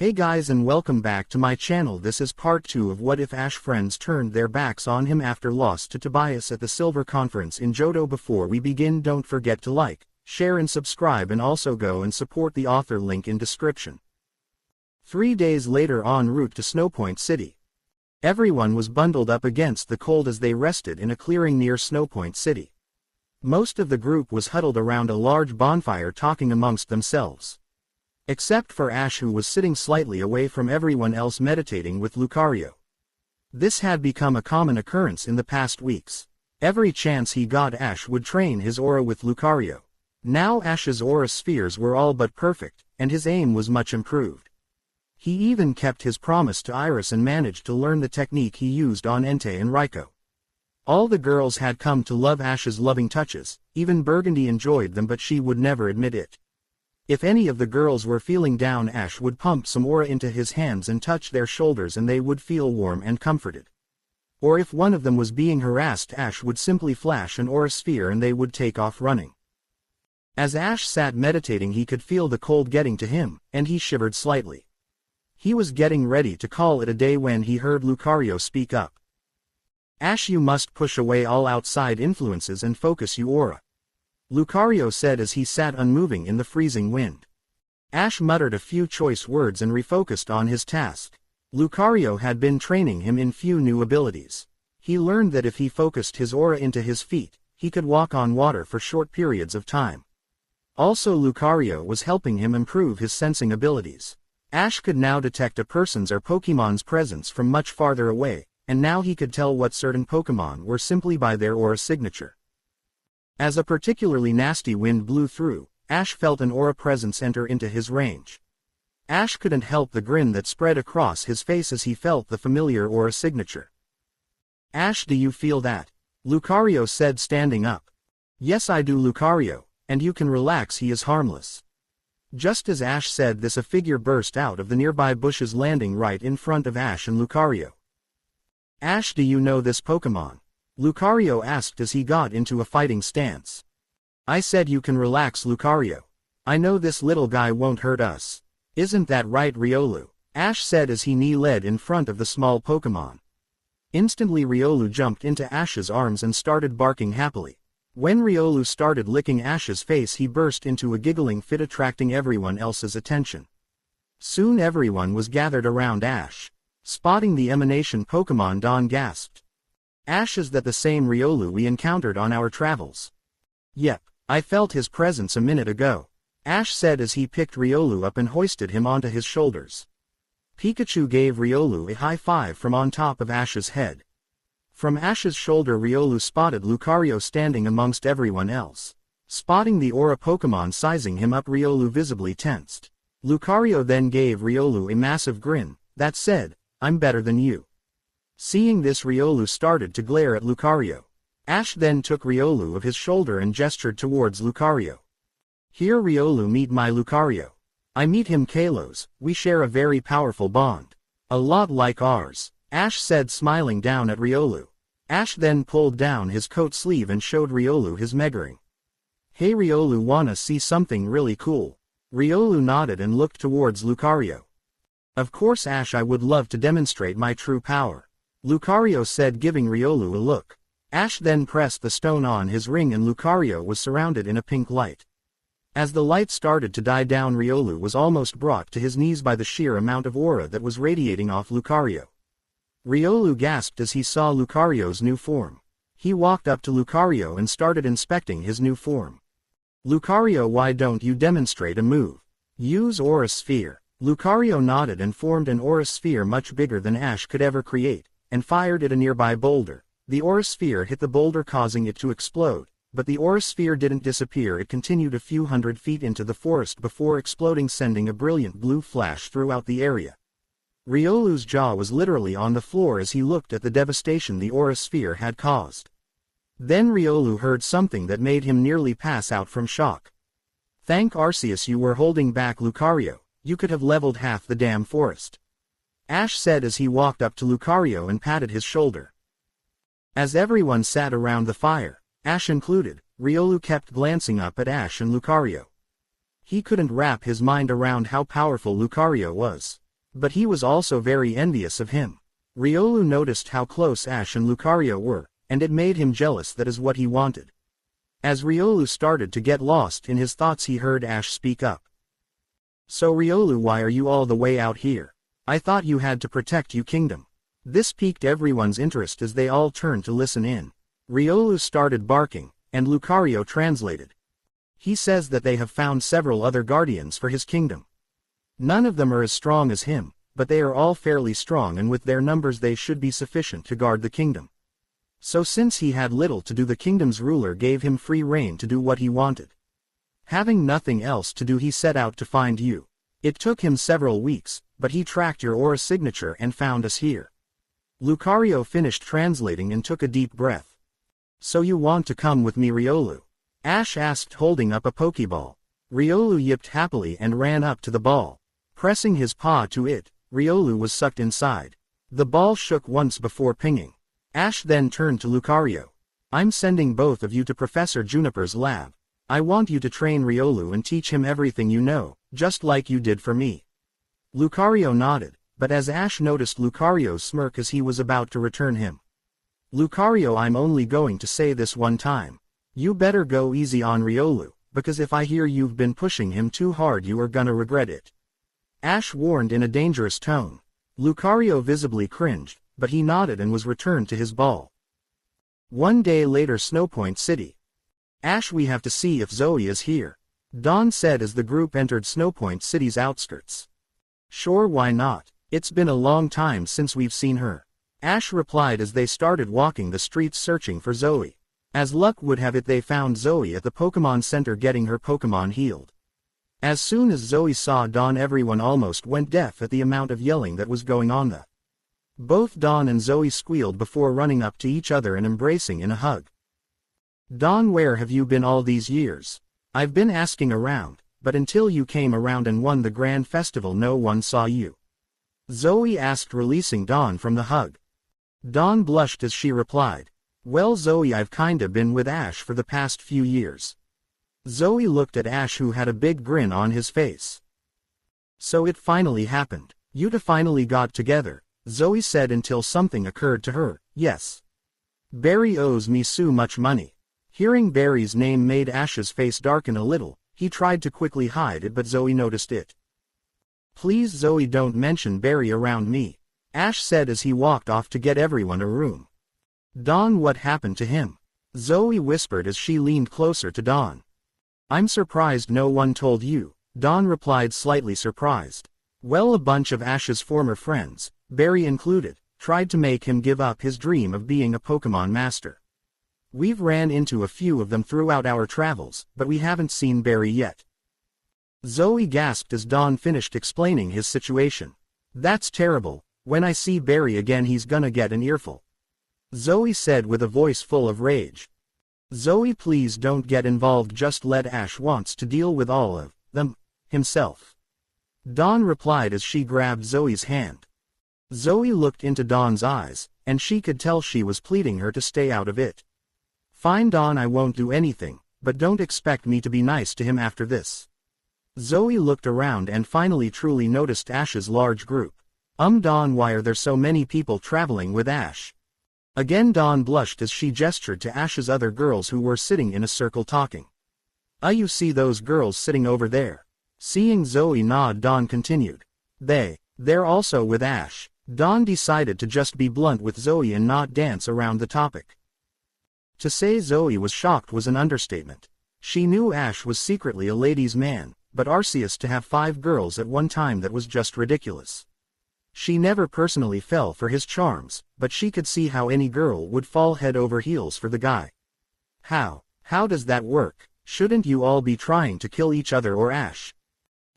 Hey guys and welcome back to my channel. This is part 2 of what if Ash friends turned their backs on him after loss to Tobias at the Silver Conference in Johto. Before we begin, don't forget to like, share and subscribe, and also go and support the author, link in description. 3 days later, en route to Snowpoint City. Everyone was bundled up against the cold as they rested in a clearing near Snowpoint City. Most of the group was huddled around a large bonfire talking amongst themselves. Except for Ash, who was sitting slightly away from everyone else meditating with Lucario. This had become a common occurrence in the past weeks. Every chance he got, Ash would train his aura with Lucario. Now Ash's aura spheres were all but perfect, and his aim was much improved. He even kept his promise to Iris and managed to learn the technique he used on Entei and Raikou. All the girls had come to love Ash's loving touches, even Burgundy enjoyed them, but she would never admit it. If any of the girls were feeling down, Ash would pump some aura into his hands and touch their shoulders and they would feel warm and comforted. Or if one of them was being harassed, Ash would simply flash an aura sphere and they would take off running. As Ash sat meditating, he could feel the cold getting to him, and he shivered slightly. He was getting ready to call it a day when he heard Lucario speak up. "Ash, you must push away all outside influences and focus your aura," Lucario said as he sat unmoving in the freezing wind. Ash muttered a few choice words and refocused on his task. Lucario had been training him in few new abilities. He learned that if he focused his aura into his feet, he could walk on water for short periods of time. Also, Lucario was helping him improve his sensing abilities. Ash could now detect a person's or Pokemon's presence from much farther away, and now he could tell what certain Pokemon were simply by their aura signature. As a particularly nasty wind blew through, Ash felt an aura presence enter into his range. Ash couldn't help the grin that spread across his face as he felt the familiar aura signature. "Ash, do you feel that?" Lucario said, standing up. "Yes, I do, Lucario, and you can relax, he is harmless." Just as Ash said this, a figure burst out of the nearby bushes, landing right in front of Ash and Lucario. "Ash, do you know this Pokemon?" Lucario asked as he got into a fighting stance. "I said you can relax, Lucario. I know this little guy won't hurt us. Isn't that right, Riolu?" Ash said as he knee-led in front of the small Pokemon. Instantly Riolu jumped into Ash's arms and started barking happily. When Riolu started licking Ash's face, he burst into a giggling fit, attracting everyone else's attention. Soon everyone was gathered around Ash. Spotting the emanation Pokemon, Dawn gasped. "Ash, is that the same Riolu we encountered on our travels?" "Yep, I felt his presence a minute ago," Ash said as he picked Riolu up and hoisted him onto his shoulders. Pikachu gave Riolu a high five from on top of Ash's head. From Ash's shoulder, Riolu spotted Lucario standing amongst everyone else. Spotting the aura Pokemon sizing him up, Riolu visibly tensed. Lucario then gave Riolu a massive grin that said, "I'm better than you." Seeing this, Riolu started to glare at Lucario. Ash then took Riolu of his shoulder and gestured towards Lucario. "Here, Riolu, meet my Lucario. I meet him, Kalos. We share a very powerful bond. A lot like ours," Ash said, smiling down at Riolu. Ash then pulled down his coat sleeve and showed Riolu his Megaring. "Hey Riolu, wanna see something really cool?" Riolu nodded and looked towards Lucario. "Of course, Ash, I would love to demonstrate my true power," Lucario said, giving Riolu a look. Ash then pressed the stone on his ring and Lucario was surrounded in a pink light. As the light started to die down, Riolu was almost brought to his knees by the sheer amount of aura that was radiating off Lucario. Riolu gasped as he saw Lucario's new form. He walked up to Lucario and started inspecting his new form. "Lucario, why don't you demonstrate a move? Use Aura Sphere." Lucario nodded and formed an aura sphere much bigger than Ash could ever create, and fired at a nearby boulder. The aura sphere hit the boulder, causing it to explode, but the aura sphere didn't disappear. It continued a few hundred feet into the forest before exploding, sending a brilliant blue flash throughout the area. Riolu's jaw was literally on the floor as he looked at the devastation the aura sphere had caused. Then Riolu heard something that made him nearly pass out from shock. "Thank Arceus you were holding back, Lucario. You could have leveled half the damn forest," Ash said as he walked up to Lucario and patted his shoulder. As everyone sat around the fire, Ash included, Riolu kept glancing up at Ash and Lucario. He couldn't wrap his mind around how powerful Lucario was. But he was also very envious of him. Riolu noticed how close Ash and Lucario were, and it made him jealous. That is what he wanted. As Riolu started to get lost in his thoughts, he heard Ash speak up. So Riolu, why are you all the way out here? I thought you had to protect you kingdom. This piqued everyone's interest as they all turned to listen in. Riolu started barking, and Lucario translated. He says that they have found several other guardians for his kingdom. None of them are as strong as him, but they are all fairly strong, and with their numbers they should be sufficient to guard the kingdom. So since he had little to do, the kingdom's ruler gave him free rein to do what he wanted. Having nothing else to do, he set out to find you. It took him several weeks, but he tracked your aura signature and found us here. Lucario finished translating and took a deep breath. So you want to come with me, Riolu? Ash asked, holding up a Pokeball. Riolu yipped happily and ran up to the ball. Pressing his paw to it, Riolu was sucked inside. The ball shook once before pinging. Ash then turned to Lucario. I'm sending both of you to Professor Juniper's lab. I want you to train Riolu and teach him everything you know, just like you did for me. Lucario nodded, but as Ash noticed Lucario's smirk as he was about to return him. Lucario, I'm only going to say this one time. You better go easy on Riolu, because if I hear you've been pushing him too hard, you are gonna regret it. Ash warned in a dangerous tone. Lucario visibly cringed, but he nodded and was returned to his ball. One day later, Snowpoint City. Ash, we have to see if Zoe is here, Dawn said as the group entered Snowpoint City's outskirts. Sure, why not? It's been a long time since we've seen her, Ash replied as they started walking the streets searching for Zoe. As luck would have it, they found Zoe at the Pokemon Center getting her Pokemon healed. As soon as Zoe saw Dawn, everyone almost went deaf at the amount of yelling that was going on. Both Dawn and Zoe squealed before running up to each other and embracing in a hug. Dawn, where have you been all these years? I've been asking around, but until you came around and won the grand festival, no one saw you, Zoe asked, releasing Dawn from the hug. Dawn blushed as she replied, well Zoe, I've kinda been with Ash for the past few years. Zoe looked at Ash, who had a big grin on his face. So it finally happened. You two finally got together, Zoe said until something occurred to her. Yes. Barry owes me so much money. Hearing Barry's name made Ash's face darken a little. He tried to quickly hide it, but Zoe noticed it. Please Zoe, don't mention Barry around me, Ash said as he walked off to get everyone a room. Dawn, what happened to him? Zoe whispered as she leaned closer to Dawn. I'm surprised no one told you, Dawn replied, slightly surprised. Well, a bunch of Ash's former friends, Barry included, tried to make him give up his dream of being a Pokemon master. We've ran into a few of them throughout our travels, but we haven't seen Barry yet. Zoe gasped as Dawn finished explaining his situation. That's terrible. When I see Barry again, he's gonna get an earful, Zoe said with a voice full of rage. Zoe, please don't get involved, just let Ash wants to deal with all of them himself, Dawn replied as she grabbed Zoe's hand. Zoe looked into Dawn's eyes, and she could tell she was pleading her to stay out of it. Fine Dawn, I won't do anything, but don't expect me to be nice to him after this. Zoe looked around and finally truly noticed Ash's large group. Dawn, why are there so many people traveling with Ash? Again Dawn blushed as she gestured to Ash's other girls who were sitting in a circle talking. You see those girls sitting over there? Seeing Zoe nod, Dawn continued. They're also with Ash. Dawn decided to just be blunt with Zoe and not dance around the topic. To say Zoe was shocked was an understatement. She knew Ash was secretly a ladies' man, but Arceus to have 5 girls at one time, that was just ridiculous. She never personally fell for his charms, but she could see how any girl would fall head over heels for the guy. How does that work? Shouldn't you all be trying to kill each other or Ash?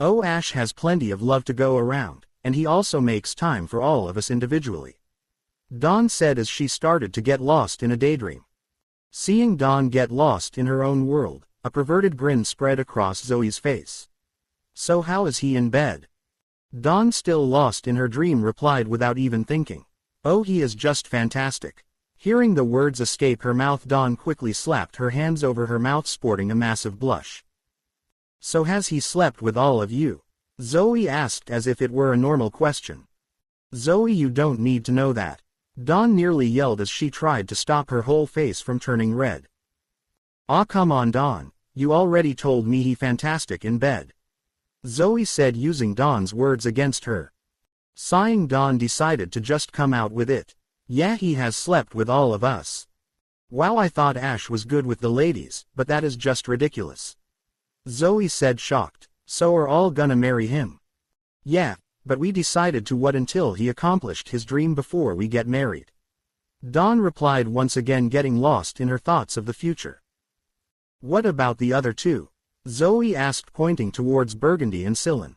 Oh, Ash has plenty of love to go around, and he also makes time for all of us individually, Dawn said as she started to get lost in a daydream. Seeing Dawn get lost in her own world, a perverted grin spread across Zoe's face. So how is he in bed? Dawn, still lost in her dream, replied without even thinking. Oh, he is just fantastic. Hearing the words escape her mouth, Dawn quickly slapped her hands over her mouth, sporting a massive blush. So has he slept with all of you? Zoe asked as if it were a normal question. Zoe, you don't need to know that. Dawn nearly yelled as she tried to stop her whole face from turning red. Aw, come on Dawn, you already told me he fantastic in bed. Zoe said, using Dawn's words against her. Sighing, Dawn decided to just come out with it. Yeah, he has slept with all of us. Wow, I thought Ash was good with the ladies, but that is just ridiculous. Zoe said, shocked. So are all gonna marry him? Yeah, but we decided to wait until he accomplished his dream before we get married. Dawn replied, once again getting lost in her thoughts of the future. What about the other two? Zoe asked, pointing towards Burgundy and Sylvan.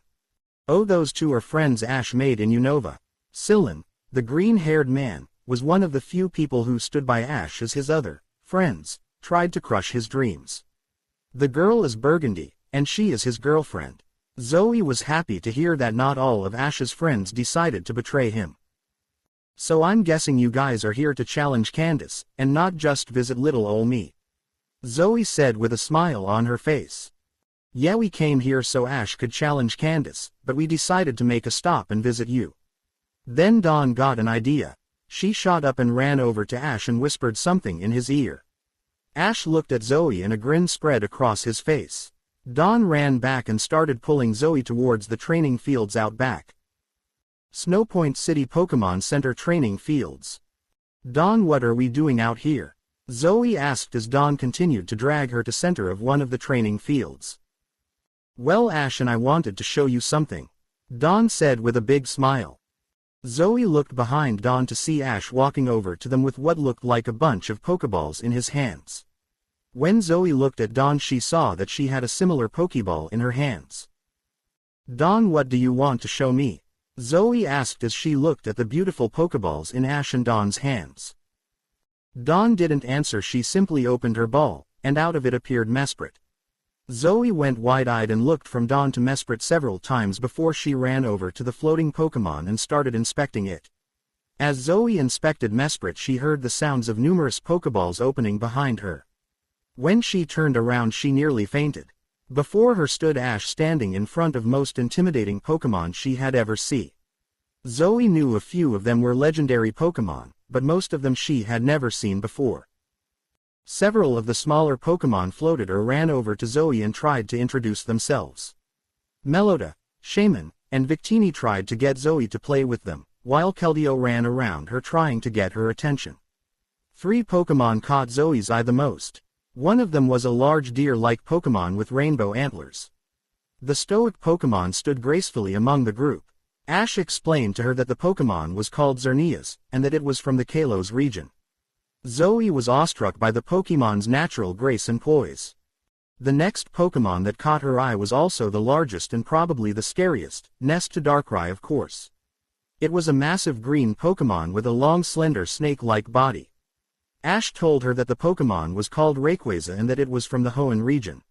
Oh, those two are friends Ash made in Unova. Sylvan, the green-haired man, was one of the few people who stood by Ash as his other friends tried to crush his dreams. The girl is Burgundy, and she is his girlfriend. Zoe was happy to hear that not all of Ash's friends decided to betray him. So I'm guessing you guys are here to challenge Candace, and not just visit little ol' me. Zoe said with a smile on her face. Yeah, we came here so Ash could challenge Candace, but we decided to make a stop and visit you. Then Dawn got an idea. She shot up and ran over to Ash and whispered something in his ear. Ash looked at Zoe and a grin spread across his face. Dawn ran back and started pulling Zoe towards the training fields out back. Snowpoint City Pokemon Center training fields. Dawn, what are we doing out here? Zoe asked as Dawn continued to drag her to center of one of the training fields. Well, Ash and I wanted to show you something, Dawn said with a big smile. Zoe looked behind Dawn to see Ash walking over to them with what looked like a bunch of Pokeballs in his hands. When Zoe looked at Dawn, she saw that she had a similar Pokeball in her hands. Dawn, what do you want to show me? Zoe asked as she looked at the beautiful Pokeballs in Ash and Dawn's hands. Dawn didn't answer, she simply opened her ball, and out of it appeared Mesprit. Zoe went wide-eyed and looked from Dawn to Mesprit several times before she ran over to the floating Pokemon and started inspecting it. As Zoe inspected Mesprit, she heard the sounds of numerous Pokeballs opening behind her. When she turned around, she nearly fainted. Before her stood Ash, standing in front of most intimidating Pokemon she had ever seen. Zoe knew a few of them were legendary Pokemon, but most of them she had never seen before. Several of the smaller Pokemon floated or ran over to Zoe and tried to introduce themselves. Melota, Shaman, and Victini tried to get Zoe to play with them, while Keldeo ran around her trying to get her attention. 3 Pokemon caught Zoe's eye the most. One of them was a large deer-like Pokemon with rainbow antlers. The stoic Pokemon stood gracefully among the group. Ash explained to her that the Pokemon was called Xerneas, and that it was from the Kalos region. Zoe was awestruck by the Pokemon's natural grace and poise. The next Pokemon that caught her eye was also the largest and probably the scariest, next to Darkrai of course. It was a massive green Pokemon with a long slender snake-like body. Ash told her that the Pokemon was called Rayquaza and that it was from the Hoenn region.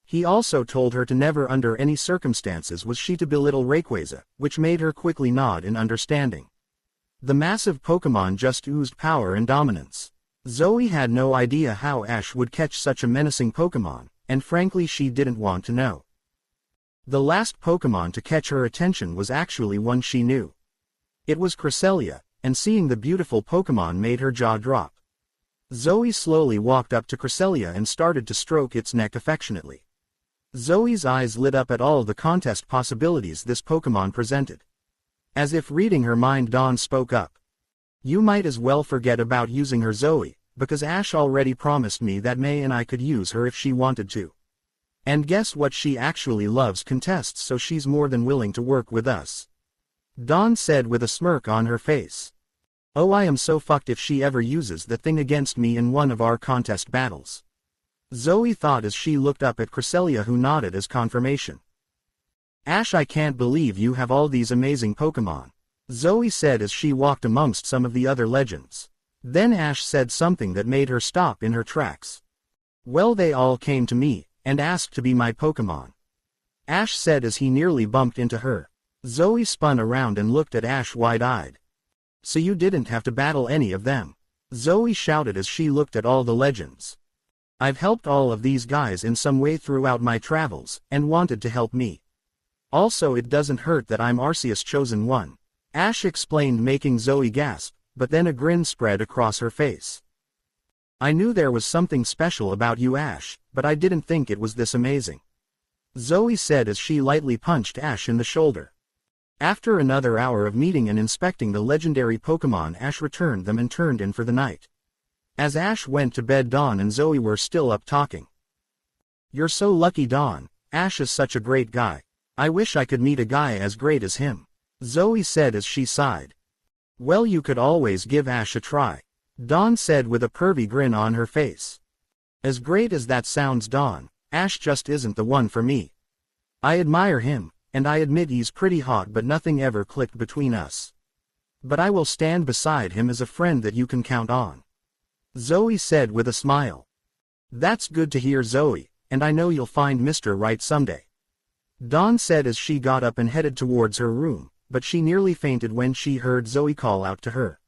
He also told her to never under any circumstances was she to belittle Rayquaza, which made her quickly nod in understanding. The massive Pokemon just oozed power and dominance. Zoe had no idea how Ash would catch such a menacing Pokemon, and frankly she didn't want to know. The last Pokemon to catch her attention was actually one she knew. It was Castelia, and seeing the beautiful Pokemon made her jaw drop. Zoe slowly walked up to Castelia and started to stroke its neck affectionately. Zoe's eyes lit up at all the contest possibilities this Pokemon presented. As if reading her mind, Dawn spoke up. You might as well forget about using her, Zoe, because Ash already promised me that May and I could use her if she wanted to. And guess what, she actually loves contests, so she's more than willing to work with us. Dawn said with a smirk on her face. Oh, I am so fucked if she ever uses the thing against me in one of our contest battles. Zoe thought as she looked up at Castelia, who nodded as confirmation. Ash, I can't believe you have all these amazing Pokemon, Zoe said as she walked amongst some of the other legends. Then Ash said something that made her stop in her tracks. Well, they all came to me, and asked to be my Pokemon, Ash said as he nearly bumped into her. Zoe spun around and looked at Ash wide-eyed. So you didn't have to battle any of them? Zoe shouted as she looked at all the legends. I've helped all of these guys in some way throughout my travels, and wanted to help me. Also it doesn't hurt that I'm Arceus chosen one. Ash explained, making Zoe gasp, but then a grin spread across her face. I knew there was something special about you, Ash, but I didn't think it was this amazing. Zoe said as she lightly punched Ash in the shoulder. After another hour of meeting and inspecting the legendary Pokémon, Ash returned them and turned in for the night. As Ash went to bed, Dawn and Zoe were still up talking. You're so lucky, Dawn. Ash is such a great guy. I wish I could meet a guy as great as him. Zoe said as she sighed. Well, you could always give Ash a try. Dawn said with a pervy grin on her face. As great as that sounds, Dawn, Ash just isn't the one for me. I admire him, and I admit he's pretty hot, but nothing ever clicked between us. But I will stand beside him as a friend that you can count on. Zoe said with a smile. That's good to hear, Zoe, and I know you'll find Mr. Right someday. Dawn said as she got up and headed towards her room, but she nearly fainted when she heard Zoe call out to her.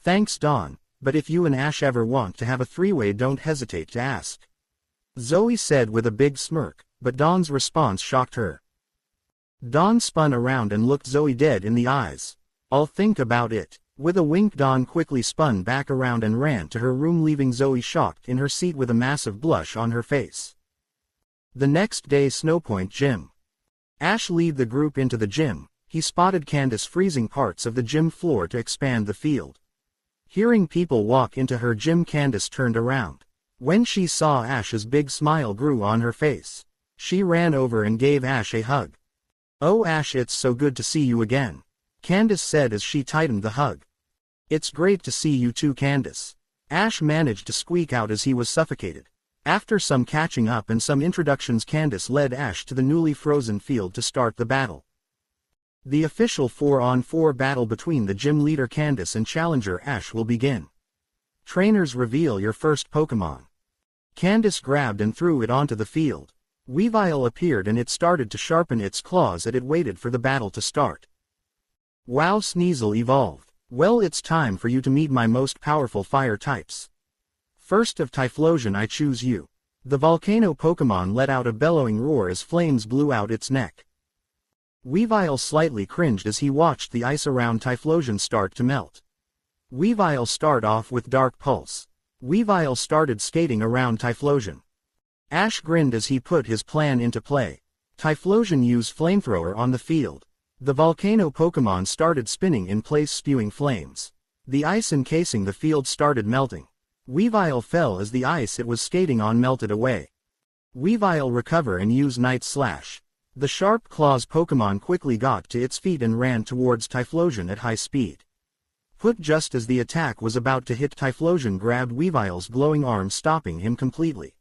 Thanks, Dawn, but if you and Ash ever want to have a three-way, don't hesitate to ask. Zoe said with a big smirk, but Dawn's response shocked her. Dawn spun around and looked Zoe dead in the eyes. I'll think about it. With a wink, Dawn quickly spun back around and ran to her room, leaving Zoe shocked in her seat with a massive blush on her face. The next day, Snowpoint Gym. Ash led the group into the gym. He spotted Candace freezing parts of the gym floor to expand the field. Hearing people walk into her gym, Candace turned around. When she saw Ash, a big smile grew on her face. She ran over and gave Ash a hug. Oh Ash, it's so good to see you again, Candace said as she tightened the hug. It's great to see you too, Candace. Ash managed to squeak out as he was suffocated. After some catching up and some introductions, Candace led Ash to the newly frozen field to start the battle. The official 4-on-4 battle between the gym leader Candace and challenger Ash will begin. Trainers, reveal your first Pokémon. Candace grabbed and threw it onto the field. Yveltal appeared and it started to sharpen its claws as it waited for the battle to start. Wow, Sneasel evolved. Well, it's time for you to meet my most powerful fire types. First of Typhlosion, I choose you. The volcano Pokémon let out a bellowing roar as flames blew out its neck. Yveltal slightly cringed as he watched the ice around Typhlosion start to melt. Yveltal start off with Dark Pulse. Yveltal started skating around Typhlosion. Ash grinned as he put his plan into play. Typhlosion used Flamethrower on the field. The volcano Pokémon started spinning in place, spewing flames. The ice encasing the field started melting. Yveltal fell as the ice it was skating on melted away. Yveltal recovered and used Night Slash. The Sharp Claws Pokémon quickly got to its feet and ran towards Typhlosion at high speed. Put just as the attack was about to hit, Typhlosion grabbed Yveltal's glowing arm, stopping him completely.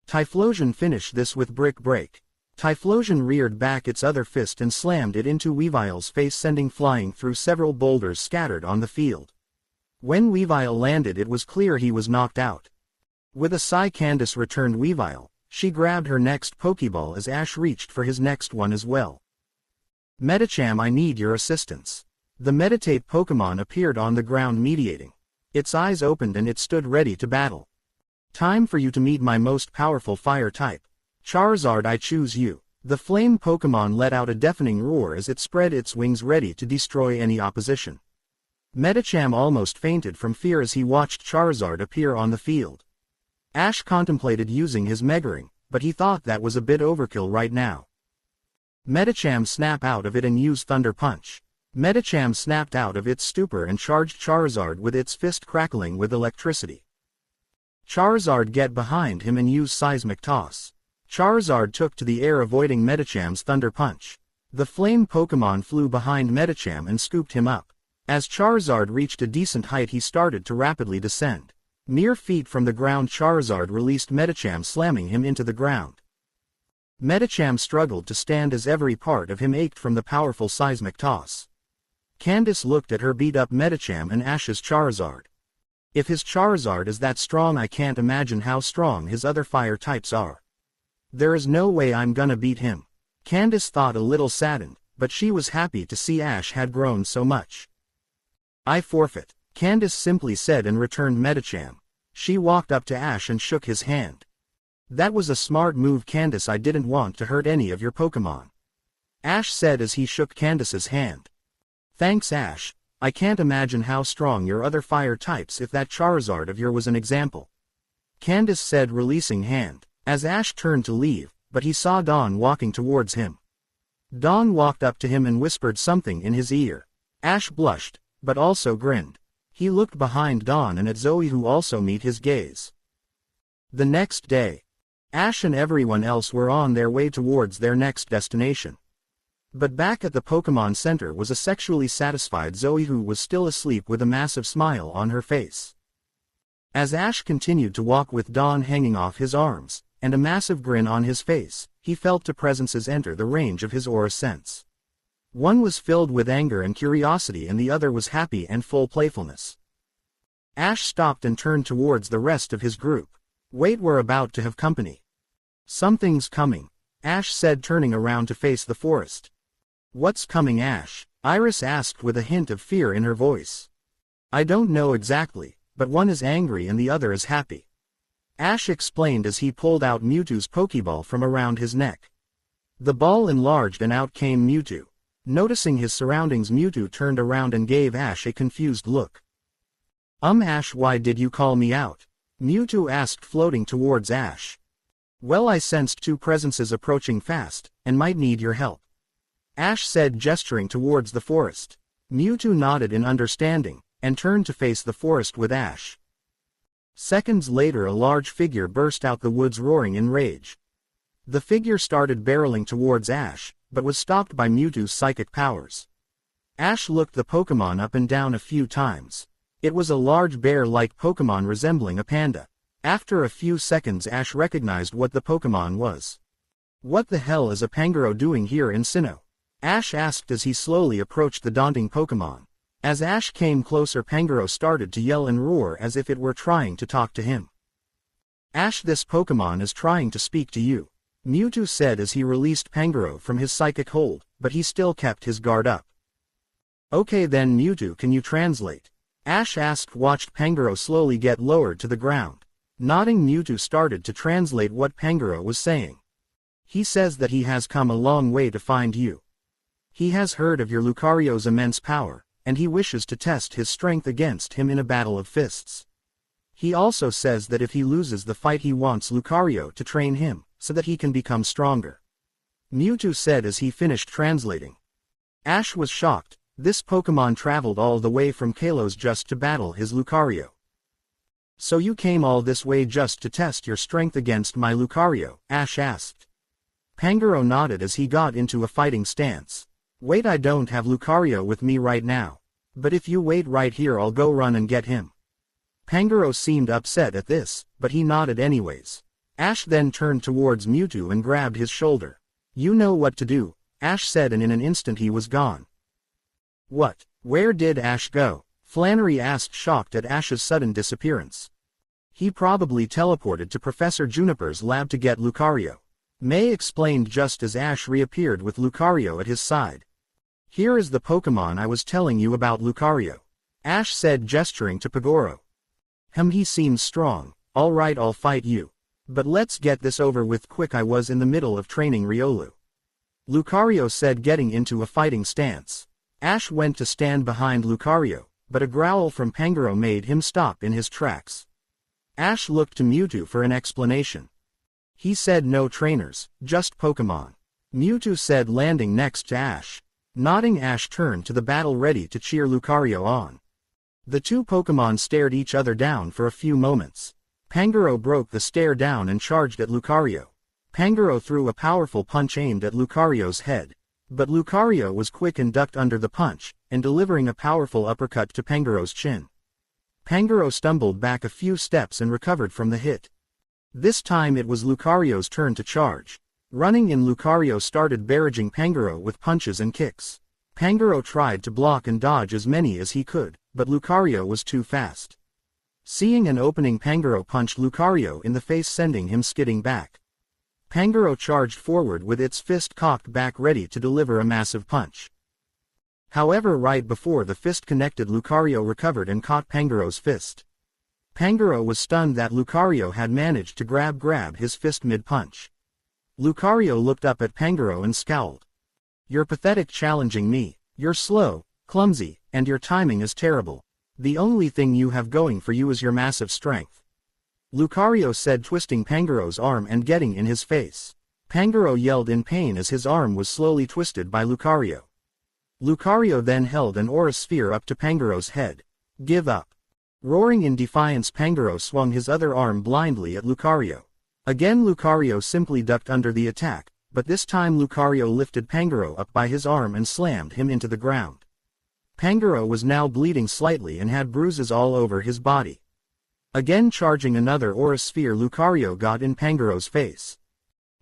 Typhlosion finished this with Brick Break. Typhlosion reared back its other fist and slammed it into Yveltal's face, sending flying through several boulders scattered on the field. When Yveltal landed, it was clear he was knocked out. With a sigh, Candace returned Yveltal. She grabbed her next Pokeball as Ash reached for his next one as well. Medicham, I need your assistance. The Meditate Pokémon appeared on the ground, mediating. Its eyes opened and it stood ready to battle. Time for you to meet my most powerful fire type. Charizard, I choose you. The flame Pokémon let out a deafening roar as it spread its wings ready to destroy any opposition. Medicham almost fainted from fear as he watched Charizard appear on the field. Ash contemplated using his Mega Ring, but he thought that was a bit overkill right now. Medicham snapped out of it and used Thunder Punch. Medicham snapped out of its stupor and charged Charizard with its fist, crackling with electricity. Charizard get behind him and used Seismic Toss. Charizard took to the air, avoiding Medicham's Thunder Punch. The flame Pokémon flew behind Medicham and scooped him up. As Charizard reached a decent height, he started to rapidly descend. Mere feet from the ground, Charizard released Medicham, slamming him into the ground. Medicham struggled to stand as every part of him ached from the powerful Seismic Toss. Candace looked at her beat-up Medicham and Ash's Charizard. If his Charizard is that strong, I can't imagine how strong his other fire types are. There is no way I'm gonna beat him. Candace thought, a little saddened, but she was happy to see Ash had grown so much. I forfeit, Candace simply said and returned Medicham. She walked up to Ash and shook his hand. That was a smart move, Candace. I didn't want to hurt any of your Pokémon. Ash said as he shook Candace's hand. Thanks Ash, I can't imagine how strong your other fire types if that Charizard of yours was an example. Candace said releasing hand, as Ash turned to leave, but he saw Dawn walking towards him. Dawn walked up to him and whispered something in his ear. Ash blushed, but also grinned. He looked behind Dawn and at Zoe who also met his gaze. The next day, Ash and everyone else were on their way towards their next destination. But back at the Pokémon Center was a sexually satisfied Zoe who was still asleep with a massive smile on her face. As Ash continued to walk with Dawn hanging off his arms, and a massive grin on his face, he felt two presences enter the range of his aura sense. One was filled with anger and curiosity and the other was happy and full playfulness. Ash stopped and turned towards the rest of his group. Wait, we're about to have company. Something's coming, Ash said turning around to face the forest. What's coming Ash? Iris asked with a hint of fear in her voice. I don't know exactly, but one is angry and the other is happy. Ash explained as he pulled out Mewtwo's Pokeball from around his neck. The ball enlarged and out came Mewtwo. Noticing his surroundings, Mewtwo turned around and gave Ash a confused look. Ash, why did you call me out? Mewtwo asked floating towards Ash. Well, I sensed two presences approaching fast, and might need your help. Ash said gesturing towards the forest. Mewtwo nodded in understanding, and turned to face the forest with Ash. Seconds later a large figure burst out the woods roaring in rage. The figure started barreling towards Ash, but was stopped by Mewtwo's psychic powers. Ash looked the Pokémon up and down a few times. It was a large bear-like Pokémon resembling a panda. After a few seconds Ash recognized what the Pokémon was. What the hell is a Pangoro doing here in Sinnoh? Ash asked as he slowly approached the daunting Pokémon. As Ash came closer, Pangoro started to yell and roar as if it were trying to talk to him. Ash, this Pokémon is trying to speak to you, Mewtwo said as he released Pangoro from his psychic hold, but he still kept his guard up. Okay then Mewtwo, can you translate? Ash asked. Watched Pangoro slowly get lowered to the ground. Nodding, Mewtwo started to translate what Pangoro was saying. He says that he has come a long way to find you. He has heard of your Lucario's immense power, and he wishes to test his strength against him in a battle of fists. He also says that if he loses the fight he wants Lucario to train him, so that he can become stronger. Mewtwo said as he finished translating. Ash was shocked. This Pokémon traveled all the way from Kalos just to battle his Lucario. So you came all this way just to test your strength against my Lucario? Ash asked. Pangoro nodded as he got into a fighting stance. Wait, I don't have Lucario with me right now. But if you wait right here I'll go run and get him. Pangoro seemed upset at this, but he nodded anyways. Ash then turned towards Mewtwo and grabbed his shoulder. You know what to do, Ash said, and in an instant he was gone. What? Where did Ash go? Flannery asked, shocked at Ash's sudden disappearance. He probably teleported to Professor Juniper's lab to get Lucario. May explained just as Ash reappeared with Lucario at his side. Here is the Pokémon I was telling you about, Lucario, Ash said, gesturing to Pangoro. He seems strong. Alright, I'll fight you. But let's get this over with quick. I was in the middle of training Riolu, Lucario said, getting into a fighting stance. Ash went to stand behind Lucario, but a growl from Pangoro made him stop in his tracks. Ash looked to Mewtwo for an explanation. He said no trainers, just Pokémon, Mewtwo said, landing next to Ash. Nodding, Ash turned to the battle ready to cheer Lucario on. The two Pokémon stared each other down for a few moments. Pangoro broke the stare down and charged at Lucario. Pangoro threw a powerful punch aimed at Lucario's head. But Lucario was quick and ducked under the punch, and delivering a powerful uppercut to Pangoro's chin. Pangoro stumbled back a few steps and recovered from the hit. This time it was Lucario's turn to charge. Running in, Lucario started barraging Pangoro with punches and kicks. Pangoro tried to block and dodge as many as he could, but Lucario was too fast. Seeing an opening, Pangoro punched Lucario in the face, sending him skidding back. Pangoro charged forward with its fist cocked back, ready to deliver a massive punch. However, right before the fist connected, Lucario recovered and caught Pangoro's fist. Pangoro was stunned that Lucario had managed to grab his fist mid-punch. Lucario looked up at Pangoro and scowled. You're pathetic challenging me. You're slow, clumsy, and your timing is terrible. The only thing you have going for you is your massive strength. Lucario said, twisting Pangoro's arm and getting in his face. Pangoro yelled in pain as his arm was slowly twisted by Lucario. Lucario then held an aura sphere up to Pangoro's head. Give up. Roaring in defiance, Pangoro swung his other arm blindly at Lucario. Again Lucario simply ducked under the attack, but this time Lucario lifted Pangoro up by his arm and slammed him into the ground. Pangoro was now bleeding slightly and had bruises all over his body. Again charging another aura sphere, Lucario got in Pangoro's face.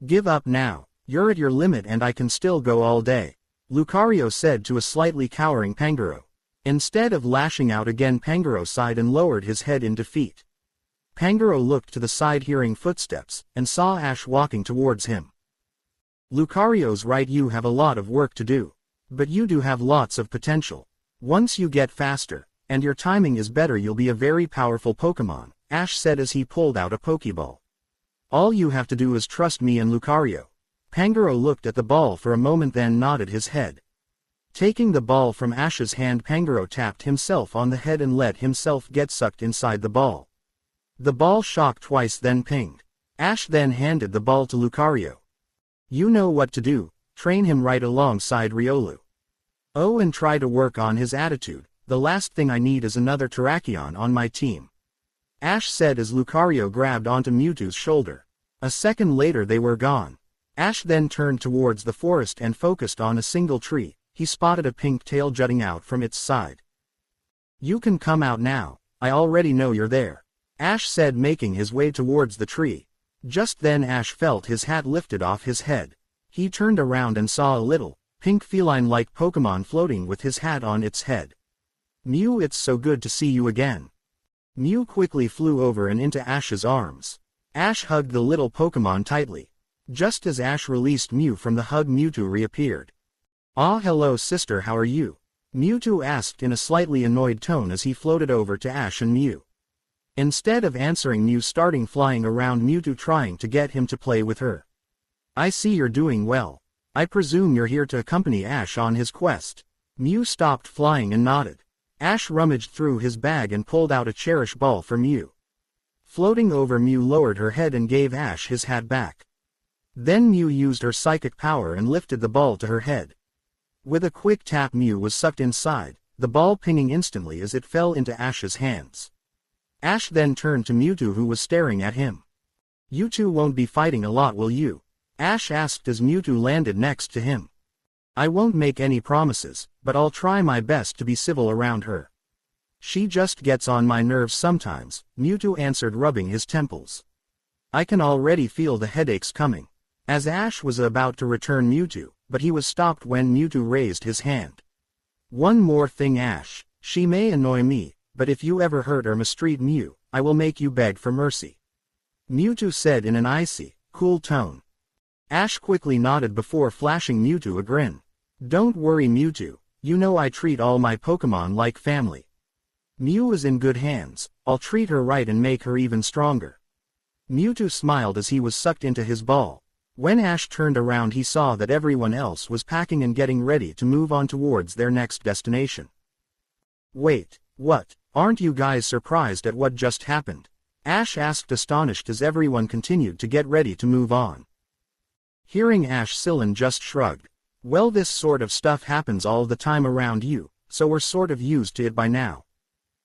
Give up now. You're at your limit and I can still go all day, Lucario said to a slightly cowering Pangoro. Instead of lashing out again, Pangoro sighed and lowered his head in defeat. Pangoro looked to the side, hearing footsteps, and saw Ash walking towards him. Lucario's right, you have a lot of work to do. But you do have lots of potential. Once you get faster, and your timing is better, you'll be a very powerful Pokemon, Ash said as he pulled out a Pokeball. All you have to do is trust me and Lucario. Pangoro looked at the ball for a moment, then nodded his head. Taking the ball from Ash's hand, Pangoro tapped himself on the head and let himself get sucked inside the ball. The ball shocked twice, then pinged. Ash then handed the ball to Lucario. You know what to do, train him right alongside Riolu. Oh, and try to work on his attitude. The last thing I need is another Terrakion on my team, Ash said as Lucario grabbed onto Mewtwo's shoulder. A second later they were gone. Ash then turned towards the forest and focused on a single tree. He spotted a pink tail jutting out from its side. You can come out now, I already know you're there, Ash said, making his way towards the tree. Just then Ash felt his hat lifted off his head. He turned around and saw a little, pink feline-like Pokemon floating with his hat on its head. Mew, it's so good to see you again. Mew quickly flew over and into Ash's arms. Ash hugged the little Pokemon tightly. Just as Ash released Mew from the hug, Mewtwo reappeared. Ah, hello sister, how are you? Mewtwo asked in a slightly annoyed tone as he floated over to Ash and Mew. Instead of answering, Mew started flying around Mewtwo, trying to get him to play with her. I see you're doing well. I presume you're here to accompany Ash on his quest. Mew stopped flying and nodded. Ash rummaged through his bag and pulled out a Cherish Ball for Mew. Floating over, Mew lowered her head and gave Ash his hat back. Then Mew used her psychic power and lifted the ball to her head. With a quick tap, Mew was sucked inside, the ball pinging instantly as it fell into Ash's hands. Ash then turned to Mewtwo, who was staring at him. You two won't be fighting a lot, will you? Ash asked as Mewtwo landed next to him. I won't make any promises, but I'll try my best to be civil around her. She just gets on my nerves sometimes, Mewtwo answered, rubbing his temples. I can already feel the headaches coming. As Ash was about to return Mewtwo, but he was stopped when Mewtwo raised his hand. One more thing, Ash, she may annoy me, but if you ever hurt or mistreat Mew, I will make you beg for mercy, Mewtwo said in an icy, cool tone. Ash quickly nodded before flashing Mewtwo a grin. Don't worry Mewtwo, you know I treat all my Pokemon like family. Mew is in good hands, I'll treat her right and make her even stronger. Mewtwo smiled as he was sucked into his ball. When Ash turned around, he saw that everyone else was packing and getting ready to move on towards their next destination. Wait, what? Aren't you guys surprised at what just happened? Ash asked, astonished, as everyone continued to get ready to move on. Hearing Ash, Sylvan just shrugged. Well, this sort of stuff happens all the time around you, so we're sort of used to it by now.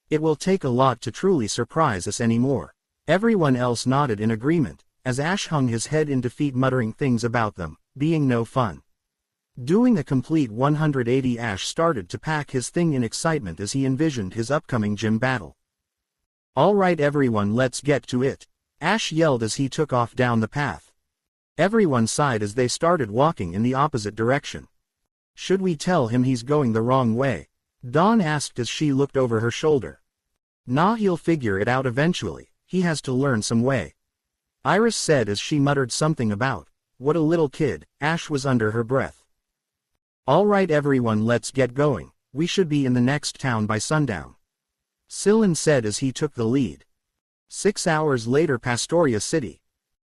It will take a lot to truly surprise us anymore. Everyone else nodded in agreement, as Ash hung his head in defeat, muttering things about them being no fun. Doing a complete 180, Ash started to pack his thing in excitement as he envisioned his upcoming gym battle. Alright everyone, let's get to it, Ash yelled as he took off down the path. Everyone sighed as they started walking in the opposite direction. Should we tell him he's going the wrong way? Dawn asked as she looked over her shoulder. Nah, he'll figure it out eventually, he has to learn some way, Iris said as she muttered something about, what a little kid. Ash was under her breath. Alright everyone, let's get going, we should be in the next town by sundown, Sylvan said as he took the lead. 6 hours later, Pastoria City.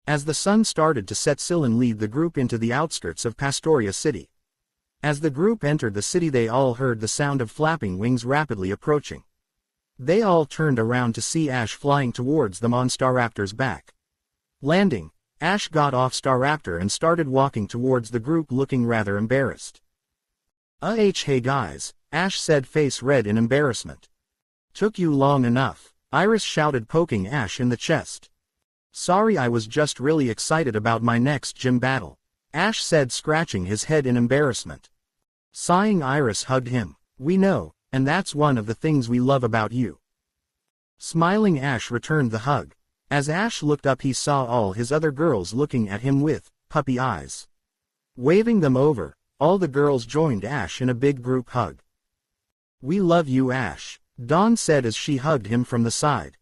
As the sun started to set, Sylvan led the group into the outskirts of Pastoria City. As the group entered the city they all heard the sound of flapping wings rapidly approaching. They all turned around to see Ash flying towards them on Staraptor's back. Landing, Ash got off Staraptor and started walking towards the group looking rather embarrassed. Hey guys, Ash said, face red in embarrassment. Took you long enough, Iris shouted, poking Ash in the chest. Sorry, I was just really excited about my next gym battle, Ash said, scratching his head in embarrassment. Sighing, Iris hugged him. We know, and that's one of the things we love about you. Smiling, Ash returned the hug. As Ash looked up he saw all his other girls looking at him with puppy eyes. Waving them over, all the girls joined Ash in a big group hug. We love you, Ash, Dawn said as she hugged him from the side.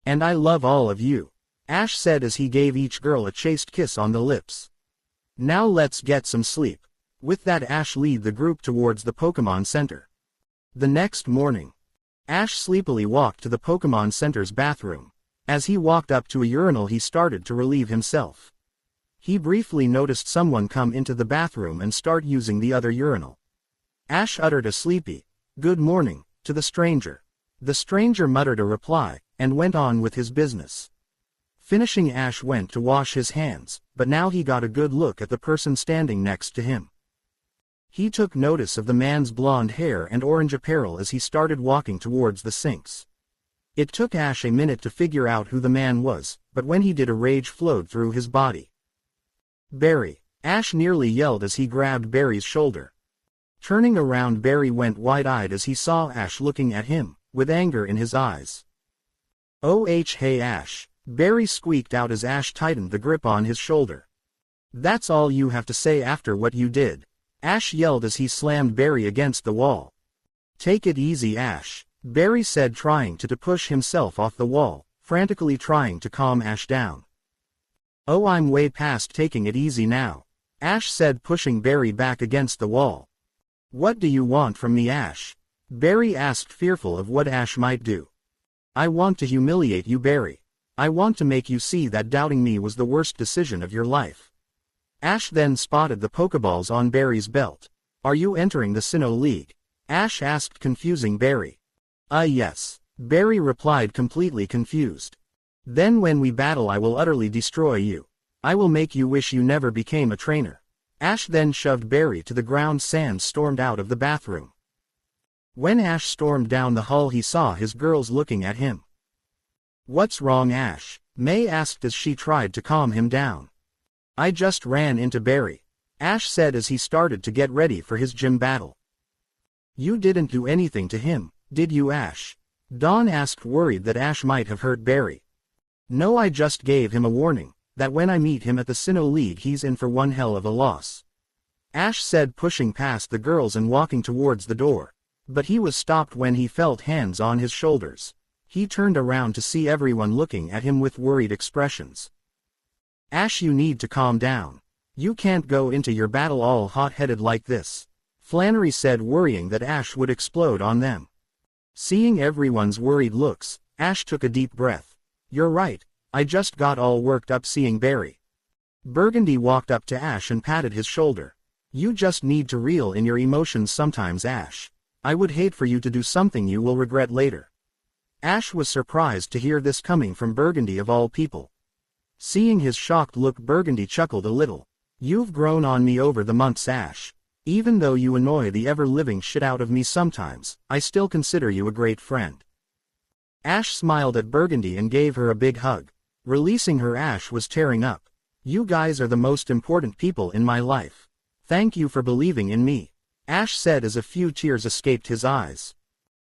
And I love all of you, Ash said as he gave each girl a chaste kiss on the lips. Now let's get some sleep. With that, Ash led the group towards the Pokemon Center. The next morning, Ash sleepily walked to the Pokemon Center's bathroom. As he walked up to a urinal he started to relieve himself. He briefly noticed someone come into the bathroom and start using the other urinal. Ash uttered a sleepy, "Good morning," to the stranger. The stranger muttered a reply, and went on with his business. Finishing, Ash went to wash his hands, but now he got a good look at the person standing next to him. He took notice of the man's blonde hair and orange apparel as he started walking towards the sinks. It took Ash a minute to figure out who the man was, but when he did a rage flowed through his body. Barry, Ash nearly yelled as he grabbed Barry's shoulder. Turning around, Barry went wide-eyed as he saw Ash looking at him, with anger in his eyes. Hey Ash, Barry squeaked out as Ash tightened the grip on his shoulder. That's all you have to say after what you did, Ash yelled as he slammed Barry against the wall. Take it easy, Ash, Barry said, trying to push himself off the wall, frantically trying to calm Ash down. Oh, I'm way past taking it easy now, Ash said, pushing Barry back against the wall. What do you want from me, Ash? Barry asked, fearful of what Ash might do. I want to humiliate you, Barry. I want to make you see that doubting me was the worst decision of your life. Ash then spotted the Pokeballs on Barry's belt. Are you entering the Sinnoh League? Ash asked, confusing Barry. Yes, Barry replied, completely confused. Then when we battle I will utterly destroy you. I will make you wish you never became a trainer. Ash then shoved Barry to the ground. Sans stormed out of the bathroom. When Ash stormed down the hall he saw his girls looking at him. What's wrong, Ash? May asked as she tried to calm him down. I just ran into Barry, Ash said as he started to get ready for his gym battle. You didn't do anything to him, did you, Ash? Dawn asked, worried that Ash might have hurt Barry. No, I just gave him a warning, that when I meet him at the Sinnoh League he's in for one hell of a loss, Ash said, pushing past the girls and walking towards the door. But he was stopped when he felt hands on his shoulders. He turned around to see everyone looking at him with worried expressions. Ash, you need to calm down. You can't go into your battle all hot-headed like this, Flannery said, worrying that Ash would explode on them. Seeing everyone's worried looks, Ash took a deep breath. You're right, I just got all worked up seeing Barry. Burgundy walked up to Ash and patted his shoulder. You just need to reel in your emotions sometimes, Ash. I would hate for you to do something you will regret later. Ash was surprised to hear this coming from Burgundy of all people. Seeing his shocked look, Burgundy chuckled a little. You've grown on me over the months, Ash. Even though you annoy the ever-living shit out of me sometimes, I still consider you a great friend. Ash smiled at Burgundy and gave her a big hug. Releasing her, Ash was tearing up. You guys are the most important people in my life. Thank you for believing in me, Ash said as a few tears escaped his eyes.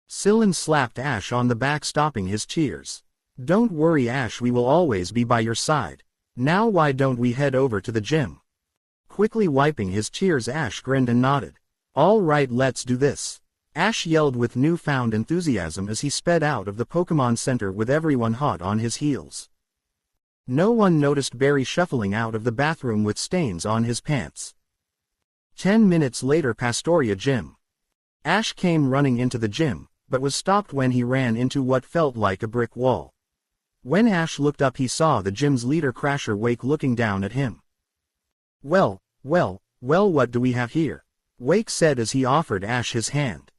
Sylvan slapped Ash on the back, stopping his tears. Don't worry, Ash, we will always be by your side. Now why don't we head over to the gym? Quickly wiping his tears, Ash grinned and nodded. All right, let's do this, Ash yelled with newfound enthusiasm as he sped out of the Pokemon Center with everyone hot on his heels. No one noticed Barry shuffling out of the bathroom with stains on his pants. 10 minutes later, Pastoria Gym. Ash came running into the gym, but was stopped when he ran into what felt like a brick wall. When Ash looked up he saw the gym's leader, Crasher Wake, looking down at him. Well, what do we have here? Wake said as he offered Ash his hand.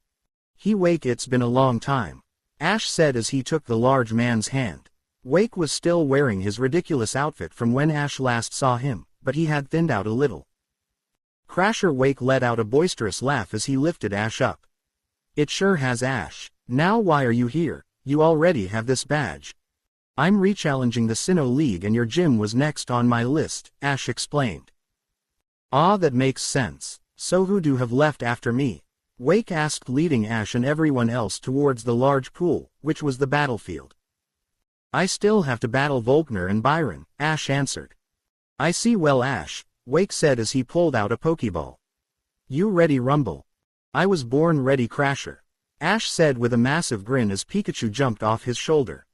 Wake, it's been a long time. Ash said as he took the large man's hand. Wake was still wearing his ridiculous outfit from when Ash last saw him, but he had thinned out a little. Crasher. Wake let out a boisterous laugh as he lifted Ash up. It sure has, Ash. Now why are you here? You already have this badge. I'm rechallenging the Sinnoh League and your gym was next on my list, Ash explained. Ah, that makes sense. So who do have left after me? Wake asked, leading Ash and everyone else towards the large pool, which was the battlefield. I still have to battle Volkner and Byron, Ash answered. I see. Well, Ash, Wake said as he pulled out a Pokeball. You ready, Rumble? I was born ready, Crasher. Ash said with a massive grin as Pikachu jumped off his shoulder.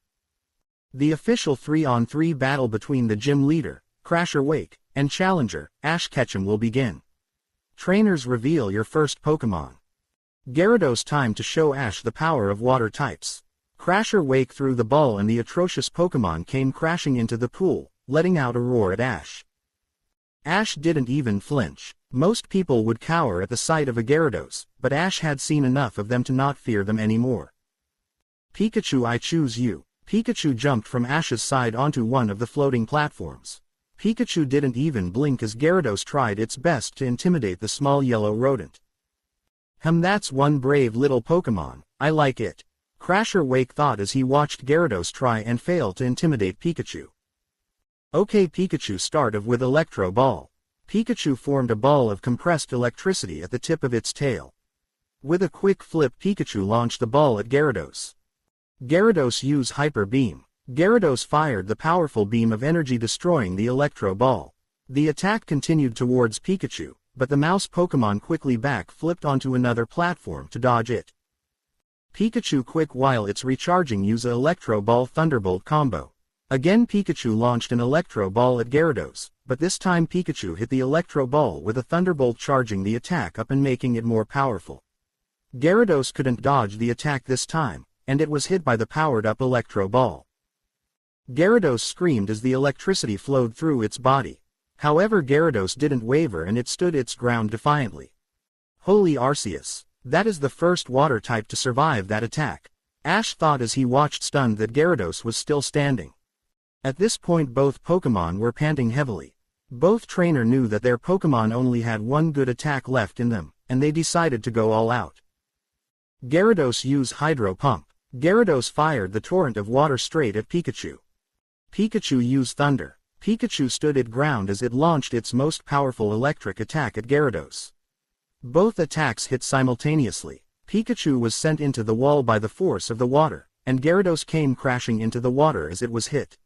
The official 3-on-3 battle between the gym leader, Crasher Wake, and challenger, Ash Ketchum will begin. Trainers, reveal your first Pokemon. Gyarados. Time to show Ash the power of water types. Crasher Wake threw the ball and the atrocious Pokemon came crashing into the pool, letting out a roar at Ash. Ash didn't even flinch. Most people would cower at the sight of a Gyarados, but Ash had seen enough of them to not fear them anymore. Pikachu, I choose you. Pikachu jumped from Ash's side onto one of the floating platforms. Pikachu didn't even blink as Gyarados tried its best to intimidate the small yellow rodent. That's one brave little Pokemon, I like it. Crasher Wake thought as he watched Gyarados try and fail to intimidate Pikachu. Okay, Pikachu, start with Electro Ball. Pikachu formed a ball of compressed electricity at the tip of its tail. With a quick flip, Pikachu launched the ball at Gyarados. Gyarados used Hyper Beam. Gyarados fired the powerful beam of energy, destroying the Electro Ball. The attack continued towards Pikachu, but the mouse Pokemon quickly back-flipped onto another platform to dodge it. Pikachu, quick while it's recharging, use a Electro Ball Thunderbolt combo. Again Pikachu launched an Electro Ball at Gyarados, but this time Pikachu hit the Electro Ball with a Thunderbolt, charging the attack up and making it more powerful. Gyarados couldn't dodge the attack this time, and it was hit by the powered-up Electro Ball. Gyarados screamed as the electricity flowed through its body. However, Gyarados didn't waver and it stood its ground defiantly. Holy Arceus! That is the first water type to survive that attack. Ash thought as he watched, stunned, that Gyarados was still standing. At this point both Pokemon were panting heavily. Both trainer knew that their Pokemon only had one good attack left in them, and they decided to go all out. Gyarados used Hydro Pump. Gyarados fired the torrent of water straight at Pikachu. Pikachu used Thunder. Pikachu stood its ground as it launched its most powerful electric attack at Gyarados. Both attacks hit simultaneously. Pikachu was sent into the wall by the force of the water, and Gyarados came crashing into the water as it was hit.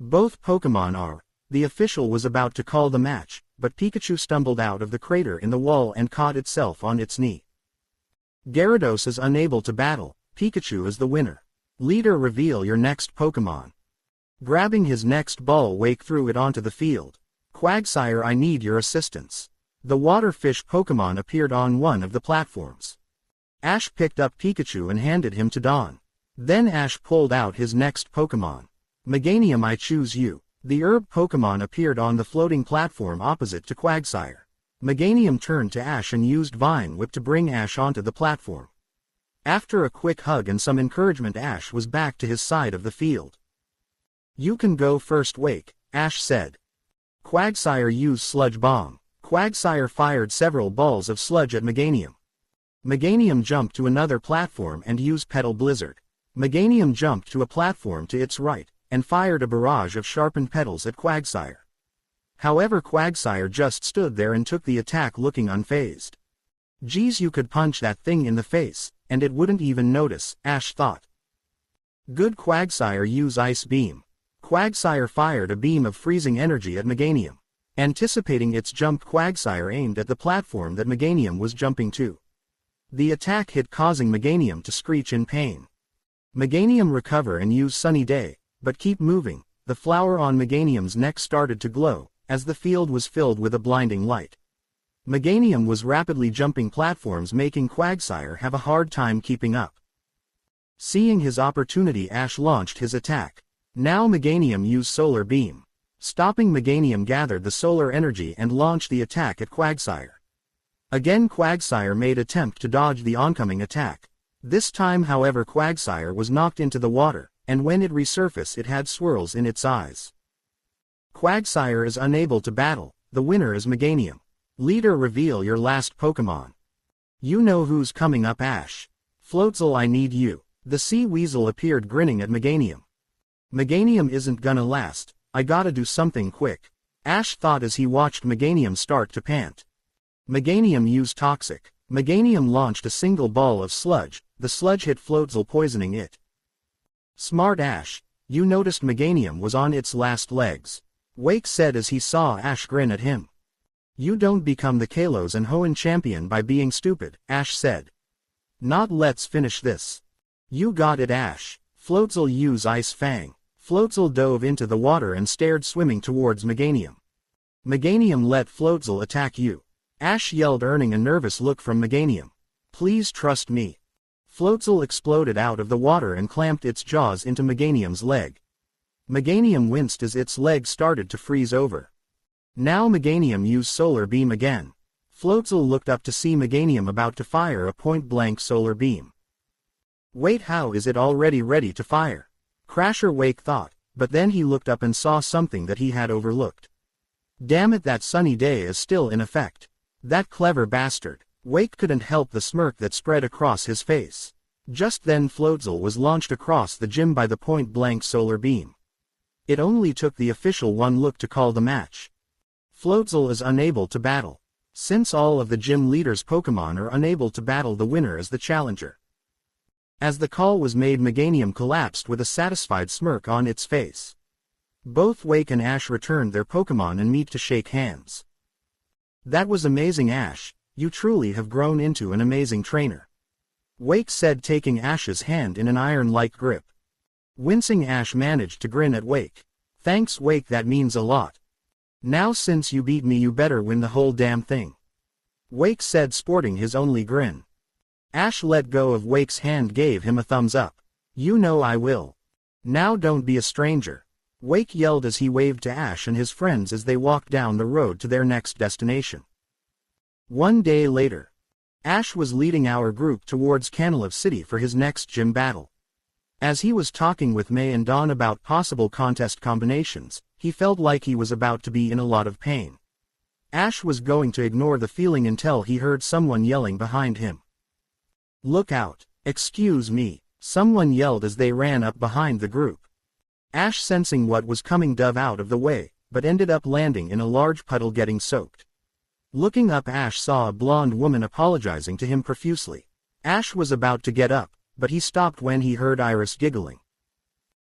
Both Pokemon are. The official was about to call the match, but Pikachu stumbled out of the crater in the wall and caught itself on its knee. Gyarados is unable to battle. Pikachu is the winner. Leader, reveal your next Pokemon. Grabbing his next ball, Wake threw it onto the field. Quagsire, I need your assistance. The water fish Pokemon appeared on one of the platforms. Ash picked up Pikachu and handed him to Dawn. Then Ash pulled out his next Pokemon. Meganium, I choose you. The herb Pokemon appeared on the floating platform opposite to Quagsire. Meganium turned to Ash and used Vine Whip to bring Ash onto the platform. After a quick hug and some encouragement, Ash was back to his side of the field. You can go first, Wake, Ash said. Quagsire used Sludge Bomb. Quagsire fired several balls of sludge at Meganium. Meganium jumped to another platform and used Petal Blizzard. Meganium jumped to a platform to its right, and fired a barrage of sharpened petals at Quagsire. However, Quagsire just stood there and took the attack looking unfazed. Geez, you could punch that thing in the face, and it wouldn't even notice, Ash thought. Good. Quagsire use Ice Beam. Quagsire fired a beam of freezing energy at Meganium. Anticipating its jump, Quagsire aimed at the platform that Meganium was jumping to. The attack hit, causing Meganium to screech in pain. Meganium recover and use Sunny Day, but keep moving. The flower on Meganium's neck started to glow, as the field was filled with a blinding light. Meganium was rapidly jumping platforms, making Quagsire have a hard time keeping up. Seeing his opportunity, Ash launched his attack. Now Meganium used Solar Beam. Stopping Meganium gathered the solar energy and launched the attack at Quagsire. Again Quagsire made attempt to dodge the oncoming attack. This time however Quagsire was knocked into the water, and when it resurfaced it had swirls in its eyes. Quagsire is unable to battle, the winner is Meganium. Leader, reveal your last Pokémon. You know who's coming up, Ash. Floatzel, I need you. The sea weasel appeared grinning at Meganium. Meganium isn't gonna last, I gotta do something quick. Ash thought as he watched Meganium start to pant. Meganium used Toxic. Meganium launched a single ball of sludge, the sludge hit Floatzel, poisoning it. Smart Ash, you noticed Meganium was on its last legs. Wake said as he saw Ash grin at him. You don't become the Kalos and Hoenn champion by being stupid, Ash said. Not, let's finish this. You got it, Ash. Floatzel use Ice Fang. Floatzel dove into the water and stared swimming towards Meganium. Meganium, let Floatzel attack you. Ash yelled, earning a nervous look from Meganium. Please trust me. Floatzel exploded out of the water and clamped its jaws into Meganium's leg. Meganium winced as its leg started to freeze over. Now Meganium used Solar Beam again. Floatzel looked up to see Meganium about to fire a point-blank Solar Beam. Wait, how is it already ready to fire? Crasher, Wake thought, but then he looked up and saw something that he had overlooked. Damn it, that sunny day is still in effect. That clever bastard. Wake couldn't help the smirk that spread across his face. Just then Floatzel was launched across the gym by the point-blank Solar Beam. It only took the official one look to call the match. Floatzel is unable to battle. Since all of the gym leaders' Pokémon are unable to battle, the winner is the challenger. As the call was made, Meganium collapsed with a satisfied smirk on its face. Both Wake and Ash returned their Pokémon and meet to shake hands. That was amazing, Ash. You truly have grown into an amazing trainer. Wake said, taking Ash's hand in an iron-like grip. Wincing Ash managed to grin at Wake. Thanks, Wake, that means a lot. Now since you beat me, you better win the whole damn thing. Wake said, sporting his only grin. Ash let go of Wake's hand, gave him a thumbs up. You know I will. Now don't be a stranger. Wake yelled as he waved to Ash and his friends as they walked down the road to their next destination. One day later. Ash was leading our group towards Canalave City for his next gym battle. As he was talking with May and Dawn about possible contest combinations, he felt like he was about to be in a lot of pain. Ash was going to ignore the feeling until he heard someone yelling behind him. Look out! Excuse me, someone yelled as they ran up behind the group. Ash, sensing what was coming, dove out of the way, but ended up landing in a large puddle, getting soaked. Looking up, Ash saw a blonde woman apologizing to him profusely. Ash was about to get up, but he stopped when he heard Iris giggling.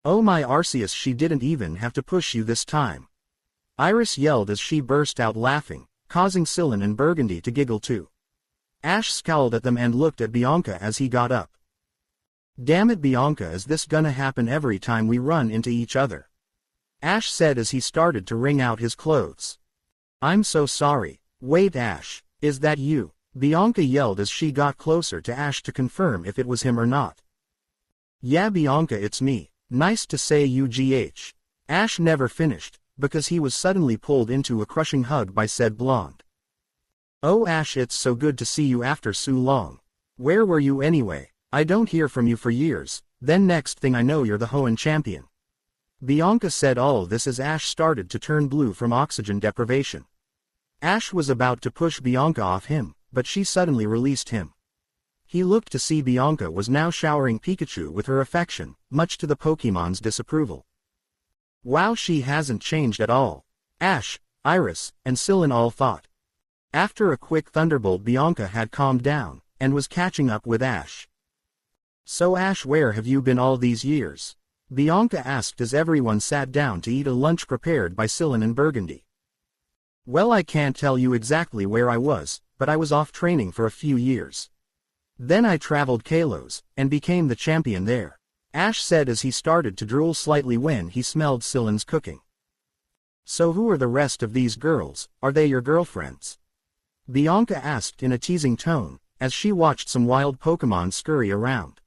Oh my Arceus, she didn't even have to push you this time. Iris yelled as she burst out laughing, causing Sylvan and Burgundy to giggle too. Ash scowled at them and looked at Bianca as he got up. Damn it, Bianca, is this gonna happen every time we run into each other? Ash said as he started to wring out his clothes. I'm so sorry. Wait, Ash, is that you? Bianca yelled as she got closer to Ash to confirm if it was him or not. Yeah, Bianca, it's me. Nice to say you, GH. Ash never finished, because he was suddenly pulled into a crushing hug by said blonde. Oh Ash, it's so good to see you after so long. Where were you anyway? I don't hear from you for years. Then next thing I know, you're the Hoenn champion. Bianca said all this as Ash started to turn blue from oxygen deprivation. Ash was about to push Bianca off him, but she suddenly released him. He looked to see Bianca was now showering Pikachu with her affection, much to the Pokémon's disapproval. Wow, she hasn't changed at all. Ash, Iris, and Sylvan all thought. After a quick thunderbolt, Bianca had calmed down, and was catching up with Ash. So Ash, where have you been all these years? Bianca asked as everyone sat down to eat a lunch prepared by Sylvan and Burgundy. Well, I can't tell you exactly where I was, but I was off training for a few years. Then I traveled Kalos, and became the champion there. Ash said as he started to drool slightly when he smelled Sylvan's cooking. So who are the rest of these girls? Are they your girlfriends? Bianca asked in a teasing tone, as she watched some wild Pokémon scurry around.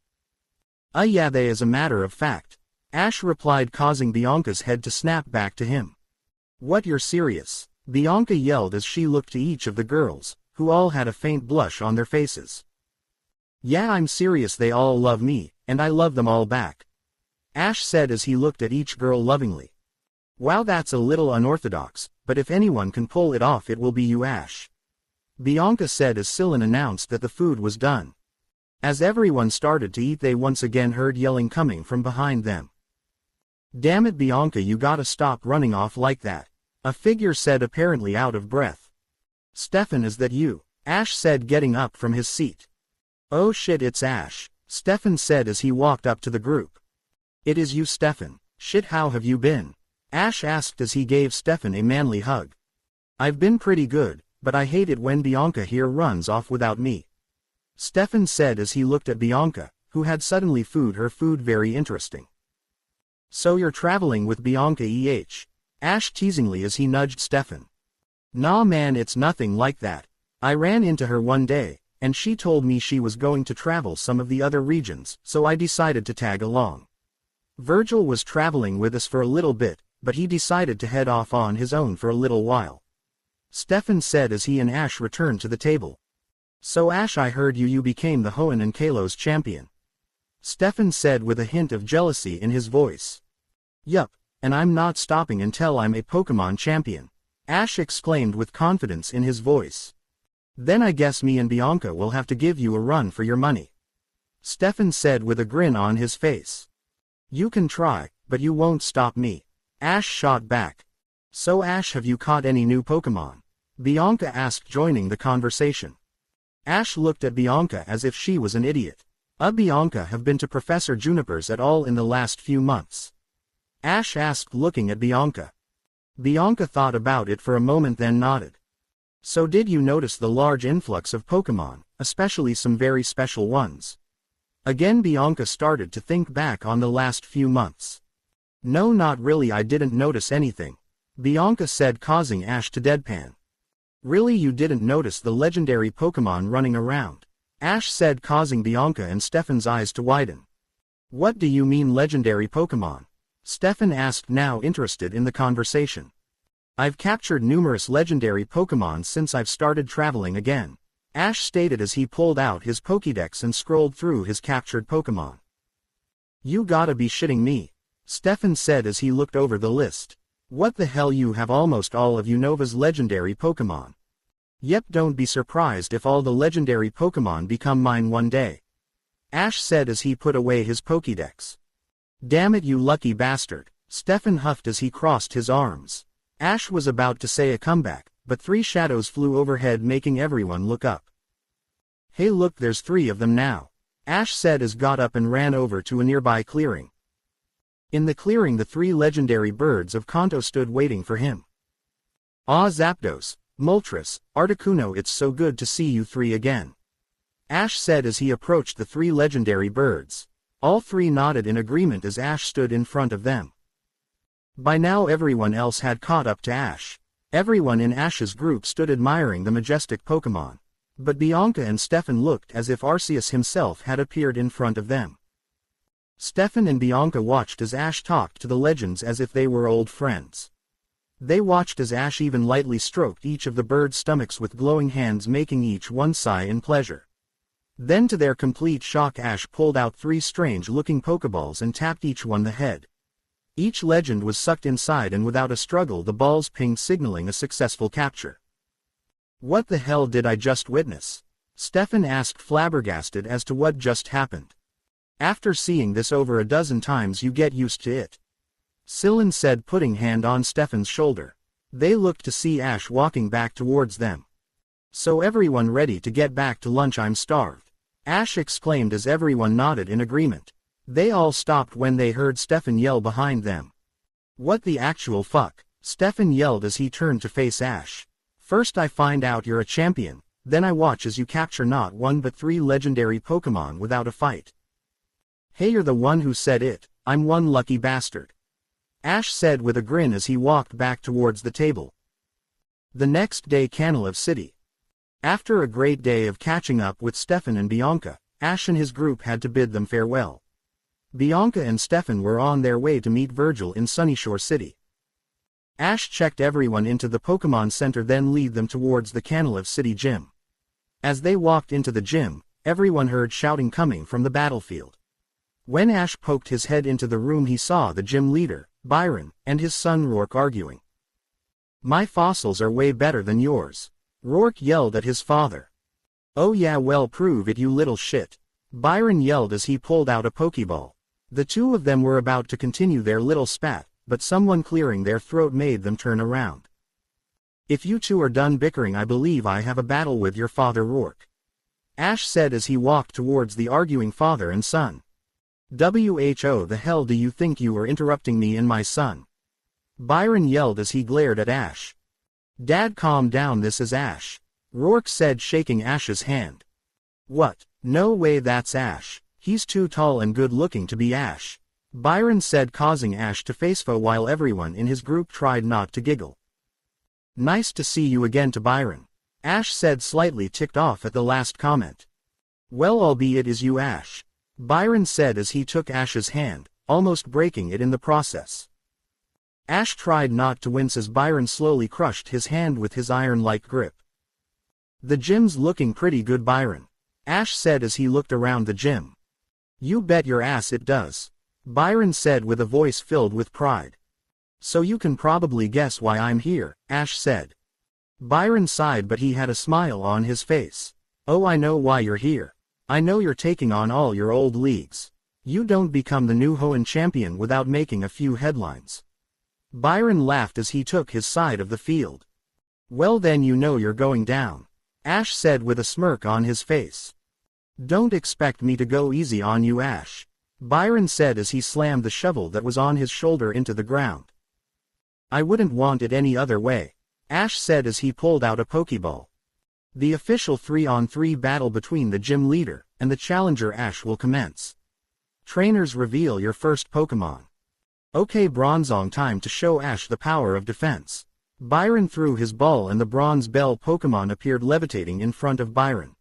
Yeah, they, as a matter of fact. Ash replied, causing Bianca's head to snap back to him. What, you're serious? Bianca yelled as she looked to each of the girls, who all had a faint blush on their faces. Yeah, I'm serious, they all love me, and I love them all back. Ash said as he looked at each girl lovingly. Wow, that's a little unorthodox, but if anyone can pull it off it will be you, Ash. Bianca said as Sylvan announced that the food was done. As everyone started to eat they once again heard yelling coming from behind them. Damn it, Bianca, you gotta stop running off like that, a figure said, apparently out of breath. Stefan, is that you? Ash said, getting up from his seat. Oh shit, it's Ash, Stefan said as he walked up to the group. It is you, Stefan. Shit, how have you been? Ash asked as he gave Stefan a manly hug. I've been pretty good, but I hate it when Bianca here runs off without me, Stefan said as he looked at Bianca, who had suddenly found her food very interesting. So you're traveling with Bianca, Ash teasingly as he nudged Stefan. Nah man, it's nothing like that. I ran into her one day, and she told me she was going to travel some of the other regions, so I decided to tag along. Virgil was traveling with us for a little bit, but he decided to head off on his own for a little while, Stefan said as he and Ash returned to the table. So Ash, I heard you became the Hoenn and Kalos champion, Stefan said with a hint of jealousy in his voice. Yup, and I'm not stopping until I'm a Pokemon champion, Ash exclaimed with confidence in his voice. Then I guess me and Bianca will have to give you a run for your money, Stefan said with a grin on his face. You can try, but you won't stop me, Ash shot back. So Ash, have you caught any new Pokemon? Bianca asked, joining the conversation. Ash looked at Bianca as if she was an idiot. Bianca have been to Professor Juniper's at all in the last few months? Ash asked, looking at Bianca. Bianca thought about it for a moment then nodded. So did you notice the large influx of Pokemon, especially some very special ones? Again Bianca started to think back on the last few months. No, not really, I didn't notice anything, Bianca said, causing Ash to deadpan. Really, you didn't notice the legendary Pokemon running around? Ash said, causing Bianca and Stefan's eyes to widen. What do you mean legendary Pokemon? Stefan asked, now interested in the conversation. I've captured numerous legendary Pokemon since I've started traveling again, Ash stated as he pulled out his Pokédex and scrolled through his captured Pokemon. You gotta be shitting me, Stefan said as he looked over the list. What the hell, you have almost all of Unova's legendary Pokemon. Yep, don't be surprised if all the legendary Pokemon become mine one day, Ash said as he put away his Pokédex. Damn it, you lucky bastard, Stefan huffed as he crossed his arms. Ash was about to say a comeback, but 3 shadows flew overhead, making everyone look up. Hey look, there's 3 of them now, Ash said as got up and ran over to a nearby clearing. In the clearing the 3 legendary birds of Kanto stood waiting for him. Ah, Zapdos, Moltres, Articuno, it's so good to see you 3 again, Ash said as he approached the 3 legendary birds. All 3 nodded in agreement as Ash stood in front of them. By now everyone else had caught up to Ash. Everyone in Ash's group stood admiring the majestic Pokemon. But Bianca and Stefan looked as if Arceus himself had appeared in front of them. Stefan and Bianca watched as Ash talked to the legends as if they were old friends. They watched as Ash even lightly stroked each of the birds' stomachs with glowing hands, making each one sigh in pleasure. Then to their complete shock Ash pulled out 3 strange-looking Pokeballs and tapped each one the head. Each legend was sucked inside and without a struggle the balls pinged, signaling a successful capture. What the hell did I just witness? Stefan asked, flabbergasted as to what just happened. After seeing this over a dozen times you get used to it, Sylvan said, putting hand on Stefan's shoulder. They looked to see Ash walking back towards them. So everyone ready to get back to lunch? I'm starved, Ash exclaimed as everyone nodded in agreement. They all stopped when they heard Stefan yell behind them. What the actual fuck? Stefan yelled as he turned to face Ash. First I find out you're a champion, then I watch as you capture not 1 but 3 legendary Pokemon without a fight. Hey, you're the one who said it, I'm one lucky bastard, Ash said with a grin as he walked back towards the table. The next day, Canalave City. After a great day of catching up with Stefan and Bianca, Ash and his group had to bid them farewell. Bianca and Stefan were on their way to meet Virgil in Sunyshore City. Ash checked everyone into the Pokemon Center, then lead them towards the Canalave City gym. As they walked into the gym, everyone heard shouting coming from the battlefield. When Ash poked his head into the room, he saw the gym leader, Byron, and his son Rourke arguing. "My fossils are way better than yours," Rourke yelled at his father. "Oh yeah, well, prove it, you little shit," Byron yelled as he pulled out a Pokeball. The two of them were about to continue their little spat, but someone clearing their throat made them turn around. "If you two are done bickering, I believe I have a battle with your father, Rourke," Ash said as he walked towards the arguing father and son. "Who the hell do you think you are interrupting me and my son?" Byron yelled as he glared at Ash. "Dad, calm down, this is Ash," Rourke said, shaking Ash's hand. "What? No way, that's Ash. He's too tall and good looking to be Ash," Byron said, causing Ash to facefo while everyone in his group tried not to giggle. "Nice to see you again," to Byron, Ash said, slightly ticked off at the last comment. "Well, albeit is you, Ash," Byron said as he took Ash's hand, almost breaking it in the process. Ash tried not to wince as Byron slowly crushed his hand with his iron-like grip. "The gym's looking pretty good, Byron," Ash said as he looked around the gym. "You bet your ass it does," Byron said with a voice filled with pride. "So you can probably guess why I'm here," Ash said. Byron sighed, but he had a smile on his face. "Oh, I know why you're here. I know you're taking on all your old leagues. You don't become the new Hoenn champion without making a few headlines." Byron laughed as he took his side of the field. "Well then, you know you're going down," Ash said with a smirk on his face. "Don't expect me to go easy on you, Ash," Byron said as he slammed the shovel that was on his shoulder into the ground. "I wouldn't want it any other way," Ash said as he pulled out a Pokeball. The official 3-on-3 battle between the gym leader and the challenger Ash will commence. Trainers, reveal your first Pokemon. "Okay, Bronzong, time to show Ash the power of defense." Byron threw his ball and the Bronze Bell Pokemon appeared levitating in front of Byron.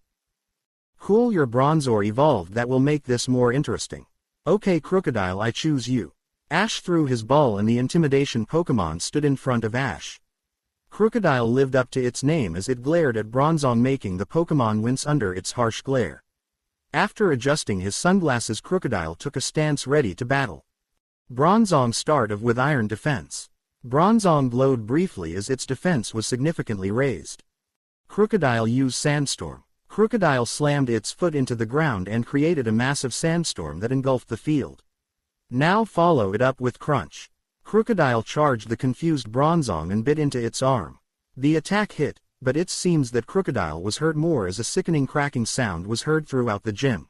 "Cool, your Bronzor evolved, that will make this more interesting." "Okay, Crocodile, I choose you." Ash threw his ball and the Intimidation Pokemon stood in front of Ash. Crocodile lived up to its name as it glared at Bronzong, making the Pokemon wince under its harsh glare. After adjusting his sunglasses, Crocodile took a stance ready to battle. Bronzong started with Iron Defense. Bronzong glowed briefly as its defense was significantly raised. Crocodile used Sandstorm. Crocodile slammed its foot into the ground and created a massive sandstorm that engulfed the field. Now follow it up with Crunch. Crocodile charged the confused Bronzong and bit into its arm. The attack hit, but it seems that Crocodile was hurt more as a sickening cracking sound was heard throughout the gym.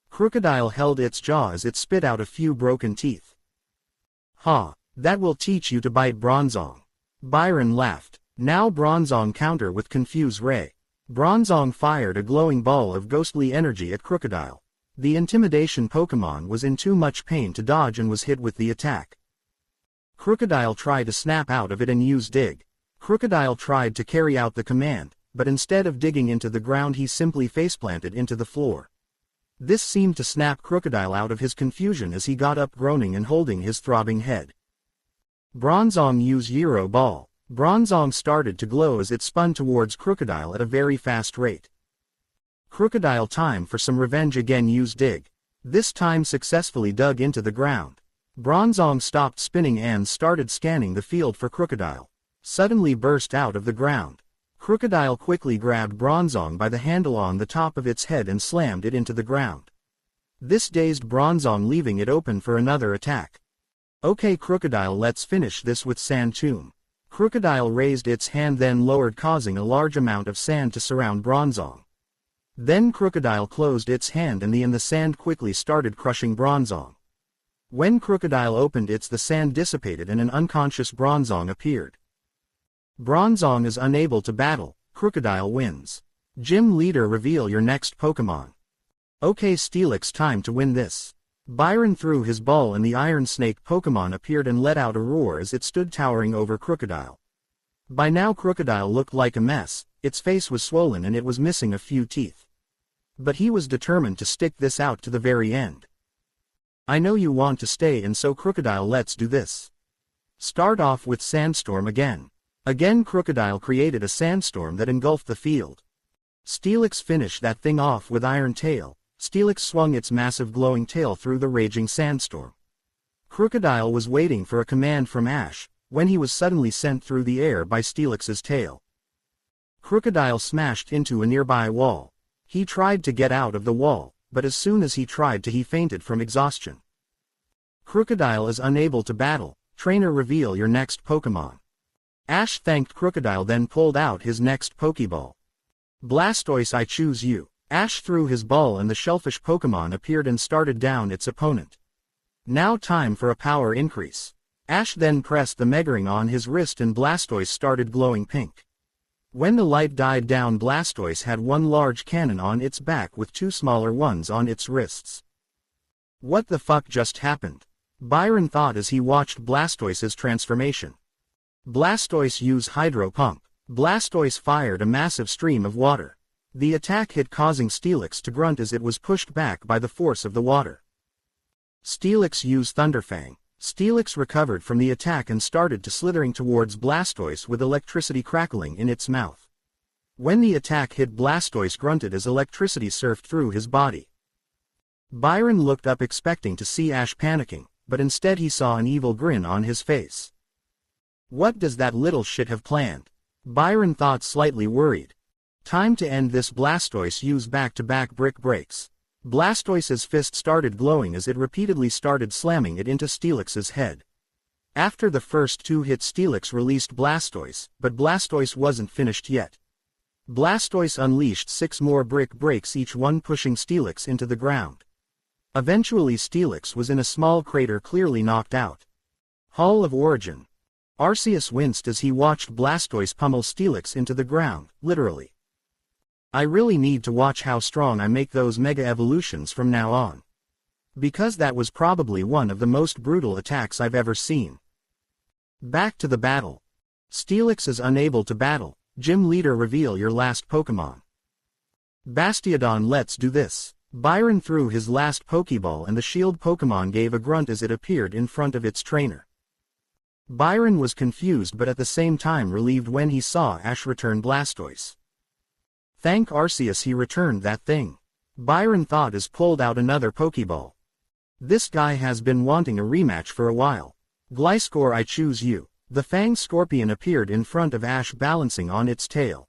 Crocodile held its jaw as it spit out a few broken teeth. "Ha, that will teach you to bite, Bronzong," Byron laughed. Now Bronzong counter with Confuse Ray. Bronzong fired a glowing ball of ghostly energy at Crocodile. The Intimidation Pokemon was in too much pain to dodge and was hit with the attack. Crocodile tried to snap out of it and use Dig. Crocodile tried to carry out the command, but instead of digging into the ground he simply faceplanted into the floor. This seemed to snap Crocodile out of his confusion as he got up groaning and holding his throbbing head. Bronzong used Gyro Ball. Bronzong started to glow as it spun towards Crocodile at a very fast rate. Crocodile, time for some revenge again, used Dig. This time successfully dug into the ground. Bronzong stopped spinning and started scanning the field for Crocodile. Suddenly burst out of the ground. Crocodile quickly grabbed Bronzong by the handle on the top of its head and slammed it into the ground. This dazed Bronzong, leaving it open for another attack. "Okay, Crocodile, let's finish this with Sand Tomb." Crocodile raised its hand then lowered, causing a large amount of sand to surround Bronzong. Then Crocodile closed its hand and the sand quickly started crushing Bronzong. When Crocodile opened it, the sand dissipated and an unconscious Bronzong appeared. Bronzong is unable to battle. Crocodile wins. Gym leader, reveal your next Pokemon. "Okay, Steelix, time to win this." Byron threw his ball and the Iron Snake Pokemon appeared and let out a roar as it stood towering over Crocodile. By now Crocodile looked like a mess, its face was swollen and it was missing a few teeth. But he was determined to stick this out to the very end. "I know you want to stay, and so Crocodile, let's do this. Start off with Sandstorm again." Again Crocodile created a sandstorm that engulfed the field. Steelix finished that thing off with Iron Tail. Steelix swung its massive glowing tail through the raging sandstorm. Crocodile was waiting for a command from Ash, when he was suddenly sent through the air by Steelix's tail. Crocodile smashed into a nearby wall. He tried to get out of the wall, but as soon as he tried to, he fainted from exhaustion. Crocodile is unable to battle. Trainer, reveal your next Pokémon. Ash thanked Crocodile, then pulled out his next Pokeball. Blastoise, I choose you. Ash threw his ball and the shellfish Pokémon appeared and started down its opponent. Now time for a power increase. Ash then pressed the Megaring on his wrist and Blastoise started glowing pink. When the light died down, Blastoise had one large cannon on its back with two smaller ones on its wrists. What the fuck just happened? Byron thought as he watched Blastoise's transformation. Blastoise used Hydro Pump. Blastoise fired a massive stream of water. The attack hit, causing Steelix to grunt as it was pushed back by the force of the water. Steelix used Thunderfang. Steelix recovered from the attack and started to slithering towards Blastoise with electricity crackling in its mouth. When the attack hit, Blastoise grunted as electricity surfed through his body. Byron looked up expecting to see Ash panicking, but instead he saw an evil grin on his face. What does that little shit have planned? Byron thought, slightly worried. Time to end this. Blastoise used back-to-back brick breaks. Blastoise's fist started glowing as it repeatedly started slamming it into Steelix's head. After the first two hits, Steelix released Blastoise, but Blastoise wasn't finished yet. Blastoise unleashed 6 more brick breaks, each one pushing Steelix into the ground. Eventually Steelix was in a small crater, clearly knocked out. Hall of Origin. Arceus winced as he watched Blastoise pummel Steelix into the ground, literally. I really need to watch how strong I make those mega evolutions from now on. Because that was probably one of the most brutal attacks I've ever seen. Back to the battle. Steelix is unable to battle. Gym leader, reveal your last Pokémon. Bastiodon, let's do this. Byron threw his last Pokeball and the shield Pokémon gave a grunt as it appeared in front of its trainer. Byron was confused but at the same time relieved when he saw Ash return Blastoise. Thank Arceus, he returned that thing. Byron thought as pulled out another Pokeball. This guy has been wanting a rematch for a while. Gliscor, I choose you. The Fang Scorpion appeared in front of Ash balancing on its tail.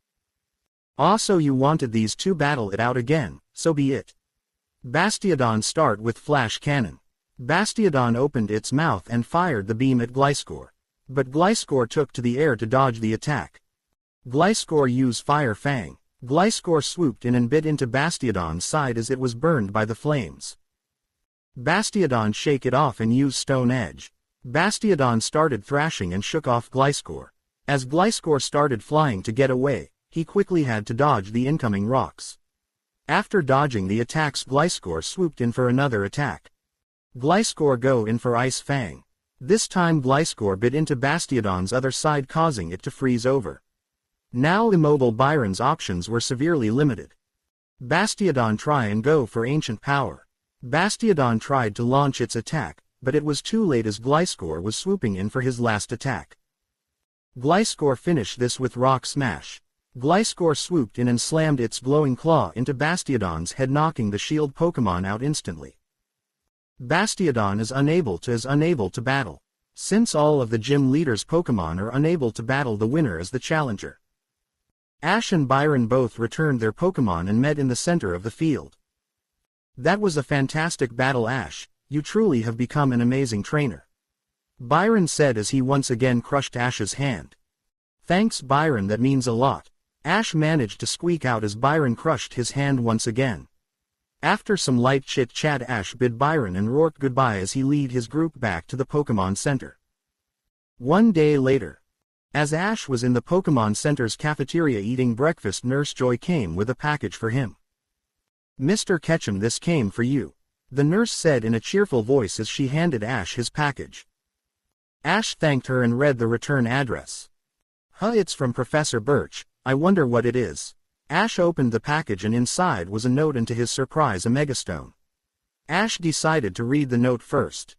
Also, you wanted these two battle it out again, so be it. Bastiodon, start with Flash Cannon. Bastiodon opened its mouth and fired the beam at Gliscor. But Gliscor took to the air to dodge the attack. Gliscor used Fire Fang. Gliscor swooped in and bit into Bastiodon's side as it was burned by the flames. Bastiodon shake it off and used Stone Edge. Bastiodon started thrashing and shook off Gliscor. As Gliscor started flying to get away, he quickly had to dodge the incoming rocks. After dodging the attacks, Gliscor swooped in for another attack. Gliscor go in for Ice Fang. This time Gliscor bit into Bastiodon's other side, causing it to freeze over. Now immobile Byron's options were severely limited. Bastiodon try and go for Ancient Power. Bastiodon tried to launch its attack, but it was too late as Gliscor was swooping in for his last attack. Gliscor finished this with Rock Smash. Gliscor swooped in and slammed its glowing claw into Bastiodon's head, knocking the shield Pokémon out instantly. Bastiodon is unable to battle. Since all of the gym leader's Pokémon are unable to battle, the winner is the challenger. Ash and Byron both returned their Pokémon and met in the center of the field. That was a fantastic battle, Ash. You truly have become an amazing trainer. Byron said as he once again crushed Ash's hand. Thanks, Byron, that means a lot. Ash managed to squeak out as Byron crushed his hand once again. After some light chit-chat, Ash bid Byron and Rourke goodbye as he led his group back to the Pokémon Center. One day later. As Ash was in the Pokémon Center's cafeteria eating breakfast, Nurse Joy came with a package for him. Mr. Ketchum, this came for you. The nurse said in a cheerful voice as she handed Ash his package. Ash thanked her and read the return address. It's from Professor Birch. I wonder what it is. Ash opened the package and inside was a note and to his surprise a Megastone. Ash decided to read the note first.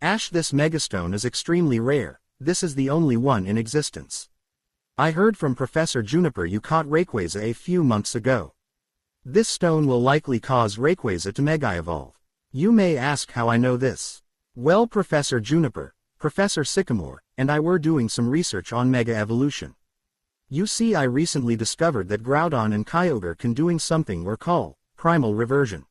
Ash, this Megastone is extremely rare. This is the only one in existence. I heard from Professor Juniper you caught Rayquaza a few months ago. This stone will likely cause Rayquaza to Mega Evolve. You may ask how I know this. Well, Professor Juniper, Professor Sycamore, and I were doing some research on Mega Evolution. You see, I recently discovered that Groudon and Kyogre can doing something we're call primal reversion.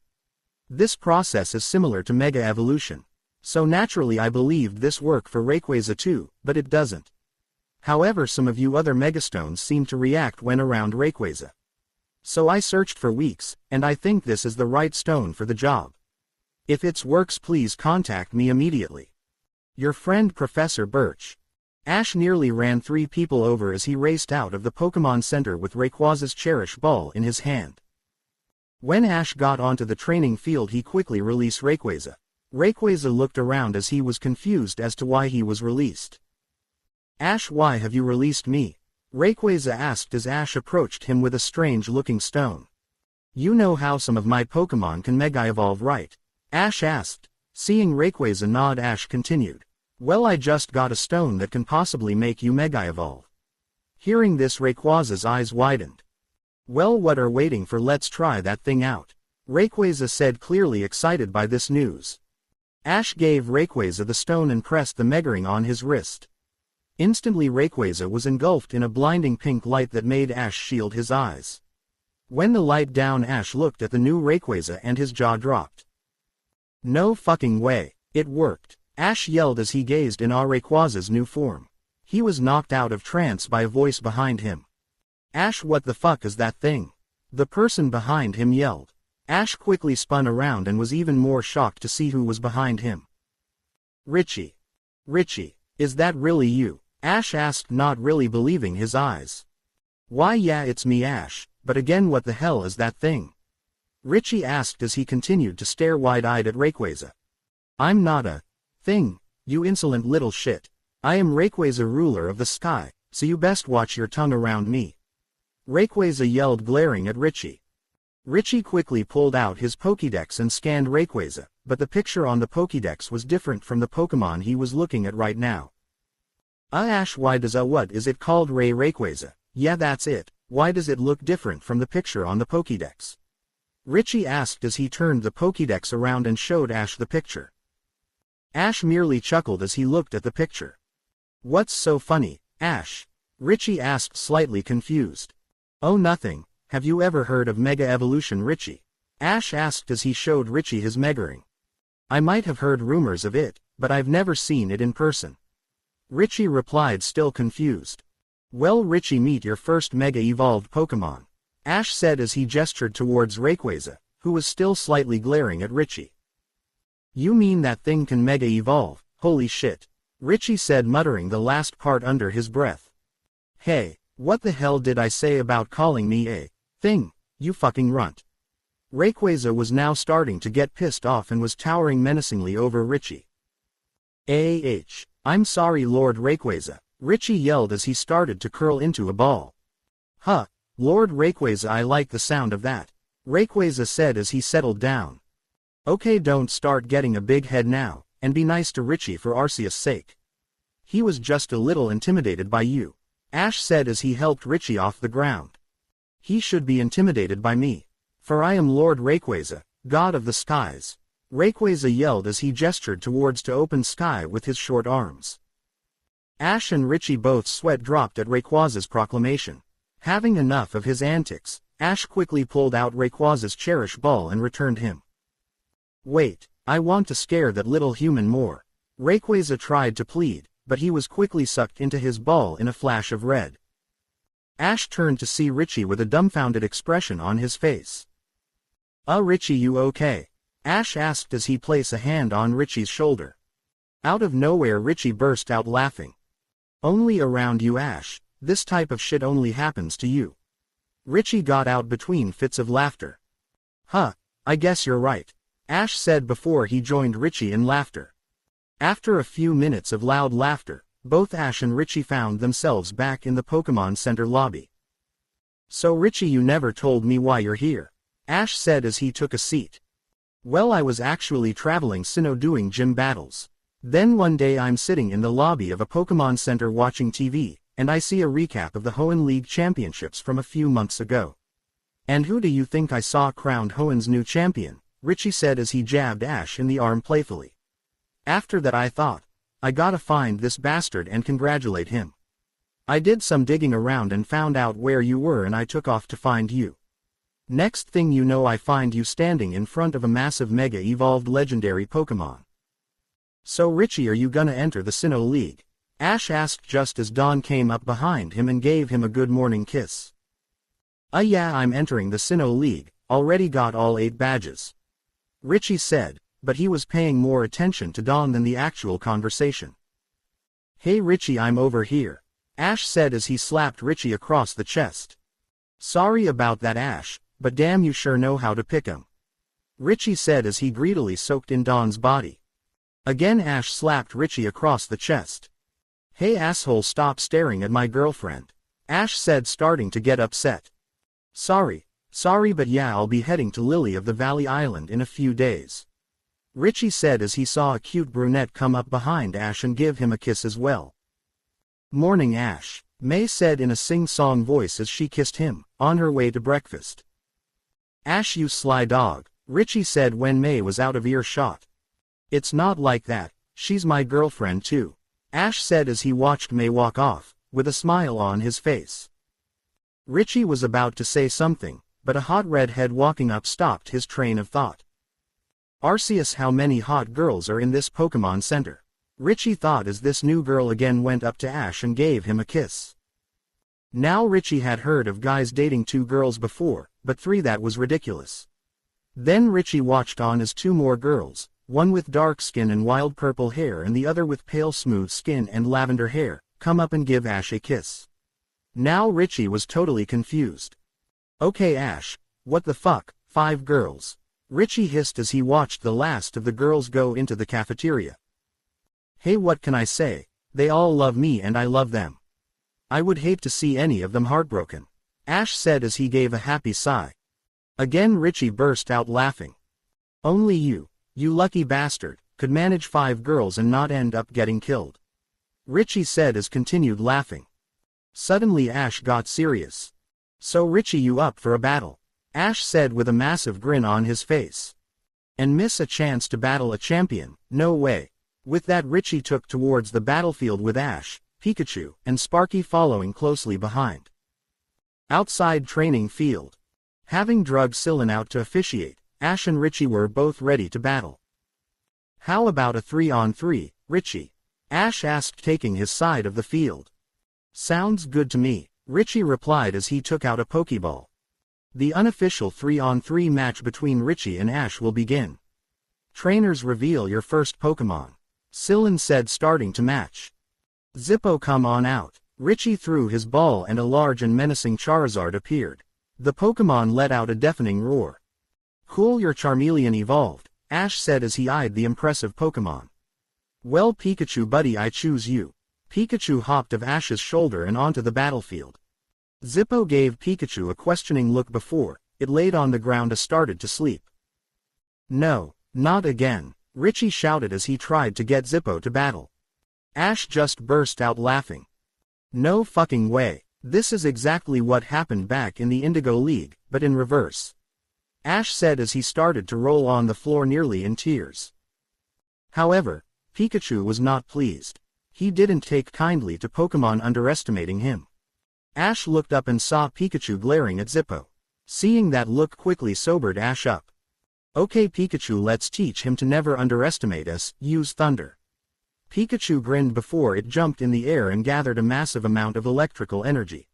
This process is similar to Mega Evolution. So naturally I believed this worked for Rayquaza too, but it doesn't. However, some of you other Megastones seem to react when around Rayquaza. So I searched for weeks, and I think this is the right stone for the job. If it works, please contact me immediately. Your friend Professor Birch. Ash nearly ran 3 people over as he raced out of the Pokemon Center with Rayquaza's Cherish Ball in his hand. When Ash got onto the training field, he quickly released Rayquaza. Rayquaza looked around as he was confused as to why he was released. Ash, why have you released me? Rayquaza asked as Ash approached him with a strange-looking stone. You know how some of my Pokemon can Mega Evolve, right? Ash asked. Seeing Rayquaza nod, Ash continued. Well, I just got a stone that can possibly make you Mega Evolve. Hearing this, Rayquaza's eyes widened. Well, what are waiting for? Let's try that thing out. Rayquaza said, clearly excited by this news. Ash gave Rayquaza the stone and pressed the Mega Ring on his wrist. Instantly Rayquaza was engulfed in a blinding pink light that made Ash shield his eyes. When the light down, Ash looked at the new Rayquaza and his jaw dropped. No fucking way, it worked. Ash yelled as he gazed in awe Rayquaza's new form. He was knocked out of trance by a voice behind him. Ash, what the fuck is that thing? The person behind him yelled. Ash quickly spun around and was even more shocked to see who was behind him. Richie. Richie, is that really you? Ash asked, not really believing his eyes. Why, yeah, it's me, Ash, but again, what the hell is that thing? Richie asked as he continued to stare wide-eyed at Rayquaza. I'm not a thing, you insolent little shit. I am Rayquaza, ruler of the sky, so you best watch your tongue around me. Rayquaza yelled, glaring at Richie. Richie quickly pulled out his Pokédex and scanned Rayquaza, but the picture on the Pokédex was different from the Pokemon he was looking at right now. Ash, why does what is it called? Rayquaza. Yeah, that's it. Why does it look different from the picture on the Pokédex? Richie asked as he turned the Pokédex around and showed Ash the picture. Ash merely chuckled as he looked at the picture. What's so funny, Ash? Richie asked, slightly confused. Oh, nothing. Have you ever heard of Mega Evolution, Richie? Ash asked as he showed Richie his Mega Ring. I might have heard rumors of it, but I've never seen it in person. Richie replied, still confused. Well, Richie, meet your first Mega Evolved Pokemon. Ash said as he gestured towards Rayquaza, who was still slightly glaring at Richie. You mean that thing can Mega Evolve? Holy shit. Richie said, muttering the last part under his breath. Hey, what the hell did I say about calling me a thing, you fucking runt? Rayquaza was now starting to get pissed off and was towering menacingly over Richie. I'm sorry, Lord Rayquaza, Richie yelled as he started to curl into a ball. Huh, Lord Rayquaza, I like the sound of that, Rayquaza said as he settled down. Okay, don't start getting a big head now, and be nice to Richie for Arceus' sake. He was just a little intimidated by you, Ash said as he helped Richie off the ground. He should be intimidated by me, for I am Lord Rayquaza, God of the Skies. Rayquaza yelled as he gestured towards to open sky with his short arms. Ash and Richie both sweat dropped at Rayquaza's proclamation. Having enough of his antics, Ash quickly pulled out Rayquaza's Cherish Ball and returned him. Wait, I want to scare that little human more. Rayquaza tried to plead, but he was quickly sucked into his ball in a flash of red. Ash turned to see Richie with a dumbfounded expression on his face. Richie, you okay? Ash asked as he placed a hand on Richie's shoulder. Out of nowhere, Richie burst out laughing. Only around you, Ash, this type of shit only happens to you. Richie got out between fits of laughter. Huh, I guess you're right, Ash said before he joined Richie in laughter. After a few minutes of loud laughter, both Ash and Richie found themselves back in the Pokemon Center lobby. So Richie, you never told me why you're here, Ash said as he took a seat. Well, I was actually traveling Sinnoh doing gym battles. Then one day I'm sitting in the lobby of a Pokemon Center watching TV, and I see a recap of the Hoenn League Championships from a few months ago. And who do you think I saw crowned Hoenn's new champion? Richie said as he jabbed Ash in the arm playfully. After that I thought, I gotta find this bastard and congratulate him. I did some digging around and found out where you were and I took off to find you. Next thing you know I find you standing in front of a massive mega evolved legendary Pokemon. So Richie, are you gonna enter the Sinnoh League? Ash asked just as Dawn came up behind him and gave him a good morning kiss. Yeah, I'm entering the Sinnoh League, already got all 8 badges. Richie said, but he was paying more attention to Dawn than the actual conversation. Hey Richie, I'm over here, Ash said as he slapped Richie across the chest. Sorry about that Ash, but damn you sure know how to pick 'em. Richie said as he greedily soaked in Dawn's body. Again Ash slapped Richie across the chest. Hey asshole, stop staring at my girlfriend, Ash said, starting to get upset. Sorry, but yeah, I'll be heading to Lily of the Valley Island in a few days, Richie said as he saw a cute brunette come up behind Ash and give him a kiss as well. Morning Ash, May said in a sing-song voice as she kissed him, on her way to breakfast. Ash, you sly dog, Richie said when May was out of earshot. It's not like that, she's my girlfriend too, Ash said as he watched May walk off, with a smile on his face. Richie was about to say something, but a hot redhead walking up stopped his train of thought. Arceus, how many hot girls are in this Pokemon Center? Richie thought as this new girl again went up to Ash and gave him a kiss. Now Richie had heard of guys dating 2 girls before, but 3 that was ridiculous. Then Richie watched on as 2 more girls, one with dark skin and wild purple hair and the other with pale smooth skin and lavender hair, come up and give Ash a kiss. Now Richie was totally confused. Okay Ash, what the fuck, 5 girls? Richie hissed as he watched the last of the girls go into the cafeteria. Hey, what can I say? They all love me and I love them. I would hate to see any of them heartbroken, Ash said as he gave a happy sigh. Again Richie burst out laughing. Only you lucky bastard, could manage 5 girls and not end up getting killed, Richie said as continued laughing. Suddenly Ash got serious. So Richie, you up for a battle? Ash said with a massive grin on his face. And miss a chance to battle a champion? No way. With that Richie took towards the battlefield with Ash, Pikachu, and Sparky following closely behind. Outside training field. Having drugged Sylvan out to officiate, Ash and Richie were both ready to battle. How about a 3-on-3, Richie? Ash asked, taking his side of the field. Sounds good to me, Richie replied as he took out a Pokeball. The unofficial 3-on-3 match between Richie and Ash will begin. Trainers, reveal your first Pokemon, Sylvan said, starting to match. Zippo, come on out. Richie threw his ball and a large and menacing Charizard appeared. The Pokemon let out a deafening roar. Cool, your Charmeleon evolved, Ash said as he eyed the impressive Pokemon. Well Pikachu buddy, I choose you. Pikachu hopped of Ash's shoulder and onto the battlefield. Zippo gave Pikachu a questioning look before it laid on the ground and started to sleep. No, not again, Richie shouted as he tried to get Zippo to battle. Ash just burst out laughing. No fucking way, this is exactly what happened back in the Indigo League, but in reverse, Ash said as he started to roll on the floor nearly in tears. However, Pikachu was not pleased. He didn't take kindly to Pokemon underestimating him. Ash looked up and saw Pikachu glaring at Zippo. Seeing that look quickly sobered Ash up. Okay Pikachu, let's teach him to never underestimate us, use Thunder. Pikachu grinned before it jumped in the air and gathered a massive amount of electrical energy.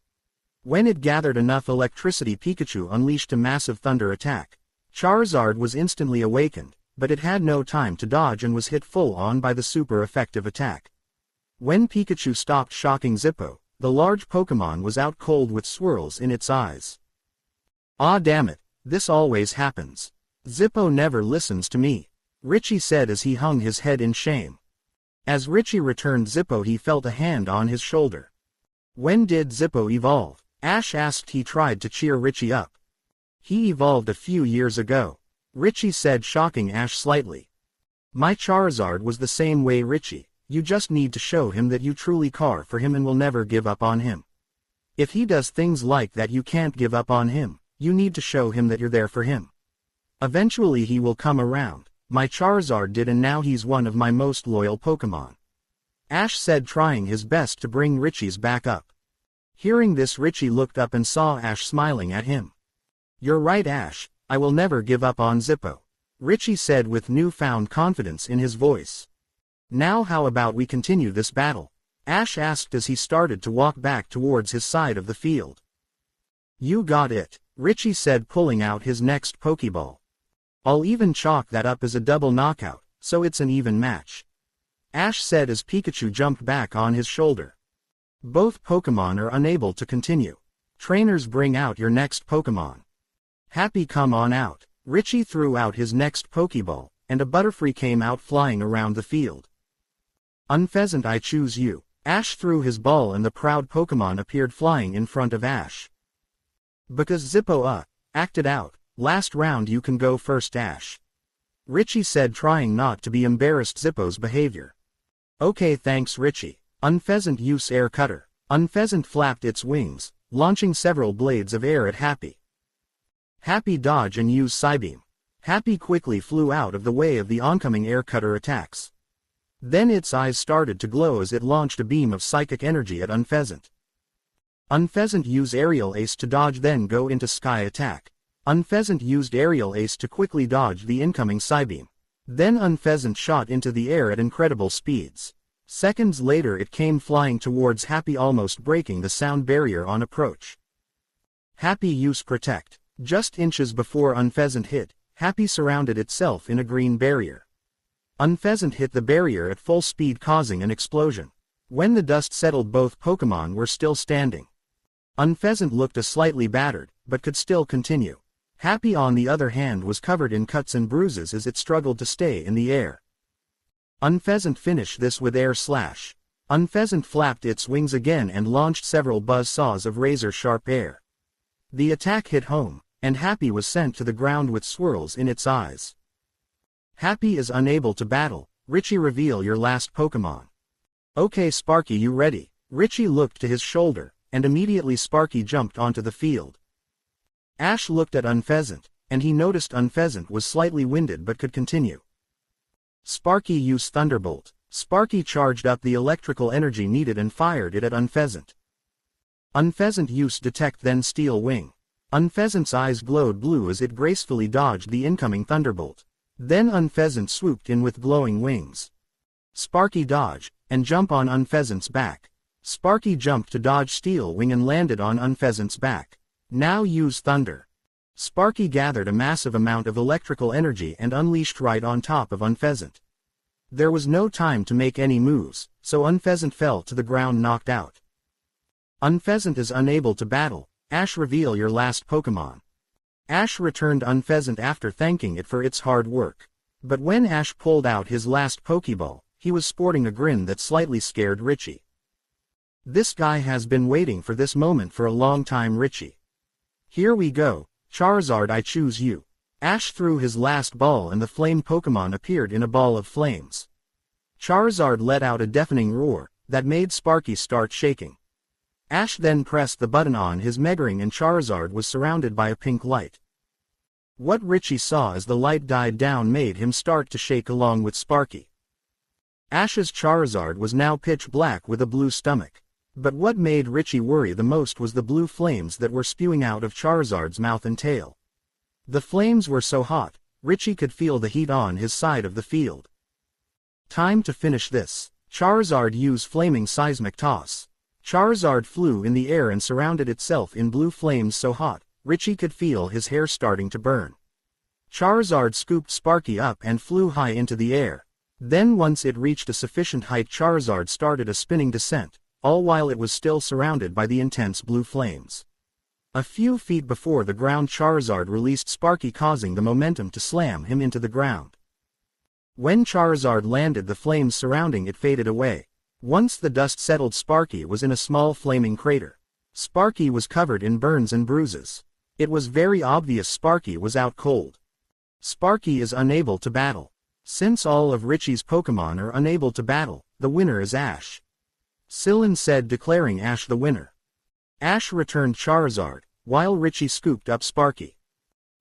When it gathered enough electricity, Pikachu unleashed a massive thunder attack. Charizard was instantly awakened, but it had no time to dodge and was hit full on by the super effective attack. When Pikachu stopped shocking Zippo, the large Pokemon was out cold with swirls in its eyes. Ah damn it, this always happens. Zippo never listens to me, Richie said as he hung his head in shame. As Richie returned Zippo, he felt a hand on his shoulder. When did Zippo evolve? Ash asked. He tried to cheer Richie up. He evolved a few years ago, Richie said, shocking Ash slightly. My Charizard was the same way, Richie. You just need to show him that you truly care for him and will never give up on him. If he does things like that you can't give up on him, you need to show him that you're there for him. Eventually he will come around. My Charizard did and now he's one of my most loyal Pokemon. Ash said, trying his best to bring Richie's back up. Hearing this, Richie looked up and saw Ash smiling at him. You're right, Ash, I will never give up on Zippo, Richie said with newfound confidence in his voice. Now how about we continue this battle? Ash asked as he started to walk back towards his side of the field. You got it, Richie said, pulling out his next Pokeball. I'll even chalk that up as a double knockout, so it's an even match, Ash said as Pikachu jumped back on his shoulder. Both Pokemon are unable to continue. Trainers, bring out your next Pokemon. Happy, come on out. Richie threw out his next Pokeball, and a Butterfree came out flying around the field. Unpheasant, I choose you. Ash threw his ball and the proud Pokemon appeared flying in front of Ash. Because Zippo acted out. Last round you can go first, Ash, Richie said, trying not to be embarrassed Zippo's behavior. Okay, thanks, Richie. Unpheasant, use Air Cutter. Unpheasant flapped its wings, launching several blades of air at Happy. Happy, dodge and use Psybeam. Happy quickly flew out of the way of the oncoming Air Cutter attacks. Then its eyes started to glow as it launched a beam of psychic energy at Unpheasant. Unpheasant, use Aerial Ace to dodge, then go into Sky Attack. Unpheasant used Aerial Ace to quickly dodge the incoming Psybeam. Then Unpheasant shot into the air at incredible speeds. Seconds later it came flying towards Happy, almost breaking the sound barrier on approach. Happy, use Protect. Just inches before Unpheasant hit, Happy surrounded itself in a green barrier. Unpheasant hit the barrier at full speed, causing an explosion. When the dust settled, both Pokemon were still standing. Unpheasant looked slightly battered, but could still continue. Happy, on the other hand, was covered in cuts and bruises as it struggled to stay in the air. Unpheasant finished this with Air Slash. Unpheasant flapped its wings again and launched several buzzsaws of razor-sharp air. The attack hit home, and Happy was sent to the ground with swirls in its eyes. Happy is unable to battle. Richie, reveal your last Pokemon. Okay, Sparky, you ready? Richie looked to his shoulder, and immediately Sparky jumped onto the field. Ash looked at Unpheasant, and he noticed Unpheasant was slightly winded but could continue. Sparky used Thunderbolt. Sparky charged up the electrical energy needed and fired it at Unpheasant. Unpheasant used Detect, then Steel Wing. Unpheasant's eyes glowed blue as it gracefully dodged the incoming Thunderbolt. Then Unpheasant swooped in with glowing wings. Sparky dodge, and jump on Unpheasant's back. Sparky jumped to dodge Steel Wing and landed on Unpheasant's back. Now use Thunder. Sparky gathered a massive amount of electrical energy and unleashed right on top of Unpheasant. There was no time to make any moves, so Unpheasant fell to the ground knocked out. Unpheasant is unable to battle. Ash, reveal your last Pokemon. Ash returned Unpheasant after thanking it for its hard work. But when Ash pulled out his last Pokeball, he was sporting a grin that slightly scared Richie. This guy has been waiting for this moment for a long time, Richie. Here we go, Charizard, I choose you. Ash threw his last ball and the flame Pokemon appeared in a ball of flames. Charizard let out a deafening roar that made Sparky start shaking. Ash then pressed the button on his Megaring and Charizard was surrounded by a pink light. What Richie saw as the light died down made him start to shake along with Sparky. Ash's Charizard was now pitch black with a blue stomach. But what made Richie worry the most was the blue flames that were spewing out of Charizard's mouth and tail. The flames were so hot, Richie could feel the heat on his side of the field. Time to finish this. Charizard used Flaming Seismic Toss. Charizard flew in the air and surrounded itself in blue flames so hot, Richie could feel his hair starting to burn. Charizard scooped Sparky up and flew high into the air. Then once it reached a sufficient height, Charizard started a spinning descent, all while it was still surrounded by the intense blue flames. A few feet before the ground, Charizard released Sparky, causing the momentum to slam him into the ground. When Charizard landed, the flames surrounding it faded away. Once the dust settled, Sparky was in a small flaming crater. Sparky was covered in burns and bruises. It was very obvious Sparky was out cold. Sparky is unable to battle. Since all of Richie's Pokemon are unable to battle, the winner is Ash. Sylvan said, declaring Ash the winner. Ash returned Charizard, while Richie scooped up Sparky.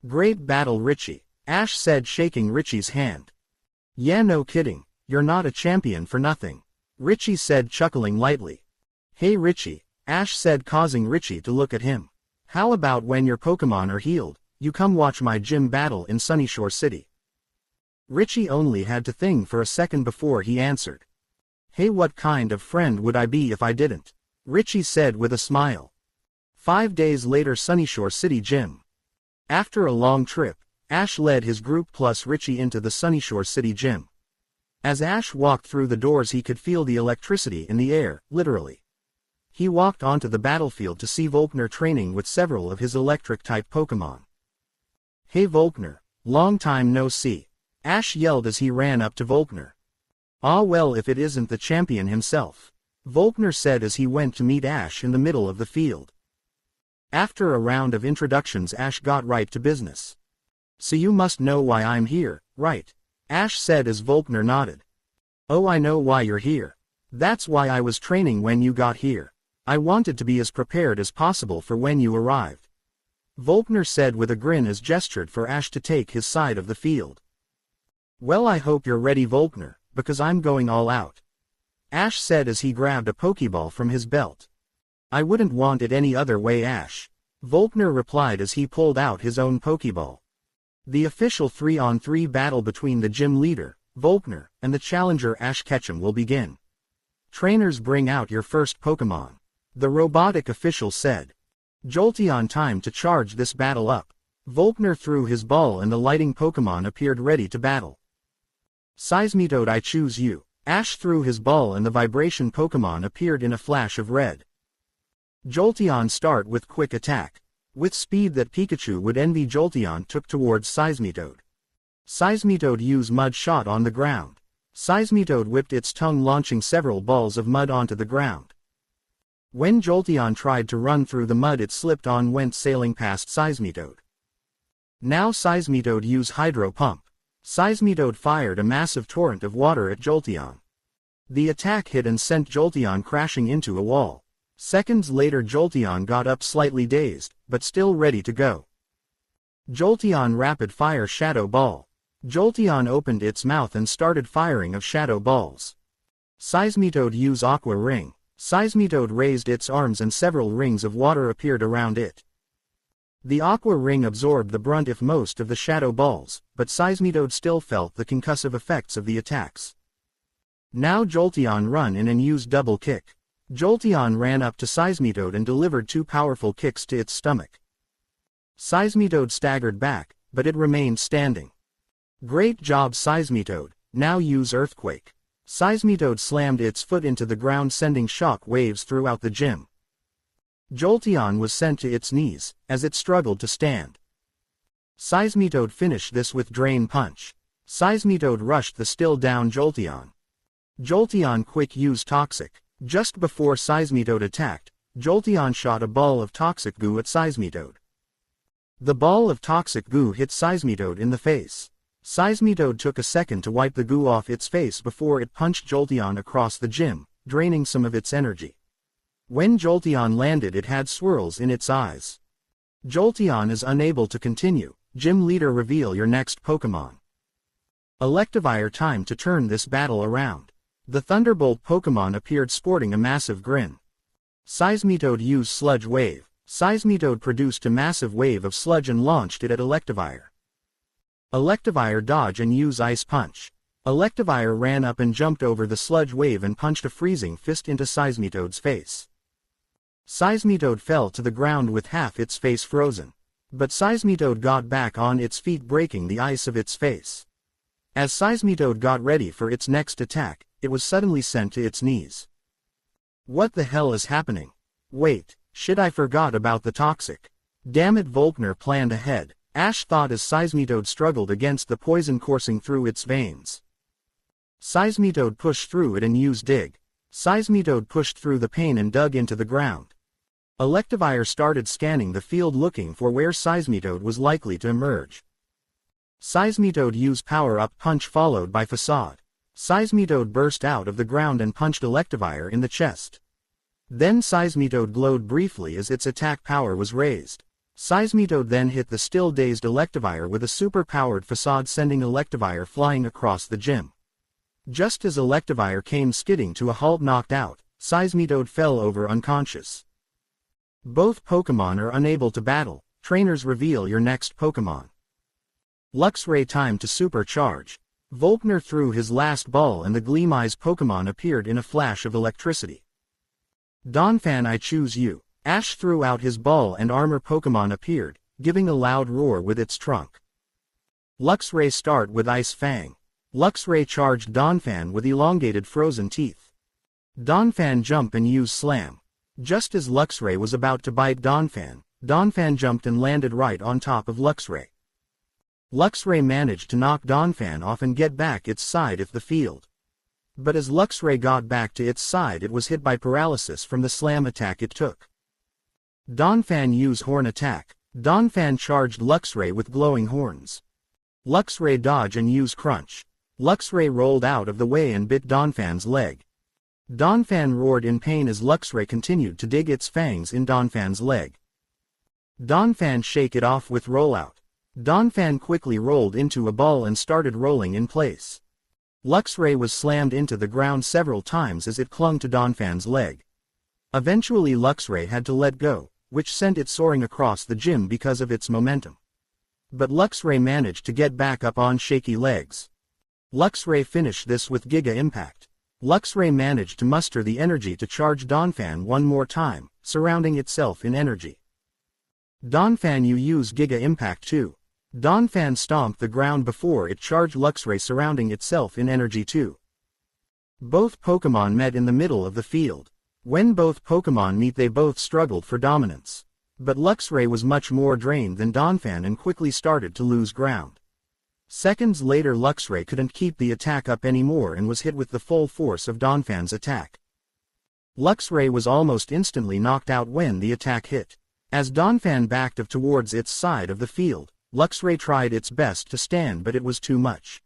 Great battle, Richie, Ash said, shaking Richie's hand. Yeah, no kidding, you're not a champion for nothing, Richie said, chuckling lightly. Hey Richie, Ash said, causing Richie to look at him. How about when your Pokemon are healed, you come watch my gym battle in Sunyshore City? Richie only had to think for a second before he answered. Hey, what kind of friend would I be if I didn't? Richie said with a smile. 5 days later, Sunyshore City Gym. After a long trip, Ash led his group plus Richie into the Sunyshore City Gym. As Ash walked through the doors, he could feel the electricity in the air, literally. He walked onto the battlefield to see Volkner training with several of his electric-type Pokemon. Hey Volkner, long time no see, Ash yelled as he ran up to Volkner. Ah well, if it isn't the champion himself, Volkner said as he went to meet Ash in the middle of the field. After a round of introductions, Ash got right to business. So you must know why I'm here, right? Ash said as Volkner nodded. Oh, I know why you're here. That's why I was training when you got here. I wanted to be as prepared as possible for when you arrived. Volkner said with a grin as gestured for Ash to take his side of the field. Well, I hope you're ready, Volkner, because I'm going all out. Ash said as he grabbed a Pokeball from his belt. I wouldn't want it any other way, Ash, Volkner replied as he pulled out his own Pokeball. The official 3-on-3 battle between the gym leader, Volkner, and the challenger Ash Ketchum will begin. Trainers, bring out your first Pokemon, the robotic official said. Jolteon, time to charge this battle up. Volkner threw his ball and the lighting Pokemon appeared ready to battle. Seismitoad, I choose you. Ash threw his ball and the vibration Pokemon appeared in a flash of red. Jolteon, start with quick attack. With speed that Pikachu would envy, Jolteon took towards Seismitoad. Seismitoad used Mud Shot on the ground. Seismitoad whipped its tongue, launching several balls of mud onto the ground. When Jolteon tried to run through the mud, it slipped on, went sailing past Seismitoad. Now Seismitoad used Hydro Pump. Seismitoad fired a massive torrent of water at Jolteon. The attack hit and sent Jolteon crashing into a wall. Seconds later, Jolteon got up slightly dazed, but still ready to go. Jolteon Rapid Fire Shadow Ball. Jolteon opened its mouth and started firing of shadow balls. Seismitoad used Aqua Ring. Seismitoad raised its arms and several rings of water appeared around it. The Aqua Ring absorbed the brunt of most of the shadow balls, but Seismitoad still felt the concussive effects of the attacks. Now Jolteon run in and used Double Kick. Jolteon ran up to Seismitoad and delivered 2 powerful kicks to its stomach. Seismitoad staggered back, but it remained standing. Great job, Seismitoad, now use Earthquake. Seismitoad slammed its foot into the ground, sending shock waves throughout the gym. Jolteon was sent to its knees, as it struggled to stand. Seismitoad finished this with Drain Punch. Seismitoad rushed the still down Jolteon. Jolteon quick used Toxic. Just before Seismitoad attacked, Jolteon shot a ball of toxic goo at Seismitoad. The ball of toxic goo hit Seismitoad in the face. Seismitoad took a second to wipe the goo off its face before it punched Jolteon across the gym, draining some of its energy. When Jolteon landed, it had swirls in its eyes. Jolteon is unable to continue. Gym leader, reveal your next Pokemon. Electivire, time to turn this battle around. The Thunderbolt Pokemon appeared sporting a massive grin. Seismitoad used Sludge Wave. Seismitoad produced a massive wave of sludge and launched it at Electivire. Electivire dodge and use Ice Punch. Electivire ran up and jumped over the sludge wave and punched a freezing fist into Seismitoad's face. Seismitoad fell to the ground with half its face frozen. But Seismitoad got back on its feet, breaking the ice of its face. As Seismitoad got ready for its next attack, it was suddenly sent to its knees. What the hell is happening? Wait, shit, I forgot about the toxic. Damn it, Volkner planned ahead, Ash thought as Seismitoad struggled against the poison coursing through its veins. Seismitoad pushed through it and used Dig. Seismitoad pushed through the pain and dug into the ground. Electivire started scanning the field looking for where Seismitoad was likely to emerge. Seismitoad used Power Up Punch followed by Facade. Seismitoad burst out of the ground and punched Electivire in the chest. Then Seismitoad glowed briefly as its attack power was raised. Seismitoad then hit the still dazed Electivire with a super-powered facade, sending Electivire flying across the gym. Just as Electivire came skidding to a halt knocked out, Seismitoad fell over unconscious. Both Pokémon are unable to battle. Trainers, reveal your next Pokémon. Luxray, time to supercharge. Volkner threw his last ball and the Gleamize Pokémon appeared in a flash of electricity. Donphan, I choose you. Ash threw out his ball and Armor Pokémon appeared, giving a loud roar with its trunk. Luxray, start with Ice Fang. Luxray charged Donphan with elongated frozen teeth. Donphan, jump and use Slam. Just as Luxray was about to bite Donphan, Donphan jumped and landed right on top of Luxray. Luxray managed to knock Donphan off and get back its side of the field. But as Luxray got back to its side, it was hit by paralysis from the slam attack it took. Donphan, use Horn attack. Donphan charged Luxray with glowing horns. Luxray, dodge and use Crunch. Luxray rolled out of the way and bit Donphan's leg. Donphan roared in pain as Luxray continued to dig its fangs in Donphan's leg. Donphan, shake it off with Rollout. Donphan quickly rolled into a ball and started rolling in place. Luxray was slammed into the ground several times as it clung to Donphan's leg. Eventually Luxray had to let go, which sent it soaring across the gym because of its momentum. But Luxray managed to get back up on shaky legs. Luxray finished this with Giga Impact. Luxray managed to muster the energy to charge Donphan one more time, surrounding itself in energy. Donphan, you use Giga Impact too. Donphan stomped the ground before it charged Luxray, surrounding itself in energy too. Both Pokémon met in the middle of the field. When both Pokémon meet, they both struggled for dominance. But Luxray was much more drained than Donphan and quickly started to lose ground. Seconds later Luxray couldn't keep the attack up anymore and was hit with the full force of Donphan's attack. Luxray was almost instantly knocked out when the attack hit. As Donphan backed up towards its side of the field, Luxray tried its best to stand, but it was too much.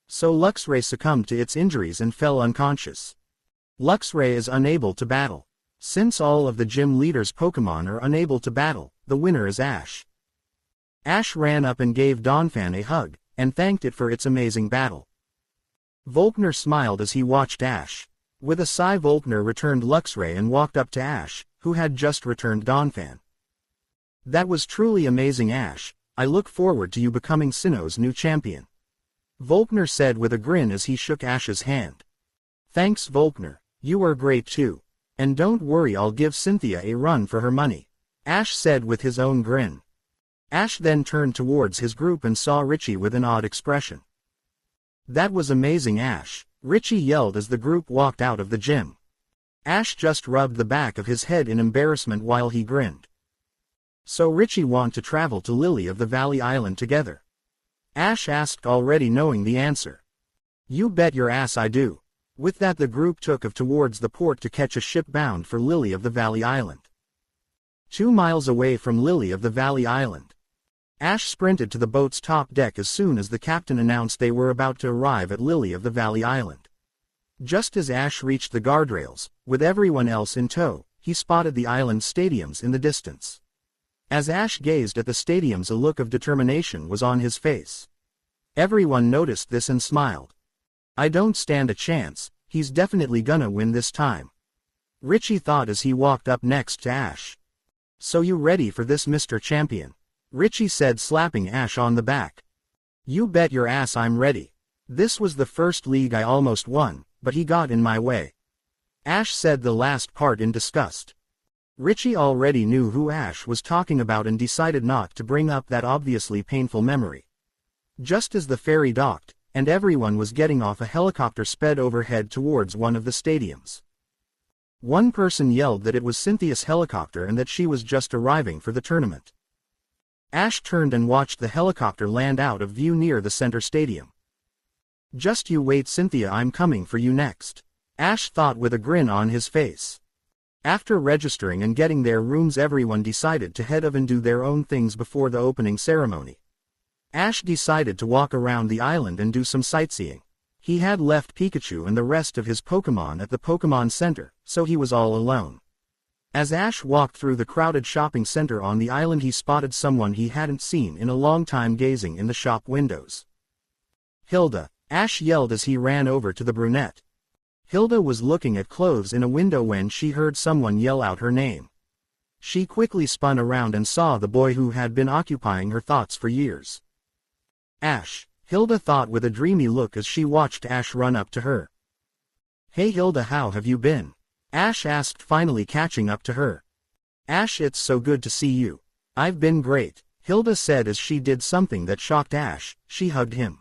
So Luxray succumbed to its injuries and fell unconscious. Luxray is unable to battle. Since all of the gym leaders' Pokémon are unable to battle, the winner is Ash. Ash ran up and gave Donphan a hug, and thanked it for its amazing battle. Volkner smiled as he watched Ash. With a sigh, Volkner returned Luxray and walked up to Ash, who had just returned Donphan. That was truly amazing, Ash. I look forward to you becoming Sinnoh's new champion. Volkner said with a grin as he shook Ash's hand. Thanks, Volkner. You are great too. And don't worry, I'll give Cynthia a run for her money. Ash said with his own grin. Ash then turned towards his group and saw Richie with an odd expression. That was amazing, Ash. Richie yelled as the group walked out of the gym. Ash just rubbed the back of his head in embarrassment while he grinned. So Richie want to travel to Lily of the Valley Island together? Ash asked, already knowing the answer. You bet your ass I do. With that the group took off towards the port to catch a ship bound for Lily of the Valley Island. 2 miles away from Lily of the Valley Island. Ash sprinted to the boat's top deck as soon as the captain announced they were about to arrive at Lily of the Valley Island. Just as Ash reached the guardrails, with everyone else in tow, he spotted the island's stadiums in the distance. As Ash gazed at the stadiums, a look of determination was on his face. Everyone noticed this and smiled. I don't stand a chance, he's definitely gonna win this time. Richie thought as he walked up next to Ash. So you ready for this, Mr. Champion? Richie said, slapping Ash on the back. You bet your ass I'm ready. This was the first league I almost won, but he got in my way. Ash said the last part in disgust. Richie already knew who Ash was talking about and decided not to bring up that obviously painful memory. Just as the ferry docked, and everyone was getting off, a helicopter sped overhead towards one of the stadiums. One person yelled that it was Cynthia's helicopter and that she was just arriving for the tournament. Ash turned and watched the helicopter land out of view near the center stadium. Just you wait, Cynthia, I'm coming for you next. Ash thought with a grin on his face. After registering and getting their rooms, everyone decided to head off and do their own things before the opening ceremony. Ash decided to walk around the island and do some sightseeing. He had left Pikachu and the rest of his Pokémon at the Pokémon Center, so he was all alone. As Ash walked through the crowded shopping center on the island, he spotted someone he hadn't seen in a long time gazing in the shop windows. "Hilda!" Ash yelled as he ran over to the brunette. Hilda was looking at clothes in a window when she heard someone yell out her name. She quickly spun around and saw the boy who had been occupying her thoughts for years. "Ash," Hilda thought with a dreamy look as she watched Ash run up to her. "Hey Hilda, how have you been?" Ash asked, finally catching up to her. "Ash, it's so good to see you." "I've been great," Hilda said as she did something that shocked Ash. She hugged him.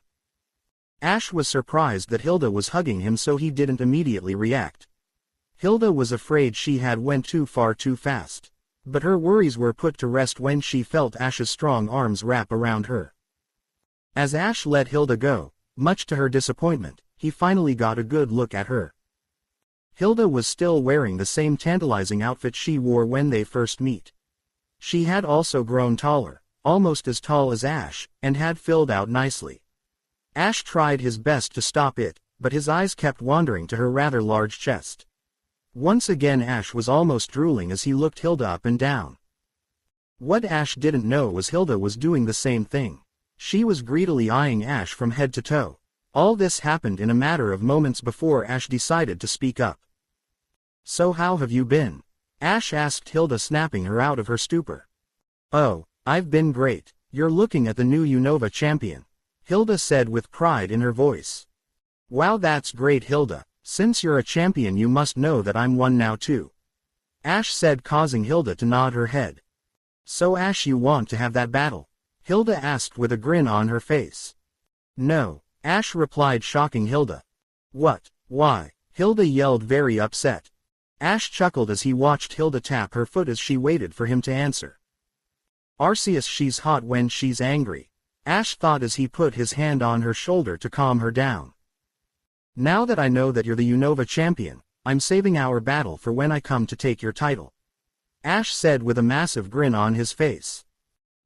Ash was surprised that Hilda was hugging him, so he didn't immediately react. Hilda was afraid she had went too far too fast. But her worries were put to rest when she felt Ash's strong arms wrap around her. As Ash let Hilda go, much to her disappointment, he finally got a good look at her. Hilda was still wearing the same tantalizing outfit she wore when they first met. She had also grown taller, almost as tall as Ash, and had filled out nicely. Ash tried his best to stop it, but his eyes kept wandering to her rather large chest. Once again Ash was almost drooling as he looked Hilda up and down. What Ash didn't know was Hilda was doing the same thing. She was greedily eyeing Ash from head to toe. All this happened in a matter of moments before Ash decided to speak up. "So how have you been?" Ash asked Hilda, snapping her out of her stupor. "Oh, I've been great. You're looking at the new Unova champion," Hilda said with pride in her voice. "Wow, that's great Hilda. Since you're a champion you must know that I'm one now too," Ash said, causing Hilda to nod her head. "So Ash, you want to have that battle?" Hilda asked with a grin on her face. "No," Ash replied, shocking Hilda. "What? Why?" Hilda yelled, very upset. Ash chuckled as he watched Hilda tap her foot as she waited for him to answer. "Arceus, she's hot when she's angry," Ash thought as he put his hand on her shoulder to calm her down. "Now that I know that you're the Unova champion, I'm saving our battle for when I come to take your title," Ash said with a massive grin on his face.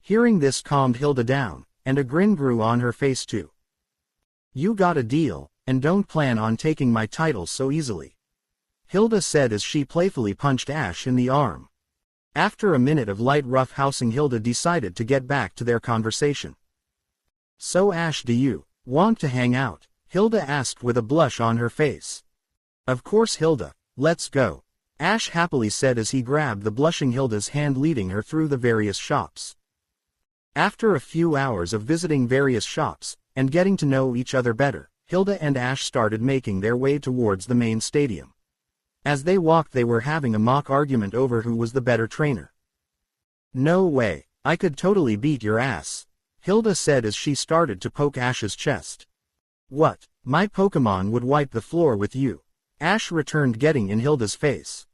Hearing this calmed Hilda down, and a grin grew on her face too. "You got a deal, and don't plan on taking my title so easily," Hilda said as she playfully punched Ash in the arm. After a minute of light roughhousing, Hilda decided to get back to their conversation. "So Ash, do you want to hang out?" Hilda asked with a blush on her face. "Of course Hilda, let's go," Ash happily said as he grabbed the blushing Hilda's hand, leading her through the various shops. After a few hours of visiting various shops, and getting to know each other better, Hilda and Ash started making their way towards the main stadium. As they walked they were having a mock argument over who was the better trainer. "No way, I could totally beat your ass," Hilda said as she started to poke Ash's chest. "What? My Pokémon would wipe the floor with you," Ash returned, getting in Hilda's face.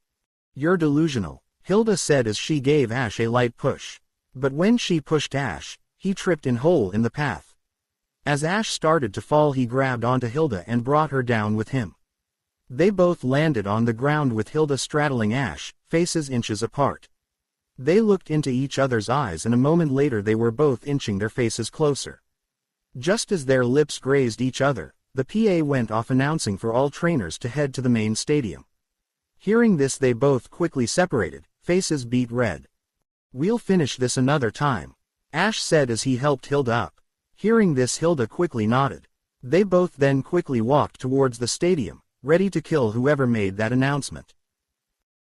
"You're delusional," Hilda said as she gave Ash a light push. But when she pushed Ash, he tripped in hole in the path. As Ash started to fall, he grabbed onto Hilda and brought her down with him. They both landed on the ground with Hilda straddling Ash, faces inches apart. They looked into each other's eyes and a moment later they were both inching their faces closer. Just as their lips grazed each other, the PA went off announcing for all trainers to head to the main stadium. Hearing this they both quickly separated, faces beet red. "We'll finish this another time," Ash said as he helped Hilda up. Hearing this Hilda quickly nodded. They both then quickly walked towards the stadium, ready to kill whoever made that announcement.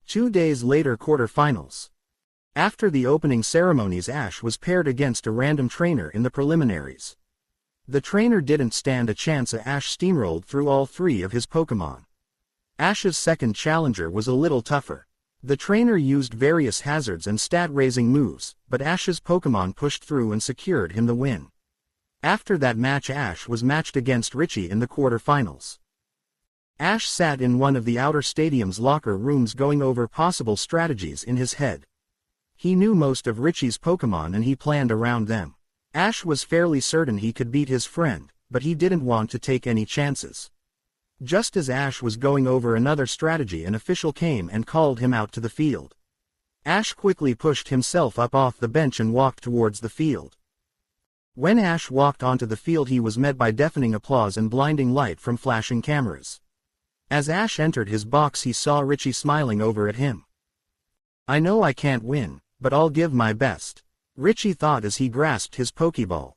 2 days later, quarterfinals. After the opening ceremonies, Ash was paired against a random trainer in the preliminaries. The trainer didn't stand a chance as Ash steamrolled through all 3 of his Pokémon. Ash's second challenger was a little tougher. The trainer used various hazards and stat-raising moves, but Ash's Pokémon pushed through and secured him the win. After that match, Ash was matched against Richie in the quarterfinals. Ash sat in one of the outer stadium's locker rooms going over possible strategies in his head. He knew most of Richie's Pokémon and he planned around them. Ash was fairly certain he could beat his friend, but he didn't want to take any chances. Just as Ash was going over another strategy, an official came and called him out to the field. Ash quickly pushed himself up off the bench and walked towards the field. When Ash walked onto the field he was met by deafening applause and blinding light from flashing cameras. As Ash entered his box he saw Richie smiling over at him. "I know I can't win, but I'll give my best," Richie thought as he grasped his Pokeball.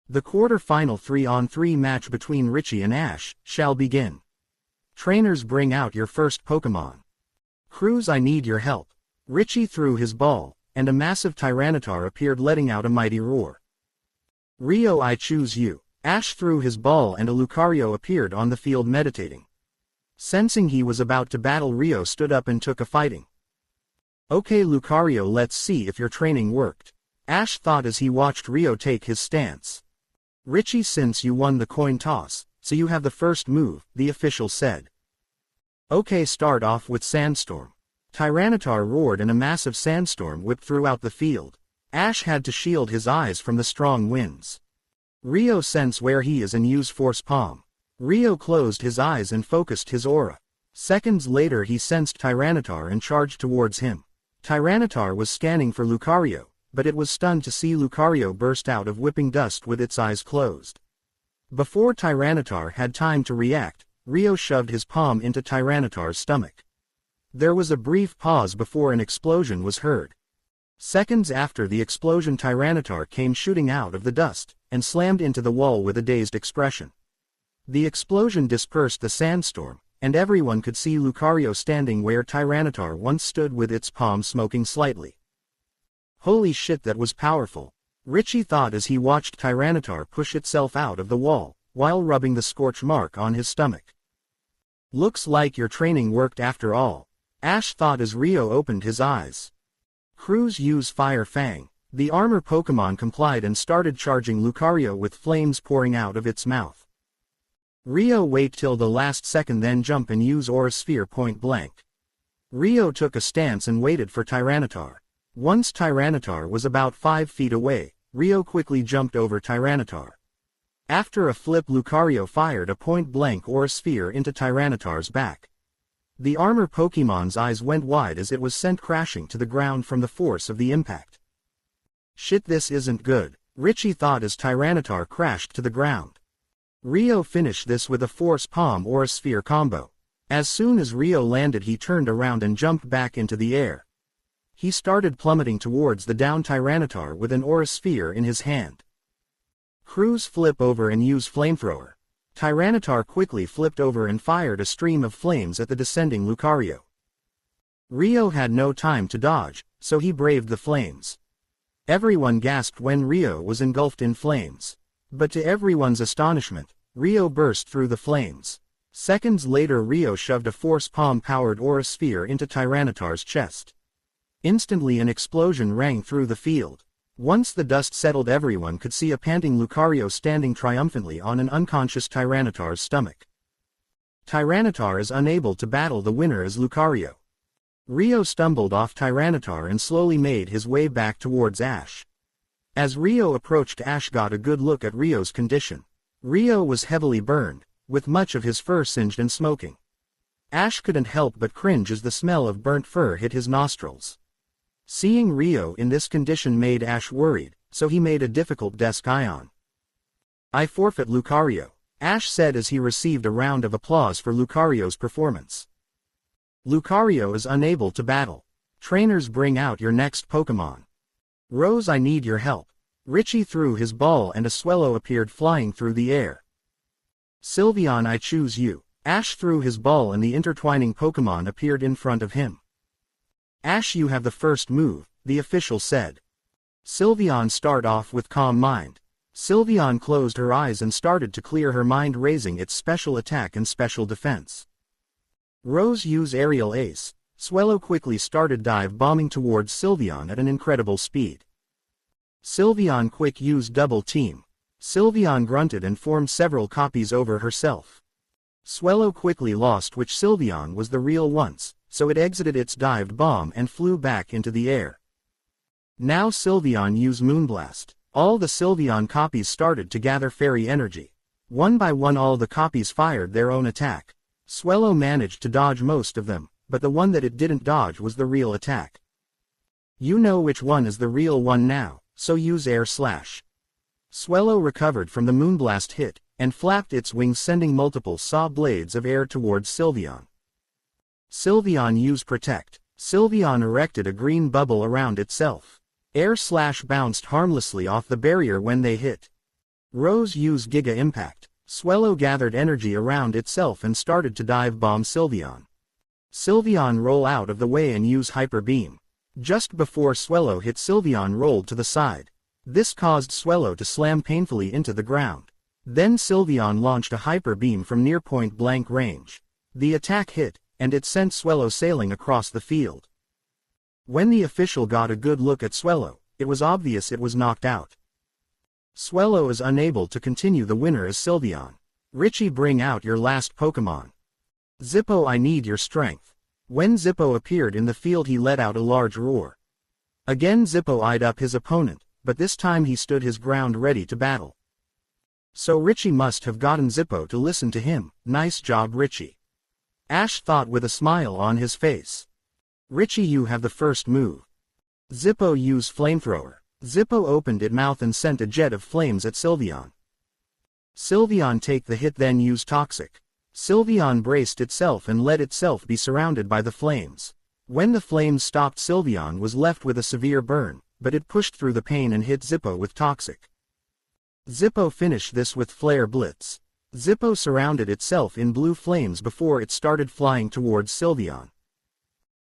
The quarter-final 3-on-3 match between Richie and Ash shall begin. Trainers, bring out your first Pokemon. Crews, I need your help. Richie threw his ball, and a massive Tyranitar appeared letting out a mighty roar. Rio, I choose you. Ash threw his ball and a Lucario appeared on the field meditating. Sensing he was about to battle, Rio stood up and took a fighting. Okay Lucario, let's see if your training worked, Ash thought as he watched Rio take his stance. Richie, since you won the coin toss, so you have the first move, the official said. Okay, start off with Sandstorm. Tyranitar roared and a massive sandstorm whipped throughout the field. Ash had to shield his eyes from the strong winds. Rio, sense where he is and use Force Palm. Rio closed his eyes and focused his aura. Seconds later he sensed Tyranitar and charged towards him. Tyranitar was scanning for Lucario, but it was stunned to see Lucario burst out of whipping dust with its eyes closed. Before Tyranitar had time to react, Rio shoved his palm into Tyranitar's stomach. There was a brief pause before an explosion was heard. Seconds after the explosion, Tyranitar came shooting out of the dust, and slammed into the wall with a dazed expression. The explosion dispersed the sandstorm, and everyone could see Lucario standing where Tyranitar once stood with its palm smoking slightly. Holy shit, that was powerful, Richie thought as he watched Tyranitar push itself out of the wall, while rubbing the scorch mark on his stomach. Looks like your training worked after all, Ash thought as Rio opened his eyes. Crews, use Fire Fang. The armor Pokemon complied and started charging Lucario with flames pouring out of its mouth. Rio, wait till the last second then jump and use Aura Sphere point blank. Rio took a stance and waited for Tyranitar. Once Tyranitar was about 5 feet away, Rio quickly jumped over Tyranitar. After a flip, Lucario fired a point blank Aura Sphere into Tyranitar's back. The armor Pokemon's eyes went wide as it was sent crashing to the ground from the force of the impact. Shit, this isn't good, Richie thought as Tyranitar crashed to the ground. Rio finished this with a Force Palm Aura Sphere combo. As soon as Rio landed he turned around and jumped back into the air. He started plummeting towards the down Tyranitar with an Aura Sphere in his hand. Crews, flip over and use Flamethrower. Tyranitar quickly flipped over and fired a stream of flames at the descending Lucario. Rio had no time to dodge, so he braved the flames. Everyone gasped when Rio was engulfed in flames. But to everyone's astonishment, Rio burst through the flames. Seconds later Rio shoved a Force Palm-powered Aura Sphere into Tyranitar's chest. Instantly an explosion rang through the field. Once the dust settled, everyone could see a panting Lucario standing triumphantly on an unconscious Tyranitar's stomach. Tyranitar is unable to battle the winner as Lucario. Rio stumbled off Tyranitar and slowly made his way back towards Ash. As Rio approached, Ash got a good look at Rio's condition. Rio was heavily burned, with much of his fur singed and smoking. Ash couldn't help but cringe as the smell of burnt fur hit his nostrils. Seeing Rio in this condition made Ash worried, so he made a difficult desk ion. I forfeit Lucario, Ash said as he received a round of applause for Lucario's performance. Lucario is unable to battle. Trainers, bring out your next Pokemon. Rose, I need your help. Richie threw his ball and a Swellow appeared flying through the air. Sylveon, I choose you. Ash threw his ball and the intertwining Pokemon appeared in front of him. Ash, you have the first move, the official said. Sylveon, start off with Calm Mind. Sylveon closed her eyes and started to clear her mind, raising its special attack and special defense. Rose, use Aerial Ace. Swellow quickly started dive bombing towards Sylveon at an incredible speed. Sylveon, quick, use Double Team. Sylveon grunted and formed several copies over herself. Swellow quickly lost which Sylveon was the real once, so it exited its dived bomb and flew back into the air. Now Sylveon, use Moonblast. All the Sylveon copies started to gather fairy energy. One by one all the copies fired their own attack. Swellow managed to dodge most of them, but the one that it didn't dodge was the real attack. You know which one is the real one now, so use Air Slash. Swellow recovered from the Moonblast hit, and flapped its wings sending multiple saw blades of air towards Sylveon. Sylveon used Protect. Sylveon erected a green bubble around itself. Air Slash bounced harmlessly off the barrier when they hit. Rose used Giga Impact. Swellow gathered energy around itself and started to dive bomb Sylveon. Sylveon roll out of the way and use Hyper Beam. Just before Swellow hit, Sylveon rolled to the side. This caused Swellow to slam painfully into the ground. Then Sylveon launched a Hyper Beam from near point blank range. The attack hit, and it sent Swellow sailing across the field. When the official got a good look at Swellow, it was obvious it was knocked out. Swellow is unable to continue. The winner is Sylveon. Richie, bring out your last Pokemon. Zippo, I need your strength. When Zippo appeared in the field, he let out a large roar. Again Zippo eyed up his opponent, but this time he stood his ground ready to battle. So Richie must have gotten Zippo to listen to him. Nice job, Richie. Ash thought with a smile on his face. Richie, you have the first move. Zippo use Flamethrower. Zippo opened its mouth and sent a jet of flames at Sylveon. Sylveon take the hit, then use Toxic. Sylveon braced itself and let itself be surrounded by the flames. When the flames stopped, Sylveon was left with a severe burn, but it pushed through the pain and hit Zippo with Toxic. Zippo finished this with Flare Blitz. Zippo surrounded itself in blue flames before it started flying towards Sylveon.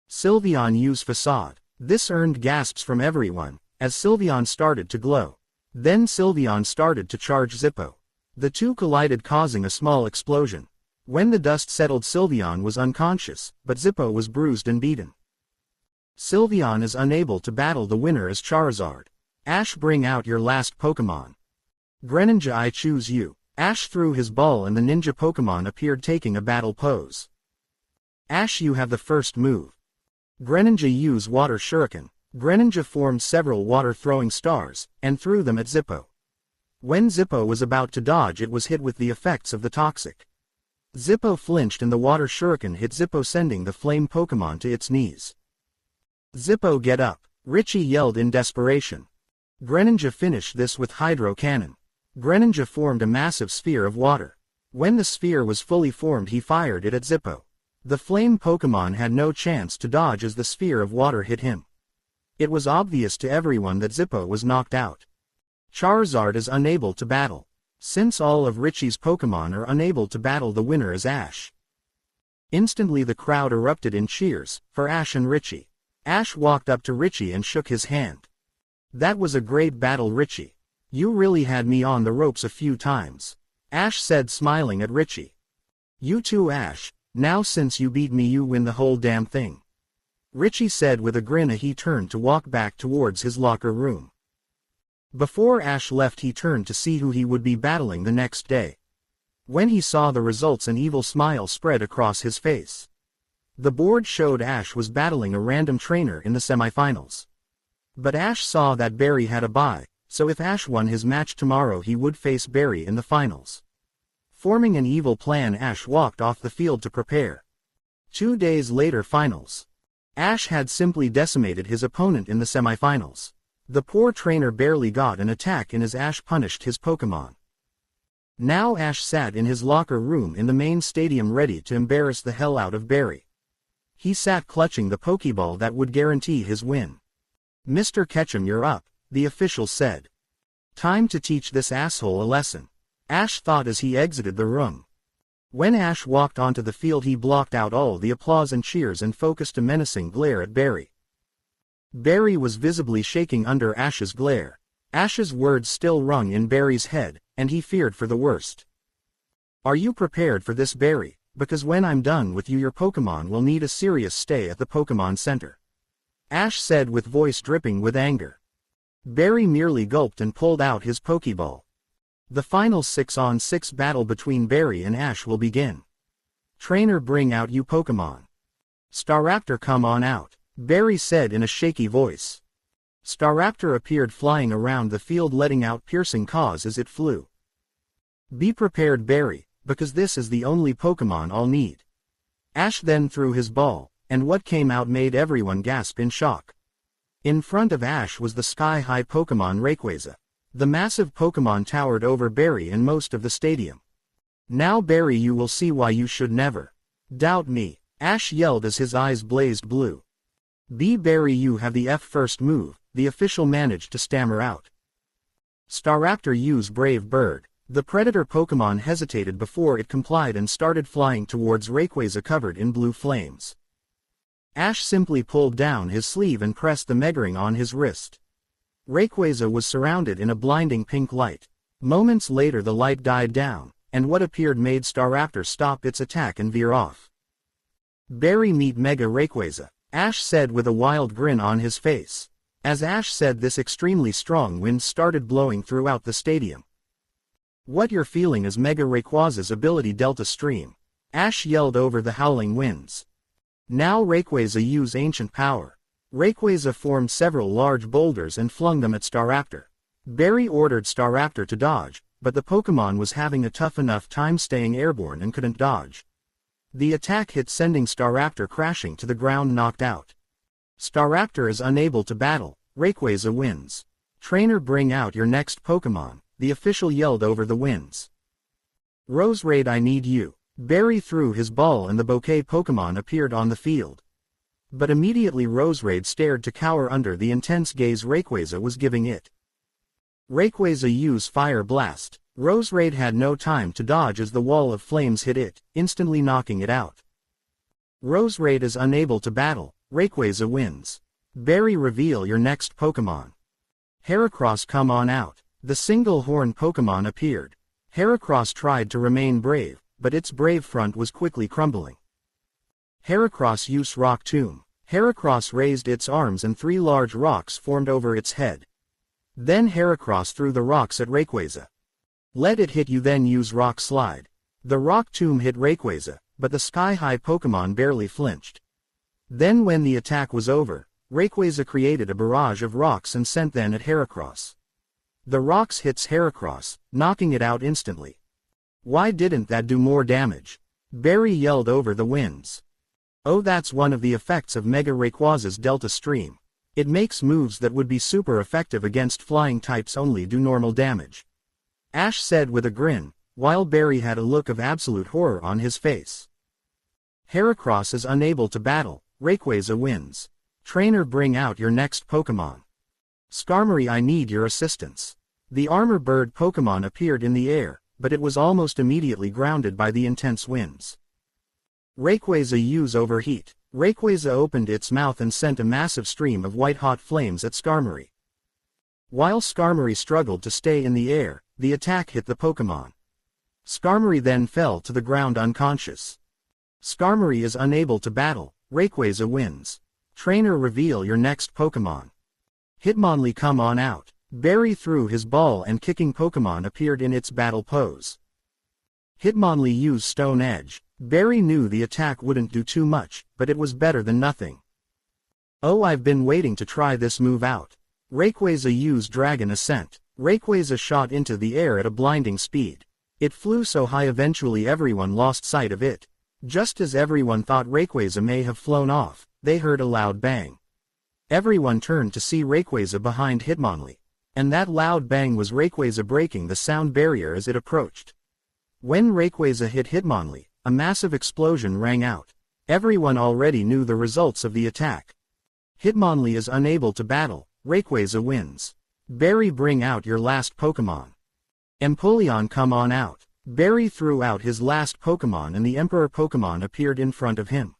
Sylveon used Facade. This earned gasps from everyone, as Sylveon started to glow. Then Sylveon started to charge Zippo. The two collided, causing a small explosion. When the dust settled, Sylveon was unconscious, but Zippo was bruised and beaten. Sylveon is unable to battle. The winner is Charizard. Ash, bring out your last Pokemon. Greninja, I choose you. Ash threw his ball and the ninja Pokemon appeared, taking a battle pose. Ash, you have the first move. Greninja use Water Shuriken. Greninja formed several water-throwing stars, and threw them at Zippo. When Zippo was about to dodge, it was hit with the effects of the Toxic. Zippo flinched and the Water Shuriken hit Zippo, sending the Flame Pokemon to its knees. Zippo, get up! Richie yelled in desperation. Greninja finished this with Hydro Cannon. Greninja formed a massive sphere of water. When the sphere was fully formed, he fired it at Zippo. The Flame Pokemon had no chance to dodge as the sphere of water hit him. It was obvious to everyone that Zippo was knocked out. Charizard is unable to battle. Since all of Richie's Pokemon are unable to battle, the winner is Ash. Instantly the crowd erupted in cheers for Ash and Richie. Ash walked up to Richie and shook his hand. That was a great battle, Richie. You really had me on the ropes a few times. Ash said, smiling at Richie. You too, Ash. Now since you beat me, you win the whole damn thing. Richie said with a grin as he turned to walk back towards his locker room. Before Ash left, he turned to see who he would be battling the next day. When he saw the results, an evil smile spread across his face. The board showed Ash was battling a random trainer in the semifinals. But Ash saw that Barry had a bye, so if Ash won his match tomorrow, he would face Barry in the finals. Forming an evil plan, Ash walked off the field to prepare. 2 days later, finals. Ash had simply decimated his opponent in the semifinals. The poor trainer barely got an attack in as Ash punished his Pokemon. Now Ash sat in his locker room in the main stadium ready to embarrass the hell out of Barry. He sat clutching the Pokeball that would guarantee his win. Mr. Ketchum, you're up, the official said. Time to teach this asshole a lesson. Ash thought as he exited the room. When Ash walked onto the field, he blocked out all the applause and cheers and focused a menacing glare at Barry. Barry was visibly shaking under Ash's glare. Ash's words still rung in Barry's head, and he feared for the worst. Are you prepared for this, Barry? Because when I'm done with you, your Pokemon will need a serious stay at the Pokemon Center. Ash said with voice dripping with anger. Barry merely gulped and pulled out his Pokeball. The final 6-on-6 battle between Barry and Ash will begin. Trainer, bring out you Pokemon. Staraptor, come on out, Barry said in a shaky voice. Staraptor appeared flying around the field, letting out piercing caws as it flew. Be prepared, Barry, because this is the only Pokemon I'll need. Ash then threw his ball, and what came out made everyone gasp in shock. In front of Ash was the sky-high Pokemon Rayquaza. The massive Pokemon towered over Barry and most of the stadium. Now Barry, you will see why you should never doubt me, Ash yelled as his eyes blazed blue. Barry, you have the first move, the official managed to stammer out. Staraptor, use Brave Bird. The predator Pokemon hesitated before it complied and started flying towards Rayquaza covered in blue flames. Ash simply pulled down his sleeve and pressed the Mega Ring on his wrist. Rayquaza was surrounded in a blinding pink light. Moments later the light died down, and what appeared made Staraptor stop its attack and veer off. Barry, meet Mega Rayquaza, Ash said with a wild grin on his face. As Ash said this, extremely strong winds started blowing throughout the stadium. What you're feeling is Mega Rayquaza's ability Delta Stream, Ash yelled over the howling winds. Now Rayquaza, use Ancient Power. Rayquaza formed several large boulders and flung them at Staraptor. Barry ordered Staraptor to dodge, but the Pokemon was having a tough enough time staying airborne and couldn't dodge. The attack hit, sending Staraptor crashing to the ground, knocked out. Staraptor is unable to battle. Rayquaza wins. Trainer, bring out your next Pokemon, the official yelled over the winds. Roserade, I need you. Barry threw his ball and the bouquet Pokemon appeared on the field. But immediately Roserade stared to cower under the intense gaze Rayquaza was giving it. Rayquaza, use Fire Blast. Roserade had no time to dodge as the wall of flames hit it, instantly knocking it out. Roserade is unable to battle. Rayquaza wins. Barry, reveal your next Pokemon. Heracross, come on out. The single horn Pokemon appeared. Heracross tried to remain brave, but its brave front was quickly crumbling. Heracross, use Rock Tomb. Heracross raised its arms and 3 large rocks formed over its head. Then Heracross threw the rocks at Rayquaza. Let it hit you, then use Rock Slide. The Rock Tomb hit Rayquaza, but the sky-high Pokemon barely flinched. Then when the attack was over, Rayquaza created a barrage of rocks and sent them at Heracross. The rocks hits Heracross, knocking it out instantly. Why didn't that do more damage? Barry yelled over the winds. Oh, that's one of the effects of Mega Rayquaza's Delta Stream. It makes moves that would be super effective against flying types only do normal damage. Ash said with a grin, while Barry had a look of absolute horror on his face. Heracross is unable to battle. Rayquaza wins. Trainer, bring out your next Pokemon. Skarmory, I need your assistance. The Armor Bird Pokemon appeared in the air, but it was almost immediately grounded by the intense winds. Rayquaza, use Overheat. Rayquaza opened its mouth and sent a massive stream of white-hot flames at Skarmory. While Skarmory struggled to stay in the air, the attack hit the Pokemon. Skarmory then fell to the ground unconscious. Skarmory is unable to battle. Rayquaza wins. Trainer, reveal your next Pokemon. Hitmonlee, come on out. Barry threw his ball and kicking Pokemon appeared in its battle pose. Hitmonlee, use Stone Edge. Barry knew the attack wouldn't do too much, but it was better than nothing. Oh, I've been waiting to try this move out. Rayquaza, use Dragon Ascent. Rayquaza shot into the air at a blinding speed. It flew so high eventually everyone lost sight of it. Just as everyone thought Rayquaza may have flown off, they heard a loud bang. Everyone turned to see Rayquaza behind Hitmonlee. And that loud bang was Rayquaza breaking the sound barrier as it approached. When Rayquaza hit Hitmonlee, a massive explosion rang out. Everyone already knew the results of the attack. Hitmonlee is unable to battle. Rayquaza wins. Barry, bring out your last Pokemon. Empoleon, come on out. Barry threw out his last Pokemon and the Emperor Pokemon appeared in front of him.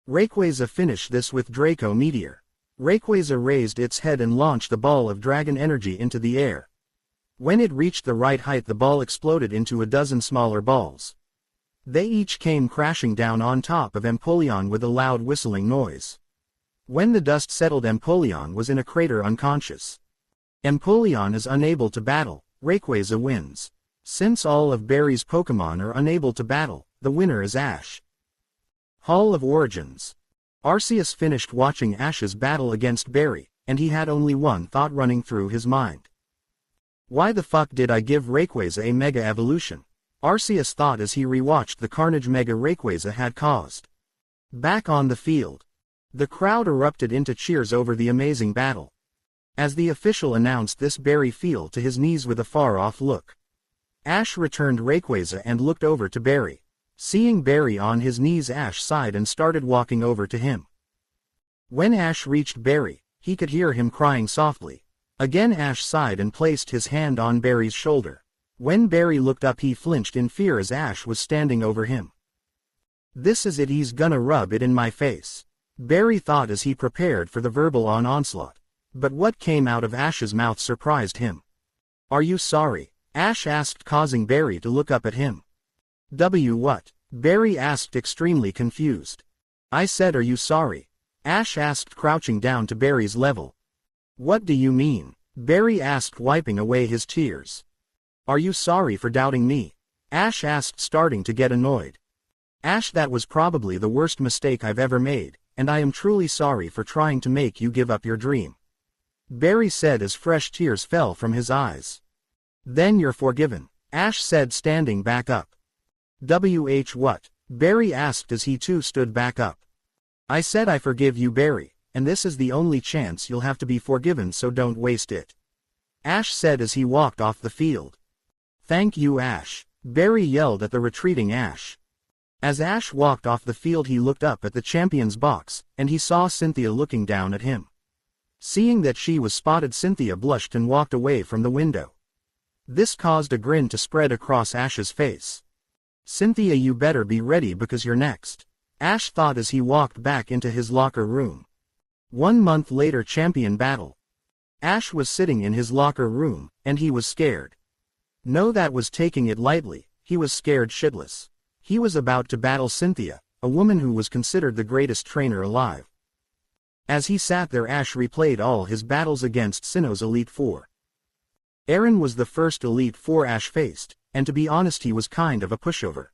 Rayquaza finished this with Draco Meteor. Rayquaza raised its head and launched the ball of dragon energy into the air. When it reached the right height, the ball exploded into a dozen smaller balls. They each came crashing down on top of Empoleon with a loud whistling noise. When the dust settled, Empoleon was in a crater unconscious. Empoleon is unable to battle. Rayquaza wins. Since all of Barry's Pokemon are unable to battle, the winner is Ash. Hall of Origins. Arceus finished watching Ash's battle against Barry, and he had only one thought running through his mind. Why the fuck did I give Rayquaza a Mega Evolution? Arceus thought as he rewatched the carnage Mega Rayquaza had caused. Back on the field, the crowd erupted into cheers over the amazing battle. As the official announced this, Barry fell to his knees with a far-off look. Ash returned Rayquaza and looked over to Barry. Seeing Barry on his knees, Ash sighed and started walking over to him. When Ash reached Barry, he could hear him crying softly. Again Ash sighed and placed his hand on Barry's shoulder. When Barry looked up, he flinched in fear as Ash was standing over him. "This is it, he's gonna rub it in my face," Barry thought as he prepared for the verbal onslaught. But what came out of Ash's mouth surprised him. "Are you sorry?" Ash asked, causing Barry to look up at him. What?" Barry asked, extremely confused. "I said, are you sorry?" Ash asked, crouching down to Barry's level. "What do you mean?" Barry asked, wiping away his tears. "Are you sorry for doubting me?" Ash asked, starting to get annoyed. "Ash, that was probably the worst mistake I've ever made, and I am truly sorry for trying to make you give up your dream," Barry said as fresh tears fell from his eyes. "Then you're forgiven," Ash said, standing back up. What?" Barry asked as he too stood back up. "I said I forgive you, Barry, and this is the only chance you'll have to be forgiven, so don't waste it," Ash said as he walked off the field. "Thank you, Ash," Barry yelled at the retreating Ash. As Ash walked off the field, he looked up at the champion's box, and he saw Cynthia looking down at him. Seeing that she was spotted, Cynthia blushed and walked away from the window. This caused a grin to spread across Ash's face. "Cynthia, you better be ready because you're next," Ash thought as he walked back into his locker room. 1 month later, champion battle. Ash was sitting in his locker room, and he was scared. No, that was taking it lightly, he was scared shitless. He was about to battle Cynthia, a woman who was considered the greatest trainer alive. As he sat there, Ash replayed all his battles against Sinnoh's Elite Four. Aaron was the first Elite Four Ash faced, and to be honest, he was kind of a pushover.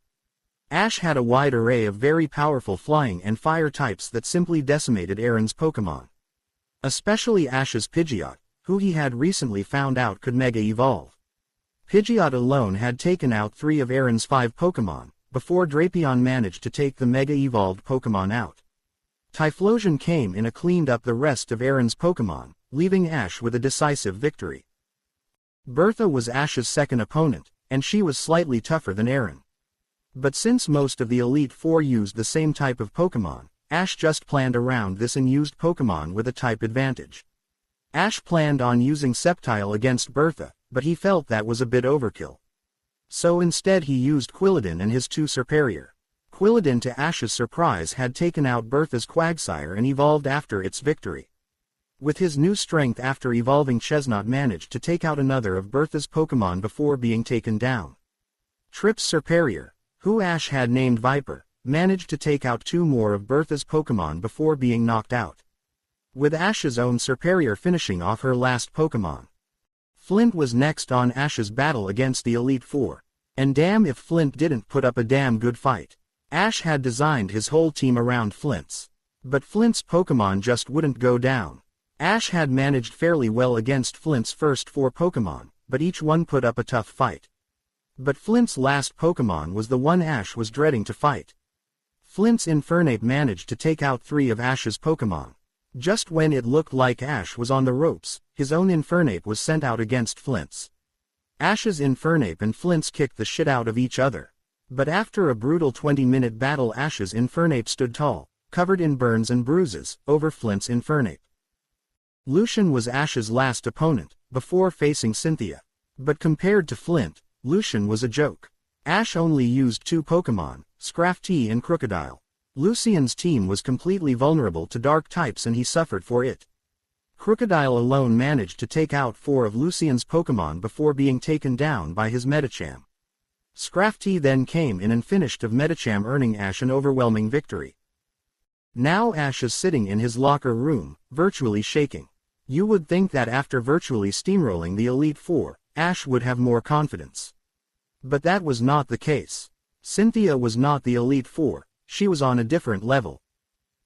Ash had a wide array of very powerful flying and fire types that simply decimated Aaron's Pokémon. Especially Ash's Pidgeot, who he had recently found out could Mega Evolve. Pidgeot alone had taken out 3 of Aaron's 5 Pokémon, before Drapion managed to take the Mega Evolved Pokémon out. Typhlosion came in and cleaned up the rest of Aaron's Pokémon, leaving Ash with a decisive victory. Bertha was Ash's second opponent, and she was slightly tougher than Aaron. But since most of the Elite Four used the same type of Pokémon, Ash just planned around this and used Pokémon with a type advantage. Ash planned on using Sceptile against Bertha, but he felt that was a bit overkill. So instead he used Quilladin and his 2 Serperior. Quilladin, to Ash's surprise, had taken out Bertha's Quagsire and evolved after its victory. With his new strength after evolving, Chesnaught managed to take out another of Bertha's Pokémon before being taken down. Trip's Serperior, who Ash had named Viper, managed to take out 2 more of Bertha's Pokémon before being knocked out, with Ash's own Serperior finishing off her last Pokémon. Flint was next on Ash's battle against the Elite Four, and damn if Flint didn't put up a damn good fight. Ash had designed his whole team around Flint's, but Flint's Pokémon just wouldn't go down. Ash had managed fairly well against Flint's first 4 Pokémon, but each one put up a tough fight. But Flint's last Pokémon was the one Ash was dreading to fight. Flint's Infernape managed to take out 3 of Ash's Pokémon. Just when it looked like Ash was on the ropes, his own Infernape was sent out against Flint's. Ash's Infernape and Flint's kicked the shit out of each other. But after a brutal 20-minute battle, Ash's Infernape stood tall, covered in burns and bruises, over Flint's Infernape. Lucian was Ash's last opponent, before facing Cynthia. But compared to Flint, Lucian was a joke. Ash only used 2 Pokémon, Scrafty and Crocodile. Lucian's team was completely vulnerable to dark types and he suffered for it. Crocodile alone managed to take out 4 of Lucian's Pokémon before being taken down by his Medicham. Scrafty then came in and finished of Medicham, earning Ash an overwhelming victory. Now Ash is sitting in his locker room, virtually shaking. You would think that after virtually steamrolling the Elite Four, Ash would have more confidence. But that was not the case. Cynthia was not the Elite Four, she was on a different level.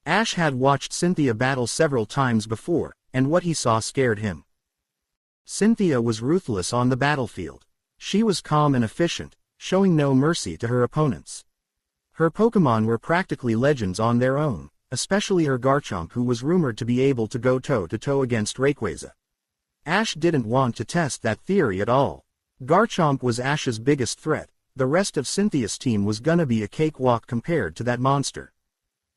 Ash had watched Cynthia battle several times before, and what he saw scared him. Cynthia was ruthless on the battlefield. She was calm and efficient, showing no mercy to her opponents. Her Pokémon were practically legends on their own, especially her Garchomp, who was rumored to be able to go toe-to-toe against Rayquaza. Ash didn't want to test that theory at all. Garchomp was Ash's biggest threat. The rest of Cynthia's team was gonna be a cakewalk compared to that monster.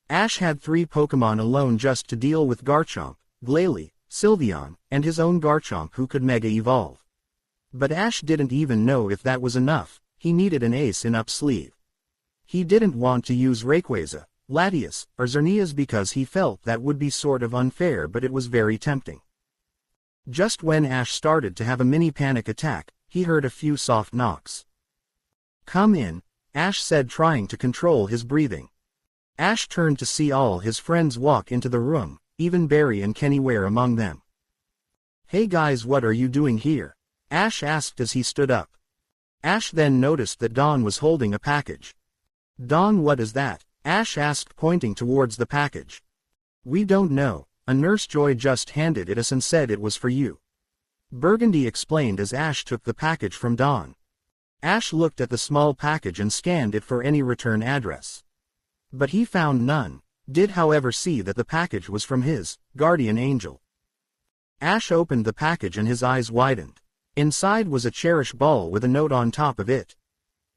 Ash had 3 Pokemon alone just to deal with Garchomp, Glalie, Sylveon, and his own Garchomp who could Mega Evolve. But Ash didn't even know if that was enough. He needed an ace in up sleeve. He didn't want to use Rayquaza, Latias, or Xerneas because he felt that would be sort of unfair, but it was very tempting. Just when Ash started to have a mini panic attack, he heard a few soft knocks. "Come in," Ash said, trying to control his breathing. Ash turned to see all his friends walk into the room, even Barry and Kenny were among them. "Hey guys, what are you doing here?" Ash asked as he stood up. Ash then noticed that Dawn was holding a package. "Dawn, what is that?" Ash asked, pointing towards the package. "We don't know. A Nurse Joy just handed it us and said it was for you," Burgundy explained as Ash took the package from Dawn. Ash looked at the small package and scanned it for any return address. But he found none, did however see that the package was from his guardian angel. Ash opened the package and his eyes widened. Inside was a Cherish ball with a note on top of it.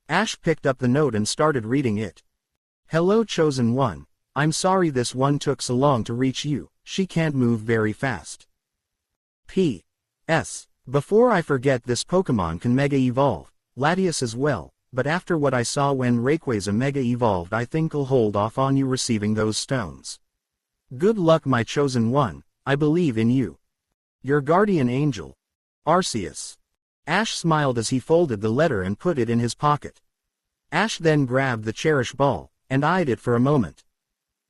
Ash picked up the note and started reading it. "Hello Chosen One, I'm sorry this one took so long to reach you, she can't move very fast. P.S. Before I forget, this Pokemon can Mega Evolve, Latias as well, but after what I saw when Rayquaza Mega Evolved, I think I'll hold off on you receiving those stones. Good luck my Chosen One, I believe in you. Your guardian angel, Arceus." Ash smiled as he folded the letter and put it in his pocket. Ash then grabbed the Cherish ball, and eyed it for a moment.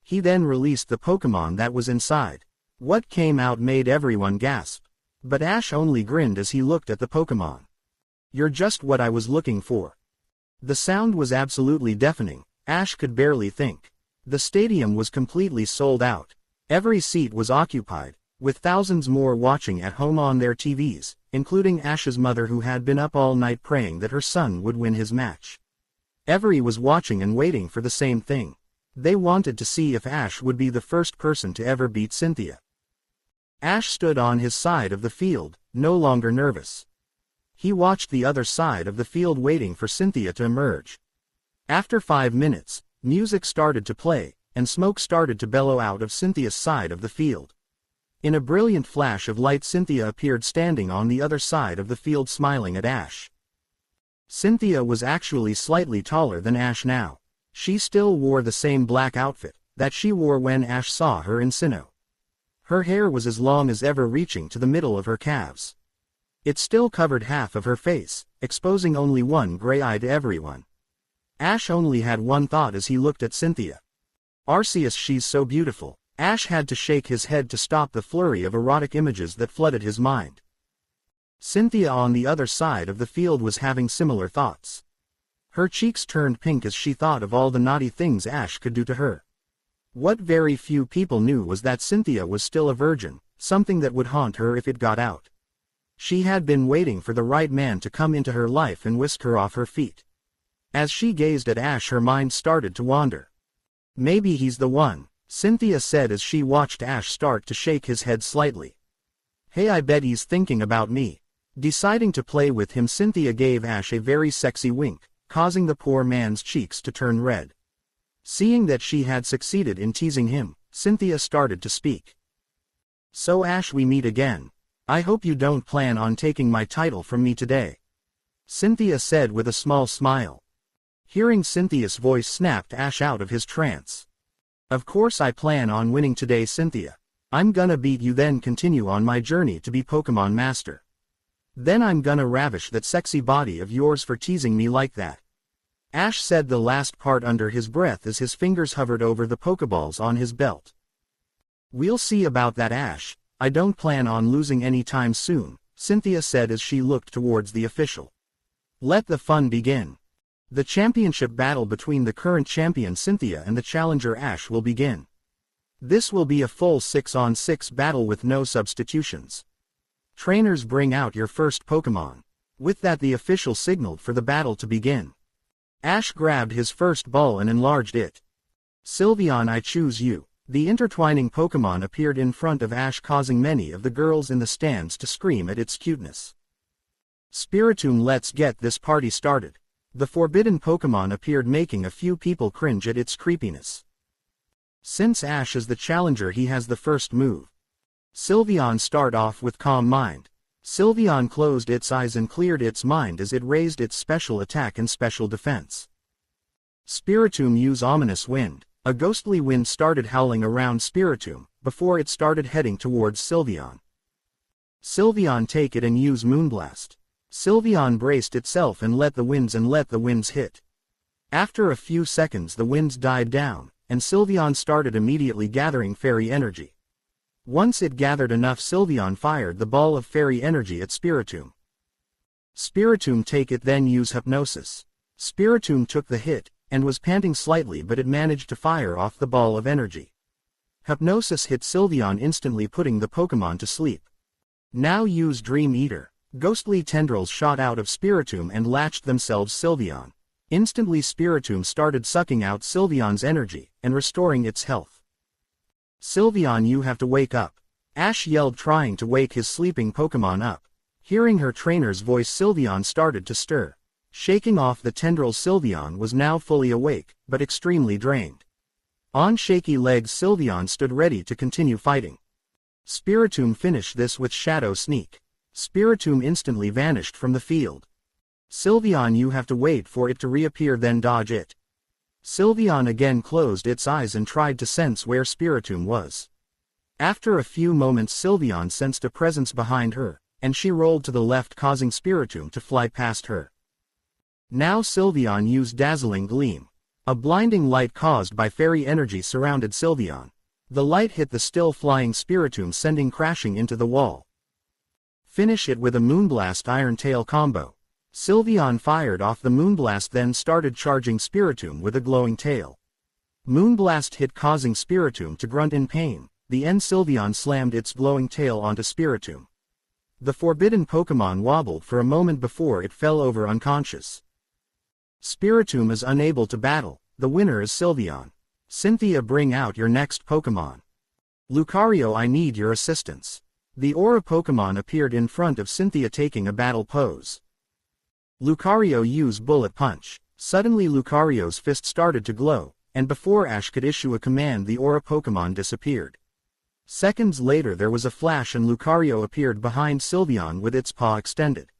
He then released the Pokemon that was inside. What came out made everyone gasp. But Ash only grinned as he looked at the Pokemon. "You're just what I was looking for." The sound was absolutely deafening. Ash could barely think. The stadium was completely sold out. Every seat was occupied, with thousands more watching at home on their TVs, including Ash's mother, who had been up all night praying that her son would win his match. Every was watching and waiting for the same thing. They wanted to see if Ash would be the first person to ever beat Cynthia. Ash stood on his side of the field, no longer nervous. He watched the other side of the field waiting for Cynthia to emerge. After 5 minutes, music started to play, and smoke started to bellow out of Cynthia's side of the field. In a brilliant flash of light, Cynthia appeared standing on the other side of the field smiling at Ash. Cynthia was actually slightly taller than Ash now. She still wore the same black outfit that she wore when Ash saw her in Sinnoh. Her hair was as long as ever, reaching to the middle of her calves. It still covered half of her face, exposing only one gray eye to everyone. Ash only had one thought as he looked at Cynthia. "Arceus, she's so beautiful." Ash had to shake his head to stop the flurry of erotic images that flooded his mind. Cynthia on the other side of the field was having similar thoughts. Her cheeks turned pink as she thought of all the naughty things Ash could do to her. What very few people knew was that Cynthia was still a virgin, something that would haunt her if it got out. She had been waiting for the right man to come into her life and whisk her off her feet. As she gazed at Ash, her mind started to wander. "Maybe he's the one," Cynthia said as she watched Ash start to shake his head slightly. "Hey, I bet he's thinking about me." Deciding to play with him, Cynthia gave Ash a very sexy wink, causing the poor man's cheeks to turn red. Seeing that she had succeeded in teasing him, Cynthia started to speak. "So Ash, we meet again. I hope you don't plan on taking my title from me today," Cynthia said with a small smile. Hearing Cynthia's voice snapped Ash out of his trance. "Of course I plan on winning today, Cynthia. I'm gonna beat you, then continue on my journey to be Pokemon Master. Then I'm gonna ravish that sexy body of yours for teasing me like that." Ash said the last part under his breath as his fingers hovered over the Pokeballs on his belt. "We'll see about that, Ash. I don't plan on losing any time soon," Cynthia said as she looked towards the official. "Let the fun begin. The championship battle between the current champion Cynthia and the challenger Ash will begin. This will be a full 6-on-6 battle with no substitutions. Trainers, bring out your first Pokemon." With that, the official signaled for the battle to begin. Ash grabbed his first ball and enlarged it. "Sylveon, I choose you." The intertwining Pokémon appeared in front of Ash, causing many of the girls in the stands to scream at its cuteness. Spiritomb, let's get this party started. The forbidden Pokémon appeared, making a few people cringe at its creepiness. Since Ash is the challenger, he has the first move. Sylveon start off with Calm Mind. Sylveon closed its eyes and cleared its mind as it raised its special attack and special defense. Spiritomb use Ominous Wind. A ghostly wind started howling around Spiritomb, before it started heading towards Sylveon. Sylveon take it and use Moonblast. Sylveon braced itself and let the winds hit. After a few seconds the winds died down, and Sylveon started immediately gathering fairy energy. Once it gathered enough, Sylveon fired the ball of fairy energy at Spiritomb. Spiritomb take it then use Hypnosis. Spiritomb took the hit, and was panting slightly, but it managed to fire off the ball of energy. Hypnosis hit Sylveon instantly, putting the Pokémon to sleep. Now use Dream Eater. Ghostly tendrils shot out of Spiritomb and latched themselves Sylveon. Instantly Spiritomb started sucking out Sylveon's energy, and restoring its health. Sylveon, you have to wake up. Ash yelled, trying to wake his sleeping Pokémon up. Hearing her trainer's voice, Sylveon started to stir. Shaking off the tendrils, Sylveon was now fully awake, but extremely drained. On shaky legs, Sylveon stood ready to continue fighting. Spiritomb finished this with Shadow Sneak. Spiritomb instantly vanished from the field. Sylveon, you have to wait for it to reappear, then dodge it. Sylveon again closed its eyes and tried to sense where Spiritomb was. After a few moments, Sylveon sensed a presence behind her, and she rolled to the left, causing Spiritomb to fly past her. Now Sylveon used Dazzling Gleam. A blinding light caused by fairy energy surrounded Sylveon. The light hit the still flying Spiritomb, sending crashing into the wall. Finish it with a Moonblast Iron Tail combo. Sylveon fired off the Moonblast, then started charging Spiritomb with a glowing tail. Moonblast hit, causing Spiritomb to grunt in pain. The end Sylveon slammed its glowing tail onto Spiritomb. The forbidden Pokémon wobbled for a moment before it fell over unconscious. Spiritomb is unable to battle. The winner is Sylveon. Cynthia, bring out your next Pokémon. Lucario, I need your assistance. The Aura Pokémon appeared in front of Cynthia, taking a battle pose. Lucario used Bullet Punch. Suddenly Lucario's fist started to glow, and before Ash could issue a command, the Aura Pokémon disappeared. Seconds later there was a flash and Lucario appeared behind Sylveon with its paw extended.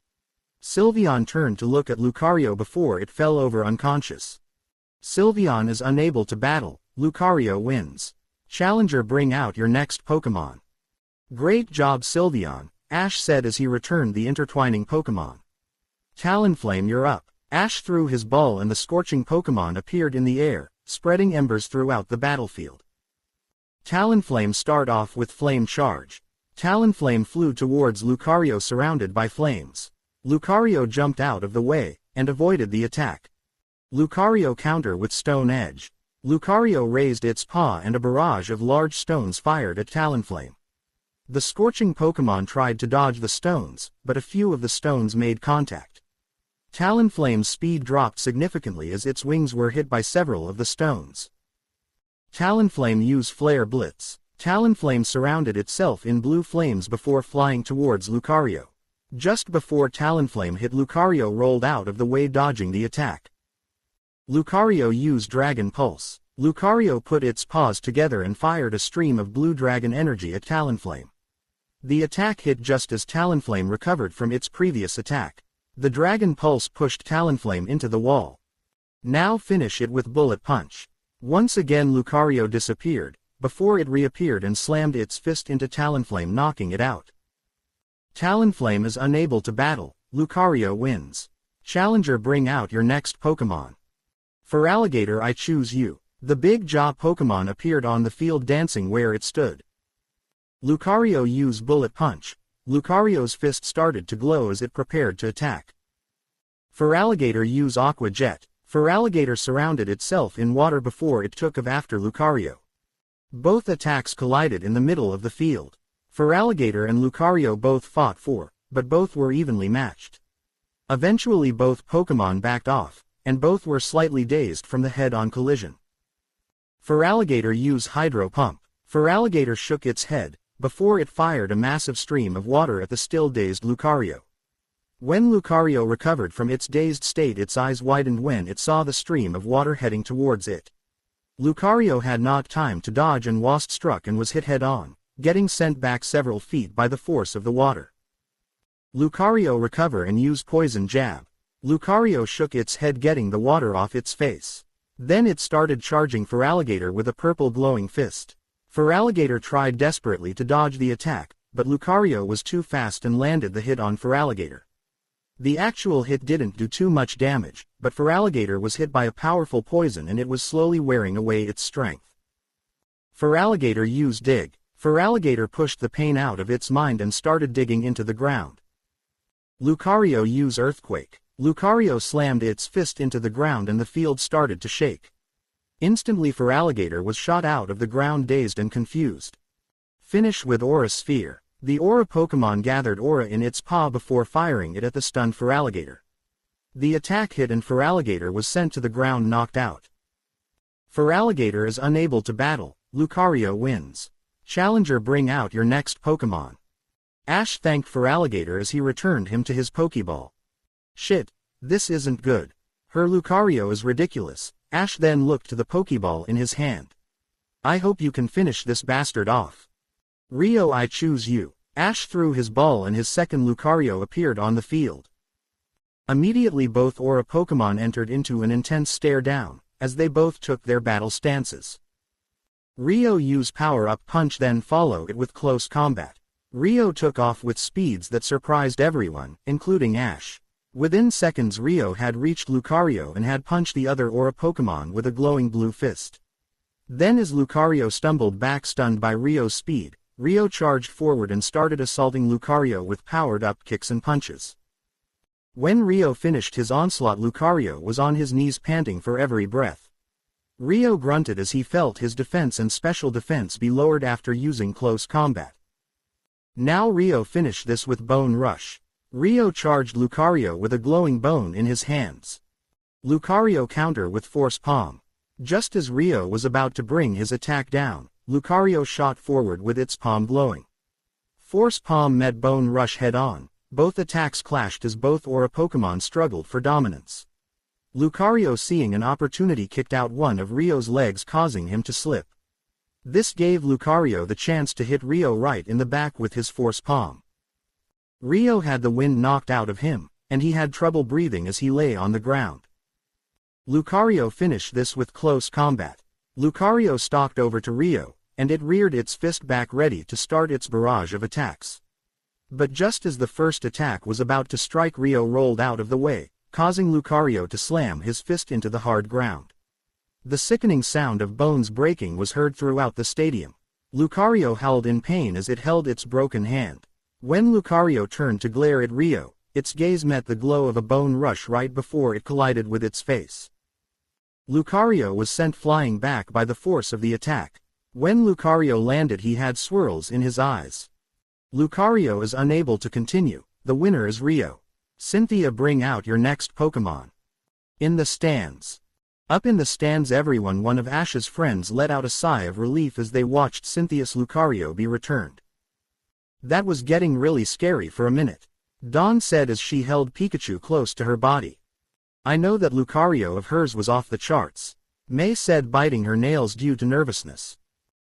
Sylveon turned to look at Lucario before it fell over unconscious. Sylveon is unable to battle. Lucario wins. Challenger, bring out your next Pokémon. Great job, Sylveon, Ash said as he returned the intertwining Pokémon. Talonflame, you're up. Ash threw his ball and the scorching Pokémon appeared in the air, spreading embers throughout the battlefield. Talonflame start off with Flame Charge. Talonflame flew towards Lucario surrounded by flames. Lucario jumped out of the way, and avoided the attack. Lucario counter with Stone Edge. Lucario raised its paw and a barrage of large stones fired at Talonflame. The scorching Pokémon tried to dodge the stones, but a few of the stones made contact. Talonflame's speed dropped significantly as its wings were hit by several of the stones. Talonflame used Flare Blitz. Talonflame surrounded itself in blue flames before flying towards Lucario. Just before Talonflame hit, Lucario rolled out of the way, dodging the attack. Lucario used Dragon Pulse. Lucario put its paws together and fired a stream of blue dragon energy at Talonflame. The attack hit just as Talonflame recovered from its previous attack. The Dragon Pulse pushed Talonflame into the wall. Now finish it with Bullet Punch. Once again Lucario disappeared, before it reappeared and slammed its fist into Talonflame, knocking it out. Talonflame is unable to battle. Lucario wins. Challenger, bring out your next Pokémon. Feraligatr, I choose you. The Big Jaw Pokémon appeared on the field, dancing where it stood. Lucario used Bullet Punch. Lucario's fist started to glow as it prepared to attack. Feraligatr used Aqua Jet. Feraligatr surrounded itself in water before it took off after Lucario. Both attacks collided in the middle of the field. Feraligatr and Lucario both fought but both were evenly matched. Eventually both Pokémon backed off, and both were slightly dazed from the head-on collision. Feraligatr used Hydro Pump. Feraligatr shook its head, before it fired a massive stream of water at the still dazed Lucario. When Lucario recovered from its dazed state, its eyes widened when it saw the stream of water heading towards it. Lucario had not time to dodge and was struck and was hit head-on, getting sent back several feet by the force of the water. Lucario recovered and used Poison Jab. Lucario shook its head, getting the water off its face. Then it started charging Feraligatr with a purple glowing fist. Feraligatr tried desperately to dodge the attack, but Lucario was too fast and landed the hit on Feraligatr. The actual hit didn't do too much damage, but Feraligatr was hit by a powerful poison and it was slowly wearing away its strength. Feraligatr used Dig. Feraligatr pushed the pain out of its mind and started digging into the ground. Lucario used Earthquake. Lucario slammed its fist into the ground and the field started to shake. Instantly Feraligatr was shot out of the ground, dazed and confused. Finish with Aura Sphere. The Aura Pokémon gathered Aura in its paw before firing it at the stunned Feraligatr. The attack hit and Feraligatr was sent to the ground, knocked out. Feraligatr is unable to battle. Lucario wins. Challenger, bring out your next Pokémon. Ash thanked Feraligatr as he returned him to his Pokéball. Shit, this isn't good. Her Lucario is ridiculous. Ash then looked to the Pokéball in his hand. I hope you can finish this bastard off. Rio, I choose you. Ash threw his ball and his second Lucario appeared on the field. Immediately both Aura Pokémon entered into an intense stare down, as they both took their battle stances. Rio used Power Up Punch, then followed it with Close Combat. Rio took off with speeds that surprised everyone, including Ash. Within seconds Rio had reached Lucario and had punched the other Aura Pokémon with a glowing blue fist. Then as Lucario stumbled back stunned by Rio's speed, Rio charged forward and started assaulting Lucario with powered-up kicks and punches. When Rio finished his onslaught, Lucario was on his knees panting for every breath. Rio grunted as he felt his defense and special defense be lowered after using Close Combat. Now Rio finished this with Bone Rush. Rio charged Lucario with a glowing bone in his hands. Lucario counter with Force Palm. Just as Rio was about to bring his attack down, Lucario shot forward with its palm glowing. Force Palm met Bone Rush head-on. Both attacks clashed as both Aura Pokémon struggled for dominance. Lucario, seeing an opportunity, kicked out one of Rio's legs, causing him to slip. This gave Lucario the chance to hit Rio right in the back with his Force Palm. Rio had the wind knocked out of him, and he had trouble breathing as he lay on the ground. Lucario finished this with Close Combat. Lucario stalked over to Rio, and it reared its fist back ready to start its barrage of attacks. But just as the first attack was about to strike, Rio rolled out of the way, causing Lucario to slam his fist into the hard ground. The sickening sound of bones breaking was heard throughout the stadium. Lucario howled in pain as it held its broken hand. When Lucario turned to glare at Rio, its gaze met the glow of a Bone Rush right before it collided with its face. Lucario was sent flying back by the force of the attack. When Lucario landed, he had swirls in his eyes. Lucario is unable to continue. The winner is Rio. Cynthia, bring out your next Pokémon. In the stands. Up in the stands, everyone, one of Ash's friends, let out a sigh of relief as they watched Cynthia's Lucario be returned. That was getting really scary for a minute. Dawn said as she held Pikachu close to her body. I know that Lucario of hers was off the charts. May said, biting her nails due to nervousness.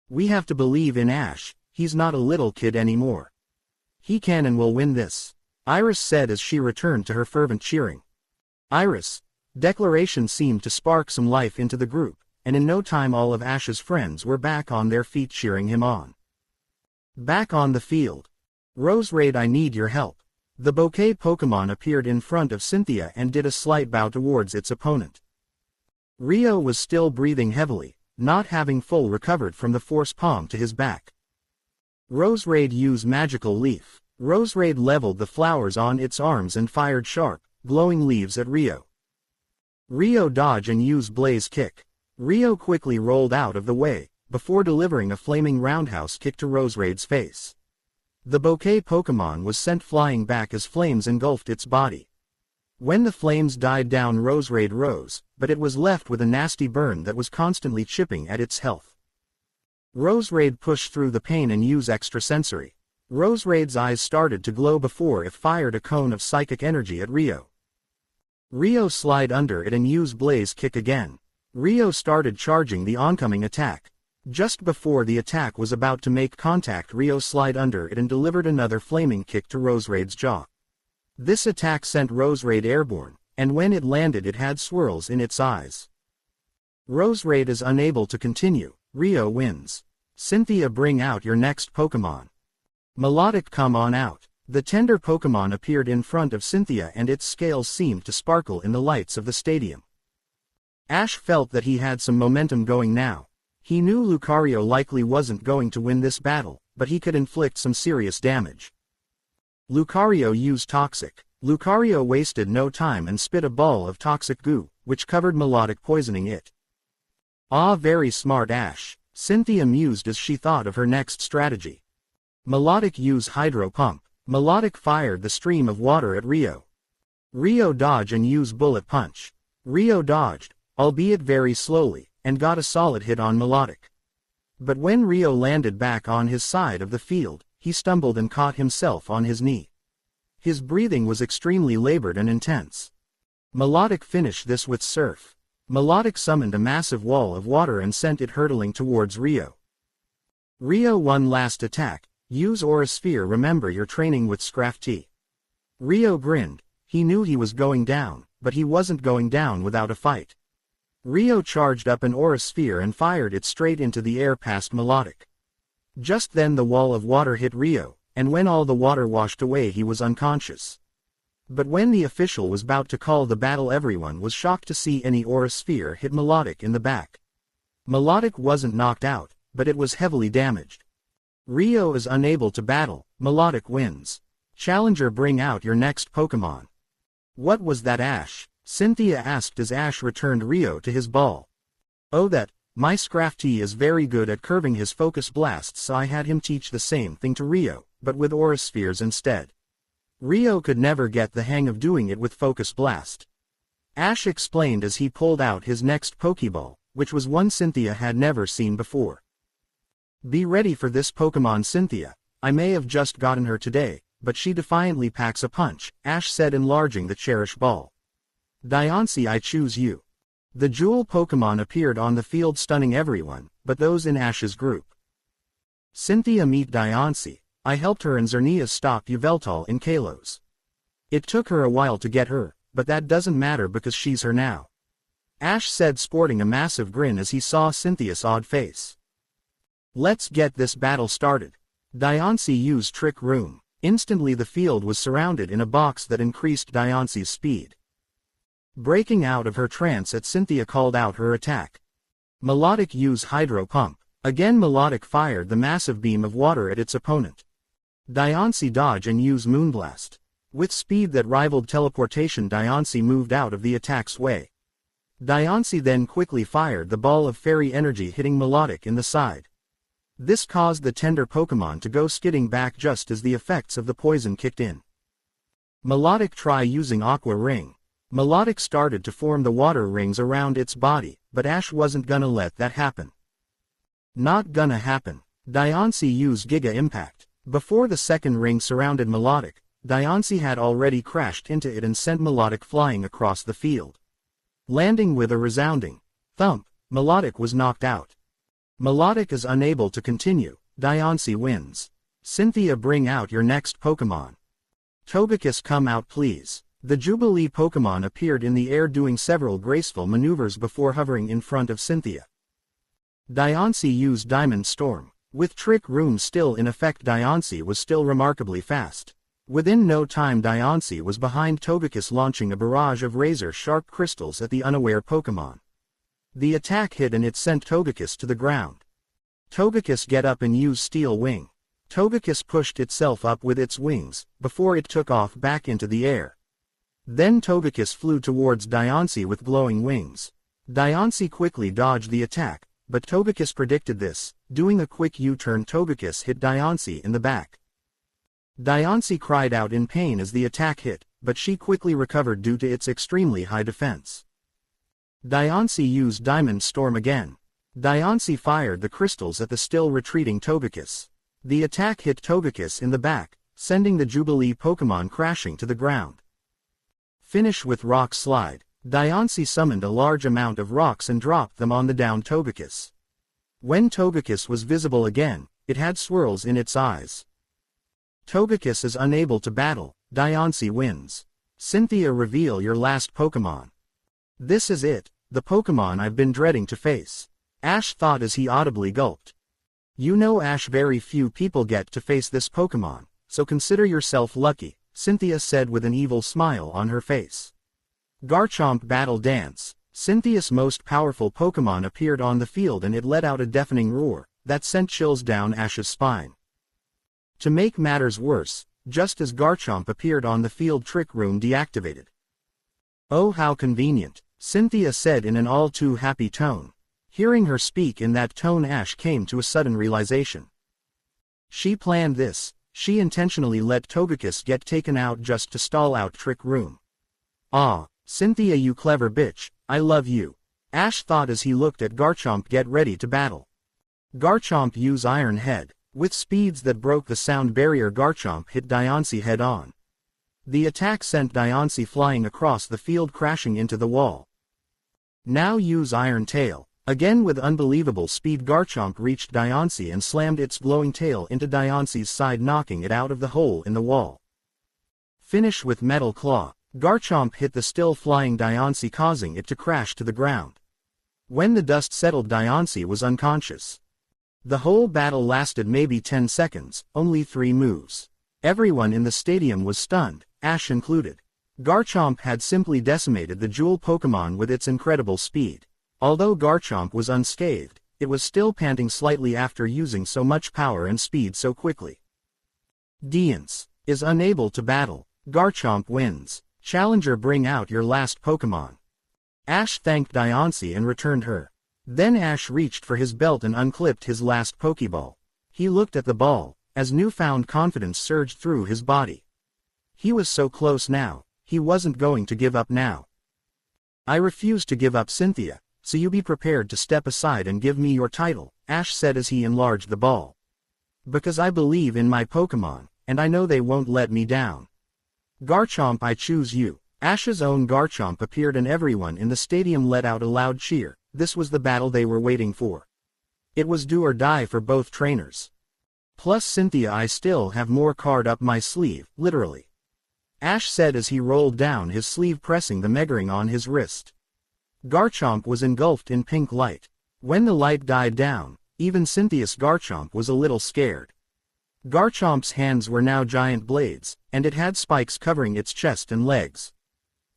We have to believe in Ash, he's not a little kid anymore. He can and will win this. Iris said as she returned to her fervent cheering. Iris' declaration seemed to spark some life into the group, and in no time all of Ash's friends were back on their feet cheering him on. Back on the field. Roserade, I need your help. The bouquet Pokémon appeared in front of Cynthia and did a slight bow towards its opponent. Rio was still breathing heavily, not having full recovered from the Force Palm to his back. Roserade used Magical Leaf. Roserade leveled the flowers on its arms and fired sharp, glowing leaves at Rio. Rio dodged and used Blaze Kick. Rio quickly rolled out of the way, before delivering a flaming roundhouse kick to Roserade's face. The bouquet Pokémon was sent flying back as flames engulfed its body. When the flames died down, Roserade rose, but it was left with a nasty burn that was constantly chipping at its health. Roserade pushed through the pain and used extrasensory. Roserade's eyes started to glow before it fired a cone of psychic energy at Rio. Rio slid under it and used Blaze Kick again. Rio started charging the oncoming attack. Just before the attack was about to make contact, Rio slid under it and delivered another flaming kick to Roserade's jaw. This attack sent Roserade airborne, and when it landed it had swirls in its eyes. Roserade is unable to continue. Rio wins. Cynthia, bring out your next Pokemon. Melodic, come on out. The tender Pokemon appeared in front of Cynthia and its scales seemed to sparkle in the lights of the stadium. Ash felt that he had some momentum going now. He knew Lucario likely wasn't going to win this battle, but he could inflict some serious damage. Lucario used Toxic. Lucario wasted no time and spit a ball of toxic goo, which covered Melodic, poisoning it. Ah, very smart, Ash. Cynthia mused as she thought of her next strategy. Melodic used Hydro Pump. Melodic fired the stream of water at Rio. Rio dodged and used Bullet Punch. Rio dodged, albeit very slowly, and got a solid hit on Melodic. But when Rio landed back on his side of the field, he stumbled and caught himself on his knee. His breathing was extremely labored and intense. Melodic finished this with Surf. Melodic summoned a massive wall of water and sent it hurtling towards Rio. Rio, one last attack. Use Aura Sphere. Remember your training with Scrafty. Rio grinned. He knew he was going down, but he wasn't going down without a fight. Rio charged up an Aura Sphere and fired it straight into the air past Melodic. Just then the wall of water hit Rio, and when all the water washed away he was unconscious. But when the official was about to call the battle, everyone was shocked to see any Aura Sphere hit Melodic in the back. Melodic wasn't knocked out, but it was heavily damaged. Rio is unable to battle. Melodic wins. Challenger, bring out your next Pokemon. What was that, Ash? Cynthia asked as Ash returned Rio to his ball. Oh, that. My Scrafty is very good at curving his focus blasts, so I had him teach the same thing to Rio, but with Aura Spheres instead. Rio could never get the hang of doing it with Focus Blast. Ash explained as he pulled out his next Pokeball, which was one Cynthia had never seen before. Be ready for this Pokemon, Cynthia. I may have just gotten her today, but she defiantly packs a punch, Ash said, enlarging the cherished ball. Diancie, I choose you. The Jewel Pokemon appeared on the field, stunning everyone, but those in Ash's group. Cynthia, meet Diancie. I helped her and Xerneas stop Yveltal in Kalos. It took her a while to get her, but that doesn't matter because she's her now. Ash said, sporting a massive grin as he saw Cynthia's odd face. Let's get this battle started. Diancie used Trick Room. Instantly the field was surrounded in a box that increased Diancie's speed. Breaking out of her trance at Cynthia called out her attack. Melodic used Hydro Pump. Again Melodic fired the massive beam of water at its opponent. Diancie dodged and used Moonblast. With speed that rivaled teleportation, Diancie moved out of the attack's way. Diancie then quickly fired the ball of fairy energy, hitting Melodic in the side. This caused the tender Pokemon to go skidding back just as the effects of the poison kicked in. Melodic tried using Aqua Ring. Melodic started to form the water rings around its body, but Ash wasn't gonna let that happen. Not gonna happen. Diancie used Giga Impact. Before the second ring surrounded Melodic, Diancie had already crashed into it and sent Melodic flying across the field. Landing with a resounding thump, Melodic was knocked out. Melodic is unable to continue. Diancie wins. Cynthia, bring out your next Pokemon. Togekiss, come out please. The Jubilee Pokemon appeared in the air doing several graceful maneuvers before hovering in front of Cynthia. Diancie used Diamond Storm. With Trick Room still in effect, Diancie was still remarkably fast. Within no time Diancie was behind Togekiss, launching a barrage of razor-sharp crystals at the unaware Pokemon. The attack hit and it sent Togekiss to the ground. Togekiss get up and use Steel Wing. Togekiss pushed itself up with its wings, before it took off back into the air. Then Togekiss flew towards Diancie with glowing wings. Diancie quickly dodged the attack, but Togekiss predicted this. Doing a quick U-turn, Togekiss hit Diancie in the back. Diancie cried out in pain as the attack hit, but she quickly recovered due to its extremely high defense. Diancie used Diamond Storm again. Diancie fired the crystals at the still retreating Togekiss. The attack hit Togekiss in the back, sending the Jubilee Pokémon crashing to the ground. Finish with Rock Slide. Diancie summoned a large amount of rocks and dropped them on the downed Togekiss. When Togekiss was visible again, it had swirls in its eyes. Togekiss is unable to battle. Diancie wins. Cynthia, reveal your last Pokémon. This is it, the Pokémon I've been dreading to face. Ash thought as he audibly gulped. You know, Ash, very few people get to face this Pokémon, so consider yourself lucky, Cynthia said with an evil smile on her face. Garchomp Battle Dance. Cynthia's most powerful Pokémon appeared on the field and it let out a deafening roar that sent chills down Ash's spine. To make matters worse, just as Garchomp appeared on the field, Trick Room deactivated. Oh, how convenient, Cynthia said in an all too happy tone. Hearing her speak in that tone, Ash came to a sudden realization. She planned this. She intentionally let Togekiss get taken out just to stall out Trick Room. Ah, Cynthia, you clever bitch, I love you. Ash thought as he looked at Garchomp get ready to battle. Garchomp use Iron Head. With speeds that broke the sound barrier, Garchomp hit Diancie head on. The attack sent Diancie flying across the field, crashing into the wall. Now use Iron Tail. Again with unbelievable speed, Garchomp reached Diancie and slammed its glowing tail into Diancie's side, knocking it out of the hole in the wall. Finish with Metal Claw. Garchomp hit the still flying Diancie, causing it to crash to the ground. When the dust settled, Diancie was unconscious. The whole battle lasted maybe 10 seconds, only 3 moves. Everyone in the stadium was stunned, Ash included. Garchomp had simply decimated the Jewel Pokémon with its incredible speed. Although Garchomp was unscathed, it was still panting slightly after using so much power and speed so quickly. Diancie is unable to battle. Garchomp wins. Challenger, bring out your last Pokémon. Ash thanked Diancie and returned her. Then Ash reached for his belt and unclipped his last Pokeball. He looked at the ball, as newfound confidence surged through his body. He was so close now, he wasn't going to give up now. I refuse to give up, Cynthia, so you be prepared to step aside and give me your title, Ash said as he enlarged the ball. Because I believe in my Pokemon, and I know they won't let me down. Garchomp, I choose you. Ash's own Garchomp appeared and everyone in the stadium let out a loud cheer. This was the battle they were waiting for. It was do or die for both trainers. Plus, Cynthia, I still have more card up my sleeve, literally. Ash said as he rolled down his sleeve, pressing the Mega Ring on his wrist. Garchomp was engulfed in pink light. When the light died down, even Cynthia's Garchomp was a little scared. Garchomp's hands were now giant blades, and it had spikes covering its chest and legs.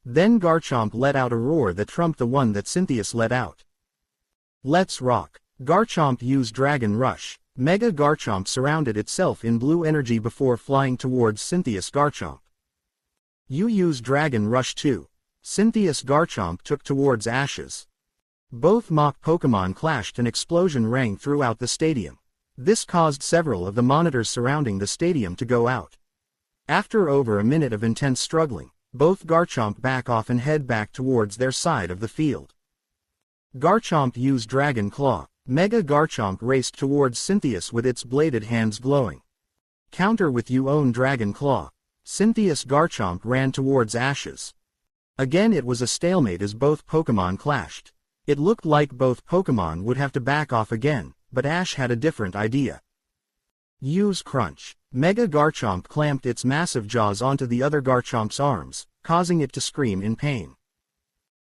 Then Garchomp let out a roar that trumped the one that Cynthia's let out. Let's rock. Garchomp used Dragon Rush. Mega Garchomp surrounded itself in blue energy before flying towards Cynthia's Garchomp. You use Dragon Rush too. Cynthia's Garchomp took towards Ash's. Both mock Pokémon clashed and explosion rang throughout the stadium. This caused several of the monitors surrounding the stadium to go out. After over a minute of intense struggling, both Garchomp back off and head back towards their side of the field. Garchomp used Dragon Claw. Mega Garchomp raced towards Cynthia's with its bladed hands glowing. Counter with you own Dragon Claw. Cynthia's Garchomp ran towards Ash's. Again it was a stalemate as both Pokémon clashed. It looked like both Pokémon would have to back off again, but Ash had a different idea. Use Crunch. Mega Garchomp clamped its massive jaws onto the other Garchomp's arms, causing it to scream in pain.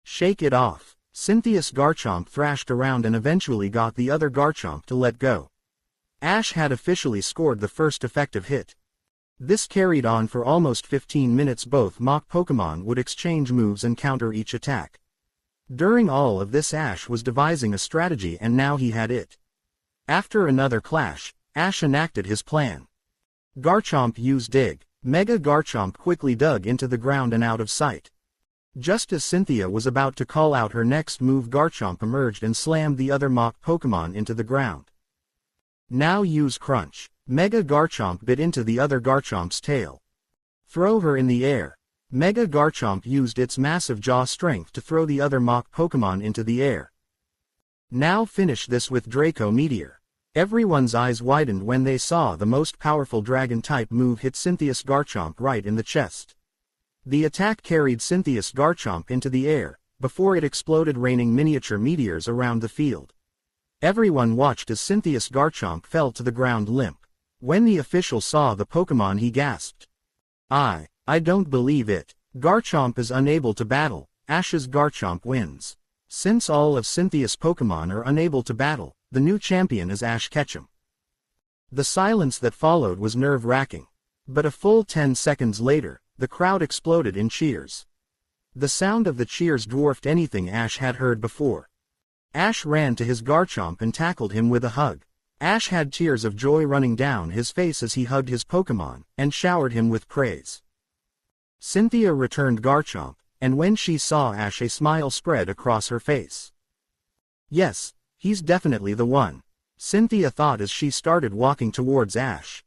Shake it off. Cynthia's Garchomp thrashed around and eventually got the other Garchomp to let go. Ash had officially scored the first effective hit. This carried on for almost 15 minutes. Both mock Pokémon would exchange moves and counter each attack. During all of this, Ash was devising a strategy, and now he had it. After another clash, Ash enacted his plan. Garchomp used Dig. Mega Garchomp quickly dug into the ground and out of sight. Just as Cynthia was about to call out her next move, Garchomp emerged and slammed the other mock Pokémon into the ground. Now use Crunch. Mega Garchomp bit into the other Garchomp's tail. Throw her in the air. Mega Garchomp used its massive jaw strength to throw the other mock Pokémon into the air. Now finish this with Draco Meteor. Everyone's eyes widened when they saw the most powerful dragon-type move hit Cynthia's Garchomp right in the chest. The attack carried Cynthia's Garchomp into the air, before it exploded, raining miniature meteors around the field. Everyone watched as Cynthia's Garchomp fell to the ground limp. When the official saw the Pokémon, he gasped. I don't believe it. Garchomp is unable to battle. Ash's Garchomp wins. Since all of Cynthia's Pokémon are unable to battle, the new champion is Ash Ketchum. The silence that followed was nerve-wracking. But a full 10 seconds later, the crowd exploded in cheers. The sound of the cheers dwarfed anything Ash had heard before. Ash ran to his Garchomp and tackled him with a hug. Ash had tears of joy running down his face as he hugged his Pokémon, and showered him with praise. Cynthia returned Garchomp, and when she saw Ash, a smile spread across her face. Yes, he's definitely the one, Cynthia thought as she started walking towards Ash.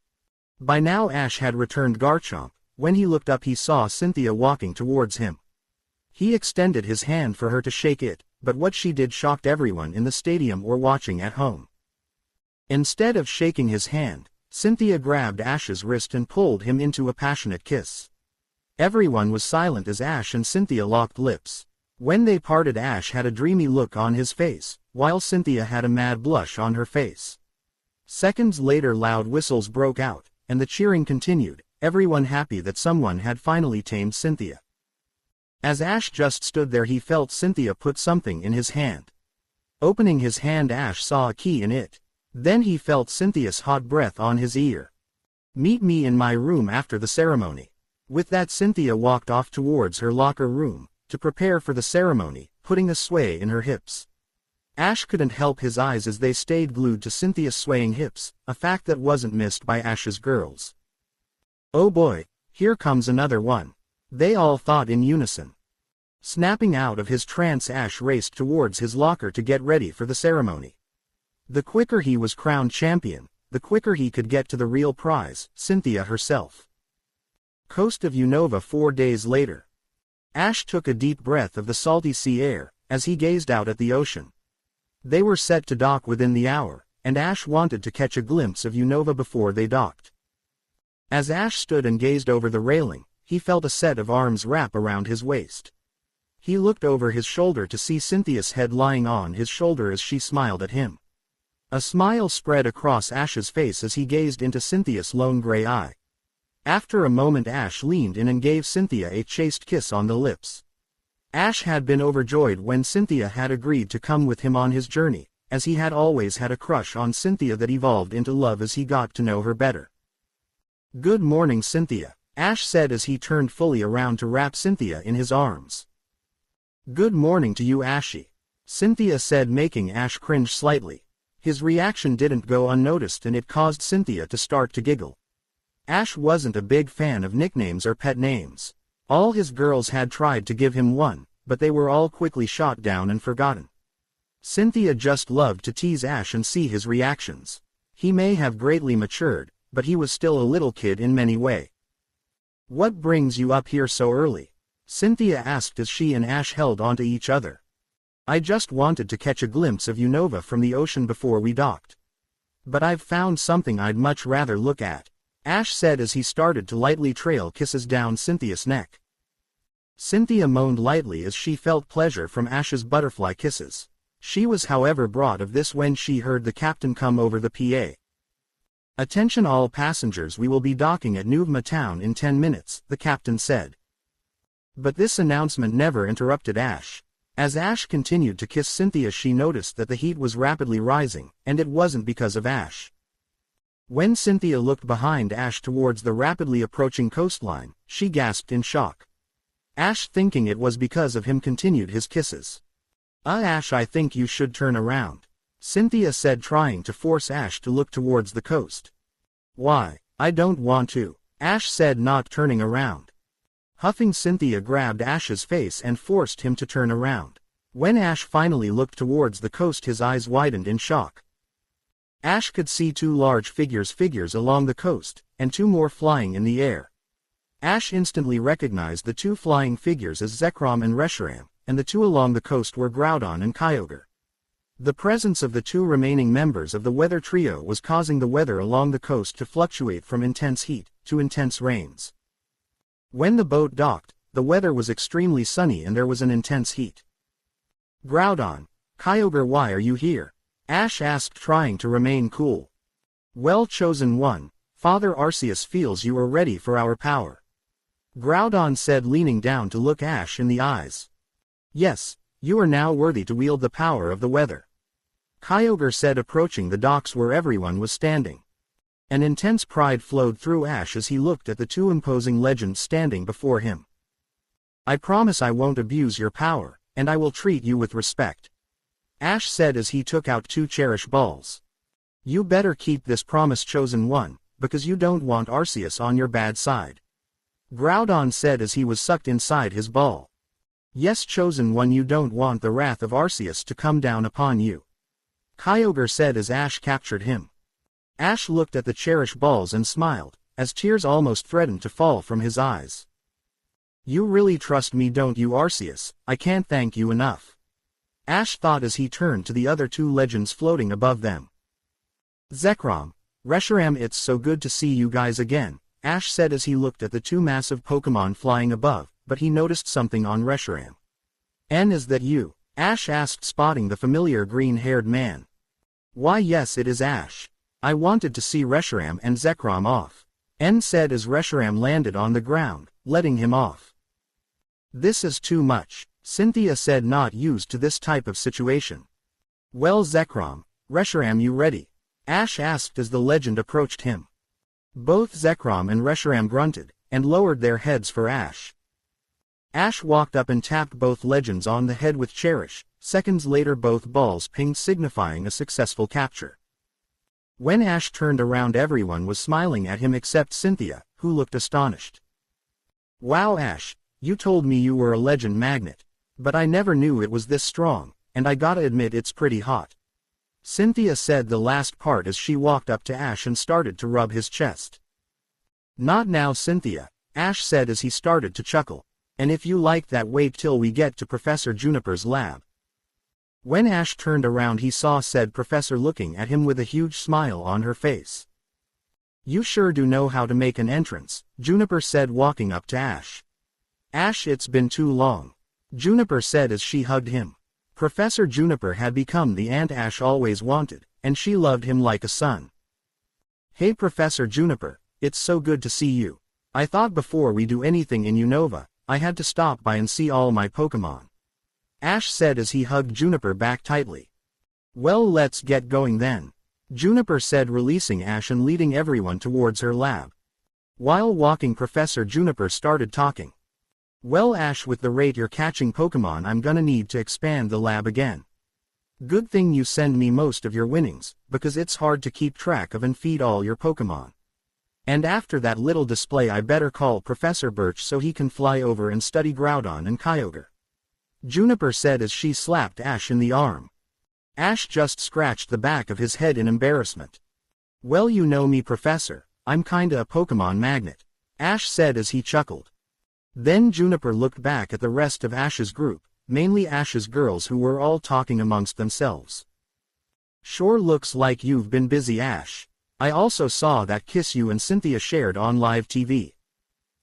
By now Ash had returned Garchomp. When he looked up, he saw Cynthia walking towards him. He extended his hand for her to shake it, but what she did shocked everyone in the stadium or watching at home. Instead of shaking his hand, Cynthia grabbed Ash's wrist and pulled him into a passionate kiss. Everyone was silent as Ash and Cynthia locked lips. When they parted, Ash had a dreamy look on his face, while Cynthia had a mad blush on her face. Seconds later, loud whistles broke out, and the cheering continued, everyone happy that someone had finally tamed Cynthia. As Ash just stood there, he felt Cynthia put something in his hand. Opening his hand, Ash saw a key in it. Then he felt Cynthia's hot breath on his ear. Meet me in my room after the ceremony. With that, Cynthia walked off towards her locker room, to prepare for the ceremony, putting a sway in her hips. Ash couldn't help his eyes as they stayed glued to Cynthia's swaying hips, a fact that wasn't missed by Ash's girls. Oh boy, here comes another one. They all thought in unison. Snapping out of his trance, Ash raced towards his locker to get ready for the ceremony. The quicker he was crowned champion, the quicker he could get to the real prize, Cynthia herself. Coast of Unova 4 days later. Ash took a deep breath of the salty sea air, as he gazed out at the ocean. They were set to dock within the hour, and Ash wanted to catch a glimpse of Unova before they docked. As Ash stood and gazed over the railing, he felt a set of arms wrap around his waist. He looked over his shoulder to see Cynthia's head lying on his shoulder as she smiled at him. A smile spread across Ash's face as he gazed into Cynthia's lone gray eye. After a moment, Ash leaned in and gave Cynthia a chaste kiss on the lips. Ash had been overjoyed when Cynthia had agreed to come with him on his journey, as he had always had a crush on Cynthia that evolved into love as he got to know her better. Good morning, Cynthia, Ash said as he turned fully around to wrap Cynthia in his arms. Good morning to you, Ashy, Cynthia said, making Ash cringe slightly. His reaction didn't go unnoticed and it caused Cynthia to start to giggle. Ash wasn't a big fan of nicknames or pet names. All his girls had tried to give him one, but they were all quickly shot down and forgotten. Cynthia just loved to tease Ash and see his reactions. He may have greatly matured, but he was still a little kid in many ways. What brings you up here so early? Cynthia asked as she and Ash held onto each other. I just wanted to catch a glimpse of Unova from the ocean before we docked. But I've found something I'd much rather look at, Ash said as he started to lightly trail kisses down Cynthia's neck. Cynthia moaned lightly as she felt pleasure from Ash's butterfly kisses. She was however brought of this when she heard the captain come over the PA. Attention all passengers, we will be docking at Nuvma town in 10 minutes, the captain said. But this announcement never interrupted Ash. As Ash continued to kiss Cynthia, she noticed that the heat was rapidly rising, and it wasn't because of Ash. When Cynthia looked behind Ash towards the rapidly approaching coastline, she gasped in shock. Ash, thinking it was because of him, continued his kisses. Ash, I think you should turn around, Cynthia said, trying to force Ash to look towards the coast. Why, I don't want to, Ash said, not turning around. Huffing, Cynthia grabbed Ash's face and forced him to turn around. When Ash finally looked towards the coast, his eyes widened in shock. Ash could see 2 large figures along the coast, and 2 more flying in the air. Ash instantly recognized the 2 flying figures as Zekrom and Reshiram, and the 2 along the coast were Groudon and Kyogre. The presence of the two remaining members of the weather trio was causing the weather along the coast to fluctuate from intense heat to intense rains. When the boat docked, the weather was extremely sunny and there was an intense heat. Groudon, Kyogre, why are you here? Ash asked, trying to remain cool. Well, chosen one, Father Arceus feels you are ready for our power. Groudon said, leaning down to look Ash in the eyes. Yes, you are now worthy to wield the power of the weather. Kyogre said, approaching the docks where everyone was standing. An intense pride flowed through Ash as he looked at the two imposing legends standing before him. I promise I won't abuse your power, and I will treat you with respect. Ash said as he took out two Cherish balls. You better keep this promise, chosen one, because you don't want Arceus on your bad side. Groudon said as he was sucked inside his ball. Yes, chosen one, you don't want the wrath of Arceus to come down upon you. Kyogre said as Ash captured him. Ash looked at the Cherish balls and smiled, as tears almost threatened to fall from his eyes. You really trust me, don't you, Arceus? I can't thank you enough. Ash thought as he turned to the other two legends floating above them. Zekrom, Reshiram, it's so good to see you guys again, Ash said as he looked at the two massive Pokémon flying above, but he noticed something on Reshiram. N, is that you? Ash asked, spotting the familiar green-haired man. Why, yes, it is Ash. I wanted to see Reshiram and Zekrom off. N said as Reshiram landed on the ground, letting him off. This is too much, Cynthia said, not used to this type of situation. Well, Zekrom, Reshiram, you ready? Ash asked as the legend approached him. Both Zekrom and Reshiram grunted, and lowered their heads for Ash. Ash walked up and tapped both legends on the head with Cherish. Seconds later both balls pinged, signifying a successful capture. When Ash turned around, everyone was smiling at him except Cynthia, who looked astonished. Wow, Ash, you told me you were a legend magnet. But I never knew it was this strong, and I gotta admit it's pretty hot. Cynthia said the last part as she walked up to Ash and started to rub his chest. Not now, Cynthia, Ash said as he started to chuckle. And if you like that, wait till we get to Professor Juniper's lab. When Ash turned around, he saw said professor looking at him with a huge smile on her face. You sure do know how to make an entrance, Juniper said, walking up to Ash. Ash, it's been too long, Juniper said as she hugged him. Professor Juniper had become the aunt Ash always wanted, and she loved him like a son. Hey Professor Juniper, it's so good to see you. I thought before we do anything in Unova, I had to stop by and see all my Pokémon. Ash said as he hugged Juniper back tightly. Well, let's get going then, Juniper said, releasing Ash and leading everyone towards her lab. While walking, Professor Juniper started talking. Well, Ash, with the rate you're catching Pokémon, I'm gonna need to expand the lab again. Good thing you send me most of your winnings, because it's hard to keep track of and feed all your Pokémon. And after that little display, I better call Professor Birch so he can fly over and study Groudon and Kyogre, Juniper said as she slapped Ash in the arm. Ash just scratched the back of his head in embarrassment. Well, you know me, Professor, I'm kinda a Pokémon magnet, Ash said as he chuckled. Then Juniper looked back at the rest of Ash's group, mainly Ash's girls, who were all talking amongst themselves. Sure looks like you've been busy, Ash. I also saw that kiss you and Cynthia shared on live TV,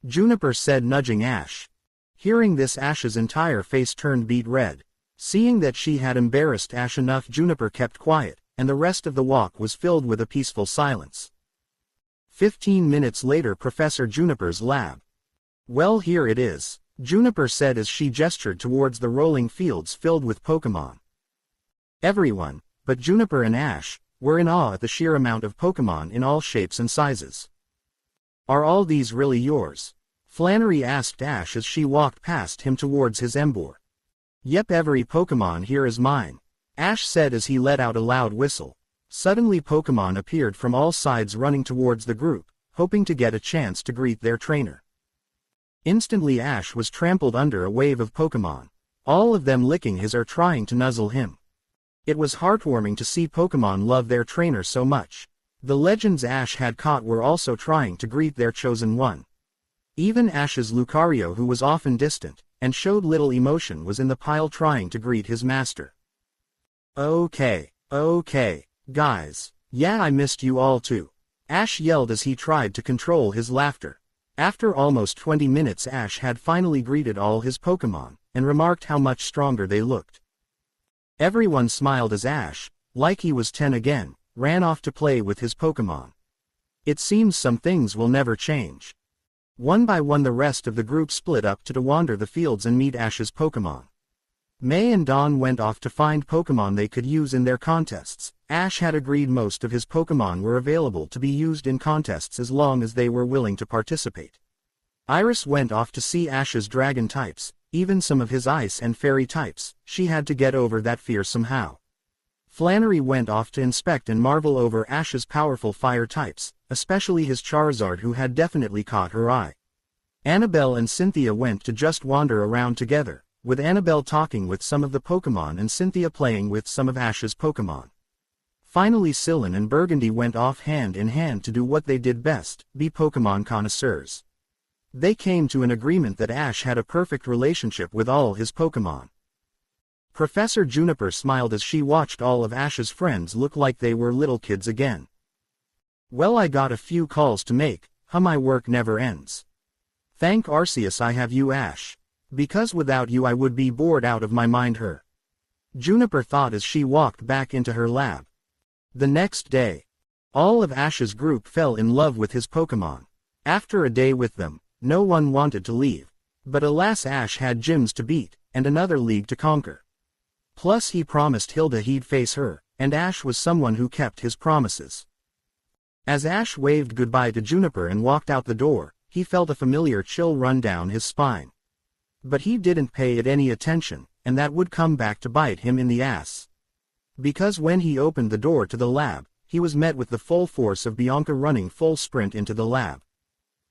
Juniper said, nudging Ash. Hearing this, Ash's entire face turned beet red. Seeing that she had embarrassed Ash enough, Juniper kept quiet, and the rest of the walk was filled with a peaceful silence. 15 minutes later, Professor Juniper's lab. Well, here it is, Juniper said as she gestured towards the rolling fields filled with Pokémon. Everyone, but Juniper and Ash, were in awe at the sheer amount of Pokémon in all shapes and sizes. Are all these really yours? Flannery asked Ash as she walked past him towards his Emboar. Yep, every Pokémon here is mine, Ash said as he let out a loud whistle. Suddenly Pokémon appeared from all sides, running towards the group, hoping to get a chance to greet their trainer. Instantly Ash was trampled under a wave of Pokémon, all of them licking his or trying to nuzzle him. It was heartwarming to see Pokémon love their trainer so much. The legends Ash had caught were also trying to greet their chosen one. Even Ash's Lucario, who was often distant, and showed little emotion, was in the pile trying to greet his master. Okay, guys. Yeah, I missed you all too. Ash yelled as he tried to control his laughter. After almost 20 minutes, Ash had finally greeted all his Pokémon, and remarked how much stronger they looked. Everyone smiled as Ash, like he was 10 again, ran off to play with his Pokémon. It seems some things will never change. One by one the rest of the group split up to wander the fields and meet Ash's Pokémon. May and Dawn went off to find Pokémon they could use in their contests. Ash had agreed most of his Pokémon were available to be used in contests as long as they were willing to participate. Iris went off to see Ash's dragon types, even some of his ice and fairy types. She had to get over that fear somehow. Flannery went off to inspect and marvel over Ash's powerful fire types, especially his Charizard, who had definitely caught her eye. Annabelle and Cynthia went to just wander around together, with Annabelle talking with some of the Pokémon and Cynthia playing with some of Ash's Pokémon. Finally Sylvan and Burgundy went off hand in hand to do what they did best, be Pokémon connoisseurs. They came to an agreement that Ash had a perfect relationship with all his Pokémon. Professor Juniper smiled as she watched all of Ash's friends look like they were little kids again. Well, I got a few calls to make, my work never ends. Thank Arceus I have you, Ash. Because without you I would be bored out of my mind. Her. Juniper thought as she walked back into her lab. The next day, all of Ash's group fell in love with his Pokémon. After a day with them, no one wanted to leave. But alas, Ash had gyms to beat, and another league to conquer. Plus he promised Hilda he'd face her, and Ash was someone who kept his promises. As Ash waved goodbye to Juniper and walked out the door, he felt a familiar chill run down his spine. But he didn't pay it any attention, and that would come back to bite him in the ass. Because when he opened the door to the lab, he was met with the full force of Bianca running full sprint into the lab.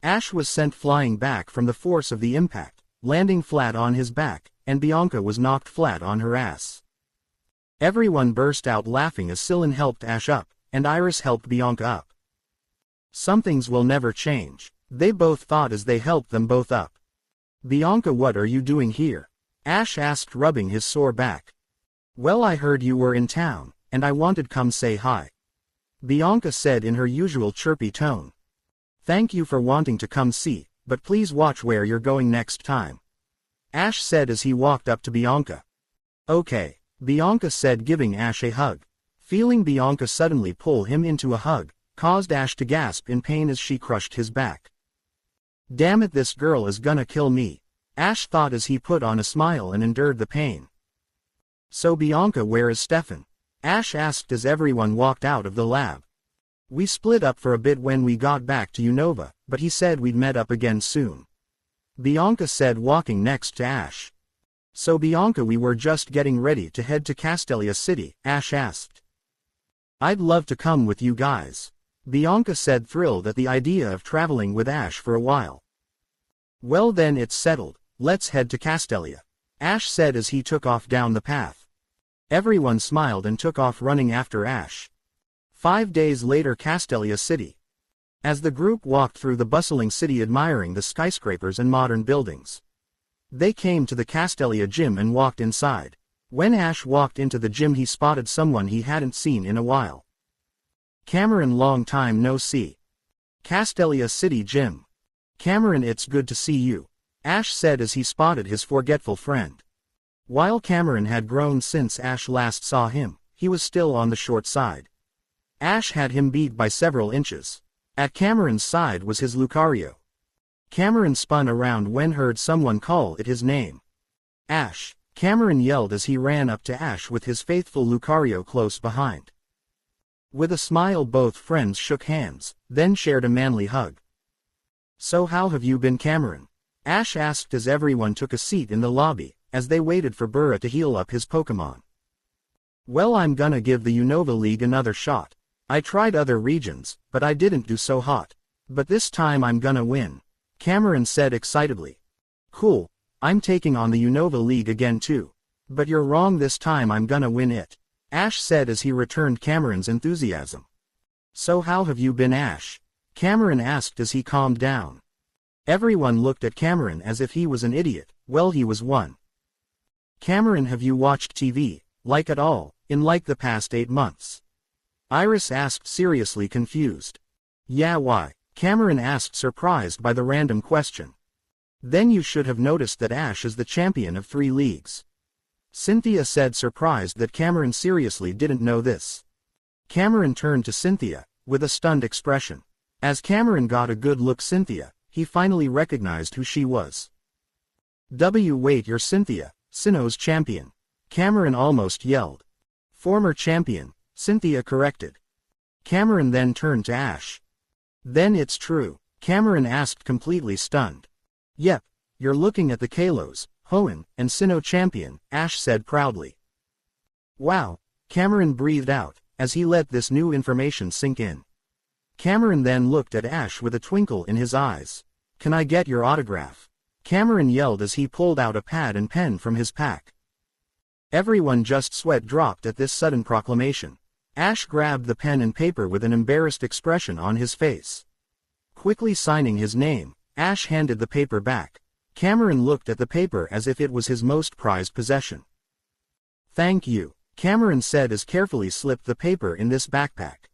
Ash was sent flying back from the force of the impact, landing flat on his back, and Bianca was knocked flat on her ass. Everyone burst out laughing as Sylvan helped Ash up, and Iris helped Bianca up. Some things will never change, they both thought as they helped them both up. Bianca, what are you doing here? Ash asked, rubbing his sore back. Well, I heard you were in town, and I wanted come say hi. Bianca said in her usual chirpy tone. Thank you for wanting to come see, but please watch where you're going next time. Ash said as he walked up to Bianca. Okay, Bianca said, giving Ash a hug. Feeling Bianca suddenly pull him into a hug, caused Ash to gasp in pain as she crushed his back. Damn it, this girl is gonna kill me, Ash thought as he put on a smile and endured the pain. So Bianca, where is Stefan? Ash asked as everyone walked out of the lab. We split up for a bit when we got back to Unova, but he said we'd met up again soon. Bianca said, walking next to Ash. So Bianca, we were just getting ready to head to Castelia City, Ash asked. I'd love to come with you guys, Bianca said, thrilled at the idea of traveling with Ash for a while. Well then, it's settled, let's head to Castelia, Ash said as he took off down the path. Everyone smiled and took off running after Ash. 5 days later, Castelia City. As the group walked through the bustling city admiring the skyscrapers and modern buildings, they came to the Castelia gym and walked inside. When Ash walked into the gym, he spotted someone he hadn't seen in a while. Cameron, long time no see. Castelia City Gym. Cameron, it's good to see you, Ash said as he spotted his forgetful friend. While Cameron had grown since Ash last saw him, he was still on the short side. Ash had him beat by several inches. At Cameron's side was his Lucario. Cameron spun around when heard someone call it his name. Ash, Cameron yelled as he ran up to Ash with his faithful Lucario close behind. With a smile, both friends shook hands, then shared a manly hug. So how have you been, Cameron? Ash asked as everyone took a seat in the lobby, as they waited for Burgh to heal up his Pokémon. Well, I'm gonna give the Unova League another shot. I tried other regions, but I didn't do so hot. But this time I'm gonna win, Cameron said excitedly. Cool, I'm taking on the Unova League again too. But you're wrong, this time I'm gonna win it, Ash said as he returned Cameron's enthusiasm. So how have you been, Ash? Cameron asked as he calmed down. Everyone looked at Cameron as if he was an idiot. Well, he was one. Cameron, have you watched TV, like at all? In like the past 8 months? Iris asked, seriously confused. Yeah, why? Cameron asked, surprised by the random question. Then you should have noticed that Ash is the champion of 3 leagues. Cynthia said, surprised that Cameron seriously didn't know this. Cameron turned to Cynthia, with a stunned expression. As Cameron got a good look Cynthia, he finally recognized who she was. Wait, you're Cynthia, Sinnoh's champion. Cameron almost yelled. Former champion, Cynthia corrected. Cameron then turned to Ash. Then it's true, Cameron asked, completely stunned. Yep, you're looking at the Kalos, Hoenn, and Sinnoh champion, Ash said proudly. Wow, Cameron breathed out, as he let this new information sink in. Cameron then looked at Ash with a twinkle in his eyes. Can I get your autograph? Cameron yelled as he pulled out a pad and pen from his pack. Everyone just sweat dropped at this sudden proclamation. Ash grabbed the pen and paper with an embarrassed expression on his face. Quickly signing his name, Ash handed the paper back. Cameron looked at the paper as if it was his most prized possession. Thank you, Cameron said as carefully slipped the paper in this backpack.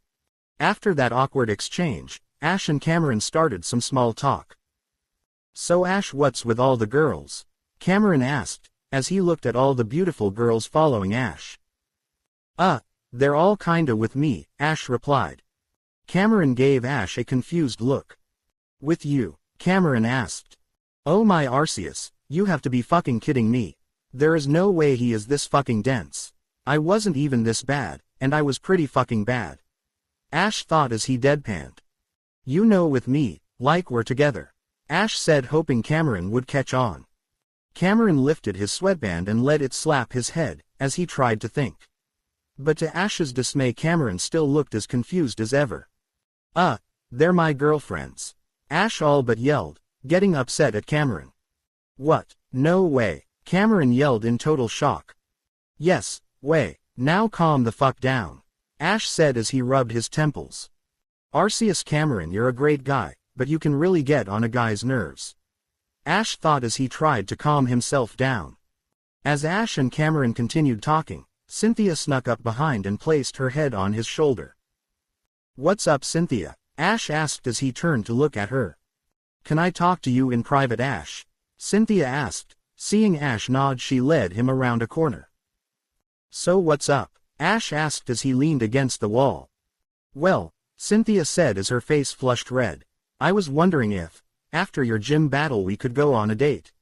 After that awkward exchange, Ash and Cameron started some small talk. So Ash, what's with all the girls? Cameron asked, as he looked at all the beautiful girls following Ash. They're all kinda with me, Ash replied. Cameron gave Ash a confused look. With you? Cameron asked. Oh my Arceus, you have to be fucking kidding me. There is no way he is this fucking dense. I wasn't even this bad, and I was pretty fucking bad. Ash thought as he deadpanned. You know, with me, like we're together. Ash said, hoping Cameron would catch on. Cameron lifted his sweatband and let it slap his head, as he tried to think. But to Ash's dismay, Cameron still looked as confused as ever. They're my girlfriends. Ash all but yelled, getting upset at Cameron. What? No way, Cameron yelled in total shock. Yes, way, now calm the fuck down, Ash said as he rubbed his temples. Arceus, Cameron, you're a great guy, but you can really get on a guy's nerves. Ash thought as he tried to calm himself down. As Ash and Cameron continued talking, Cynthia snuck up behind and placed her head on his shoulder. What's up, Cynthia? Ash asked as he turned to look at her. Can I talk to you in private, Ash? Cynthia asked. Seeing Ash nod, she led him around a corner. So what's up? Ash asked as he leaned against the wall. Well, Cynthia said as her face flushed red. I was wondering if, after your gym battle, we could go on a date.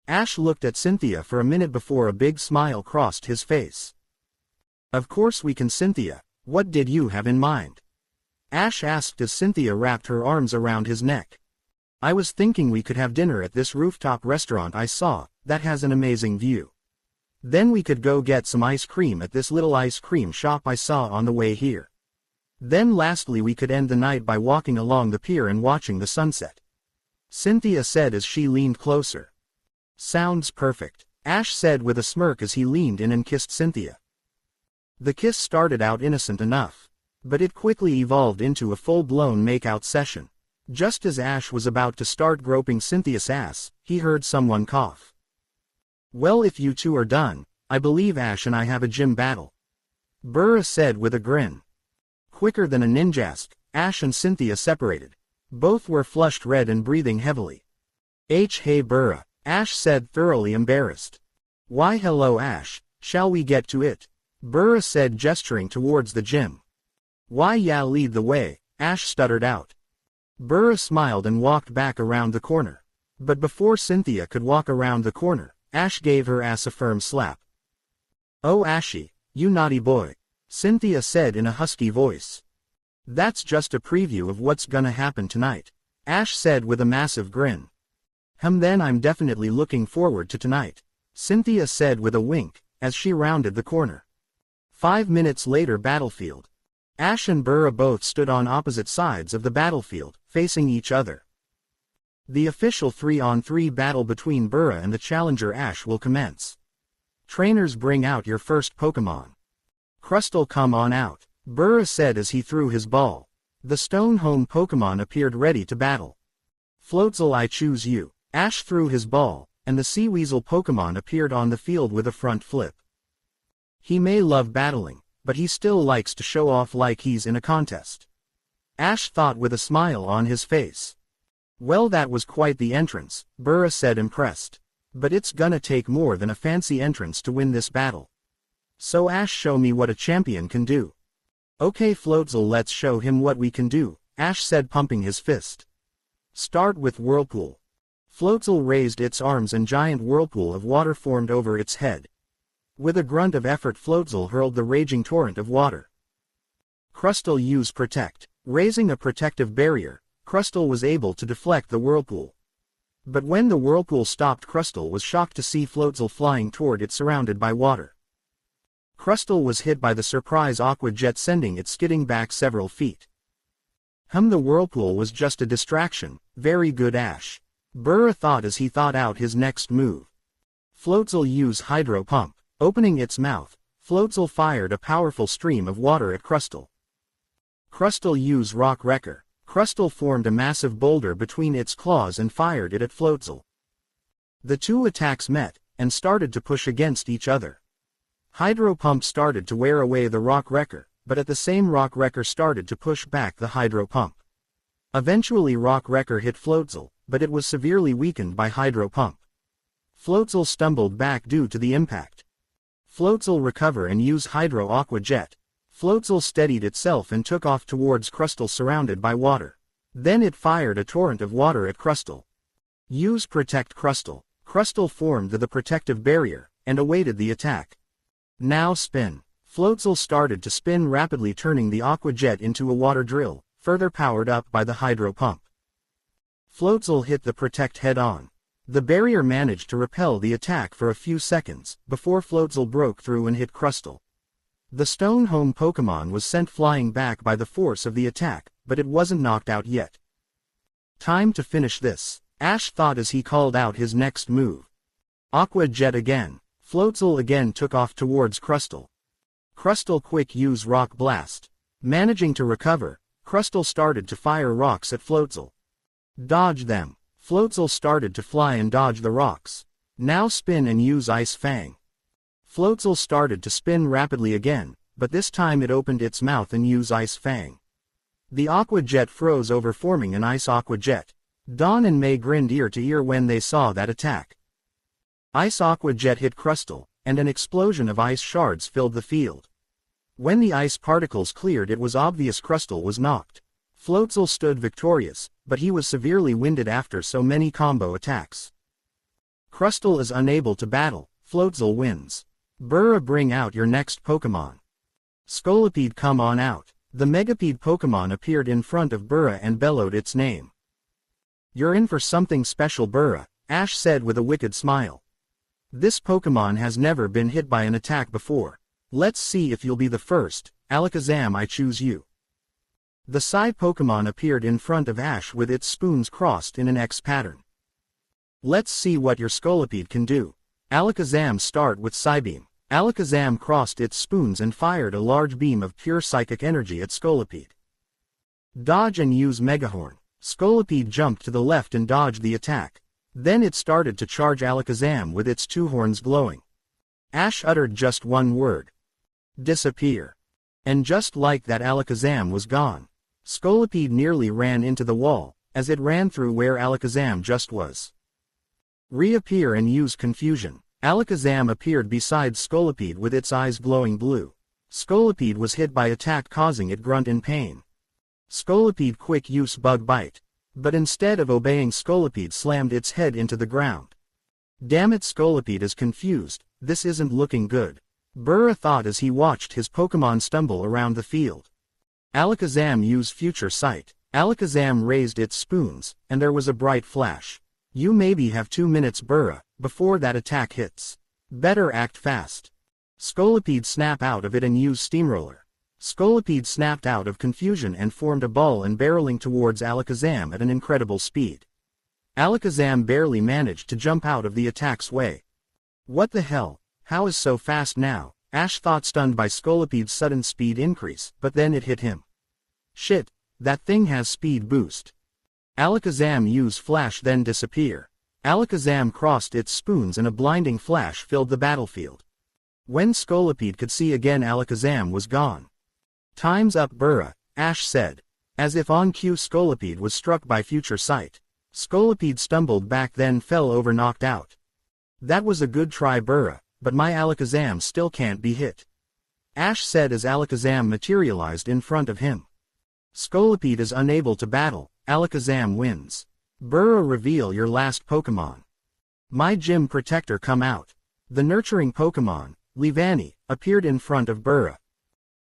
Ash looked at Cynthia for a minute before a big smile crossed his face. Of course we can, Cynthia. What did you have in mind? Ash asked as Cynthia wrapped her arms around his neck. I was thinking we could have dinner at this rooftop restaurant I saw, that has an amazing view. Then we could go get some ice cream at this little ice cream shop I saw on the way here. Then lastly we could end the night by walking along the pier and watching the sunset. Cynthia said as she leaned closer. Sounds perfect, Ash said with a smirk as he leaned in and kissed Cynthia. The kiss started out innocent enough, but it quickly evolved into a full-blown make-out session. Just as Ash was about to start groping Cynthia's ass, he heard someone cough. Well, if you two are done, I believe Ash and I have a gym battle, Burgh said with a grin. Quicker than a ninjask, Ash and Cynthia separated. Both were flushed red and breathing heavily. Hey Burgh, Ash said, thoroughly embarrassed. Why hello Ash, shall we get to it? Burgh said, gesturing towards the gym. Why yeah, lead the way, Ash stuttered out. Burgh smiled and walked back around the corner. But before Cynthia could walk around the corner, Ash gave her ass a firm slap. Oh Ashy, you naughty boy, Cynthia said in a husky voice. That's just a preview of what's gonna happen tonight, Ash said with a massive grin. Then I'm definitely looking forward to tonight, Cynthia said with a wink, as she rounded the corner. 5 minutes later, battlefield. Ash and Burgh both stood on opposite sides of the battlefield, facing each other. The official 3-on-3 battle between Burgh and the challenger Ash will commence. Trainers, bring out your first Pokemon. Crustle, come on out, Burgh said as he threw his ball. The Stone Home Pokemon appeared ready to battle. Floatzel, I choose you. Ash threw his ball, and the Seaweasel Pokemon appeared on the field with a front flip. He may love battling, but he still likes to show off like he's in a contest. Ash thought with a smile on his face. Well, that was quite the entrance, Burgh said, impressed. But it's gonna take more than a fancy entrance to win this battle. So Ash, show me what a champion can do. Okay Floatzel, let's show him what we can do, Ash said, pumping his fist. Start with Whirlpool. Floatzel raised its arms and giant whirlpool of water formed over its head. With a grunt of effort, Floatzel hurled the raging torrent of water. Crustle used Protect. Raising a protective barrier, Crustle was able to deflect the whirlpool. But when the whirlpool stopped, Crustle was shocked to see Floatzel flying toward it surrounded by water. Crustle was hit by the surprise Aqua Jet, sending it skidding back several feet. The whirlpool was just a distraction. Very good, Ash. Burgh thought as he thought out his next move. Floatzel used Hydro Pump. Opening its mouth, Floatzel fired a powerful stream of water at Crustle. Crustle used Rock Wrecker. Crustle formed a massive boulder between its claws and fired it at Floatzel. The two attacks met, and started to push against each other. Hydro Pump started to wear away the Rock Wrecker, but at the same Rock Wrecker started to push back the Hydro Pump. Eventually Rock Wrecker hit Floatzel, but it was severely weakened by Hydro Pump. Floatzel stumbled back due to the impact. Floatzel recover and use Hydro Aqua Jet. Floatzel steadied itself and took off towards Crustle surrounded by water. Then it fired a torrent of water at Crustle. Use Protect Crustle. Crustle formed the protective barrier, and awaited the attack. Now spin. Floatzel started to spin rapidly, turning the Aqua Jet into a water drill, further powered up by the Hydro Pump. Floatzel hit the Protect head-on. The barrier managed to repel the attack for a few seconds, before Floatzel broke through and hit Crustle. The Stone Home Pokémon was sent flying back by the force of the attack, but it wasn't knocked out yet. Time to finish this, Ash thought as he called out his next move. Aqua Jet again. Floatzel again took off towards Crustle. Crustle quick use Rock Blast. Managing to recover, Crustle started to fire rocks at Floatzel. Dodge them. Floatzel started to fly and dodge the rocks. Now spin and use Ice Fang. Floatzel started to spin rapidly again, but this time it opened its mouth and used Ice Fang. The Aqua Jet froze over, forming an Ice Aqua Jet. Dawn and May grinned ear to ear when they saw that attack. Ice Aqua Jet hit Crustle, and an explosion of ice shards filled the field. When the ice particles cleared, it was obvious Crustle was knocked. Floatzel stood victorious, but he was severely winded after so many combo attacks. Crustle is unable to battle. Floatzel wins. Burgh, bring out your next Pokémon. Scolipede, come on out. The Megapede Pokémon appeared in front of Burgh and bellowed its name. You're in for something special, Burgh, Ash said with a wicked smile. This Pokémon has never been hit by an attack before. Let's see if you'll be the first. Alakazam, I choose you. The Psy Pokémon appeared in front of Ash with its spoons crossed in an X pattern. Let's see what your Scolipede can do. Alakazam, start with Psybeam. Alakazam crossed its spoons and fired a large beam of pure psychic energy at Scolipede. Dodge and use Megahorn. Scolipede jumped to the left and dodged the attack. Then it started to charge Alakazam with its two horns glowing. Ash uttered just one word. Disappear. And just like that, Alakazam was gone. Scolipede nearly ran into the wall, as it ran through where Alakazam just was. Reappear and use Confusion. Alakazam appeared beside Scolipede with its eyes glowing blue. Scolipede was hit by attack, causing it grunt in pain. Scolipede quick use Bug Bite. But instead of obeying, Scolipede slammed its head into the ground. Damn it, Scolipede is confused. This isn't looking good. Burgh thought as he watched his Pokémon stumble around the field. Alakazam used Future Sight. Alakazam raised its spoons, and there was a bright flash. You maybe have 2 minutes, Burgh, before that attack hits. Better act fast. Scolipede snap out of it and use Steamroller. Scolipede snapped out of confusion and formed a ball and barreling towards Alakazam at an incredible speed. Alakazam barely managed to jump out of the attack's way. What the hell? How is so fast now? Ash thought, stunned by Scolipede's sudden speed increase, but then it hit him. Shit, that thing has speed boost. Alakazam use Flash then disappear. Alakazam crossed its spoons and a blinding flash filled the battlefield. When Scolipede could see again, Alakazam was gone. "Time's up, Burgh," Ash said. As if on cue, Scolipede was struck by future sight. Scolipede stumbled back, then fell over, knocked out. "That was a good try, Burgh, but my Alakazam still can't be hit," Ash said as Alakazam materialized in front of him. "Scolipede is unable to battle, Alakazam wins. Burgh, reveal your last Pokemon." "My Gym Protector, come out." The nurturing Pokemon, Leavanny, appeared in front of Burgh.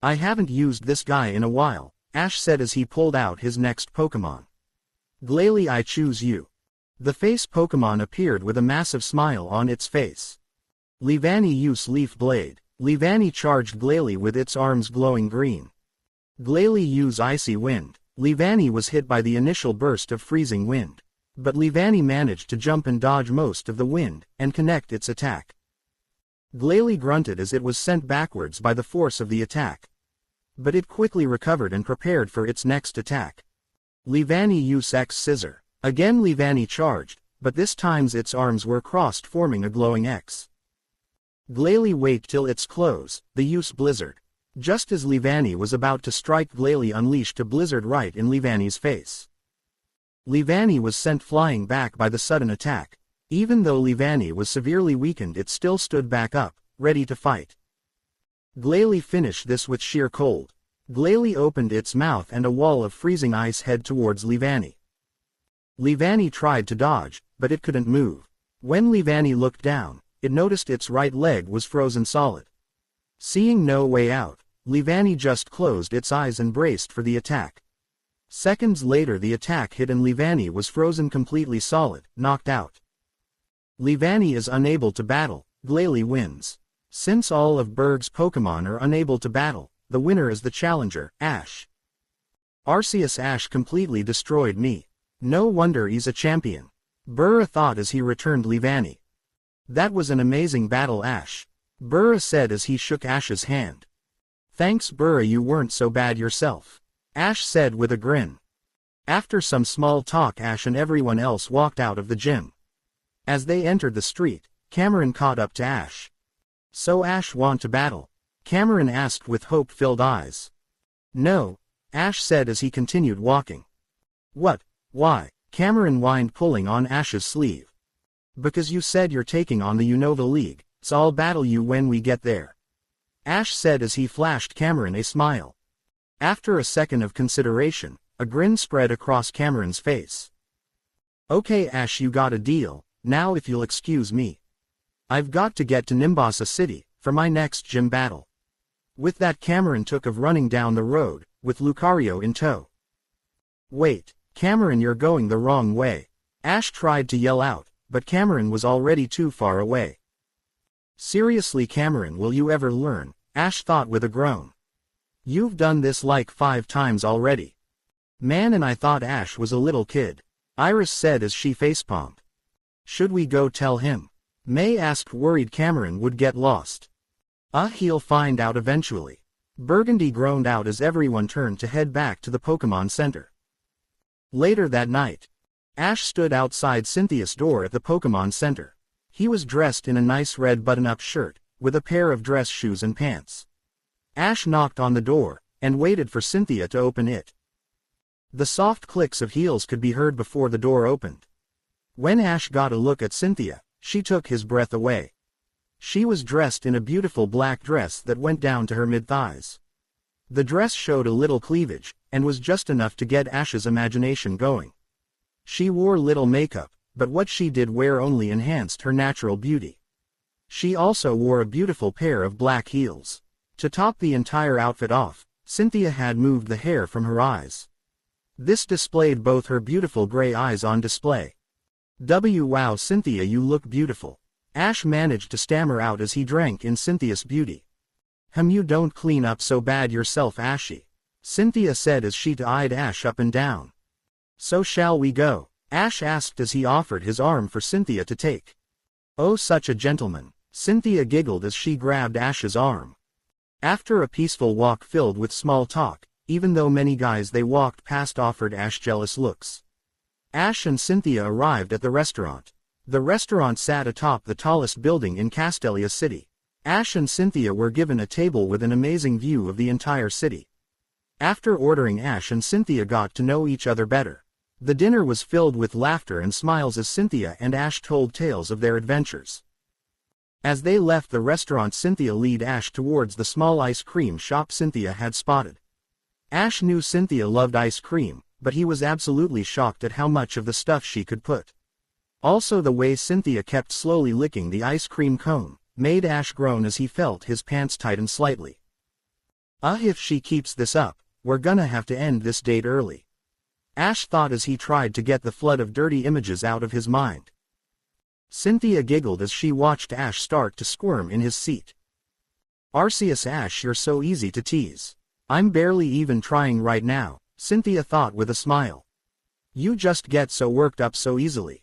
"I haven't used this guy in a while," Ash said as he pulled out his next Pokemon. "Glalie, I choose you." The face Pokemon appeared with a massive smile on its face. Leavanny, use Leaf Blade. Leavanny charged Glalie with its arms glowing green. Glalie, use Icy Wind. Leavanny was hit by the initial burst of freezing wind. But Leavanny managed to jump and dodge most of the wind, and connect its attack. Glalie grunted as it was sent backwards by the force of the attack. But it quickly recovered and prepared for its next attack. Leavanny, use X Scissor. Again Leavanny charged, but this time its arms were crossed, forming a glowing X. Glalie, wait till its close, the use Blizzard. Just as Leavanny was about to strike, Glalie unleashed a blizzard right in Leavanny's face. Leavanny was sent flying back by the sudden attack. Even though Leavanny was severely weakened, it still stood back up, ready to fight. Glalie finished this with sheer cold. Glalie opened its mouth and a wall of freezing ice head towards Leavanny. Leavanny tried to dodge, but it couldn't move. When Leavanny looked down, it noticed its right leg was frozen solid. Seeing no way out, Leavanny just closed its eyes and braced for the attack. Seconds later the attack hit and Leavanny was frozen completely solid, knocked out. Leavanny is unable to battle, Glalie wins. Since all of Burgh's Pokemon are unable to battle, the winner is the challenger, Ash. Arceus, Ash completely destroyed me. No wonder he's a champion, Burgh thought as he returned Leavanny. That was an amazing battle, Ash, Burgh said as he shook Ash's hand. Thanks, Burgh, you weren't so bad yourself, Ash said with a grin. After some small talk, Ash and everyone else walked out of the gym. As they entered the street, Cameron caught up to Ash. "So Ash want to battle?" Cameron asked with hope-filled eyes. "No," Ash said as he continued walking. "What? Why?" Cameron whined, pulling on Ash's sleeve. "Because you said you're taking on the Unova League, so I'll battle you when we get there," Ash said as he flashed Cameron a smile. After a second of consideration, a grin spread across Cameron's face. "Okay Ash, you got a deal. Now if you'll excuse me. I've got to get to Nimbasa City, for my next gym battle." With that, Cameron took of running down the road, with Lucario in tow. "Wait, Cameron, you're going the wrong way." Ash tried to yell out, but Cameron was already too far away. "Seriously Cameron, will you ever learn?" Ash thought with a groan. "You've done this like 5 times already." "Man, and I thought Ash was a little kid," Iris said as she facepalmed. "Should we go tell him?" May asked, worried Cameron would get lost. He'll find out eventually." Burgundy groaned out as everyone turned to head back to the Pokemon Center. Later that night, Ash stood outside Cynthia's door at the Pokemon Center. He was dressed in a nice red button-up shirt, with a pair of dress shoes and pants. Ash knocked on the door, and waited for Cynthia to open it. The soft clicks of heels could be heard before the door opened. When Ash got a look at Cynthia, she took his breath away. She was dressed in a beautiful black dress that went down to her mid-thighs. The dress showed a little cleavage, and was just enough to get Ash's imagination going. She wore little makeup, but what she did wear only enhanced her natural beauty. She also wore a beautiful pair of black heels. To top the entire outfit off, Cynthia had moved the hair from her eyes. This displayed both her beautiful gray eyes on display. Wow, Cynthia, you look beautiful," Ash managed to stammer out as he drank in Cynthia's beauty. You don't clean up so bad yourself, Ashy," Cynthia said as she eyed Ash up and down. "So shall we go?" Ash asked as he offered his arm for Cynthia to take. "Oh, such a gentleman," Cynthia giggled as she grabbed Ash's arm. After a peaceful walk filled with small talk, even though many guys they walked past offered Ash jealous looks, Ash and Cynthia arrived at the restaurant. The restaurant sat atop the tallest building in Castelia City. Ash and Cynthia were given a table with an amazing view of the entire city. After ordering, Ash and Cynthia got to know each other better. The dinner was filled with laughter and smiles as Cynthia and Ash told tales of their adventures. As they left the restaurant, Cynthia led Ash towards the small ice cream shop Cynthia had spotted. Ash knew Cynthia loved ice cream, but he was absolutely shocked at how much of the stuff she could put. Also, the way Cynthia kept slowly licking the ice cream cone made Ash groan as he felt his pants tighten slightly. If she keeps this up, we're gonna have to end this date early. Ash thought as he tried to get the flood of dirty images out of his mind. Cynthia giggled as she watched Ash start to squirm in his seat. Arceus, Ash, you're so easy to tease. I'm barely even trying right now, Cynthia thought with a smile. You just get so worked up so easily.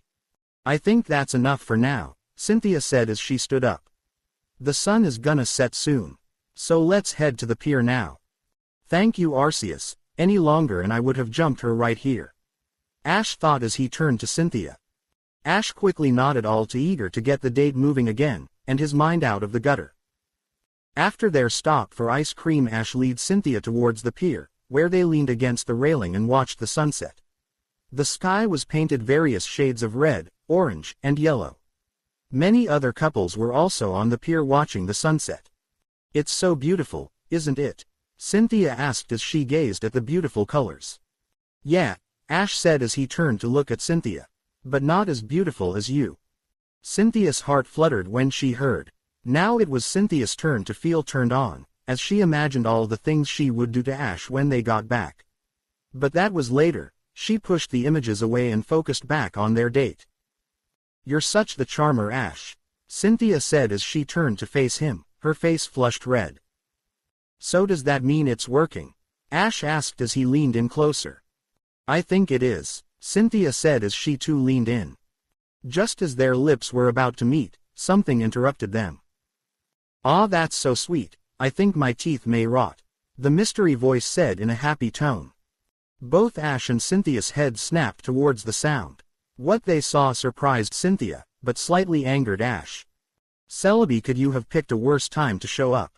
I think that's enough for now, Cynthia said as she stood up. The sun is gonna set soon. So let's head to the pier now. Thank you, Arceus. Any longer and I would have jumped her right here. Ash thought as he turned to Cynthia. Ash quickly nodded, all too eager to get the date moving again, and his mind out of the gutter. After their stop for ice cream, Ash led Cynthia towards the pier, where they leaned against the railing and watched the sunset. The sky was painted various shades of red, orange, and yellow. Many other couples were also on the pier watching the sunset. It's so beautiful, isn't it? Cynthia asked as she gazed at the beautiful colors. Yeah, Ash said as he turned to look at Cynthia. But not as beautiful as you. Cynthia's heart fluttered when she heard. Now it was Cynthia's turn to feel turned on, as she imagined all the things she would do to Ash when they got back. But that was later. She pushed the images away and focused back on their date. You're such the charmer, Ash, Cynthia said as she turned to face him, her face flushed red. So does that mean it's working? Ash asked as he leaned in closer. I think it is, Cynthia said as she too leaned in. Just as their lips were about to meet, something interrupted them. Ah, that's so sweet, I think my teeth may rot, the mystery voice said in a happy tone. Both Ash and Cynthia's heads snapped towards the sound. What they saw surprised Cynthia, but slightly angered Ash. Celebi, could you have picked a worse time to show up?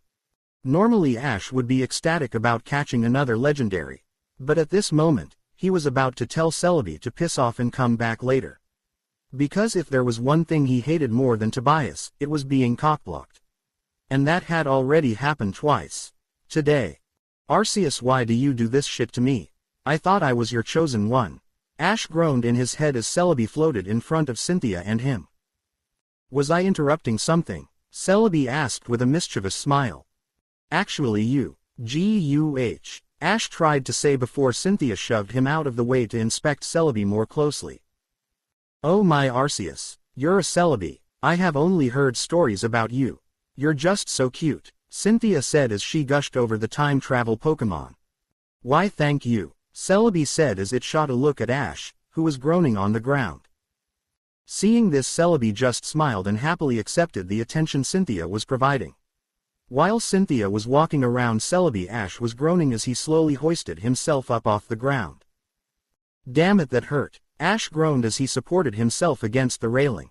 Normally Ash would be ecstatic about catching another legendary. But at this moment, he was about to tell Celebi to piss off and come back later. Because if there was one thing he hated more than Tobias, it was being cockblocked. And that had already happened twice. Today. Arceus, why do you do this shit to me? I thought I was your chosen one. Ash groaned in his head as Celebi floated in front of Cynthia and him. Was I interrupting something? Celebi asked with a mischievous smile. Actually you. Guh. Ash tried to say before Cynthia shoved him out of the way to inspect Celebi more closely. Oh my Arceus, you're a Celebi. I have only heard stories about you. You're just so cute, Cynthia said as she gushed over the time travel Pokemon. Why thank you, Celebi said as it shot a look at Ash, who was groaning on the ground. Seeing this, Celebi just smiled and happily accepted the attention Cynthia was providing. While Cynthia was walking around Celebi, Ash was groaning as he slowly hoisted himself up off the ground. Damn it, that hurt, Ash groaned as he supported himself against the railing.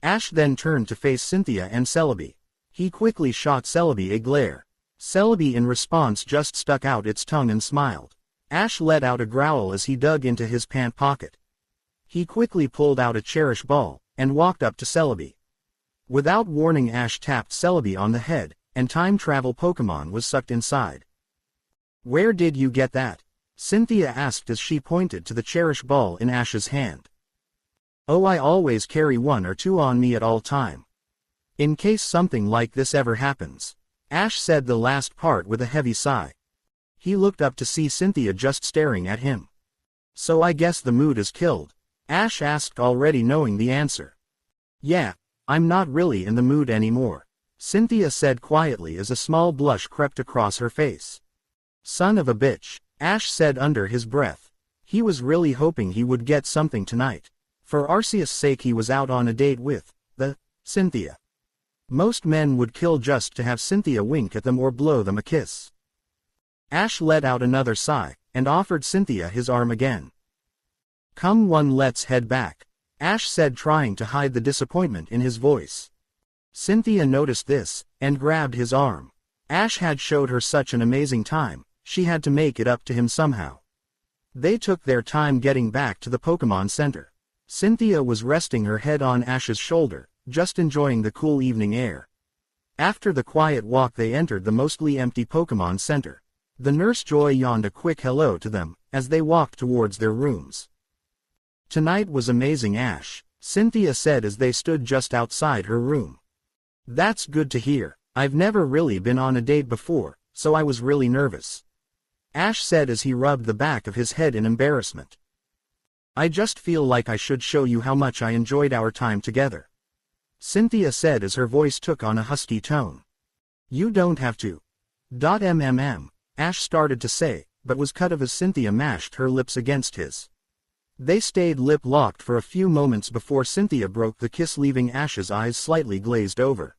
Ash then turned to face Cynthia and Celebi. He quickly shot Celebi a glare. Celebi in response just stuck out its tongue and smiled. Ash let out a growl as he dug into his pant pocket. He quickly pulled out a Cherish Ball, and walked up to Celebi. Without warning, Ash tapped Celebi on the head, and time travel Pokemon was sucked inside. Where did you get that? Cynthia asked as she pointed to the Cherish Ball in Ash's hand. Oh, I always carry one or two on me at all time. In case something like this ever happens. Ash said the last part with a heavy sigh. He looked up to see Cynthia just staring at him. So I guess the mood is killed? Ash asked, already knowing the answer. Yeah, I'm not really in the mood anymore, Cynthia said quietly as a small blush crept across her face. Son of a bitch, Ash said under his breath. He was really hoping he would get something tonight. For Arceus' sake, he was out on a date with Cynthia. Most men would kill just to have Cynthia wink at them or blow them a kiss. Ash let out another sigh, and offered Cynthia his arm again. Come on, let's head back, Ash said, trying to hide the disappointment in his voice. Cynthia noticed this, and grabbed his arm. Ash had showed her such an amazing time, she had to make it up to him somehow. They took their time getting back to the Pokemon Center. Cynthia was resting her head on Ash's shoulder, just enjoying the cool evening air. After the quiet walk they entered the mostly empty Pokemon Center. The nurse Joy yawned a quick hello to them, as they walked towards their rooms. "Tonight was amazing, Ash," Cynthia said as they stood just outside her room. "That's good to hear. I've never really been on a date before, so I was really nervous," Ash said as he rubbed the back of his head in embarrassment. "I just feel like I should show you how much I enjoyed our time together," Cynthia said as her voice took on a husky tone. "You don't have to." Ash started to say, but was cut off as Cynthia mashed her lips against his. They stayed lip-locked for a few moments before Cynthia broke the kiss, leaving Ash's eyes slightly glazed over.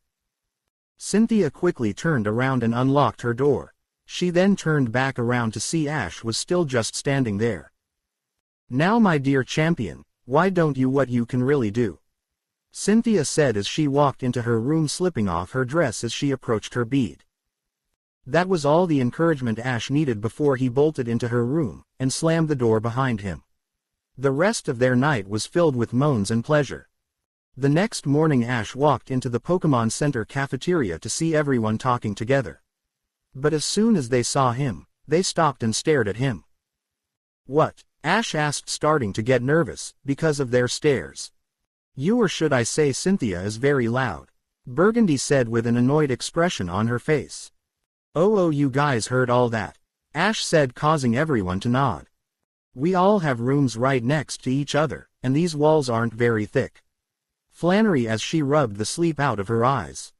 Cynthia quickly turned around and unlocked her door. She then turned back around to see Ash was still just standing there. "Now my dear champion, why don't you what you can really do?" Cynthia said as she walked into her room, slipping off her dress as she approached her bead. That was all the encouragement Ash needed before he bolted into her room, and slammed the door behind him. The rest of their night was filled with moans and pleasure. The next morning Ash walked into the Pokemon Center cafeteria to see everyone talking together. But as soon as they saw him, they stopped and stared at him. "What?" Ash asked, starting to get nervous, because of their stares. "You, or should I say Cynthia, is very loud," Burgundy said with an annoyed expression on her face. Oh, you guys heard all that," Ash said, causing everyone to nod. "We all have rooms right next to each other, and these walls aren't very thick." Flannery as she rubbed the sleep out of her eyes.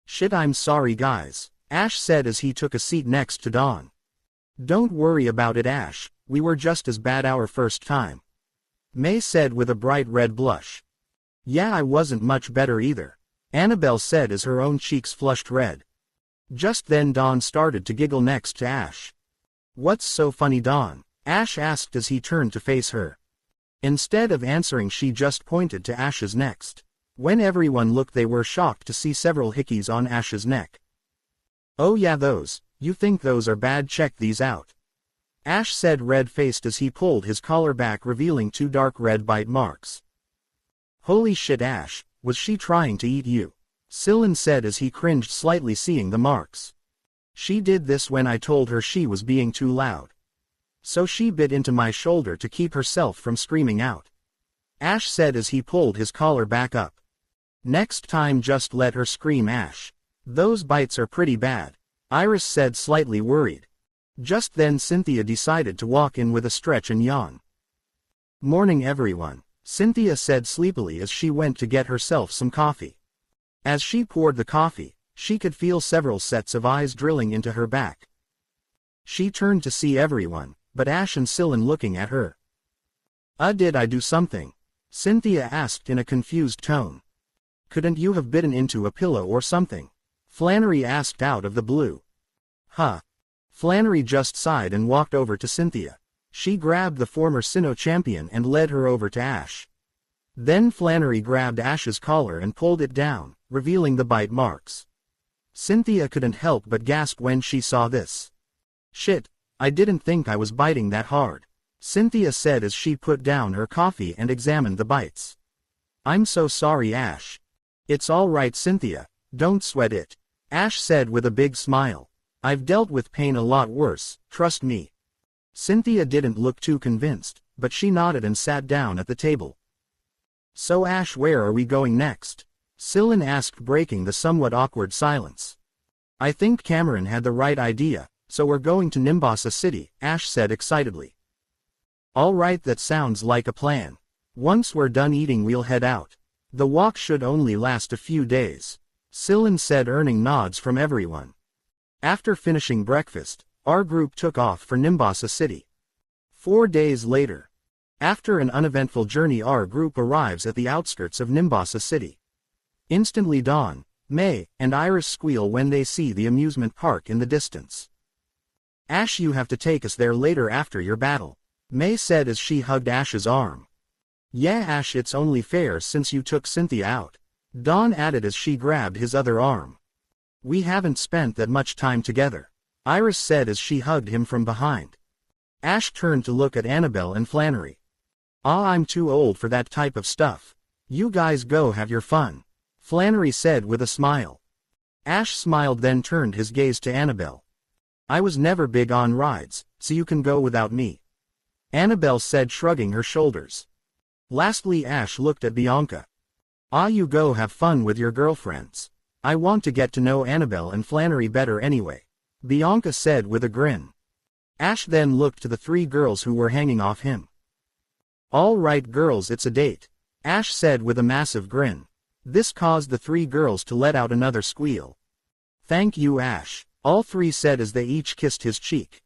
"Shit, I'm sorry guys," Ash said as he took a seat next to Dawn. "Don't worry about it, Ash, we were just as bad our first time," May said with a bright red blush. "Yeah, I wasn't much better either," Annabelle said as her own cheeks flushed red. Just then Dawn started to giggle next to Ash. "What's so funny, Dawn?" Ash asked as he turned to face her. Instead of answering, she just pointed to Ash's next. When everyone looked, they were shocked to see several hickeys on Ash's neck. "Oh yeah, those. You think those are bad? Check these out," Ash said, red-faced as he pulled his collar back, revealing 2 dark red bite marks. "Holy shit, Ash, was she trying to eat you?" Sylvan said as he cringed slightly, seeing the marks. "She did this when I told her she was being too loud. So she bit into my shoulder to keep herself from screaming out," Ash said as he pulled his collar back up. "Next time just let her scream, Ash. Those bites are pretty bad," Iris said, slightly worried. Just then Cynthia decided to walk in with a stretch and yawn. "Morning everyone," Cynthia said sleepily as she went to get herself some coffee. As she poured the coffee, she could feel several sets of eyes drilling into her back. She turned to see everyone, but Ash and Sylvan looking at her. Did I do something?" Cynthia asked in a confused tone. "Couldn't you have bitten into a pillow or something?" Flannery asked out of the blue. "Huh." Flannery just sighed and walked over to Cynthia. She grabbed the former Sinnoh champion and led her over to Ash. Then Flannery grabbed Ash's collar and pulled it down, revealing the bite marks. Cynthia couldn't help but gasp when she saw this. "Shit, I didn't think I was biting that hard," Cynthia said as she put down her coffee and examined the bites. "I'm so sorry, Ash." "It's all right, Cynthia, don't sweat it," Ash said with a big smile. "I've dealt with pain a lot worse, trust me." Cynthia didn't look too convinced, but she nodded and sat down at the table. "So Ash, where are we going next?" Sylvan asked, breaking the somewhat awkward silence. "I think Cameron had the right idea, so we're going to Nimbasa City," Ash said excitedly. "All right, that sounds like a plan. Once we're done eating we'll head out. The walk should only last a few days," Sylvan said, earning nods from everyone. After finishing breakfast, our group took off for Nimbasa City. 4 days later. After an uneventful journey, our group arrives at the outskirts of Nimbasa City. Instantly Dawn, May, and Iris squeal when they see the amusement park in the distance. "Ash, you have to take us there later after your battle," May said as she hugged Ash's arm. "Yeah Ash, it's only fair since you took Cynthia out," Dawn added as she grabbed his other arm. We haven't spent that much time together, Iris said as she hugged him from behind. Ash turned to look at Annabelle and Flannery. I'm too old for that type of stuff. You guys go have your fun, Flannery said with a smile. Ash smiled then turned his gaze to Annabelle. I was never big on rides, so you can go without me, Annabelle said shrugging her shoulders. Lastly Ash looked at Bianca. You go have fun with your girlfriends. I want to get to know Annabelle and Flannery better anyway, Bianca said with a grin. Ash then looked to the 3 girls who were hanging off him. All right girls, it's a date, Ash said with a massive grin. This caused the 3 girls to let out another squeal. Thank you Ash, all 3 said as they each kissed his cheek.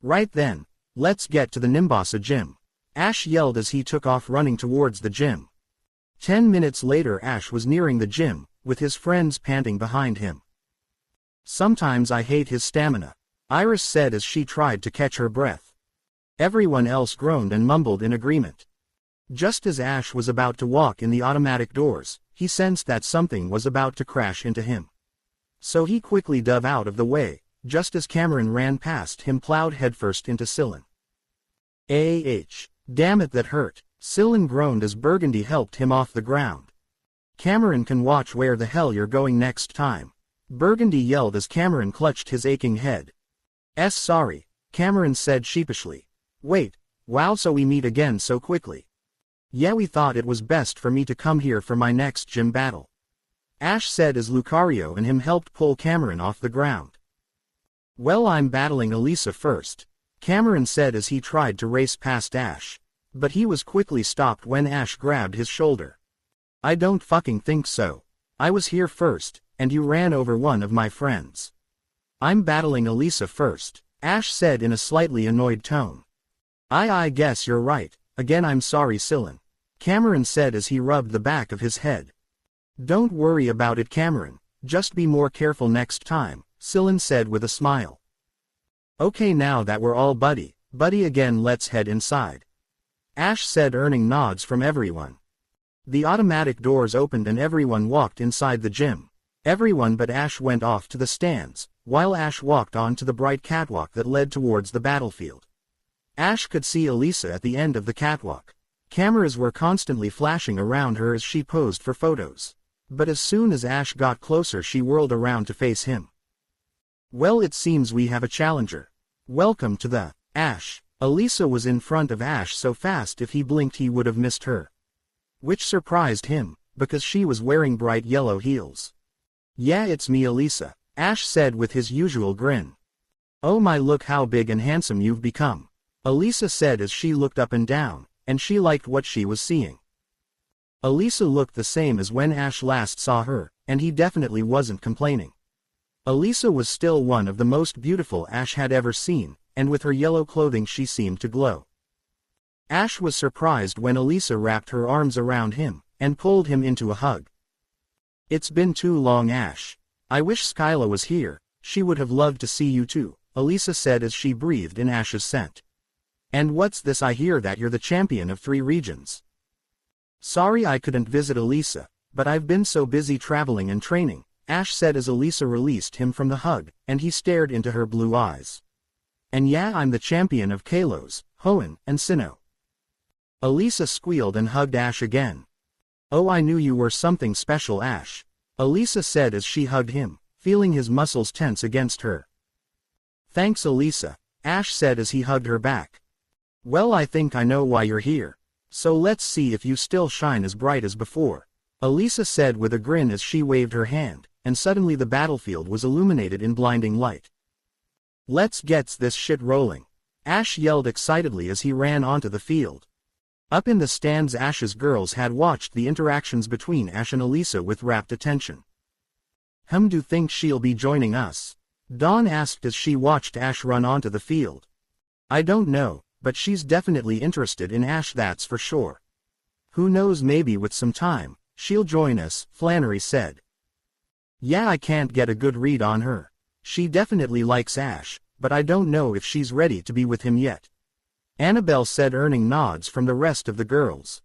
Right then, let's get to the Nimbasa gym, Ash yelled as he took off running towards the gym. 10 minutes later Ash was nearing the gym, with his friends panting behind him. Sometimes I hate his stamina, Iris said as she tried to catch her breath. Everyone else groaned and mumbled in agreement. Just as Ash was about to walk in the automatic doors, he sensed that something was about to crash into him. So he quickly dove out of the way, just as Cameron ran past him plowed headfirst into Scylla. Damn it that hurt, Scylla groaned as Burgundy helped him off the ground. Cameron can watch where the hell you're going next time, Burgundy yelled as Cameron clutched his aching head. Sorry, Cameron said sheepishly. Wait, wow, so we meet again so quickly. Yeah, we thought it was best for me to come here for my next gym battle, Ash said as Lucario and him helped pull Cameron off the ground. Well, I'm battling Elesa first, Cameron said as he tried to race past Ash. But he was quickly stopped when Ash grabbed his shoulder. I don't fucking think so. I was here first, and you ran over one of my friends. I'm battling Elesa first, Ash said in a slightly annoyed tone. I guess you're right, again I'm sorry Scylla, Cameron said as he rubbed the back of his head. Don't worry about it Cameron, just be more careful next time, Scylla said with a smile. Okay, now that we're all buddy again, let's head inside, Ash said earning nods from everyone. The automatic doors opened and everyone walked inside the gym. Everyone but Ash went off to the stands, while Ash walked on to the bright catwalk that led towards the battlefield. Ash could see Elesa at the end of the catwalk. Cameras were constantly flashing around her as she posed for photos. But as soon as Ash got closer she whirled around to face him. Well, it seems we have a challenger. Welcome to the Ash. Elesa was in front of Ash so fast if he blinked he would have missed her. Which surprised him, because she was wearing bright yellow heels. Yeah, it's me Elesa, Ash said with his usual grin. Oh my, look how big and handsome you've become, Elesa said as she looked up and down, and she liked what she was seeing. Elesa looked the same as when Ash last saw her, and he definitely wasn't complaining. Elesa was still one of the most beautiful Ash had ever seen, and with her yellow clothing she seemed to glow. Ash was surprised when Elesa wrapped her arms around him, and pulled him into a hug. It's been too long Ash. I wish Skyla was here, she would have loved to see you too, Elesa said as she breathed in Ash's scent. And what's this I hear that you're the champion of 3 regions? Sorry I couldn't visit Elesa, but I've been so busy traveling and training, Ash said as Elesa released him from the hug, and he stared into her blue eyes. And yeah, I'm the champion of Kalos, Hoenn, and Sinnoh. Elesa squealed and hugged Ash again. Oh, I knew you were something special Ash, Elesa said as she hugged him, feeling his muscles tense against her. Thanks Elesa, Ash said as he hugged her back. Well, I think I know why you're here. So let's see if you still shine as bright as before, Elesa said with a grin as she waved her hand, and suddenly the battlefield was illuminated in blinding light. Let's get this shit rolling, Ash yelled excitedly as he ran onto the field. Up in the stands Ash's girls had watched the interactions between Ash and Elesa with rapt attention. Do think she'll be joining us? Dawn asked as she watched Ash run onto the field. I don't know, but she's definitely interested in Ash, that's for sure. Who knows, maybe with some time, she'll join us, Flannery said. Yeah, I can't get a good read on her. She definitely likes Ash, but I don't know if she's ready to be with him yet, Annabelle said, earning nods from the rest of the girls.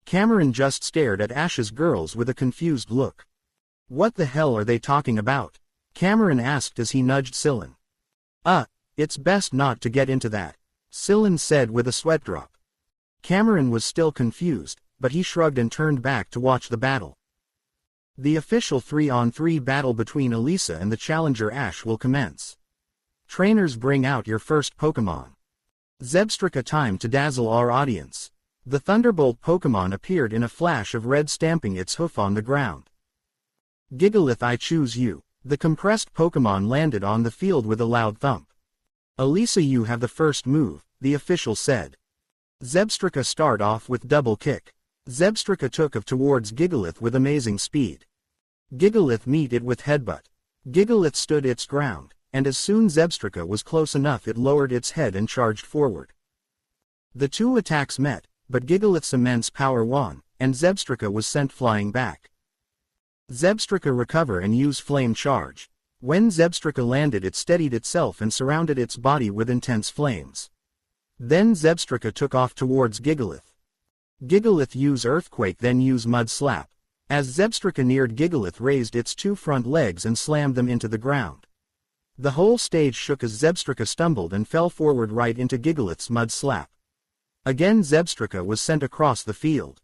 Cameron just stared at Ash's girls with a confused look. What the hell are they talking about? Cameron asked as he nudged Sillin. It's best not to get into that, Sillin said with a sweat drop. Cameron was still confused, but he shrugged and turned back to watch the battle. The official 3-on-3 battle between Elesa and the challenger Ash will commence. Trainers, bring out your first Pokémon. Zebstrika, time to dazzle our audience. The Thunderbolt Pokémon appeared in a flash of red, stamping its hoof on the ground. Gigalith, I choose you. The compressed Pokémon landed on the field with a loud thump. Elesa, you have the first move, the official said. Zebstrika, start off with double kick. Zebstrika took off towards Gigalith with amazing speed. Gigalith met it with headbutt. Gigalith stood its ground, and as soon Zebstrika was close enough it lowered its head and charged forward. The two attacks met, but Gigalith's immense power won, and Zebstrika was sent flying back. Zebstrika recover and use Flame Charge. When Zebstrika landed, it steadied itself and surrounded its body with intense flames. Then Zebstrika took off towards Gigalith. Gigalith use Earthquake, then use Mud Slap. As Zebstrika neared, Gigalith raised its two front legs and slammed them into the ground. The whole stage shook as Zebstrika stumbled and fell forward right into Gigalith's Mud Slap. Again Zebstrika was sent across the field.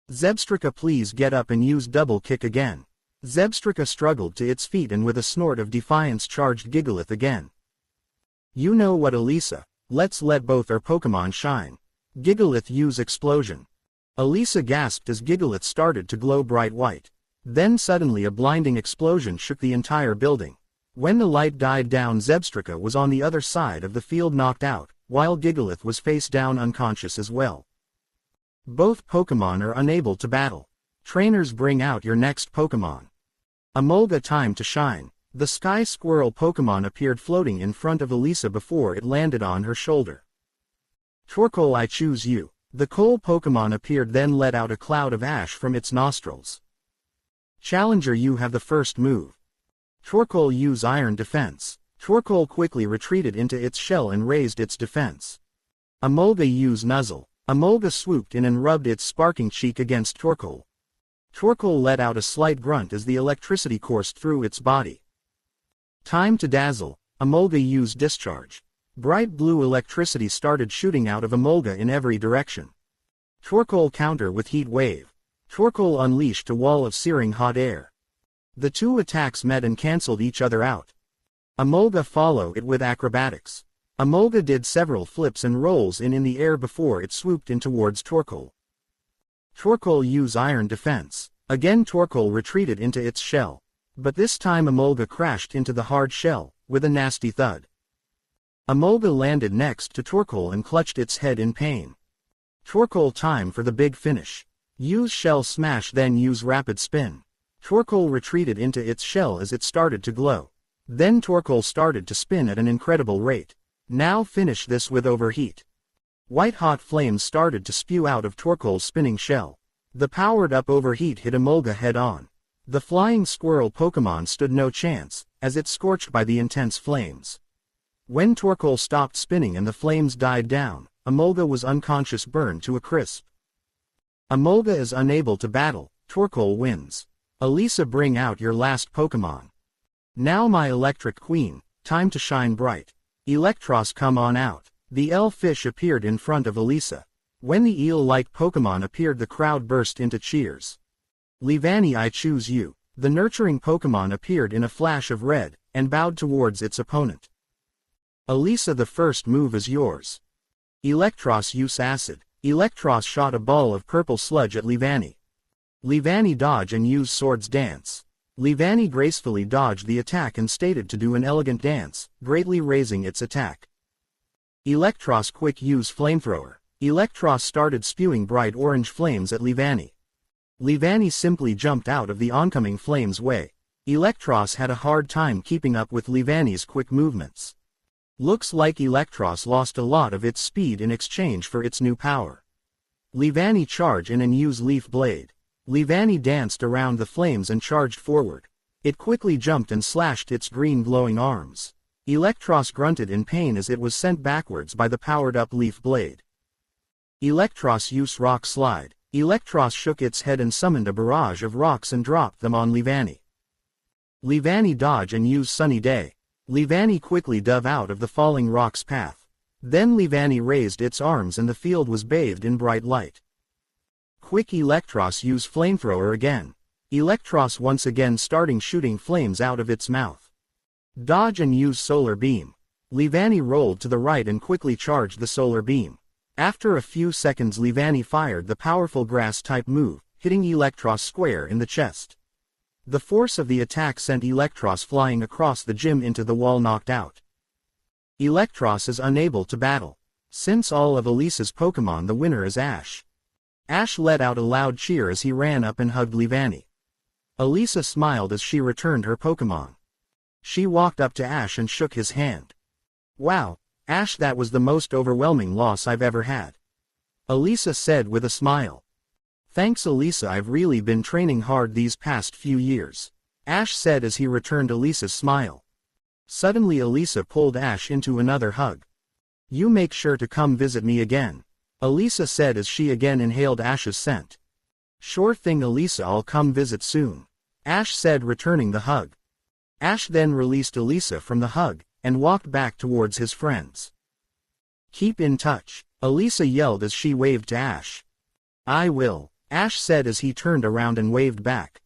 Zebstrika, please get up and use double kick again. Zebstrika struggled to its feet and with a snort of defiance charged Gigalith again. You know what, Elesa, let's let both our Pokémon shine. Gigalith, use Explosion. Elesa gasped as Gigalith started to glow bright white. Then suddenly a blinding explosion shook the entire building. When the light died down, Zebstrika was on the other side of the field, knocked out, while Gigalith was face down unconscious as well. Both Pokémon are unable to battle. Trainers, bring out your next Pokémon. Emolga, time to shine. The Sky Squirrel Pokémon appeared floating in front of Elesa before it landed on her shoulder. Torkoal, I choose you. The Coal Pokémon appeared, then let out a cloud of ash from its nostrils. Challenger, you have the first move. Torkoal, use Iron Defense. Torkoal quickly retreated into its shell and raised its defense. Emolga, use Nuzzle. Emolga swooped in and rubbed its sparking cheek against Torkoal. Torkoal let out a slight grunt as the electricity coursed through its body. Time to dazzle. Emolga, use Discharge. Bright blue electricity started shooting out of Emolga in every direction. Torkoal counter with Heat Wave. Torkoal unleashed a wall of searing hot air. The two attacks met and cancelled each other out. Emolga follow it with Acrobatics. Emolga did several flips and rolls in the air before it swooped in towards Torkoal. Torkoal, use Iron Defense. Again Torkoal retreated into its shell. But this time Emolga crashed into the hard shell, with a nasty thud. Emolga landed next to Torkoal and clutched its head in pain. Torkoal, time for the big finish. Use Shell Smash, then use Rapid Spin. Torkoal retreated into its shell as it started to glow. Then Torkoal started to spin at an incredible rate. Now finish this with Overheat. White-hot flames started to spew out of Torkoal's spinning shell. The powered-up Overheat hit Emolga head-on. The Flying Squirrel Pokémon stood no chance, as it scorched by the intense flames. When Torkoal stopped spinning and the flames died down, Emolga was unconscious, burned to a crisp. Emolga is unable to battle. Torkoal wins. Elesa, bring out your last Pokémon. Now my Electric Queen, time to shine bright. Electros, come on out. The L-Fish appeared in front of Elesa. When the eel-like Pokémon appeared, the crowd burst into cheers. Leavanny, I choose you. The nurturing Pokémon appeared in a flash of red, and bowed towards its opponent. Elesa, the first move is yours. Electros, use Acid. Electros shot a ball of purple sludge at Leavanny. Leavanny dodge and use Swords Dance. Leavanny gracefully dodged the attack and stated to do an elegant dance, greatly raising its attack. Electros quick use Flamethrower. Electros started spewing bright orange flames at Leavanny. Leavanny simply jumped out of the oncoming flames way. Electros had a hard time keeping up with Leavanny's quick movements. Looks like Electros lost a lot of its speed in exchange for its new power. Leavanny charge in and use Leaf Blade. Leavanny danced around the flames and charged forward. It quickly jumped and slashed its green glowing arms. Electros grunted in pain as it was sent backwards by the powered-up Leaf Blade. Electros use Rock Slide. Eelektross shook its head and summoned a barrage of rocks and dropped them on Leavanny. Leavanny dodged and used Sunny Day. Leavanny quickly dove out of the falling rock's path. Then Leavanny raised its arms and the field was bathed in bright light. Quick Eelektross used Flamethrower again. Eelektross once again starting shooting flames out of its mouth. Dodge and use Solar Beam. Leavanny rolled to the right and quickly charged the Solar Beam. After a few seconds Leavanny fired the powerful Grass-type move, hitting Eelektross square in the chest. The force of the attack sent Eelektross flying across the gym into the wall knocked out. Eelektross is unable to battle. Since all of Elesa's Pokémon the winner is Ash. Ash let out a loud cheer as he ran up and hugged Leavanny. Elesa smiled as she returned her Pokémon. She walked up to Ash and shook his hand. Wow, Ash, that was the most overwhelming loss I've ever had. Elesa said with a smile. Thanks Elesa, I've really been training hard these past few years. Ash said as he returned Elesa's smile. Suddenly Elesa pulled Ash into another hug. You make sure to come visit me again. Elesa said as she again inhaled Ash's scent. Sure thing Elesa, I'll come visit soon. Ash said returning the hug. Ash then released Elesa from the hug, and walked back towards his friends. Keep in touch, Elesa yelled as she waved to Ash. I will, Ash said as he turned around and waved back.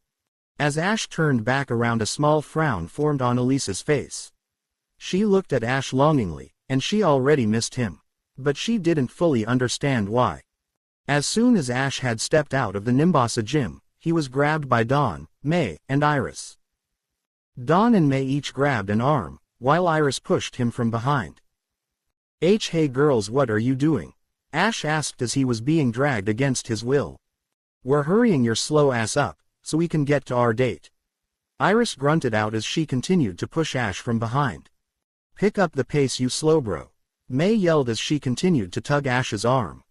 As Ash turned back around a small frown formed on Elesa's face. She looked at Ash longingly, and she already missed him. But she didn't fully understand why. As soon as Ash had stepped out of the Nimbasa gym, he was grabbed by Dawn, May, and Iris. Dawn and May each grabbed an arm, while Iris pushed him from behind. Hey girls, what are you doing? Ash asked as he was being dragged against his will. We're hurrying your slow ass up, so we can get to our date. Iris grunted out as she continued to push Ash from behind. Pick up the pace you slowbro. May yelled as she continued to tug Ash's arm.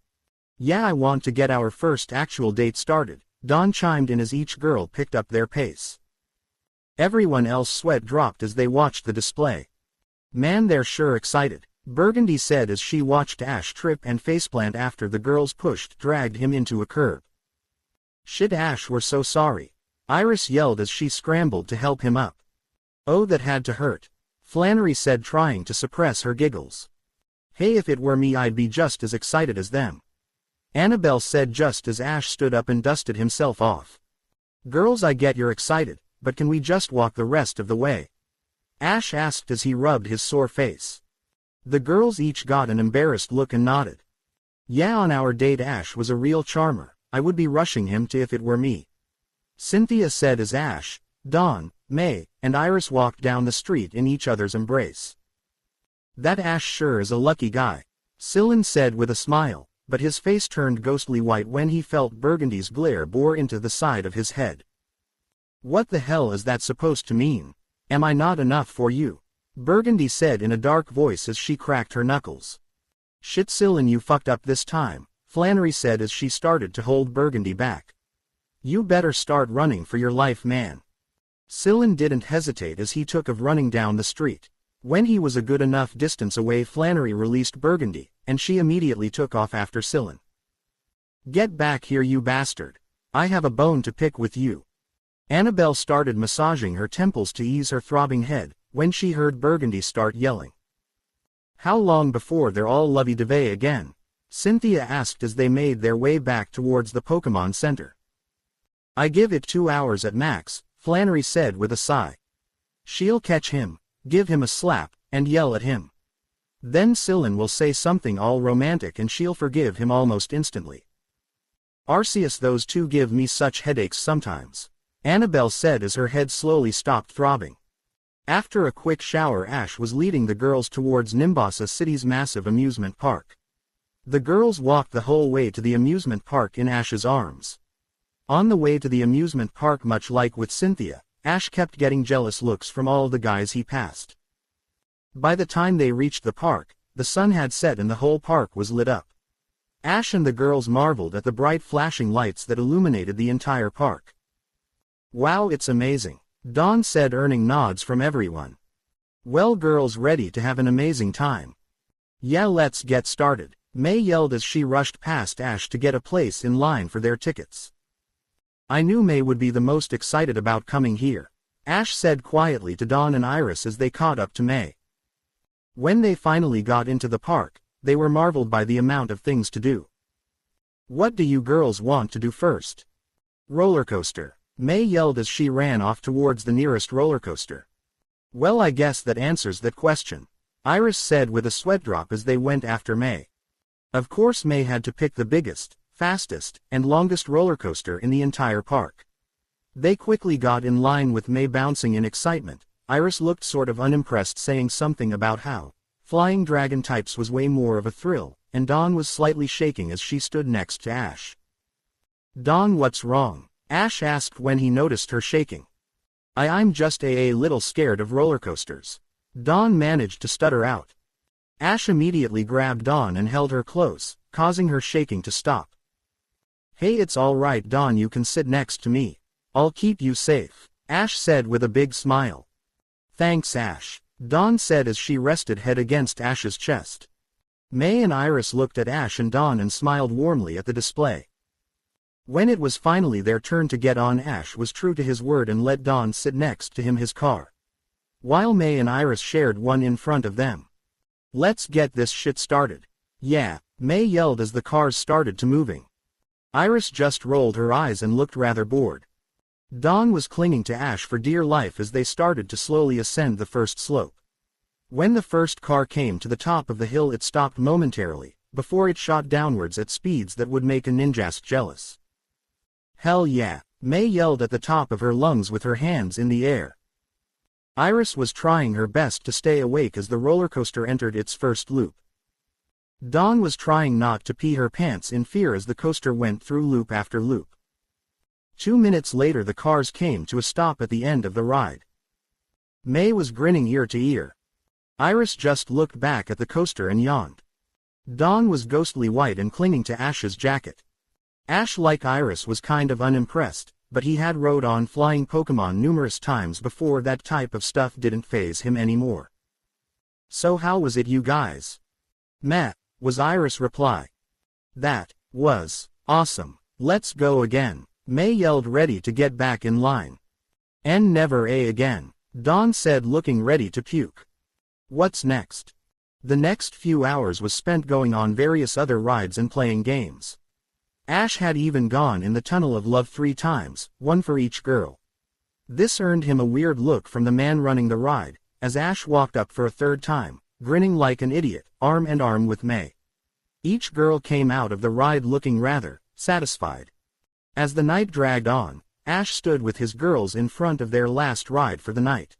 Yeah, I want to get our first actual date started, Dawn chimed in as each girl picked up their pace. Everyone else sweat dropped as they watched the display. Man, they're sure excited, Burgundy said as she watched Ash trip and faceplant after the girls dragged him into a curb. Shit Ash, we're so sorry. Iris yelled as she scrambled to help him up. Oh, that had to hurt. Flannery said trying to suppress her giggles. Hey, if it were me I'd be just as excited as them. Annabelle said just as Ash stood up and dusted himself off. Girls, I get you're excited, but can we just walk the rest of the way? Ash asked as he rubbed his sore face. The girls each got an embarrassed look and nodded. Yeah, on our date Ash was a real charmer, I would be rushing him to if it were me. Cynthia said as Ash, Dawn, May, and Iris walked down the street in each other's embrace. That Ash sure is a lucky guy, Sylvan said with a smile, but his face turned ghostly white when he felt Burgundy's glare bore into the side of his head. What the hell is that supposed to mean? Am I not enough for you? Burgundy said in a dark voice as she cracked her knuckles. Shit Sylvan, you fucked up this time, Flannery said as she started to hold Burgundy back. You better start running for your life, man. Sylvan didn't hesitate as he took of running down the street. When he was a good enough distance away, Flannery released Burgundy, and she immediately took off after Sylvan. Get back here, you bastard. I have a bone to pick with you. Annabelle started massaging her temples to ease her throbbing head, when she heard Burgundy start yelling. How long before they're all lovey-dovey again? Cynthia asked as they made their way back towards the Pokémon Center. I give it 2 hours at max, Flannery said with a sigh. She'll catch him, give him a slap, and yell at him. Then Sylvan will say something all romantic and she'll forgive him almost instantly. Arceus, those two give me such headaches sometimes, Annabelle said as her head slowly stopped throbbing. After a quick shower, Ash was leading the girls towards Nimbasa City's massive amusement park. The girls walked the whole way to the amusement park in Ash's arms. On the way to the amusement park, much like with Cynthia, Ash kept getting jealous looks from all the guys he passed. By the time they reached the park, the sun had set and the whole park was lit up. Ash and the girls marveled at the bright flashing lights that illuminated the entire park. Wow, it's amazing, Dawn said, earning nods from everyone. Well, girls, ready to have an amazing time? Yeah, let's get started, May yelled as she rushed past Ash to get a place in line for their tickets. I knew May would be the most excited about coming here, Ash said quietly to Dawn and Iris as they caught up to May. When they finally got into the park, they were marveled by the amount of things to do. What do you girls want to do first? Roller coaster, May yelled as she ran off towards the nearest roller coaster. Well, I guess that answers that question, Iris said with a sweat drop as they went after May. Of course May had to pick the biggest, fastest, and longest roller coaster in the entire park. They quickly got in line with May bouncing in excitement. Iris looked sort of unimpressed, saying something about how flying dragon types was way more of a thrill, and Dawn was slightly shaking as she stood next to Ash. Dawn, what's wrong? Ash asked when he noticed her shaking. I'm just a little scared of roller coasters, Dawn managed to stutter out. Ash immediately grabbed Dawn and held her close, causing her shaking to stop. Hey, it's all right Dawn, you can sit next to me. I'll keep you safe, Ash said with a big smile. Thanks Ash, Dawn said as she rested head against Ash's chest. May and Iris looked at Ash and Dawn and smiled warmly at the display. When it was finally their turn to get on, Ash was true to his word and let Dawn sit next to him his car, while May and Iris shared one in front of them. Let's get this shit started. Yeah, May yelled as the cars started to moving. Iris just rolled her eyes and looked rather bored. Dawn was clinging to Ash for dear life as they started to slowly ascend the first slope. When the first car came to the top of the hill, it stopped momentarily, before it shot downwards at speeds that would make a ninjas jealous. Hell yeah, May yelled at the top of her lungs with her hands in the air. Iris was trying her best to stay awake as the roller coaster entered its first loop. Dawn was trying not to pee her pants in fear as the coaster went through loop after loop. 2 minutes later the cars came to a stop at the end of the ride. May was grinning ear to ear. Iris just looked back at the coaster and yawned. Dawn was ghostly white and clinging to Ash's jacket. Ash, like Iris, was kind of unimpressed, but he had rode on flying Pokemon numerous times before. That type of stuff didn't faze him anymore. So how was it, you guys? Meh, was Iris' reply. That was awesome. Let's go again, May yelled, ready to get back in line. And never again, Dawn said, looking ready to puke. What's next? The next few hours was spent going on various other rides and playing games. Ash had even gone in the Tunnel of Love 3 times, one for each girl. This earned him a weird look from the man running the ride, as Ash walked up for a third time, grinning like an idiot, arm in arm with May. Each girl came out of the ride looking rather satisfied. As the night dragged on, Ash stood with his girls in front of their last ride for the night.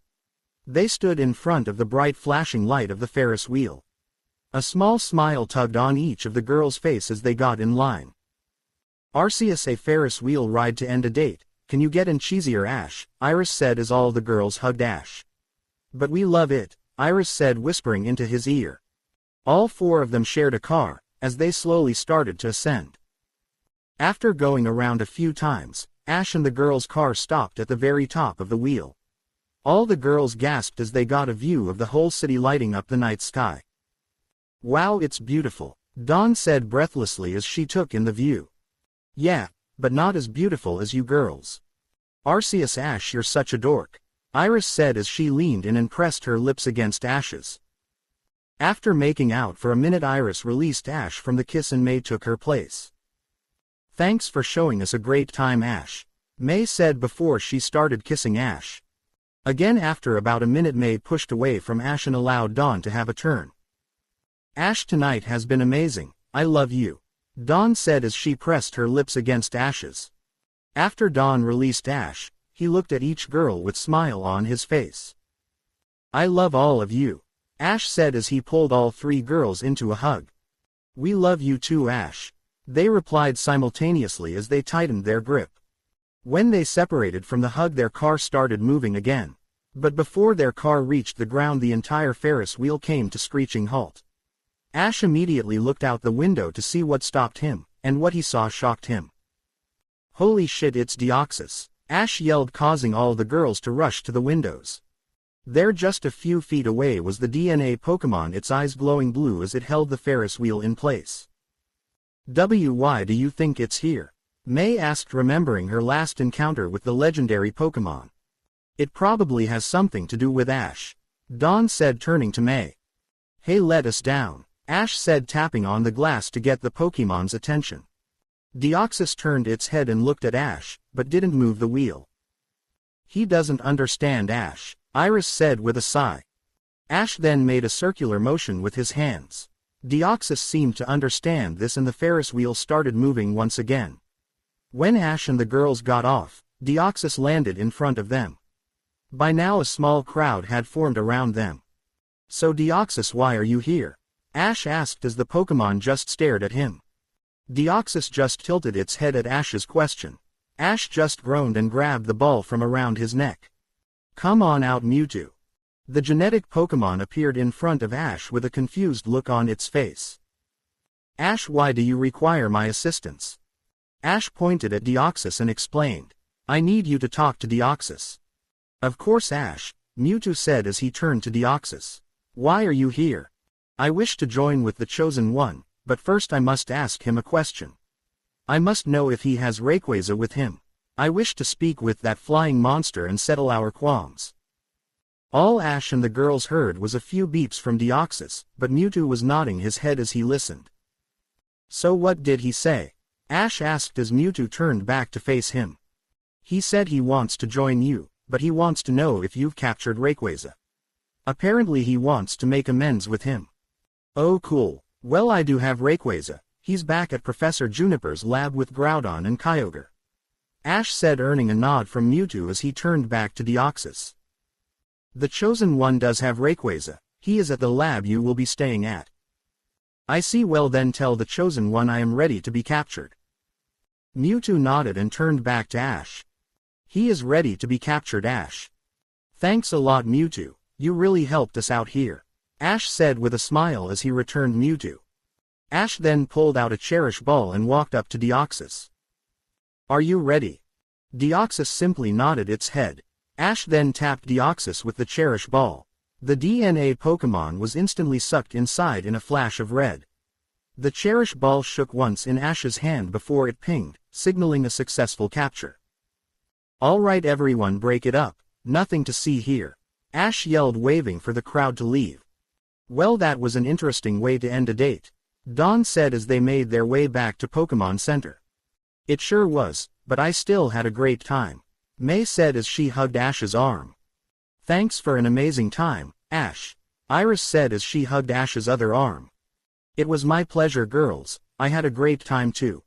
They stood in front of the bright flashing light of the Ferris wheel. A small smile tugged on each of the girls' face as they got in line. Arceus, a Ferris wheel ride to end a date, can you get in cheesier, Ash? Iris said as all the girls hugged Ash. But we love it, Iris said, whispering into his ear. All 4 of them shared a car, as they slowly started to ascend. After going around a few times, Ash and the girls' car stopped at the very top of the wheel. All the girls gasped as they got a view of the whole city lighting up the night sky. Wow, it's beautiful, Dawn said breathlessly as she took in the view. Yeah, but not as beautiful as you girls. Arceus, Ash, you're such a dork, Iris said as she leaned in and pressed her lips against Ash's. After making out for a minute, Iris released Ash from the kiss and May took her place. Thanks for showing us a great time, Ash, May said before she started kissing Ash. Again after about a minute, May pushed away from Ash and allowed Dawn to have a turn. Ash, tonight has been amazing, I love you, Dawn said as she pressed her lips against Ash's. After Dawn released Ash, he looked at each girl with a smile on his face. I love all of you, Ash said as he pulled all 3 girls into a hug. We love you too, Ash, they replied simultaneously as they tightened their grip. When they separated from the hug, their car started moving again. But before their car reached the ground, the entire Ferris wheel came to screeching halt. Ash immediately looked out the window to see what stopped him, and what he saw shocked him. Holy shit, it's Deoxys, Ash yelled, causing all the girls to rush to the windows. There just a few feet away was the DNA Pokemon, its eyes glowing blue as it held the Ferris wheel in place. Why do you think it's here? May asked, remembering her last encounter with the legendary Pokemon. It probably has something to do with Ash. Dawn said, turning to May. Hey, let us down, Ash said, tapping on the glass to get the Pokemon's attention. Deoxys turned its head and looked at Ash, but didn't move the wheel. He doesn't understand, Ash, Iris said with a sigh. Ash then made a circular motion with his hands. Deoxys seemed to understand this and the Ferris wheel started moving once again. When Ash and the girls got off, Deoxys landed in front of them. By now a small crowd had formed around them. So Deoxys, why are you here? Ash asked as the Pokemon just stared at him. Deoxys just tilted its head at Ash's question. Ash just groaned and grabbed the ball from around his neck. Come on out, Mewtwo. The genetic Pokemon appeared in front of Ash with a confused look on its face. Ash, why do you require my assistance? Ash pointed at Deoxys and explained. I need you to talk to Deoxys. Of course, Ash, Mewtwo said as he turned to Deoxys. Why are you here? I wish to join with the Chosen One, but first I must ask him a question. I must know if he has Rayquaza with him. I wish to speak with that flying monster and settle our qualms. All Ash and the girls heard was a few beeps from Deoxys, but Mewtwo was nodding his head as he listened. So what did he say? Ash asked as Mewtwo turned back to face him. He said he wants to join you, but he wants to know if you've captured Rayquaza. Apparently he wants to make amends with him. Oh cool, well I do have Rayquaza, he's back at Professor Juniper's lab with Groudon and Kyogre. Ash said, earning a nod from Mewtwo as he turned back to Deoxys. The Chosen One does have Rayquaza, he is at the lab you will be staying at. I see, well then tell the Chosen One I am ready to be captured. Mewtwo nodded and turned back to Ash. He is ready to be captured, Ash. Thanks a lot, Mewtwo, you really helped us out here, Ash said with a smile as he returned Mewtwo. Ash then pulled out a Cherish Ball and walked up to Deoxys. Are you ready? Deoxys simply nodded its head. Ash then tapped Deoxys with the Cherish Ball. The DNA Pokemon was instantly sucked inside in a flash of red. The Cherish Ball shook once in Ash's hand before it pinged, signaling a successful capture. Alright everyone, break it up, nothing to see here, Ash yelled, waving for the crowd to leave. Well, that was an interesting way to end a date, Dawn said as they made their way back to Pokemon Center. It sure was, but I still had a great time, May said as she hugged Ash's arm. Thanks for an amazing time, Ash, Iris said as she hugged Ash's other arm. It was my pleasure, girls, I had a great time too,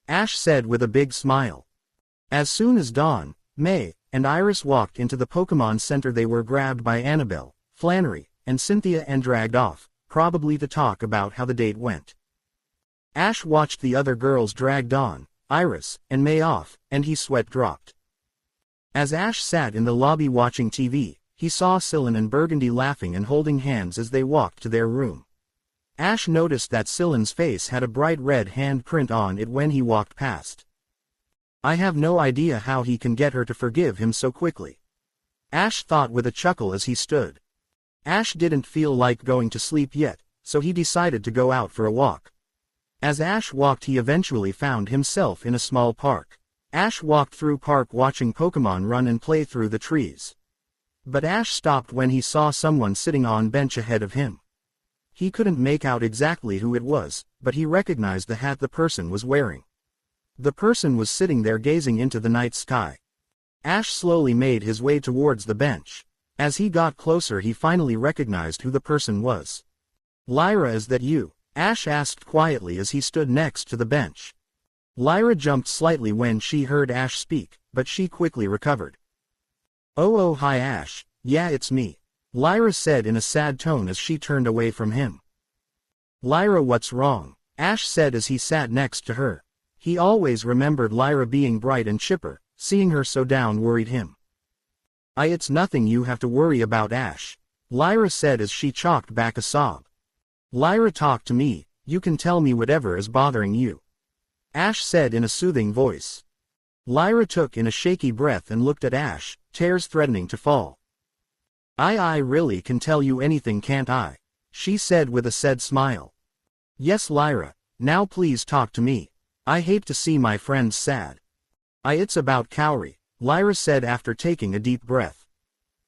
Ash said with a big smile. As soon as Dawn, May, and Iris walked into the Pokemon Center, they were grabbed by Annabelle, Flannery, and Cynthia and dragged off, probably to talk about how the date went. Ash watched the other girls drag Dawn, Iris, and May off, and his sweat dropped. As Ash sat in the lobby watching TV, he saw Sylvan and Burgundy laughing and holding hands as they walked to their room. Ash noticed that Sylvan's face had a bright red handprint on it when he walked past. I have no idea how he can get her to forgive him so quickly, Ash thought with a chuckle as he stood. Ash didn't feel like going to sleep yet, so he decided to go out for a walk. As Ash walked, he eventually found himself in a small park. Ash walked through park watching Pokemon run and play through the trees. But Ash stopped when he saw someone sitting on bench ahead of him. He couldn't make out exactly who it was, but he recognized the hat the person was wearing. The person was sitting there gazing into the night sky. Ash slowly made his way towards the bench. As he got closer, he finally recognized who the person was. Lyra, is that you? Ash asked quietly as he stood next to the bench. Lyra jumped slightly when she heard Ash speak, but she quickly recovered. Oh hi Ash, yeah it's me, Lyra said in a sad tone as she turned away from him. Lyra, what's wrong? Ash said as he sat next to her. He always remembered Lyra being bright and chipper, seeing her so down worried him. It's nothing you have to worry about, Ash, Lyra said as she choked back a sob. Lyra, talk to me, you can tell me whatever is bothering you, Ash said in a soothing voice. Lyra took in a shaky breath and looked at Ash, tears threatening to fall. I really can tell you anything, can't I? She said with a sad smile. Yes, Lyra, now please talk to me. I hate to see my friends sad. It's about Cowrie, Lyra said after taking a deep breath.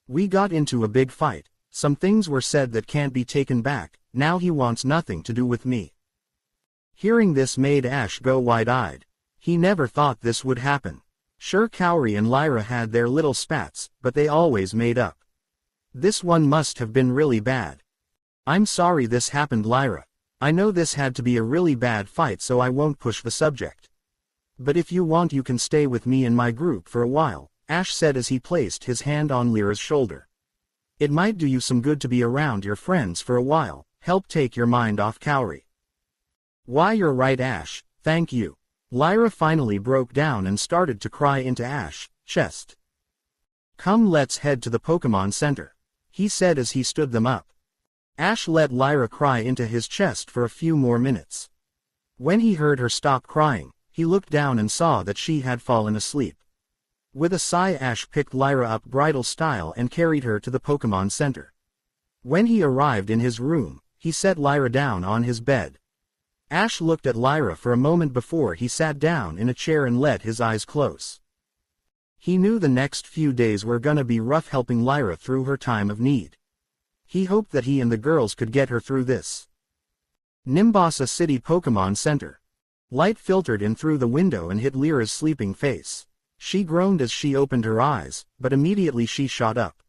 We got into a big fight, some things were said that can't be taken back, now he wants nothing to do with me. Hearing this made Ash go wide-eyed. He never thought this would happen. Sure, Cowrie and Lyra had their little spats, but they always made up. This one must have been really bad. I'm sorry this happened, Lyra. I know this had to be a really bad fight, so I won't push the subject. But if you want, you can stay with me and my group for a while, Ash said as he placed his hand on Lyra's shoulder. It might do you some good to be around your friends for a while, help take your mind off Cowrie. Why, you're right, Ash, thank you. Lyra finally broke down and started to cry into Ash's chest. Come, let's head to the Pokemon Center, he said as he stood them up. Ash let Lyra cry into his chest for a few more minutes. When he heard her stop crying, he looked down and saw that she had fallen asleep. With a sigh, Ash picked Lyra up bridal style and carried her to the Pokemon Center. When he arrived in his room, he set Lyra down on his bed. Ash looked at Lyra for a moment before he sat down in a chair and let his eyes close. He knew the next few days were gonna be rough helping Lyra through her time of need. He hoped that he and the girls could get her through this. Nimbasa City Pokemon Center. Light filtered in through the window and hit Lyra's sleeping face. She groaned as she opened her eyes, but immediately she shot up.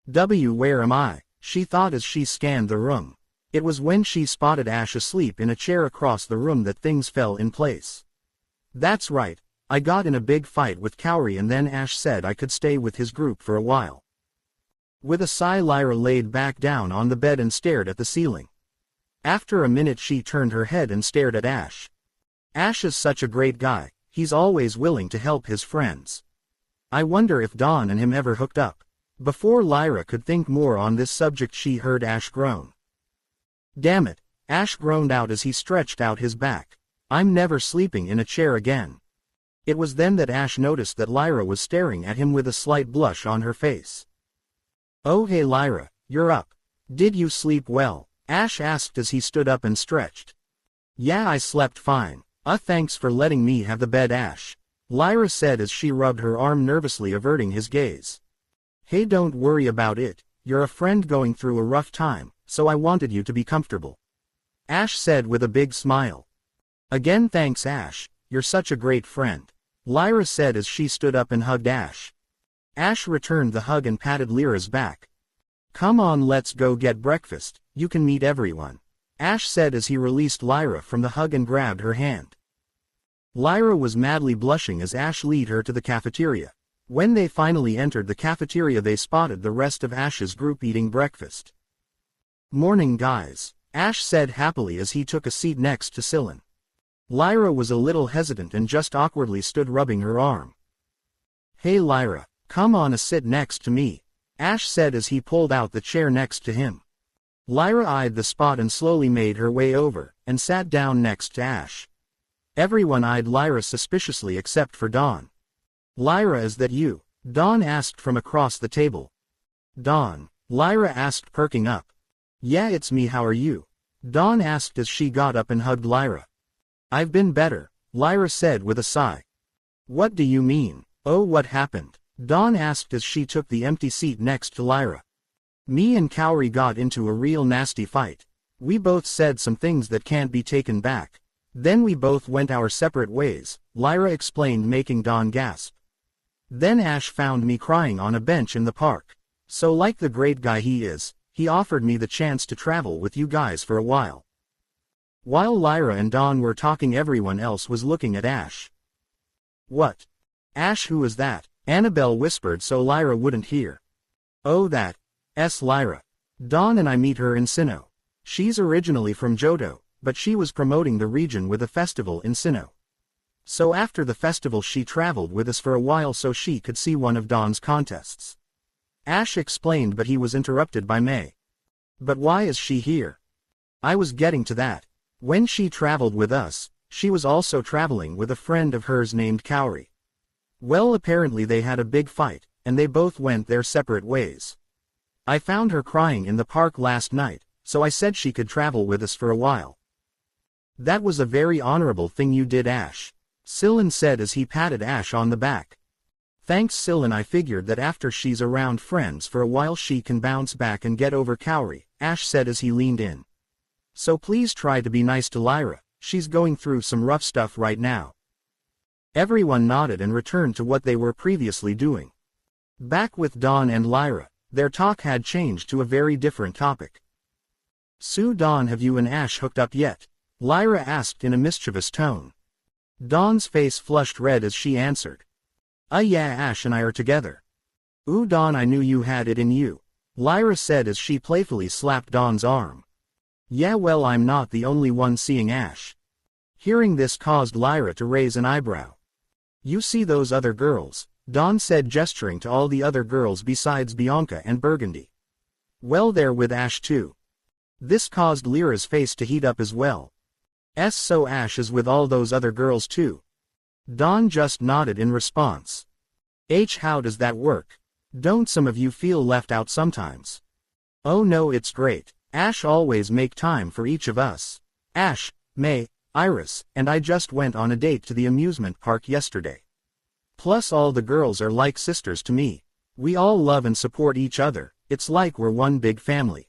Where am I? She thought as she scanned the room. It was when she spotted Ash asleep in a chair across the room that things fell in place. That's right, I got in a big fight with Cowrie and then Ash said I could stay with his group for a while. With a sigh, Lyra laid back down on the bed and stared at the ceiling. After a minute she turned her head and stared at Ash. Ash is such a great guy, he's always willing to help his friends. I wonder if Dawn and him ever hooked up. Before Lyra could think more on this subject, she heard Ash groan. Damn it, Ash groaned out as he stretched out his back. I'm never sleeping in a chair again. It was then that Ash noticed that Lyra was staring at him with a slight blush on her face. Oh hey Lyra, you're up. Did you sleep well? Ash asked as he stood up and stretched. Yeah, I slept fine. Thanks for letting me have the bed, Ash, Lyra said as she rubbed her arm nervously, averting his gaze. Hey, don't worry about it, you're a friend going through a rough time, so I wanted you to be comfortable, Ash said with a big smile. Again thanks, Ash, you're such a great friend, Lyra said as she stood up and hugged Ash. Ash returned the hug and patted Lyra's back. Come on, let's go get breakfast, you can meet everyone, Ash said as he released Lyra from the hug and grabbed her hand. Lyra was madly blushing as Ash led her to the cafeteria. When they finally entered the cafeteria, they spotted the rest of Ash's group eating breakfast. Morning, guys, Ash said happily as he took a seat next to Sylvan. Lyra was a little hesitant and just awkwardly stood rubbing her arm. Hey Lyra, come on, sit next to me, Ash said as he pulled out the chair next to him. Lyra eyed the spot and slowly made her way over, and sat down next to Ash. Everyone eyed Lyra suspiciously except for Dawn. Lyra, is that you? Dawn asked from across the table. Dawn, Lyra asked, perking up. Yeah, it's me, how are you? Dawn asked as she got up and hugged Lyra. I've been better, Lyra said with a sigh. What do you mean? Oh, what happened? Dawn asked as she took the empty seat next to Lyra. Me and Cowrie got into a real nasty fight. We both said some things that can't be taken back. Then we both went our separate ways, Lyra explained, making Dawn gasp. Then Ash found me crying on a bench in the park. So like the great guy he is, he offered me the chance to travel with you guys for a while. While Lyra and Dawn were talking, everyone else was looking at Ash. What? Ash, who is that? Annabelle whispered so Lyra wouldn't hear. Oh, that's Lyra. Dawn and I meet her in Sinnoh. She's originally from Johto, but she was promoting the region with a festival in Sinnoh. So after the festival she traveled with us for a while so she could see one of Dawn's contests. Ash explained, but he was interrupted by May. But why is she here? I was getting to that. When she traveled with us, she was also traveling with a friend of hers named Cowrie. Well, apparently they had a big fight, and they both went their separate ways. I found her crying in the park last night, so I said she could travel with us for a while. That was a very honorable thing you did, Ash, Sylvan said as he patted Ash on the back. Thanks, Sylvan. I figured that after she's around friends for a while she can bounce back and get over Cowrie, Ash said as he leaned in. So please try to be nice to Lyra, she's going through some rough stuff right now. Everyone nodded and returned to what they were previously doing. Back with Dawn and Lyra, their talk had changed to a very different topic. So Dawn, have you and Ash hooked up yet? Lyra asked in a mischievous tone. Dawn's face flushed red as she answered. Yeah, Ash and I are together. Ooh, Dawn, I knew you had it in you, Lyra said as she playfully slapped Dawn's arm. Yeah, well, I'm not the only one seeing Ash. Hearing this caused Lyra to raise an eyebrow. You see those other girls, Dawn said, gesturing to all the other girls besides Bianca and Burgundy. Well, they're with Ash too. This caused Lyra's face to heat up as well. So Ash is with all those other girls too? Dawn just nodded in response. How does that work? Don't some of you feel left out sometimes? Oh no, it's great. Ash always make time for each of us. Ash, May, Iris, and I just went on a date to the amusement park yesterday. Plus all the girls are like sisters to me. We all love and support each other, it's like we're one big family.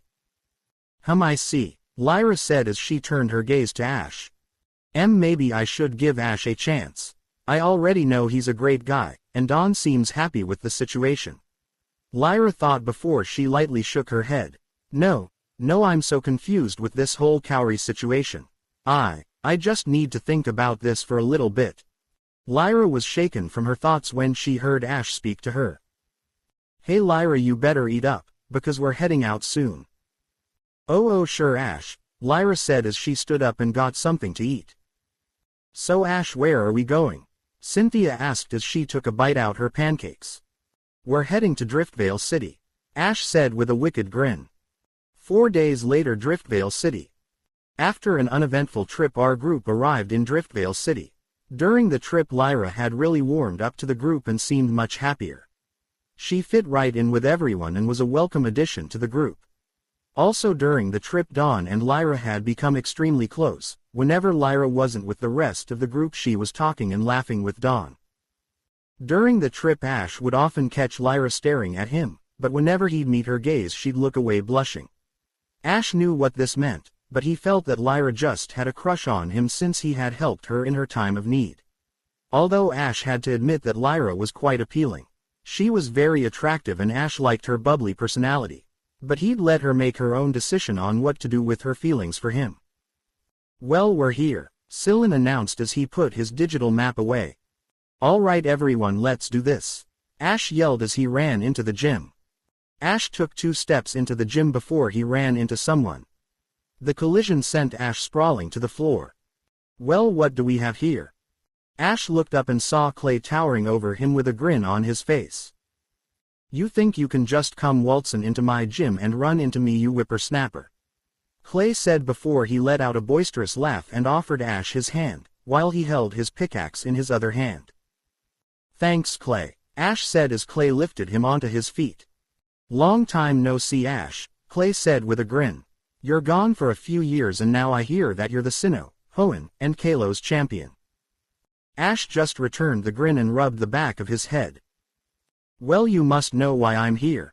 I see, Lyra said as she turned her gaze to Ash. Maybe I should give Ash a chance. I already know he's a great guy, and Dawn seems happy with the situation. Lyra thought before she lightly shook her head. No, I'm so confused with this whole Cowrie situation. I just need to think about this for a little bit. Lyra was shaken from her thoughts when she heard Ash speak to her. Hey Lyra, you better eat up, because we're heading out soon. Oh sure Ash, Lyra said as she stood up and got something to eat. So Ash, where are we going? Cynthia asked as she took a bite out her pancakes. We're heading to Driftveil City, Ash said with a wicked grin. 4 days later, Driftveil City. After an uneventful trip, our group arrived in Driftveil City. During the trip, Lyra had really warmed up to the group and seemed much happier. She fit right in with everyone and was a welcome addition to the group. Also during the trip, Dawn and Lyra had become extremely close. Whenever Lyra wasn't with the rest of the group, she was talking and laughing with Dawn. During the trip, Ash would often catch Lyra staring at him, but whenever he'd meet her gaze she'd look away blushing. Ash knew what this meant, but he felt that Lyra just had a crush on him since he had helped her in her time of need. Although Ash had to admit that Lyra was quite appealing. She was very attractive and Ash liked her bubbly personality. But he'd let her make her own decision on what to do with her feelings for him. Well, we're here, Sylvan announced as he put his digital map away. Alright everyone, let's do this, Ash yelled as he ran into the gym. Ash took 2 steps into the gym before he ran into someone. The collision sent Ash sprawling to the floor. Well, what do we have here? Ash looked up and saw Clay towering over him with a grin on his face. You think you can just come waltzing into my gym and run into me, you whippersnapper? Clay said before he let out a boisterous laugh and offered Ash his hand, while he held his pickaxe in his other hand. Thanks, Clay, Ash said as Clay lifted him onto his feet. Long time no see, Ash, Clay said with a grin. You're gone for a few years and now I hear that you're the Sinnoh, Hoenn, and Kalo's champion. Ash just returned the grin and rubbed the back of his head. Well, you must know why I'm here.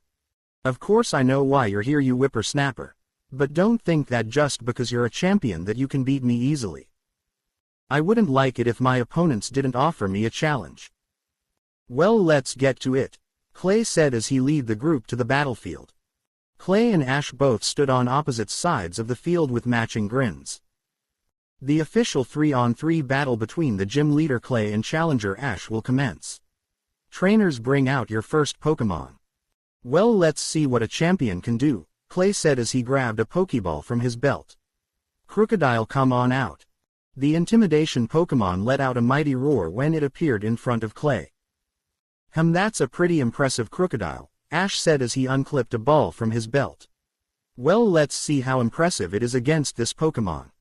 Of course I know why you're here, you whippersnapper. But don't think that just because you're a champion that you can beat me easily. I wouldn't like it if my opponents didn't offer me a challenge. Well, let's get to it, Clay said as he led the group to the battlefield. Clay and Ash both stood on opposite sides of the field with matching grins. The official 3-on-3 battle between the gym leader Clay and challenger Ash will commence. Trainers, bring out your first Pokemon. Well, let's see what a champion can do, Clay said as he grabbed a Pokeball from his belt. Crocodile, come on out. The intimidation Pokemon let out a mighty roar when it appeared in front of Clay. That's a pretty impressive Crocodile, Ash said as he unclipped a ball from his belt. Well, let's see how impressive it is against this Pokemon.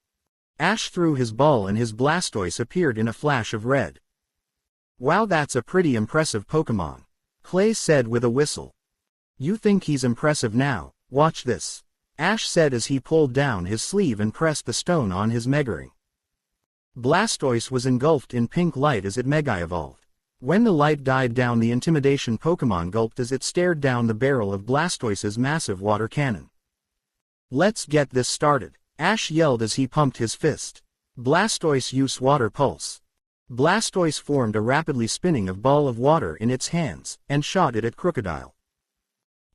Ash threw his ball and his Blastoise appeared in a flash of red. Wow, that's a pretty impressive Pokemon, Clay said with a whistle. You think he's impressive now, watch this. Ash said as he pulled down his sleeve and pressed the stone on his Megaring. Blastoise was engulfed in pink light as it Mega-evolved. When the light died down, the intimidation Pokémon gulped as it stared down the barrel of Blastoise's massive water cannon. Let's get this started, Ash yelled as he pumped his fist. Blastoise used Water Pulse. Blastoise formed a rapidly spinning ball of water in its hands, and shot it at Crocodile.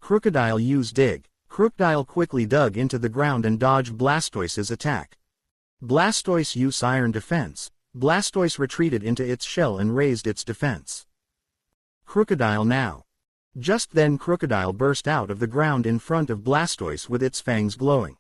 Crocodile used Dig. Crocodile quickly dug into the ground and dodged Blastoise's attack. Blastoise used Iron Defense. Blastoise retreated into its shell and raised its defense. Crocodile now. Just then Crocodile burst out of the ground in front of Blastoise with its fangs glowing.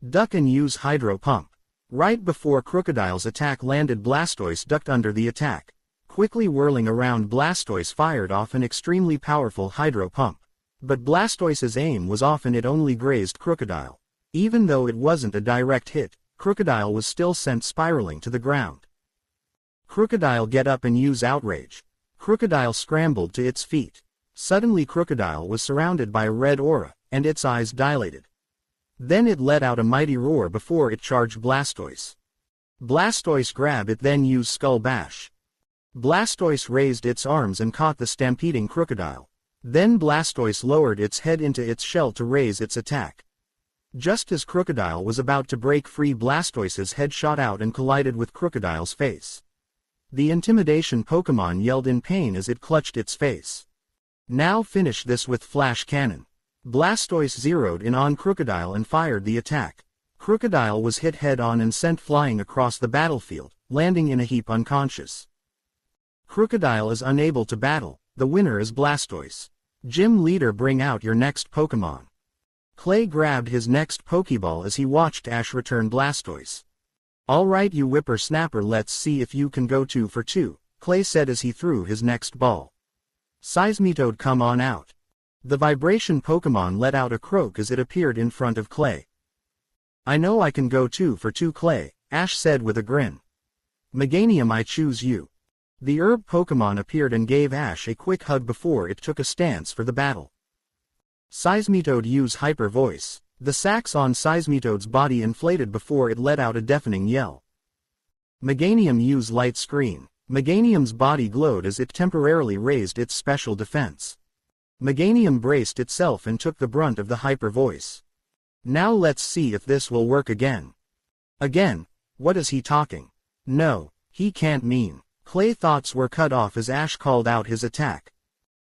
Duck and use Hydro Pump. Right before Crocodile's attack landed, Blastoise ducked under the attack. Quickly whirling around, Blastoise fired off an extremely powerful Hydro Pump. But Blastoise's aim was off and it only grazed Crocodile. Even though it wasn't a direct hit, Crocodile was still sent spiraling to the ground. Crocodile get up and use Outrage. Crocodile scrambled to its feet. Suddenly Crocodile was surrounded by a red aura, and its eyes dilated. Then it let out a mighty roar before it charged Blastoise. Blastoise grabbed it, then used Skull Bash. Blastoise raised its arms and caught the stampeding Crocodile. Then Blastoise lowered its head into its shell to raise its attack. Just as Crocodile was about to break free, Blastoise's head shot out and collided with Crocodile's face. The intimidation Pokémon yelled in pain as it clutched its face. Now finish this with Flash Cannon. Blastoise zeroed in on Crocodile and fired the attack. Crocodile was hit head-on and sent flying across the battlefield, landing in a heap unconscious. Crocodile is unable to battle. The winner is Blastoise. Gym Leader, bring out your next Pokémon. Clay grabbed his next Pokeball as he watched Ash return Blastoise. Alright you whippersnapper, let's see if you can go 2 for 2, Clay said as he threw his next ball. Seismitoad, come on out. The vibration Pokémon let out a croak as it appeared in front of Clay. I know I can go 2 for 2, Clay, Ash said with a grin. Meganium, I choose you. The herb Pokémon appeared and gave Ash a quick hug before it took a stance for the battle. Seismitoad used Hyper Voice. The sacs on Seismitoad's body inflated before it let out a deafening yell. Meganium used Light Screen. Meganium's body glowed as it temporarily raised its special defense. Meganium braced itself and took the brunt of the Hyper Voice. Now let's see if this will work again. Again? What is he talking? No, he can't mean. Clay thoughts were cut off as Ash called out his attack.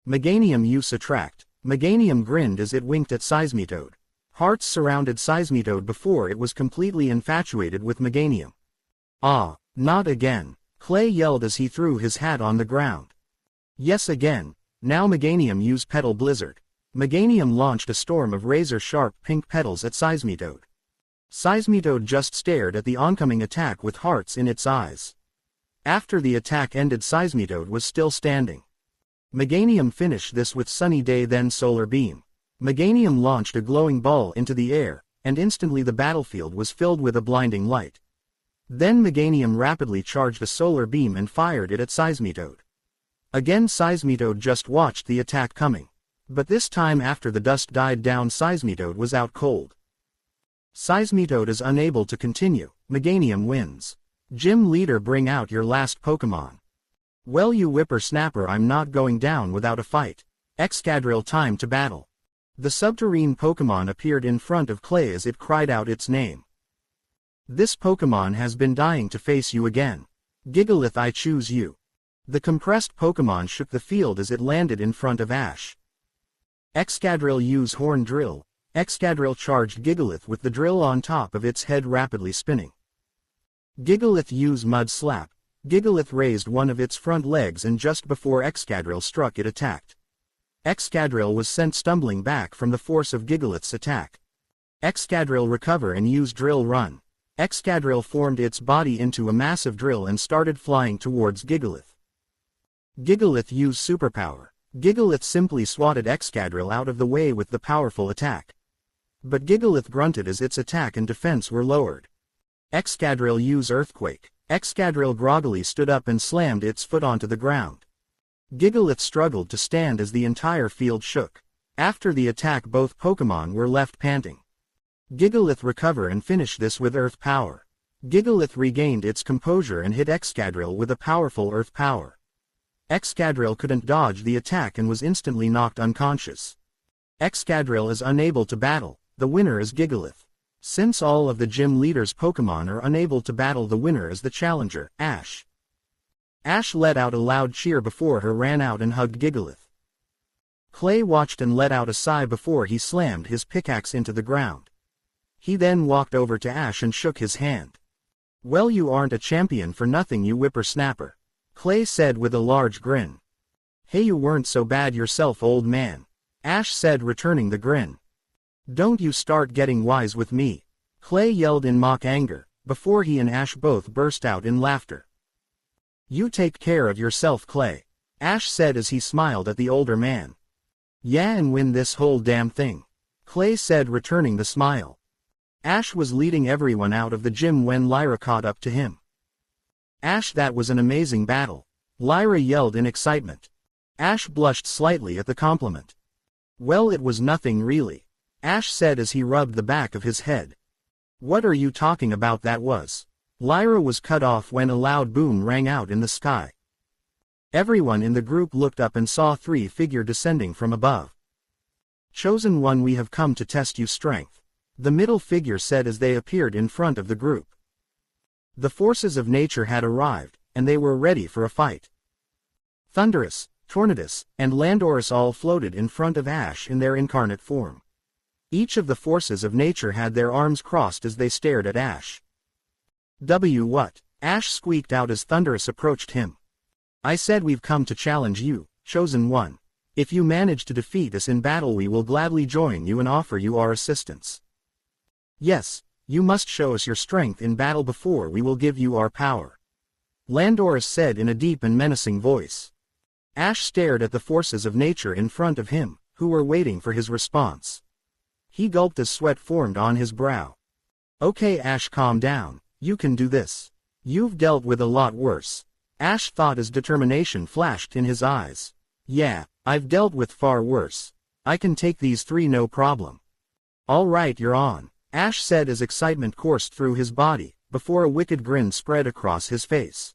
Meganium used Attract. Meganium grinned as it winked at Seismitoad. Hearts surrounded Seismitoad before it was completely infatuated with Meganium. Ah, not again, Clay yelled as he threw his hat on the ground. Yes, again. Now Meganium used Petal Blizzard. Meganium launched a storm of razor-sharp pink petals at Seismitoad. Seismitoad just stared at the oncoming attack with hearts in its eyes. After the attack ended, Seismitoad was still standing. Meganium finished this with Sunny Day, then Solar Beam. Meganium launched a glowing ball into the air, and instantly the battlefield was filled with a blinding light. Then Meganium rapidly charged a Solar Beam and fired it at Seismitoad. Again Seismitoad just watched the attack coming. But this time, after the dust died down, Seismitoad was out cold. Seismitoad is unable to continue. Meganium wins. Gym Leader, bring out your last Pokémon. Well you whippersnapper, I'm not going down without a fight. Excadrill, time to battle. The subterrane Pokémon appeared in front of Clay as it cried out its name. This Pokémon has been dying to face you again. Gigalith, I choose you. The compressed Pokémon shook the field as it landed in front of Ash. Excadrill used Horn Drill. Excadrill charged Gigalith with the drill on top of its head rapidly spinning. Gigalith used Mud Slap. Gigalith raised one of its front legs and just before Excadrill struck it attacked. Excadrill was sent stumbling back from the force of Gigalith's attack. Excadrill recover and use Drill Run. Excadrill formed its body into a massive drill and started flying towards Gigalith. Gigalith used Superpower. Gigalith simply swatted Excadrill out of the way with the powerful attack. But Gigalith grunted as its attack and defense were lowered. Excadrill used Earthquake. Excadrill groggily stood up and slammed its foot onto the ground. Gigalith struggled to stand as the entire field shook. After the attack both Pokémon were left panting. Gigalith recover and finish this with Earth Power. Gigalith regained its composure and hit Excadrill with a powerful Earth Power. Excadrill couldn't dodge the attack and was instantly knocked unconscious. Excadrill is unable to battle, the winner is Gigalith. Since all of the gym leaders' Pokémon are unable to battle, the winner is the challenger, Ash. Ash let out a loud cheer before her ran out and hugged Gigalith. Clay watched and let out a sigh before he slammed his pickaxe into the ground. He then walked over to Ash and shook his hand. Well, you aren't a champion for nothing, you whippersnapper, Clay said with a large grin. Hey, you weren't so bad yourself, old man, Ash said, returning the grin. Don't you start getting wise with me, Clay yelled in mock anger, before he and Ash both burst out in laughter. You take care of yourself, Clay, Ash said as he smiled at the older man. Yeah, and win this whole damn thing, Clay said, returning the smile. Ash was leading everyone out of the gym when Lyra caught up to him. Ash, that was an amazing battle, Lyra yelled in excitement. Ash blushed slightly at the compliment. Well, it was nothing really, Ash said as he rubbed the back of his head. What are you talking about? That was. Lyra was cut off when a loud boom rang out in the sky. Everyone in the group looked up and saw three figures descending from above. Chosen One, we have come to test your strength, the middle figure said as they appeared in front of the group. The forces of nature had arrived, and they were ready for a fight. Thundurus, Tornadus, and Landorus all floated in front of Ash in their incarnate form. Each of the forces of nature had their arms crossed as they stared at Ash. What? Ash squeaked out as Thundurus approached him. I said we've come to challenge you, Chosen One. If you manage to defeat us in battle, we will gladly join you and offer you our assistance. Yes, you must show us your strength in battle before we will give you our power, Landorus said in a deep and menacing voice. Ash stared at the forces of nature in front of him, who were waiting for his response. He gulped as sweat formed on his brow. Okay, Ash, calm down, you can do this. You've dealt with a lot worse, Ash thought as determination flashed in his eyes. Yeah, I've dealt with far worse. I can take these three no problem. All right, you're on, Ash said as excitement coursed through his body, before a wicked grin spread across his face.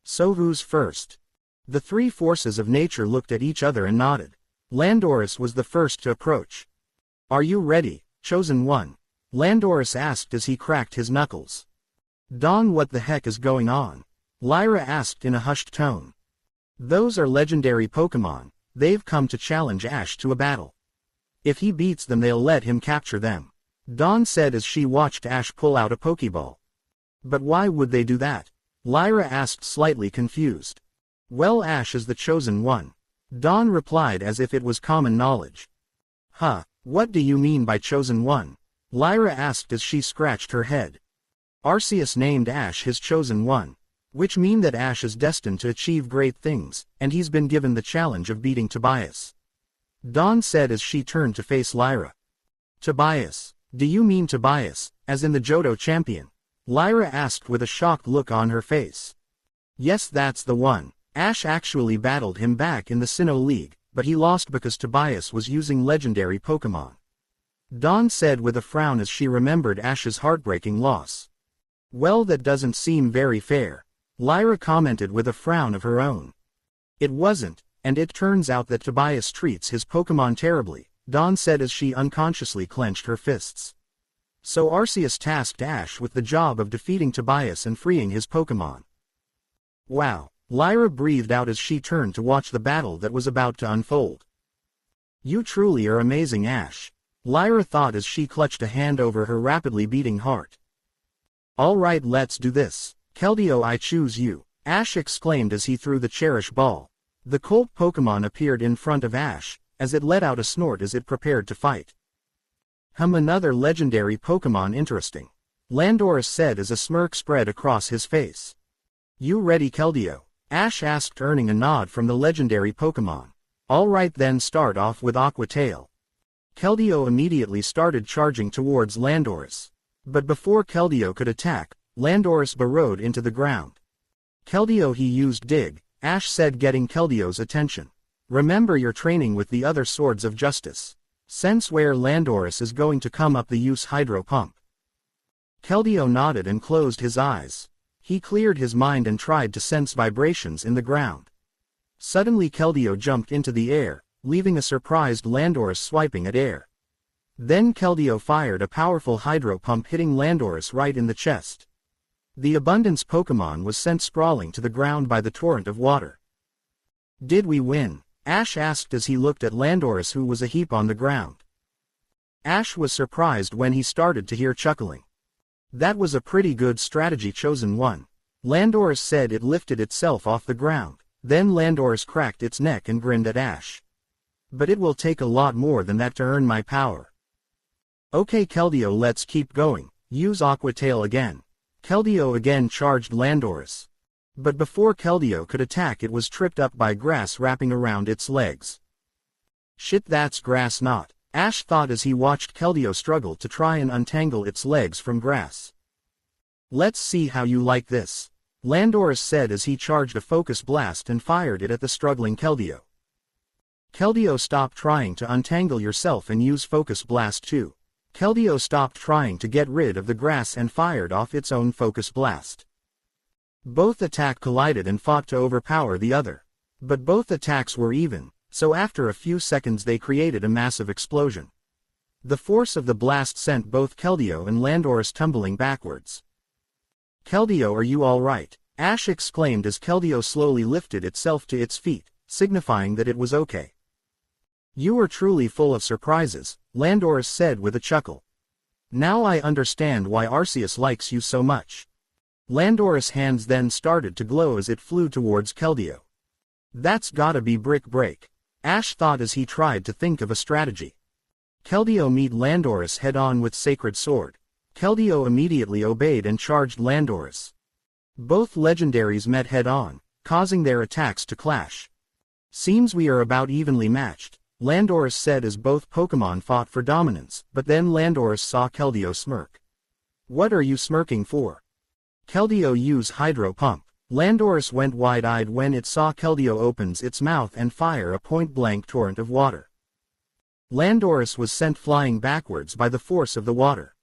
So who's first? The three forces of nature looked at each other and nodded. Landorus was the first to approach. Are you ready, Chosen One? Landorus asked as he cracked his knuckles. Dawn, what the heck is going on? Lyra asked in a hushed tone. Those are legendary Pokémon, they've come to challenge Ash to a battle. If he beats them, they'll let him capture them, Dawn said as she watched Ash pull out a Pokeball. But why would they do that? Lyra asked, slightly confused. Well, Ash is the Chosen One, Dawn replied as if it was common knowledge. Huh, what do you mean by Chosen One? Lyra asked as she scratched her head. Arceus named Ash his Chosen One, which mean that Ash is destined to achieve great things, and he's been given the challenge of beating Tobias, Dawn said as she turned to face Lyra. Tobias? Do you mean Tobias, as in the Johto champion? Lyra asked with a shocked look on her face. Yes, that's the one. Ash actually battled him back in the Sinnoh League, but he lost because Tobias was using legendary Pokémon, Dawn said with a frown as she remembered Ash's heartbreaking loss. Well, that doesn't seem very fair, Lyra commented with a frown of her own. It wasn't, and it turns out that Tobias treats his Pokémon terribly, Dawn said as she unconsciously clenched her fists. So Arceus tasked Ash with the job of defeating Tobias and freeing his Pokémon. Wow, Lyra breathed out as she turned to watch the battle that was about to unfold. You truly are amazing, Ash, Lyra thought as she clutched a hand over her rapidly beating heart. All right, let's do this. Keldeo, I choose you, Ash exclaimed as he threw the Cherish Ball. The Colt Pokémon appeared in front of Ash, as it let out a snort as it prepared to fight. Another legendary Pokémon, interesting, Landorus said as a smirk spread across his face. You ready, Keldeo? Ash asked, earning a nod from the legendary Pokémon. All right then, start off with Aqua Tail. Keldeo immediately started charging towards Landorus. But before Keldeo could attack, Landorus burrowed into the ground. Keldeo, he used Dig, Ash said, getting Keldeo's attention. Remember your training with the other swords of justice. Sense where Landorus is going to come up the use hydro pump. Keldeo nodded and closed his eyes. He cleared his mind and tried to sense vibrations in the ground. Suddenly Keldeo jumped into the air, leaving a surprised Landorus swiping at air. Then Keldeo fired a powerful hydro pump hitting Landorus right in the chest. The Abundance Pokémon was sent sprawling to the ground by the torrent of water. Did we win? Ash asked as he looked at Landorus, who was a heap on the ground. Ash was surprised when he started to hear chuckling. That was a pretty good strategy, Chosen One. Landorus said. It lifted itself off the ground. Then Landorus cracked its neck and grinned at Ash. But it will take a lot more than that to earn my power. Okay Keldeo, let's keep going. Use Aqua Tail again. Keldeo again charged Landorus. But before Keldeo could attack, it was tripped up by grass wrapping around its legs. Shit, that's grass not. Ash thought as he watched Keldeo struggle to try and untangle its legs from grass. Let's see how you like this. Landorus said as he charged a focus blast and fired it at the struggling Keldeo. Keldeo, stop trying to untangle yourself and use focus blast too. Keldeo stopped trying to get rid of the grass and fired off its own focus blast. Both attacks collided and fought to overpower the other. But both attacks were even, so after a few seconds they created a massive explosion. The force of the blast sent both Keldeo and Landorus tumbling backwards. Keldeo, are you alright? Ash exclaimed as Keldeo slowly lifted itself to its feet, signifying that it was okay. You are truly full of surprises, Landorus said with a chuckle. Now I understand why Arceus likes you so much. Landorus' hands then started to glow as it flew towards Keldeo. That's gotta be Brick Break. Ash thought as he tried to think of a strategy. Keldeo meet Landorus head-on with Sacred Sword. Keldeo immediately obeyed and charged Landorus. Both legendaries met head-on, causing their attacks to clash. Seems we are about evenly matched, Landorus said as both Pokémon fought for dominance, but then Landorus saw Keldeo smirk. What are you smirking for? Keldeo use Hydro Pump. Landorus went wide-eyed when it saw Keldeo opens its mouth and fire a point-blank torrent of water. Landorus was sent flying backwards by the force of the water.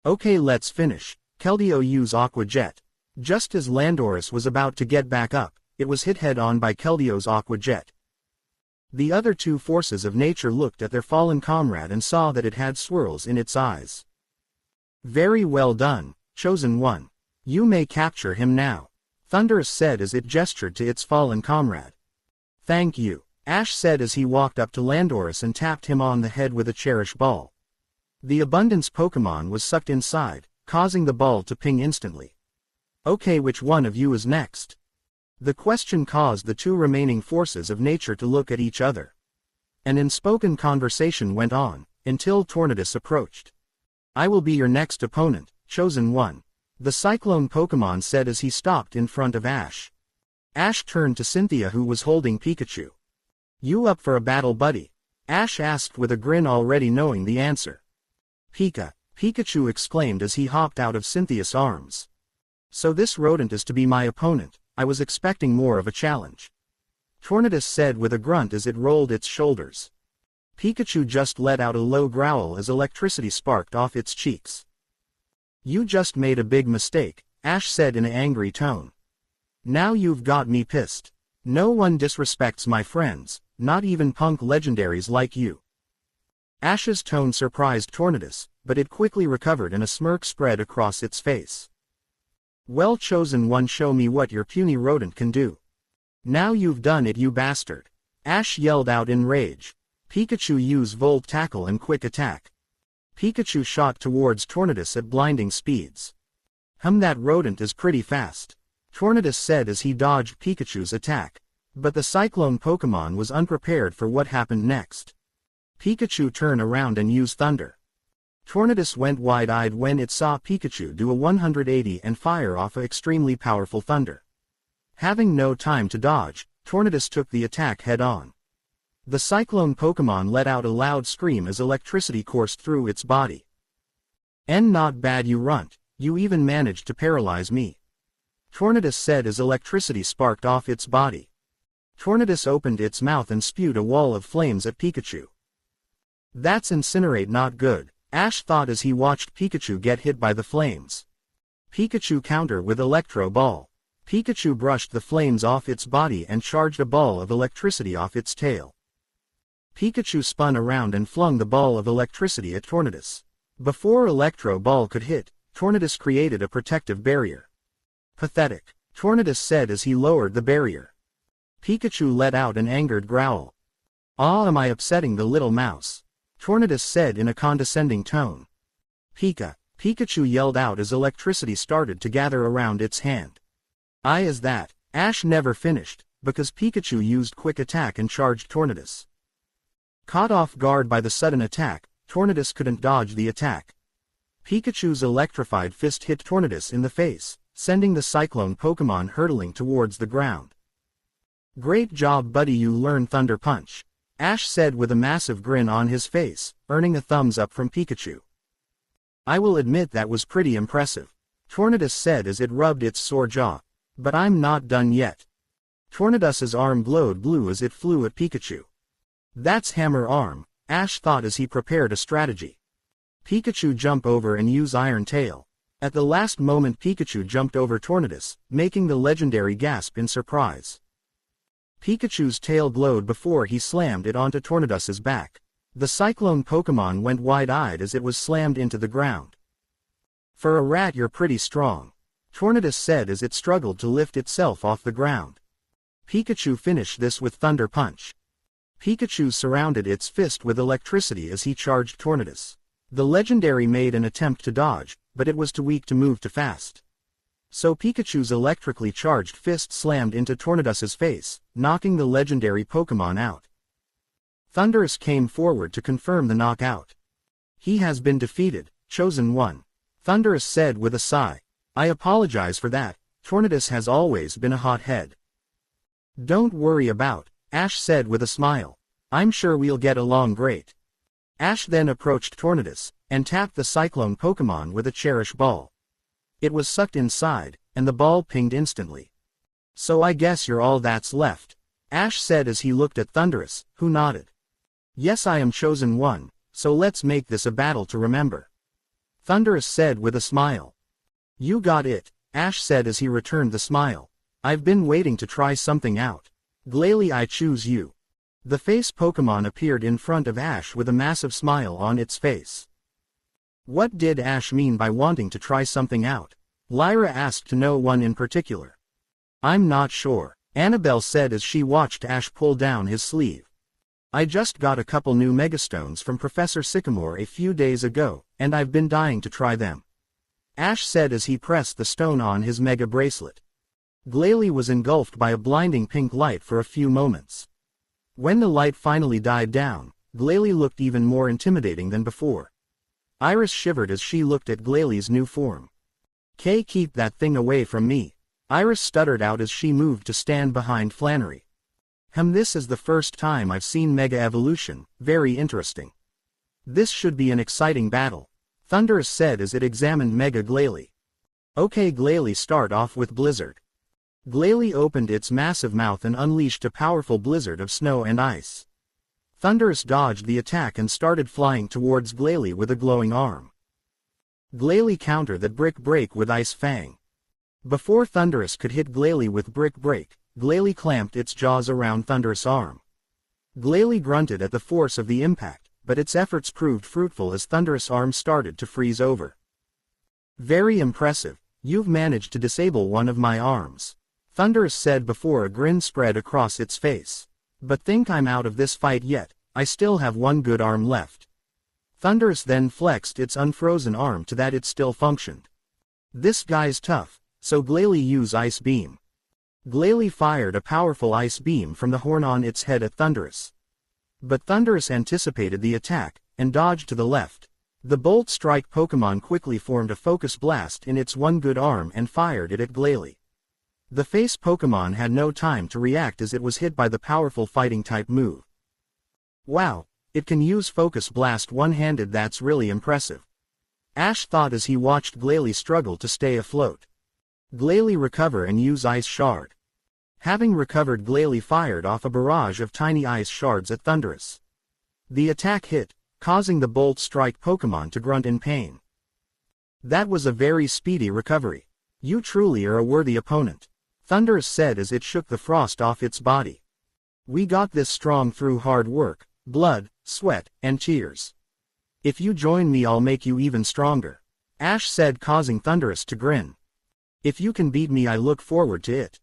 Okay, let's finish. Keldeo use Aqua Jet. Just as Landorus was about to get back up, it was hit head-on by Keldeo's Aqua Jet. The other two forces of nature looked at their fallen comrade and saw that it had swirls in its eyes. Very well done, Chosen One. You may capture him now, Thunderous said as it gestured to its fallen comrade. Thank you, Ash said as he walked up to Landorus and tapped him on the head with a Cherish Ball. The Abundance Pokémon was sucked inside, causing the ball to ping instantly. Okay, which one of you is next? The question caused the two remaining forces of nature to look at each other. An unspoken conversation went on, until Tornadus approached. I will be your next opponent, Chosen One, the Cyclone Pokémon said as he stopped in front of Ash. Ash turned to Cynthia, who was holding Pikachu. You up for a battle, buddy? Ash asked with a grin, already knowing the answer. Pikachu exclaimed as he hopped out of Cynthia's arms. So this rodent is to be my opponent. I was expecting more of a challenge. Tornadus said with a grunt as it rolled its shoulders. Pikachu just let out a low growl as electricity sparked off its cheeks. You just made a big mistake, Ash said in an angry tone. Now you've got me pissed. No one disrespects my friends, not even punk legendaries like you. Ash's tone surprised Tornadus, but it quickly recovered and a smirk spread across its face. Well, Chosen One, show me what your puny rodent can do. Now you've done it, you bastard. Ash yelled out in rage. Pikachu use Volt Tackle and Quick Attack. Pikachu shot towards Tornadus at blinding speeds. That rodent is pretty fast, Tornadus said as he dodged Pikachu's attack. But the Cyclone Pokémon was unprepared for what happened next. Pikachu turned around and used Thunder. Tornadus went wide-eyed when it saw Pikachu do a 180 and fire off an extremely powerful thunder. Having no time to dodge, Tornadus took the attack head-on. The Cyclone Pokémon let out a loud scream as electricity coursed through its body. Not bad, you runt, you even managed to paralyze me, Tornadus said as electricity sparked off its body. Tornadus opened its mouth and spewed a wall of flames at Pikachu. That's Incinerate, not good, Ash thought as he watched Pikachu get hit by the flames. Pikachu counter with Electro Ball. Pikachu brushed the flames off its body and charged a ball of electricity off its tail. Pikachu spun around and flung the ball of electricity at Tornadus. Before Electro Ball could hit, Tornadus created a protective barrier. Pathetic, Tornadus said as he lowered the barrier. Pikachu let out an angered growl. "Ah, am I upsetting the little mouse?" Tornadus said in a condescending tone. Pikachu yelled out as electricity started to gather around its hand. Is that? Ash never finished, because Pikachu used Quick Attack and charged Tornadus. Caught off guard by the sudden attack, Tornadus couldn't dodge the attack. Pikachu's electrified fist hit Tornadus in the face, sending the Cyclone Pokémon hurtling towards the ground. "Great job, buddy, you learned Thunder Punch," Ash said with a massive grin on his face, earning a thumbs up from Pikachu. "I will admit that was pretty impressive," Tornadus said as it rubbed its sore jaw. "But I'm not done yet." Tornadus's arm glowed blue as it flew at Pikachu. "That's Hammer Arm," Ash thought as he prepared a strategy. Pikachu jump over and use Iron Tail. At the last moment Pikachu jumped over Tornadus, making the legendary gasp in surprise. Pikachu's tail glowed before he slammed it onto Tornadus's back. The Cyclone Pokémon went wide-eyed as it was slammed into the ground. "For a rat you're pretty strong," Tornadus said as it struggled to lift itself off the ground. Pikachu finished this with Thunder Punch. Pikachu surrounded its fist with electricity as he charged Tornadus. The legendary made an attempt to dodge, but it was too weak to move too fast. So Pikachu's electrically charged fist slammed into Tornadus's face, knocking the legendary Pokémon out. Thundurus came forward to confirm the knockout. "He has been defeated, Chosen One," Thundurus said with a sigh. "I apologize for that, Tornadus has always been a hothead." "Don't worry about," Ash said with a smile. "I'm sure we'll get along great." Ash then approached Tornadus, and tapped the Cyclone Pokémon with a Cherish Ball. It was sucked inside, and the ball pinged instantly. "So I guess you're all that's left," Ash said as he looked at Thundurus, who nodded. "Yes, I am Chosen One, so let's make this a battle to remember," Thundurus said with a smile. "You got it," Ash said as he returned the smile. "I've been waiting to try something out. Glalie, I choose you." The face Pokémon appeared in front of Ash with a massive smile on its face. What did Ash mean by wanting to try something out? Lyra asked to no one in particular. "I'm not sure," Annabelle said as she watched Ash pull down his sleeve. "I just got a couple new Megastones from Professor Sycamore a few days ago, and I've been dying to try them," Ash said as he pressed the stone on his Mega Bracelet. Glalie was engulfed by a blinding pink light for a few moments. When the light finally died down, Glalie looked even more intimidating than before. Iris shivered as she looked at Glalie's new form. Keep that thing away from me," Iris stuttered out as she moved to stand behind Flannery. This is the first time I've seen Mega Evolution, very interesting. This should be an exciting battle," Thundurus said as it examined Mega Glalie. "Okay Glalie, start off with Blizzard." Glalie opened its massive mouth and unleashed a powerful blizzard of snow and ice. Thundurus dodged the attack and started flying towards Glalie with a glowing arm. Glalie countered that Brick Break with Ice Fang. Before Thundurus could hit Glalie with Brick Break, Glalie clamped its jaws around Thundurus' arm. Glalie grunted at the force of the impact, but its efforts proved fruitful as Thundurus' arm started to freeze over. "Very impressive, you've managed to disable one of my arms," Thundurus said before a grin spread across its face. "But think I'm out of this fight yet, I still have one good arm left." Thundurus then flexed its unfrozen arm to that it still functioned. "This guy's tough, so Glalie use Ice Beam." Glalie fired a powerful ice beam from the horn on its head at Thundurus. But Thundurus anticipated the attack, and dodged to the left. The Bolt Strike Pokémon quickly formed a Focus Blast in its one good arm and fired it at Glalie. The face Pokémon had no time to react as it was hit by the powerful Fighting-type move. "Wow, it can use Focus Blast one-handed, that's really impressive," Ash thought as he watched Glalie struggle to stay afloat. Glalie recover and use Ice Shard. Having recovered, Glalie fired off a barrage of tiny ice shards at Thundurus. The attack hit, causing the Bolt Strike Pokémon to grunt in pain. That was a very speedy recovery. You truly are a worthy opponent, Thundurus said as it shook the frost off its body. We got this strong through hard work, blood, sweat, and tears. If you join me, I'll make you even stronger, Ash said, causing Thundurus to grin. If you can beat me, I look forward to it.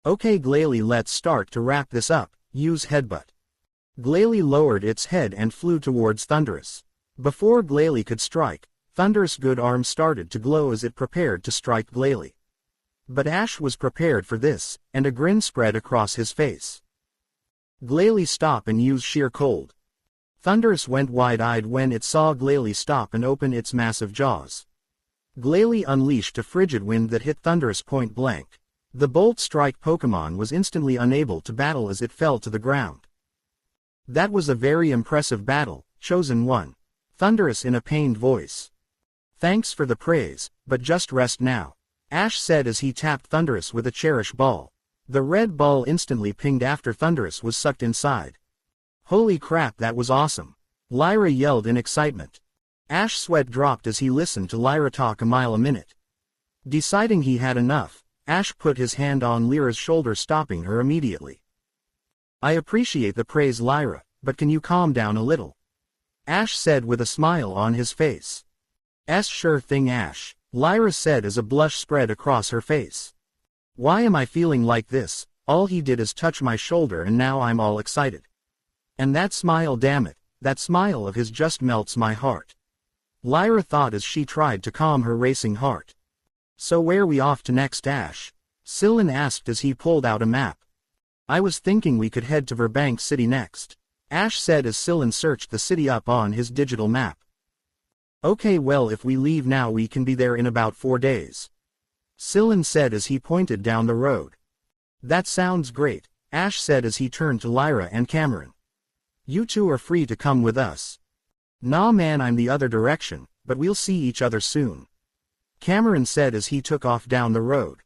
Okay Glalie, let's start to wrap this up, use Headbutt. Glalie lowered its head and flew towards Thundurus. Before Glalie could strike, Thundurus' good arm started to glow as it prepared to strike Glalie. But Ash was prepared for this, and a grin spread across his face. Glalie stop and use Sheer Cold. Thundurus went wide-eyed when it saw Glalie stop and open its massive jaws. Glalie unleashed a frigid wind that hit Thundurus point blank. The Bolt Strike Pokémon was instantly unable to battle as it fell to the ground. That was a very impressive battle, Chosen One. Thundurus in a pained voice. Thanks for the praise, but just rest now, Ash said as he tapped Thundurus with a Cherish Ball. The red ball instantly pinged after Thundurus was sucked inside. Holy crap, that was awesome, Lyra yelled in excitement. Ash's sweat dropped as he listened to Lyra talk a mile a minute. Deciding he had enough, Ash put his hand on Lyra's shoulder, stopping her immediately. I appreciate the praise, Lyra, but can you calm down a little? Ash said with a smile on his face. Sure thing, Ash, Lyra said as a blush spread across her face. Why am I feeling like this? All he did is touch my shoulder and now I'm all excited. And that smile, damn it, that smile of his just melts my heart, Lyra thought as she tried to calm her racing heart. So where we off to next, Ash? Sylvan asked as he pulled out a map. I was thinking we could head to Driftveil City next, Ash said as Sylvan searched the city up on his digital map. Okay, well, if we leave now we can be there in about 4 days, Sylvan said as he pointed down the road. That sounds great, Ash said as he turned to Lyra and Cameron. You two are free to come with us. Nah man, I'm the other direction, but we'll see each other soon, Cameron said as he took off down the road.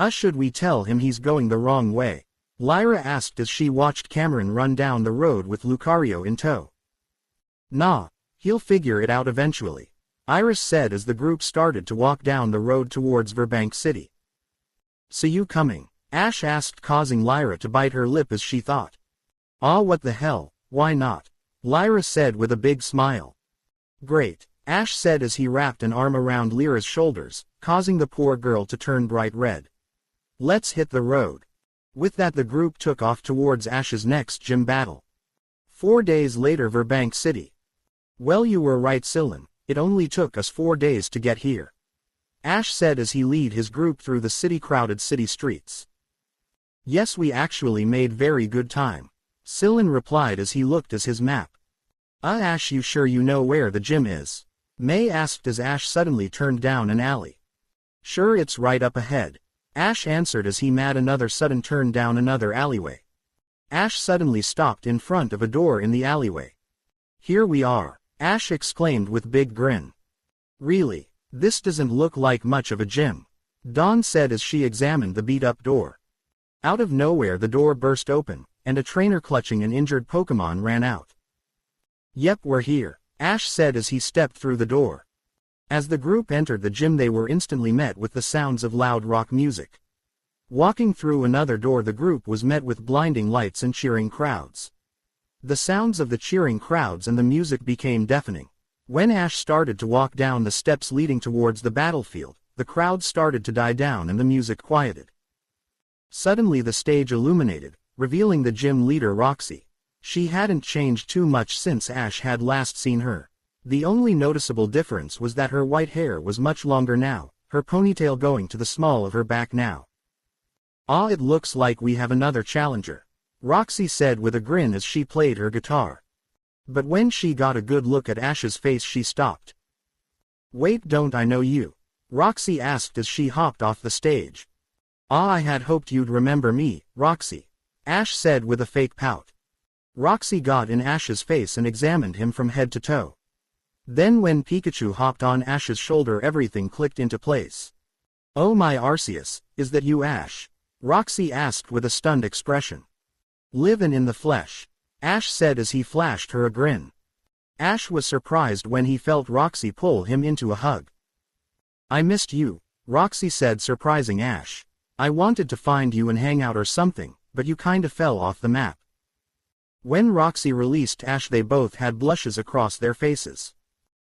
Should we tell him he's going the wrong way? Lyra asked as she watched Cameron run down the road with Lucario in tow. Nah, he'll figure it out eventually, Iris said as the group started to walk down the road towards Driftveil City. See you coming? Ash asked, causing Lyra to bite her lip as she thought. What the hell, why not? Lyra said with a big smile. Great, Ash said as he wrapped an arm around Lyra's shoulders, causing the poor girl to turn bright red. Let's hit the road. With that, the group took off towards Ash's next gym battle. 4 days later, Driftveil City. Well, you were right, Sylvan, it only took us 4 days to get here, Ash said as he led his group through the crowded city streets. Yes, we actually made very good time, Sylvan replied as he looked at his map. Ash, you sure you know where the gym is? May asked as Ash suddenly turned down an alley. Sure, it's right up ahead, Ash answered as he made another sudden turn down another alleyway. Ash suddenly stopped in front of a door in the alleyway. Here we are, Ash exclaimed with big grin. Really? This doesn't look like much of a gym, Dawn said as she examined the beat-up door. Out of nowhere the door burst open, and a trainer clutching an injured Pokémon ran out. Yep, we're here, Ash said as he stepped through the door. As the group entered the gym, they were instantly met with the sounds of loud rock music. Walking through another door, the group was met with blinding lights and cheering crowds. The sounds of the cheering crowds and the music became deafening. When Ash started to walk down the steps leading towards the battlefield, the crowd started to die down and the music quieted. Suddenly the stage illuminated, revealing the gym leader Roxy. She hadn't changed too much since Ash had last seen her. The only noticeable difference was that her white hair was much longer now, her ponytail going to the small of her back now. It looks like we have another challenger, Roxy said with a grin as she played her guitar. But when she got a good look at Ash's face, she stopped. Wait, don't I know you? Roxy asked as she hopped off the stage. I had hoped you'd remember me, Roxy, Ash said with a fake pout. Roxy got in Ash's face and examined him from head to toe. Then when Pikachu hopped on Ash's shoulder, everything clicked into place. Oh my Arceus, is that you, Ash? Roxy asked with a stunned expression. Livin' in the flesh, Ash said as he flashed her a grin. Ash was surprised when he felt Roxy pull him into a hug. I missed you, Roxy said, surprising Ash. I wanted to find you and hang out or something, but you kinda fell off the map. When Roxy released Ash, they both had blushes across their faces.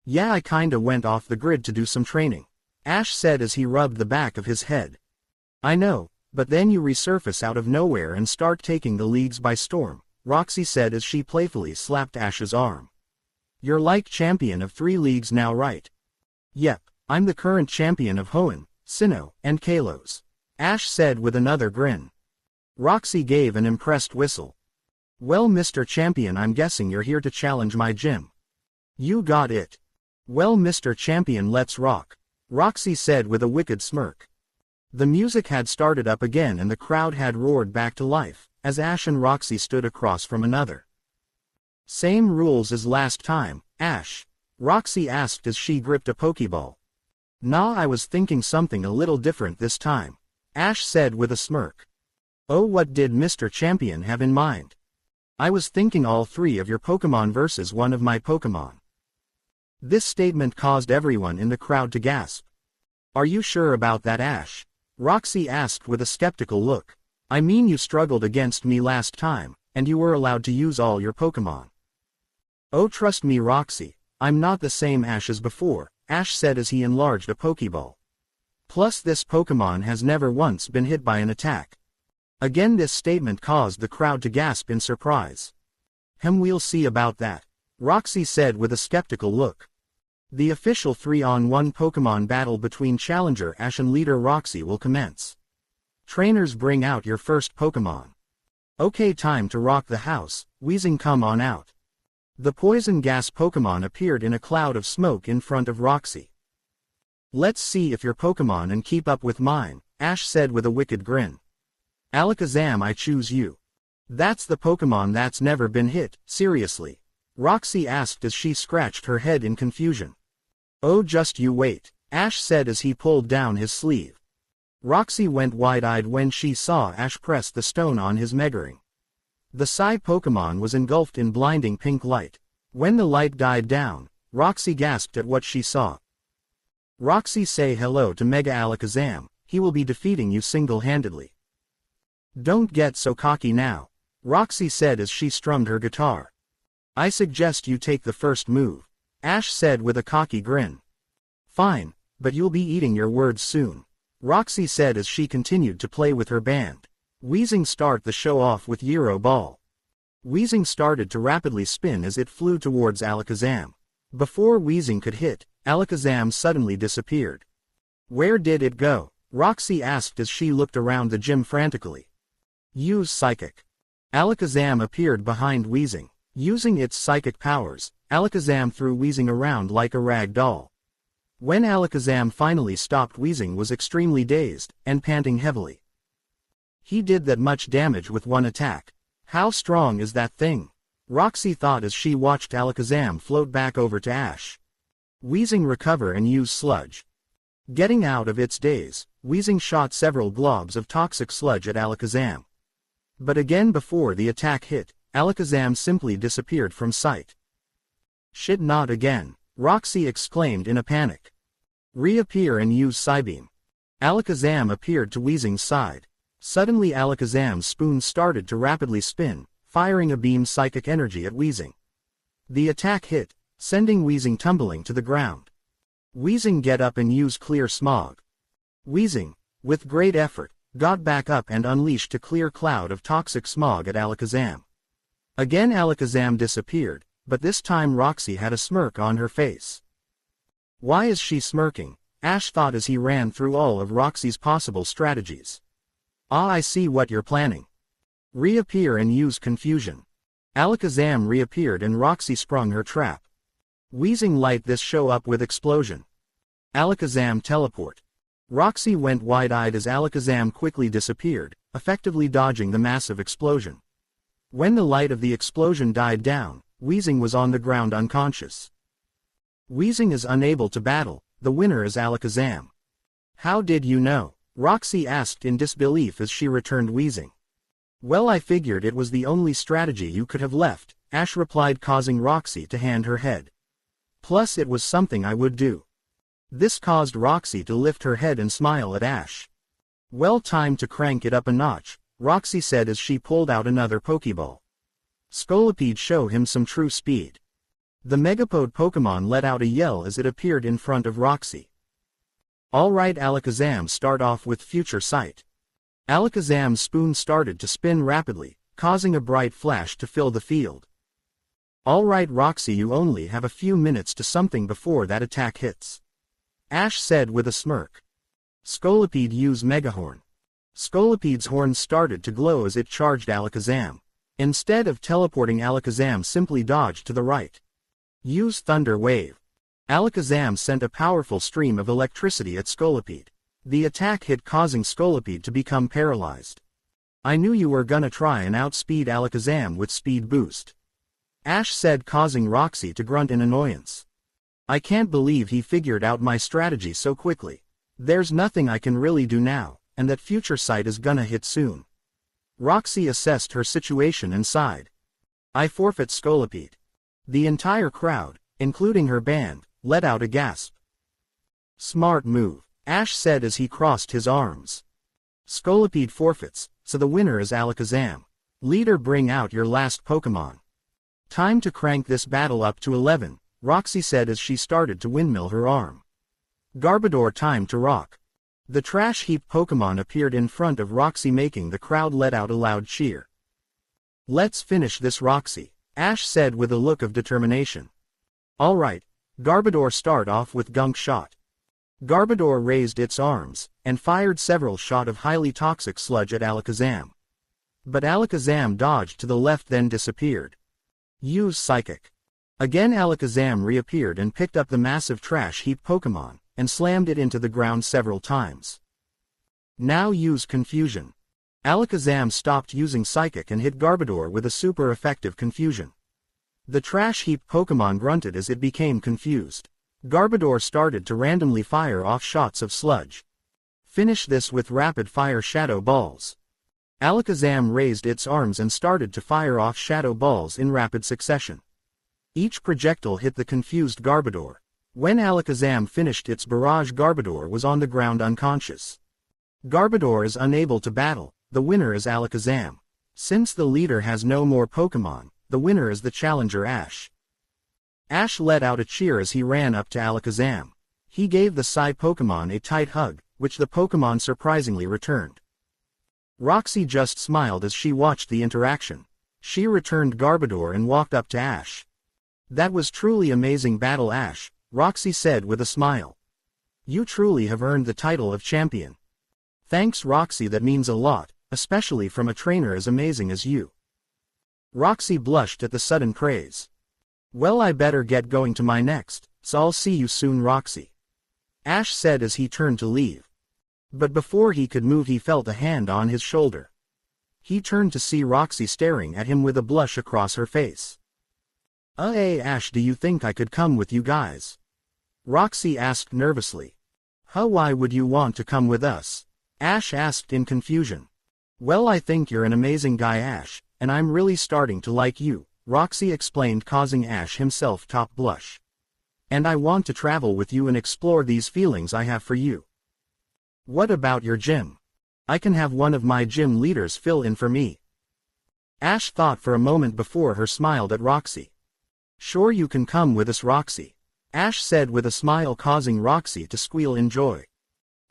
Yeah, I kinda went off the grid to do some training, Ash said as he rubbed the back of his head. I know, but then you resurface out of nowhere and start taking the leagues by storm, Roxy said as she playfully slapped Ash's arm. You're like champion of 3 leagues now, right? Yep, I'm the current champion of Hoenn, Sinnoh, and Kalos, Ash said with another grin. Roxy gave an impressed whistle. Well, Mr. Champion, I'm guessing you're here to challenge my gym. You got it. Well, Mr. Champion, let's rock, Roxy said with a wicked smirk. The music had started up again and the crowd had roared back to life, as Ash and Roxy stood across from another. Same rules as last time, Ash? Roxy asked as she gripped a Pokeball. Nah, I was thinking something a little different this time, Ash said with a smirk. Oh, what did Mr. Champion have in mind? I was thinking all 3 of your Pokemon versus one of my Pokemon. This statement caused everyone in the crowd to gasp. Are you sure about that, Ash? Roxy asked with a skeptical look. I mean, you struggled against me last time, and you were allowed to use all your Pokemon. Oh, trust me, Roxy, I'm not the same Ash as before, Ash said as he enlarged a Pokeball. Plus, this Pokemon has never once been hit by an attack. Again, this statement caused the crowd to gasp in surprise. We'll see about that, Roxy said with a skeptical look. The official 3-on-1 Pokemon battle between Challenger Ash and Leader Roxy will commence. Trainers, bring out your first Pokemon. Okay, time to rock the house, Weezing, come on out. The poison gas Pokemon appeared in a cloud of smoke in front of Roxy. Let's see if your Pokemon and keep up with mine, Ash said with a wicked grin. Alakazam, I choose you. That's the Pokemon that's never been hit, seriously? Roxy asked as she scratched her head in confusion. Oh, just you wait, Ash said as he pulled down his sleeve. Roxy went wide-eyed when she saw Ash press the stone on his Megaring. The Psy Pokemon was engulfed in blinding pink light. When the light died down, Roxy gasped at what she saw. Roxy, say hello to Mega Alakazam, he will be defeating you single-handedly. Don't get so cocky now, Roxy said as she strummed her guitar. I suggest you take the first move, Ash said with a cocky grin. Fine, but you'll be eating your words soon, Roxy said as she continued to play with her band. Weezing, start the show off with Euro Ball. Weezing started to rapidly spin as it flew towards Alakazam. Before Weezing could hit, Alakazam suddenly disappeared. Where did it go? Roxy asked as she looked around the gym frantically. Use Psychic. Alakazam appeared behind Weezing. Using its psychic powers, Alakazam threw Weezing around like a rag doll. When Alakazam finally stopped, Weezing was extremely dazed, and panting heavily. He did that much damage with one attack. How strong is that thing? Roxy thought as she watched Alakazam float back over to Ash. Weezing recover and use Sludge. Getting out of its daze, Weezing shot several globs of toxic sludge at Alakazam. But again, before the attack hit, Alakazam simply disappeared from sight. Shit, not again, Roxy exclaimed in a panic. Reappear and use Psybeam. Alakazam appeared to Weezing's side. Suddenly Alakazam's spoon started to rapidly spin, firing a beam psychic energy at Weezing. The attack hit, sending Weezing tumbling to the ground. Weezing, get up and use Clear Smog. Weezing, with great effort, got back up and unleashed a clear cloud of toxic smog at Alakazam. Again Alakazam disappeared, but this time Roxy had a smirk on her face. Why is she smirking? Ash thought as he ran through all of Roxy's possible strategies. Ah, I see what you're planning. Reappear and use Confusion. Alakazam reappeared and Roxy sprung her trap. Weezing, light this show up with Explosion. Alakazam teleport. Roxy went wide-eyed as Alakazam quickly disappeared, effectively dodging the massive explosion. When the light of the explosion died down, Weezing was on the ground unconscious. Weezing is unable to battle, the winner is Alakazam. How did you know? Roxy asked in disbelief as she returned wheezing. Well, I figured it was the only strategy you could have left, Ash replied, causing Roxy to hand her head. Plus it was something I would do. This caused Roxy to lift her head and smile at Ash. Well, time to crank it up a notch, Roxy said as she pulled out another Pokeball. Scolipede, show him some true speed. The Megapode Pokemon let out a yell as it appeared in front of Roxy. Alright Alakazam, start off with Future Sight. Alakazam's spoon started to spin rapidly, causing a bright flash to fill the field. Alright Roxy, you only have a few minutes to something before that attack hits. Ash said with a smirk. Scolipede, use Megahorn. Scolipede's horns started to glow as it charged Alakazam. Instead of teleporting, Alakazam simply dodged to the right. Use Thunder Wave. Alakazam sent a powerful stream of electricity at Scolipede. The attack hit, causing Scolipede to become paralyzed. I knew you were gonna try and outspeed Alakazam with Speed Boost. Ash said, causing Roxy to grunt in annoyance. I can't believe he figured out my strategy so quickly. There's nothing I can really do now, and that Future Sight is gonna hit soon. Roxy assessed her situation and sighed. I forfeit Scolipede. The entire crowd, including her band, let out a gasp. Smart move, Ash said as he crossed his arms. Scolipede forfeits, so the winner is Alakazam. Leader, bring out your last Pokemon. Time to crank this battle up to 11, Roxy said as she started to windmill her arm. Garbodor, time to rock. The trash heap Pokemon appeared in front of Roxy, making the crowd let out a loud cheer. Let's finish this, Roxy, Ash said with a look of determination. Alright, Garbodor, start off with Gunk Shot. Garbodor raised its arms, and fired several shots of highly toxic sludge at Alakazam. But Alakazam dodged to the left, then disappeared. Use Psychic. Again Alakazam reappeared and picked up the massive trash heap Pokemon, and slammed it into the ground several times. Now use Confusion. Alakazam stopped using Psychic and hit Garbodor with a super effective Confusion. The trash heap Pokemon grunted as it became confused. Garbodor started to randomly fire off shots of sludge. Finish this with Rapid Fire Shadow Balls. Alakazam raised its arms and started to fire off shadow balls in rapid succession. Each projectile hit the confused Garbodor. When Alakazam finished its barrage, Garbodor was on the ground unconscious. Garbodor is unable to battle, the winner is Alakazam. Since the leader has no more Pokemon, the winner is the challenger Ash. Ash let out a cheer as he ran up to Alakazam. He gave the Psy Pokemon a tight hug, which the Pokemon surprisingly returned. Roxy just smiled as she watched the interaction. She returned Garbodor and walked up to Ash. That was truly amazing battle, Ash, Roxy said with a smile. You truly have earned the title of champion. Thanks, Roxy, that means a lot, especially from a trainer as amazing as you. Roxy blushed at the sudden praise. Well, I better get going to my next, so I'll see you soon, Roxy. Ash said as he turned to leave. But before he could move, he felt a hand on his shoulder. He turned to see Roxy staring at him with a blush across her face. Hey Ash, do you think I could come with you guys? Roxy asked nervously. Why would you want to come with us? Ash asked in confusion. Well, I think you're an amazing guy, Ash, and I'm really starting to like you, Roxy explained, causing Ash himself top blush. And I want to travel with you and explore these feelings I have for you. What about your gym? I can have one of my gym leaders fill in for me. Ash thought for a moment before her smiled at Roxy. Sure, you can come with us, Roxy, Ash said with a smile, causing Roxy to squeal in joy.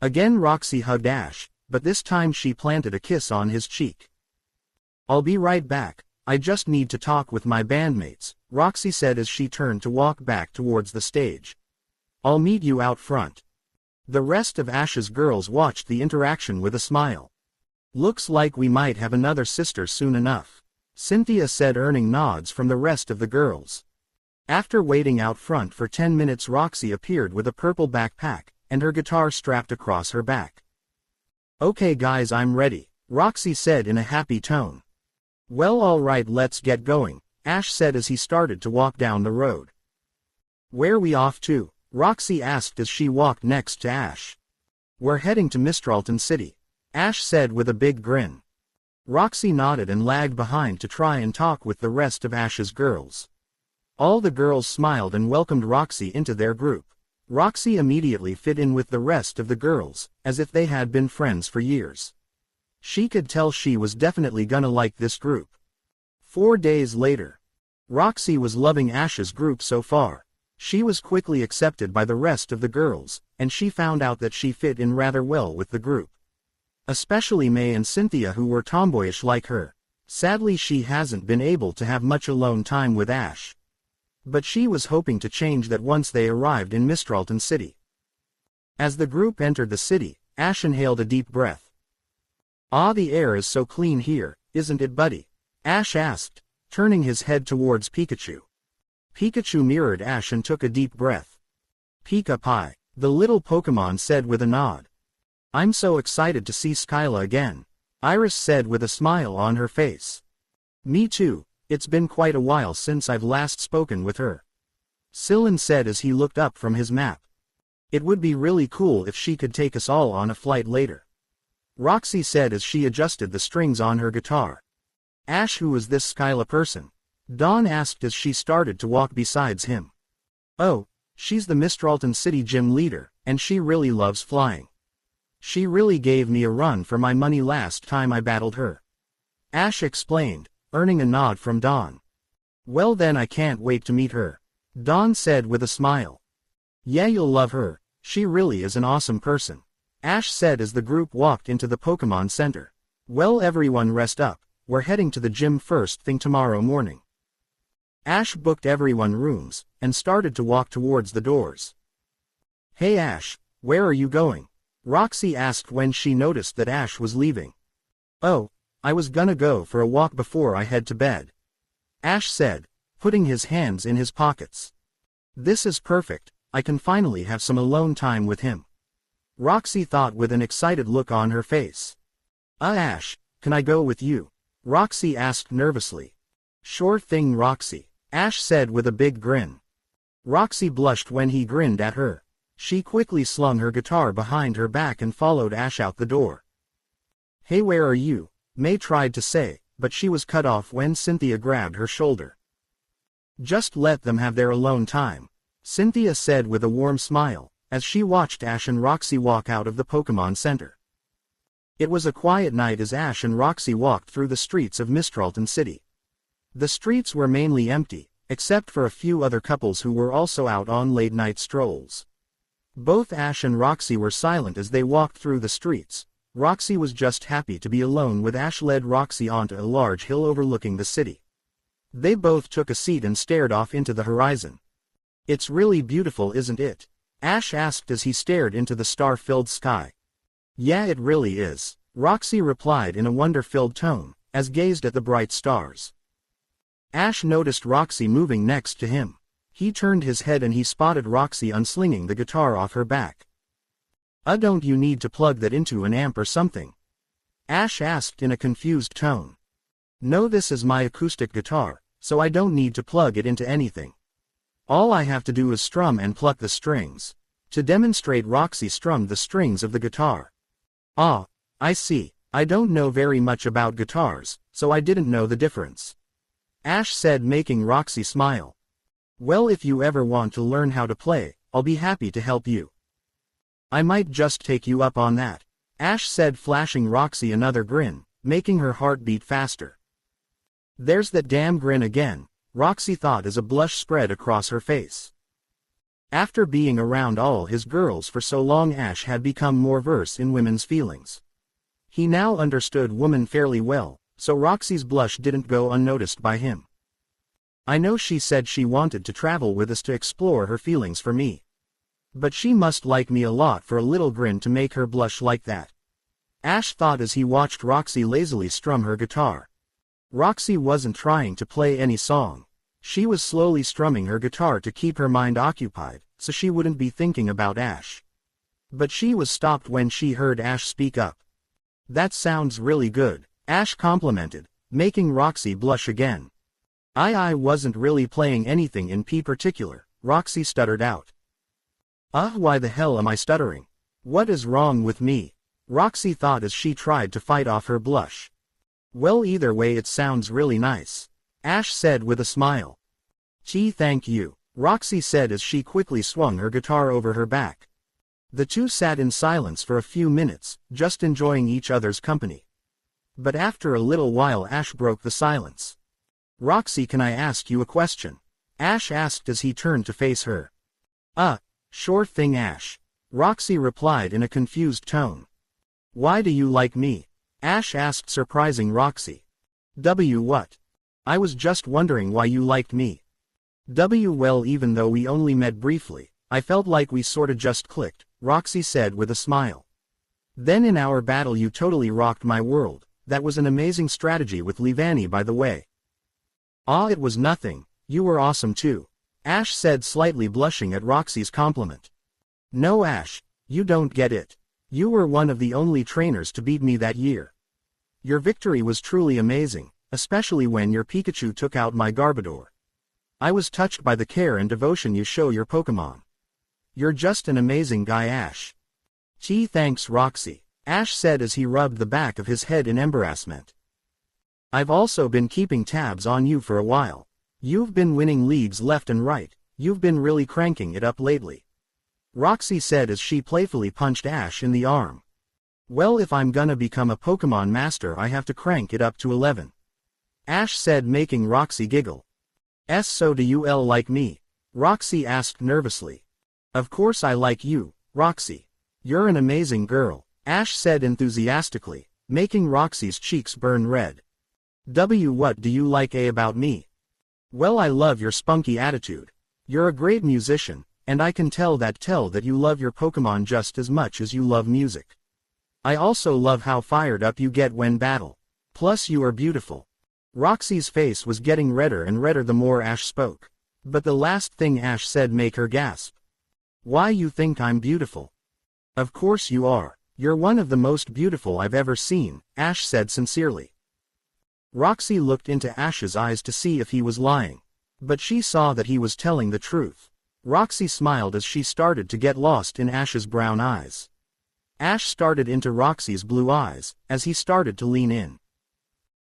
Again Roxy hugged Ash, but this time she planted a kiss on his cheek. I'll be right back, I just need to talk with my bandmates, Roxy said as she turned to walk back towards the stage. I'll meet you out front. The rest of Ash's girls watched the interaction with a smile. Looks like we might have another sister soon enough, Cynthia said, earning nods from the rest of the girls. After waiting out front for 10 minutes, Roxy appeared with a purple backpack, and her guitar strapped across her back. Okay guys, I'm ready, Roxy said in a happy tone. Well, alright, let's get going, Ash said as he started to walk down the road. Where we off to? Roxy asked as she walked next to Ash. We're heading to Mistralton City, Ash said with a big grin. Roxy nodded and lagged behind to try and talk with the rest of Ash's girls. All the girls smiled and welcomed Roxy into their group. Roxy immediately fit in with the rest of the girls, as if they had been friends for years. She could tell she was definitely gonna like this group. 4 days later. Roxy was loving Ash's group so far. She was quickly accepted by the rest of the girls, and she found out that she fit in rather well with the group. Especially May and Cynthia, who were tomboyish like her. Sadly, she hasn't been able to have much alone time with Ash. But she was hoping to change that once they arrived in Mistralton City. As the group entered the city, Ash inhaled a deep breath. "Ah, the air is so clean here, isn't it, buddy?" Ash asked, turning his head towards Pikachu. Pikachu mirrored Ash and took a deep breath. "Pika Pie," the little Pokémon said with a nod. "I'm so excited to see Skyla again," Iris said with a smile on her face. "Me too, it's been quite a while since I've last spoken with her," Sylvan said as he looked up from his map. "It would be really cool if she could take us all on a flight later," Roxy said as she adjusted the strings on her guitar. "Ash, who is this Skyla person?" Dawn asked as she started to walk besides him. "Oh, she's the Mistralton City gym leader, and she really loves flying. She really gave me a run for my money last time I battled her," Ash explained, earning a nod from Dawn. "Well then, I can't wait to meet her," Dawn said with a smile. "Yeah, you'll love her, she really is an awesome person," Ash said as the group walked into the Pokémon Center. "Well, everyone rest up, we're heading to the gym first thing tomorrow morning." Ash booked everyone rooms, and started to walk towards the doors. "Hey Ash, where are you going?" Roxy asked when she noticed that Ash was leaving. "Oh, I was gonna go for a walk before I head to bed," Ash said, putting his hands in his pockets. "This is perfect, I can finally have some alone time with him," Roxy thought with an excited look on her face. Ash, can I go with you?" Roxy asked nervously. "Sure thing, Roxy," Ash said with a big grin. Roxy blushed when he grinned at her. She quickly slung her guitar behind her back and followed Ash out the door. "Hey, where are you?" May tried to say, but she was cut off when Cynthia grabbed her shoulder. "Just let them have their alone time," Cynthia said with a warm smile, as she watched Ash and Roxy walk out of the Pokémon Center. It was a quiet night as Ash and Roxy walked through the streets of Mistralton City. The streets were mainly empty, except for a few other couples who were also out on late-night strolls. Both Ash and Roxy were silent as they walked through the streets. Roxy was just happy to be alone with Ash led Roxy onto a large hill overlooking the city. They both took a seat and stared off into the horizon. "It's really beautiful, isn't it?" Ash asked as he stared into the star-filled sky. "Yeah, it really is," Roxy replied in a wonder-filled tone, as gazed at the bright stars. Ash noticed Roxy moving next to him. He turned his head and he spotted Roxy unslinging the guitar off her back. Don't you need to plug that into an amp or something?" Ash asked in a confused tone. "No, this is my acoustic guitar, so I don't need to plug it into anything. All I have to do is strum and pluck the strings." To demonstrate, Roxy strummed the strings of the guitar. "Ah, I see, I don't know very much about guitars, so I didn't know the difference," Ash said, making Roxy smile. "Well, if you ever want to learn how to play, I'll be happy to help you. I might just take you up on that," Ash said, flashing Roxy another grin, making her heart beat faster. "There's that damn grin again," Roxy thought as a blush spread across her face. After being around all his girls for so long, Ash had become more versed in women's feelings. He now understood women fairly well, so Roxy's blush didn't go unnoticed by him. "I know she said she wanted to travel with us to explore her feelings for me. But she must like me a lot for a little grin to make her blush like that," Ash thought as he watched Roxy lazily strum her guitar. Roxy wasn't trying to play any song. She was slowly strumming her guitar to keep her mind occupied, so she wouldn't be thinking about Ash. But she was stopped when she heard Ash speak up. "That sounds really good," Ash complimented, making Roxy blush again. I wasn't really playing anything in particular," Roxy stuttered out. Why the hell am I stuttering?" What is wrong with me? Roxy thought as she tried to fight off her blush. Well, either way it sounds really nice, Ash said with a smile. Gee, thank you, Roxy said as she quickly swung her guitar over her back. The two sat in silence for a few minutes, just enjoying each other's company. But after a little while Ash broke the silence. Roxy, can I ask you a question? Ash asked as he turned to face her. Sure thing, Ash, Roxy replied in a confused tone. Why do you like me? Ash asked, surprising Roxy. What? I was just wondering why you liked me. Well, even though we only met briefly, I felt like we sorta just clicked, Roxy said with a smile. Then in our battle you totally rocked my world. That was an amazing strategy with Leavanny, by the way. It was nothing, you were awesome too, Ash said, slightly blushing at Roxy's compliment. No, Ash, you don't get it. You were one of the only trainers to beat me that year. Your victory was truly amazing, especially when your Pikachu took out my Garbodor. I was touched by the care and devotion you show your Pokémon. You're just an amazing guy, Ash. Gee, thanks, Roxy, Ash said as he rubbed the back of his head in embarrassment. I've also been keeping tabs on you for a while. You've been winning leagues left and right. You've been really cranking it up lately, Roxy said as she playfully punched Ash in the arm. Well, if I'm gonna become a Pokémon master I have to crank it up to 11. Ash said, making Roxy giggle. So do you like me? Roxy asked nervously. Of course I like you, Roxy. You're an amazing girl, Ash said enthusiastically, making Roxy's cheeks burn red. What do you like about me? Well, I love your spunky attitude. You're a great musician, and I can tell that you love your Pokémon just as much as you love music. I also love how fired up you get when battle. Plus you are beautiful. Roxy's face was getting redder and redder the more Ash spoke. But the last thing Ash said made her gasp. Why, you think I'm beautiful? Of course you are. You're one of the most beautiful I've ever seen, Ash said sincerely. Roxy looked into Ash's eyes to see if he was lying. But she saw that he was telling the truth. Roxy smiled as she started to get lost in Ash's brown eyes. Ash started into Roxy's blue eyes, as he started to lean in.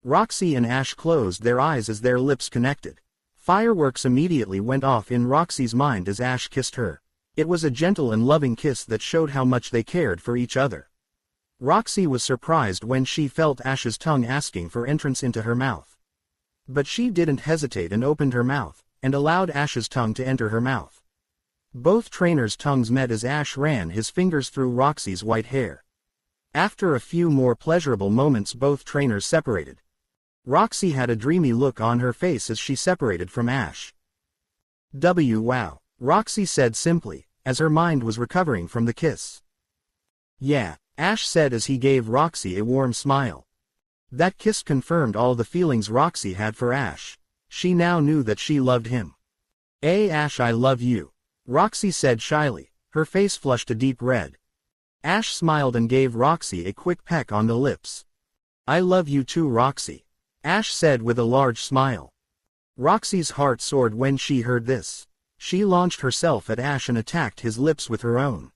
Roxy and Ash closed their eyes as their lips connected. Fireworks immediately went off in Roxy's mind as Ash kissed her. It was a gentle and loving kiss that showed how much they cared for each other. Roxy was surprised when she felt Ash's tongue asking for entrance into her mouth. But she didn't hesitate and opened her mouth, and allowed Ash's tongue to enter her mouth. Both trainers' tongues met as Ash ran his fingers through Roxy's white hair. After a few more pleasurable moments both trainers separated. Roxy had a dreamy look on her face as she separated from Ash. Wow, Roxy said simply, as her mind was recovering from the kiss. Yeah, Ash said as he gave Roxy a warm smile. That kiss confirmed all the feelings Roxy had for Ash. She now knew that she loved him. Ash, I love you, Roxy said shyly, her face flushed a deep red. Ash smiled and gave Roxy a quick peck on the lips. I love you too, Roxy, Ash said with a large smile. Roxy's heart soared when she heard this. She launched herself at Ash and attacked his lips with her own.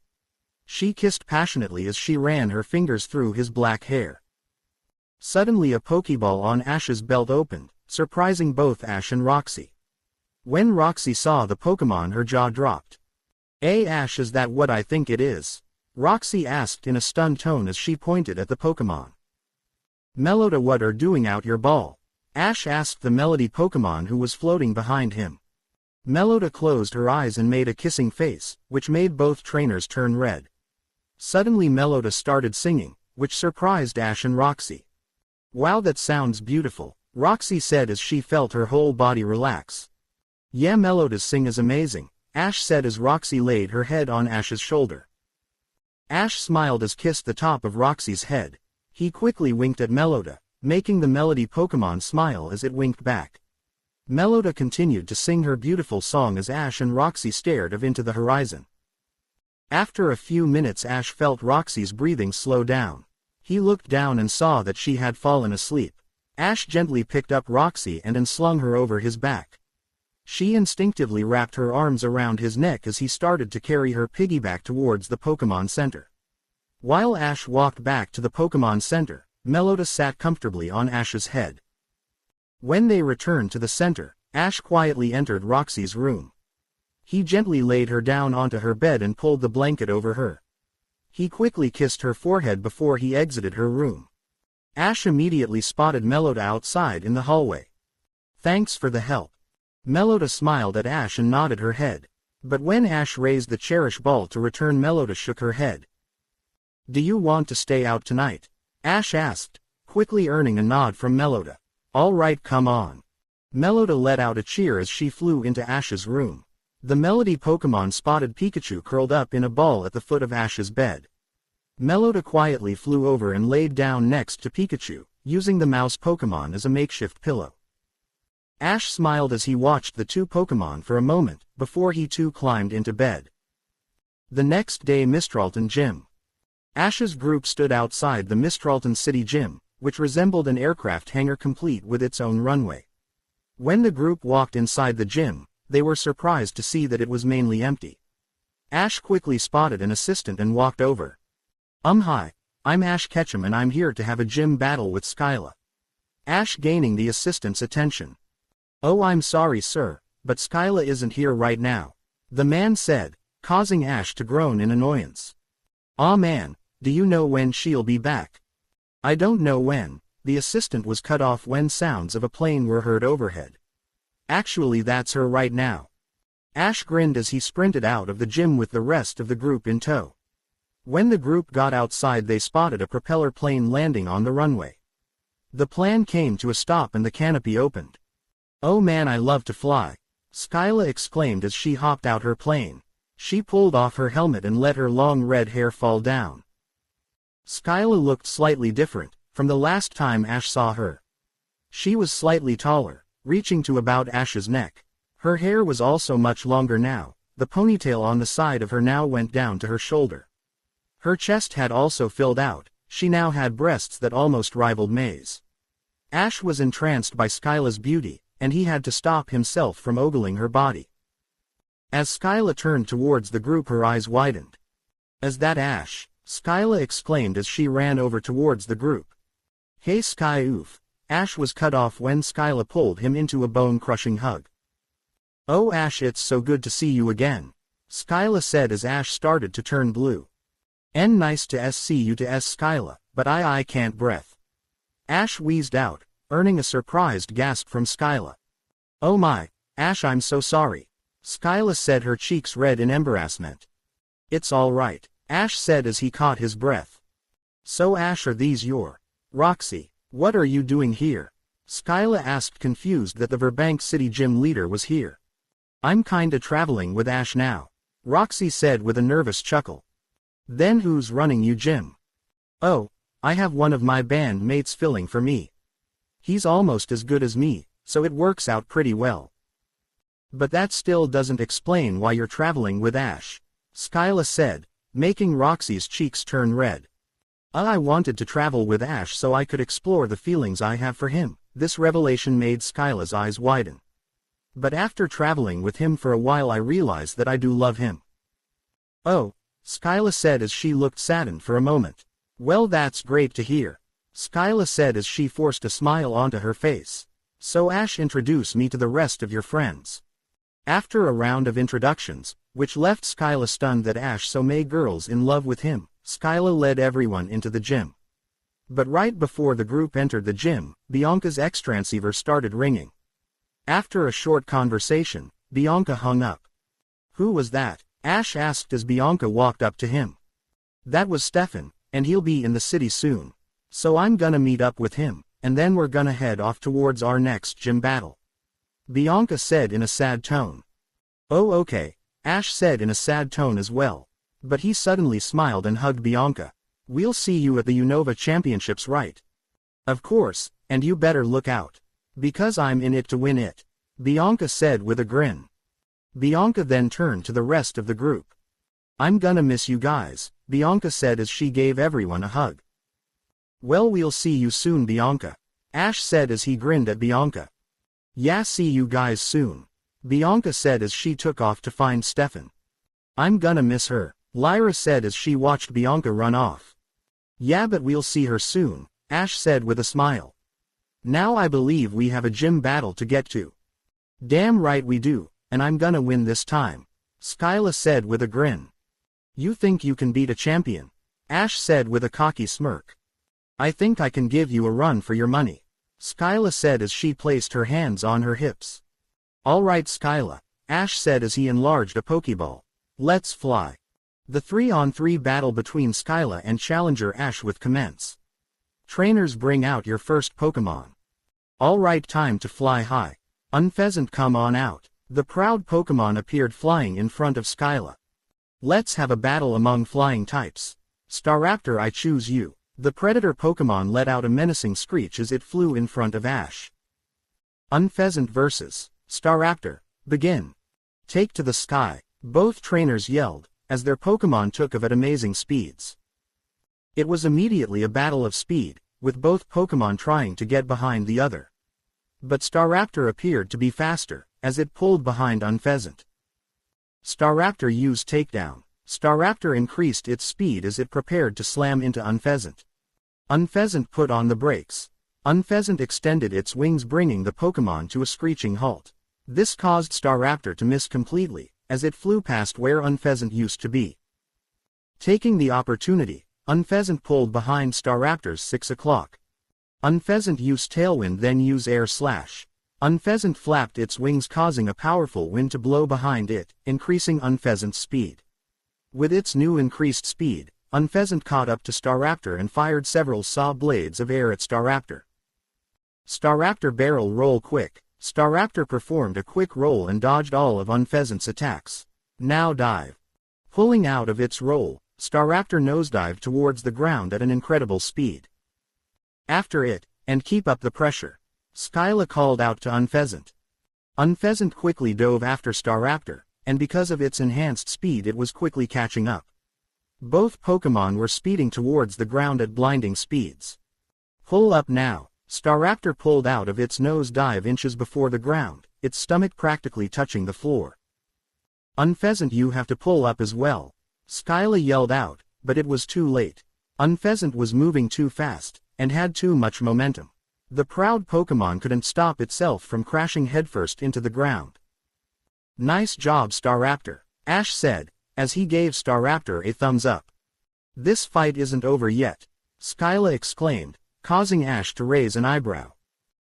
She kissed passionately as she ran her fingers through his black hair. Suddenly a Pokeball on Ash's belt opened, surprising both Ash and Roxy. When Roxy saw the Pokemon, her jaw dropped. Ash, is that what I think it is? Roxy asked in a stunned tone as she pointed at the Pokemon. Melota, what are doing out your ball? Ash asked the Melody Pokemon who was floating behind him. Melota closed her eyes and made a kissing face, which made both trainers turn red. Suddenly Melota started singing, which surprised Ash and Roxy. Wow, that sounds beautiful, Roxy said as she felt her whole body relax. Yeah, Melota's sing is amazing, Ash said as Roxy laid her head on Ash's shoulder. Ash smiled as kissed the top of Roxy's head. He quickly winked at Melota, making the Melody Pokemon smile as it winked back. Melota continued to sing her beautiful song as Ash and Roxy stared into the horizon. After a few minutes Ash felt Roxy's breathing slow down. He looked down and saw that she had fallen asleep. Ash gently picked up Roxy and slung her over his back. She instinctively wrapped her arms around his neck as he started to carry her piggyback towards the Pokemon Center. While Ash walked back to the Pokemon Center, Melota sat comfortably on Ash's head. When they returned to the center, Ash quietly entered Roxy's room. He gently laid her down onto her bed and pulled the blanket over her. He quickly kissed her forehead before he exited her room. Ash immediately spotted Melota outside in the hallway. "Thanks for the help." Melota smiled at Ash and nodded her head. But when Ash raised the Cherish Ball to return, Melota shook her head. "Do you want to stay out tonight?" Ash asked, quickly earning a nod from Melota. "All right, come on." Melota let out a cheer as she flew into Ash's room. The Melody Pokemon spotted Pikachu curled up in a ball at the foot of Ash's bed. Melota quietly flew over and laid down next to Pikachu, using the mouse Pokemon as a makeshift pillow. Ash smiled as he watched the two Pokemon for a moment, before he too climbed into bed. The next day, Mistralton Gym. Ash's group stood outside the Mistralton City Gym, which resembled an aircraft hangar complete with its own runway. When the group walked inside the gym, they were surprised to see that it was mainly empty. Ash quickly spotted an assistant and walked over. Hi, I'm Ash Ketchum and I'm here to have a gym battle with Skyla." Ash gaining the assistant's attention. "Oh, I'm sorry sir, but Skyla isn't here right now," the man said, causing Ash to groan in annoyance. "Aw man, do you know when she'll be back?" "I don't know when." The assistant was cut off when sounds of a plane were heard overhead. "Actually that's her right now." Ash grinned as he sprinted out of the gym with the rest of the group in tow. When the group got outside, they spotted a propeller plane landing on the runway. The plane came to a stop and the canopy opened. "Oh man, I love to fly," Skyla exclaimed as she hopped out her plane. She pulled off her helmet and let her long red hair fall down. Skyla looked slightly different from the last time Ash saw her. She was slightly taller, reaching to about Ash's neck. Her hair was also much longer now. The ponytail on the side of her now went down to her shoulder. Her chest had also filled out. She now had breasts that almost rivaled May's. Ash was entranced by Skyla's beauty, and he had to stop himself from ogling her body. As Skyla turned towards the group, her eyes widened. "Is that Ash?" Skyla exclaimed as she ran over towards the group. "Hey Sky, oof." Ash was cut off when Skyla pulled him into a bone-crushing hug. "Oh Ash, it's so good to see you again," Skyla said as Ash started to turn blue. Nice to see you to Skyla, but I can't breath." Ash wheezed out, earning a surprised gasp from Skyla. "Oh my, Ash, I'm so sorry," Skyla said, her cheeks red in embarrassment. "It's all right," Ash said as he caught his breath. "So Ash, are these your Roxy? What are you doing here?" Skyla asked, confused that the Burgh City gym leader was here. "I'm kinda traveling with Ash now," Roxy said with a nervous chuckle. "Then who's running you gym?" "Oh, I have one of my band mates filling for me. He's almost as good as me, so it works out pretty well." "But that still doesn't explain why you're traveling with Ash," Skyla said, making Roxy's cheeks turn red. "I wanted to travel with Ash so I could explore the feelings I have for him." This revelation made Skyla's eyes widen. "But after traveling with him for a while, I realized that I do love him." "Oh," Skyla said as she looked saddened for a moment. "Well, that's great to hear," Skyla said as she forced a smile onto her face. "So Ash, introduce me to the rest of your friends." After a round of introductions, which left Skyla stunned that Ash so many girls in love with him, Skyla led everyone into the gym. But right before the group entered the gym, Bianca's X-transceiver started ringing. After a short conversation, Bianca hung up. "Who was that?" Ash asked as Bianca walked up to him. "That was Stefan, and he'll be in the city soon. So I'm gonna meet up with him, and then we're gonna head off towards our next gym battle," Bianca said in a sad tone. "Oh okay," Ash said in a sad tone as well. But he suddenly smiled and hugged Bianca. "We'll see you at the Unova Championships, right?" "Of course, and you better look out. Because I'm in it to win it," Bianca said with a grin. Bianca then turned to the rest of the group. "I'm gonna miss you guys," Bianca said as she gave everyone a hug. "Well, we'll see you soon, Bianca," Ash said as he grinned at Bianca. "Yeah, see you guys soon," Bianca said as she took off to find Stefan. "I'm gonna miss her," Lyra said as she watched Bianca run off. Yeah, but we'll see her soon, Ash said with a smile. Now I believe we have a gym battle to get to. Damn right we do, and I'm gonna win this time, Skyla said with a grin. You think you can beat a champion? Ash said with a cocky smirk. I think I can give you a run for your money, Skyla said as she placed her hands on her hips. Alright Skyla, Ash said as he enlarged a Pokeball. Let's fly. The 3-on-3 battle between Skyla and Challenger Ash would commence. Trainers, bring out your first Pokemon. Alright, time to fly high. Unpheasant, come on out. The proud Pokemon appeared flying in front of Skyla. Let's have a battle among flying types. Staraptor, I choose you. The Predator Pokemon let out a menacing screech as it flew in front of Ash. Unpheasant versus Staraptor. Begin. Take to the sky. Both trainers yelled, as their Pokemon took off at amazing speeds. It was immediately a battle of speed, with both Pokemon trying to get behind the other. But Staraptor appeared to be faster, as it pulled behind Unpheasant. Staraptor used Takedown. Staraptor increased its speed as it prepared to slam into Unpheasant. Unpheasant put on the brakes. Unpheasant extended its wings, bringing the Pokemon to a screeching halt. This caused Staraptor to miss completely, as it flew past where Unpheasant used to be. Taking the opportunity, Unpheasant pulled behind Staraptor's 6 o'clock. Unpheasant used Tailwind, then used Air Slash. Unpheasant flapped its wings, causing a powerful wind to blow behind it, increasing Unpheasant's speed. With its new increased speed, Unpheasant caught up to Staraptor and fired several saw blades of air at Staraptor. Staraptor barrel roll quick. Staraptor performed a quick roll and dodged all of Unpheasant's attacks. Now dive. Pulling out of its roll, Staraptor nosedived towards the ground at an incredible speed. After it, and keep up the pressure, Skyla called out to Unpheasant. Unpheasant quickly dove after Staraptor, and because of its enhanced speed it was quickly catching up. Both Pokemon were speeding towards the ground at blinding speeds. Pull up now. Staraptor pulled out of its nosedive inches before the ground, its stomach practically touching the floor. Unpheasant, you have to pull up as well, Skyla yelled out, but it was too late. Unpheasant was moving too fast, and had too much momentum. The proud Pokemon couldn't stop itself from crashing headfirst into the ground. Nice job Staraptor, Ash said, as he gave Staraptor a thumbs up. This fight isn't over yet, Skyla exclaimed, causing Ash to raise an eyebrow.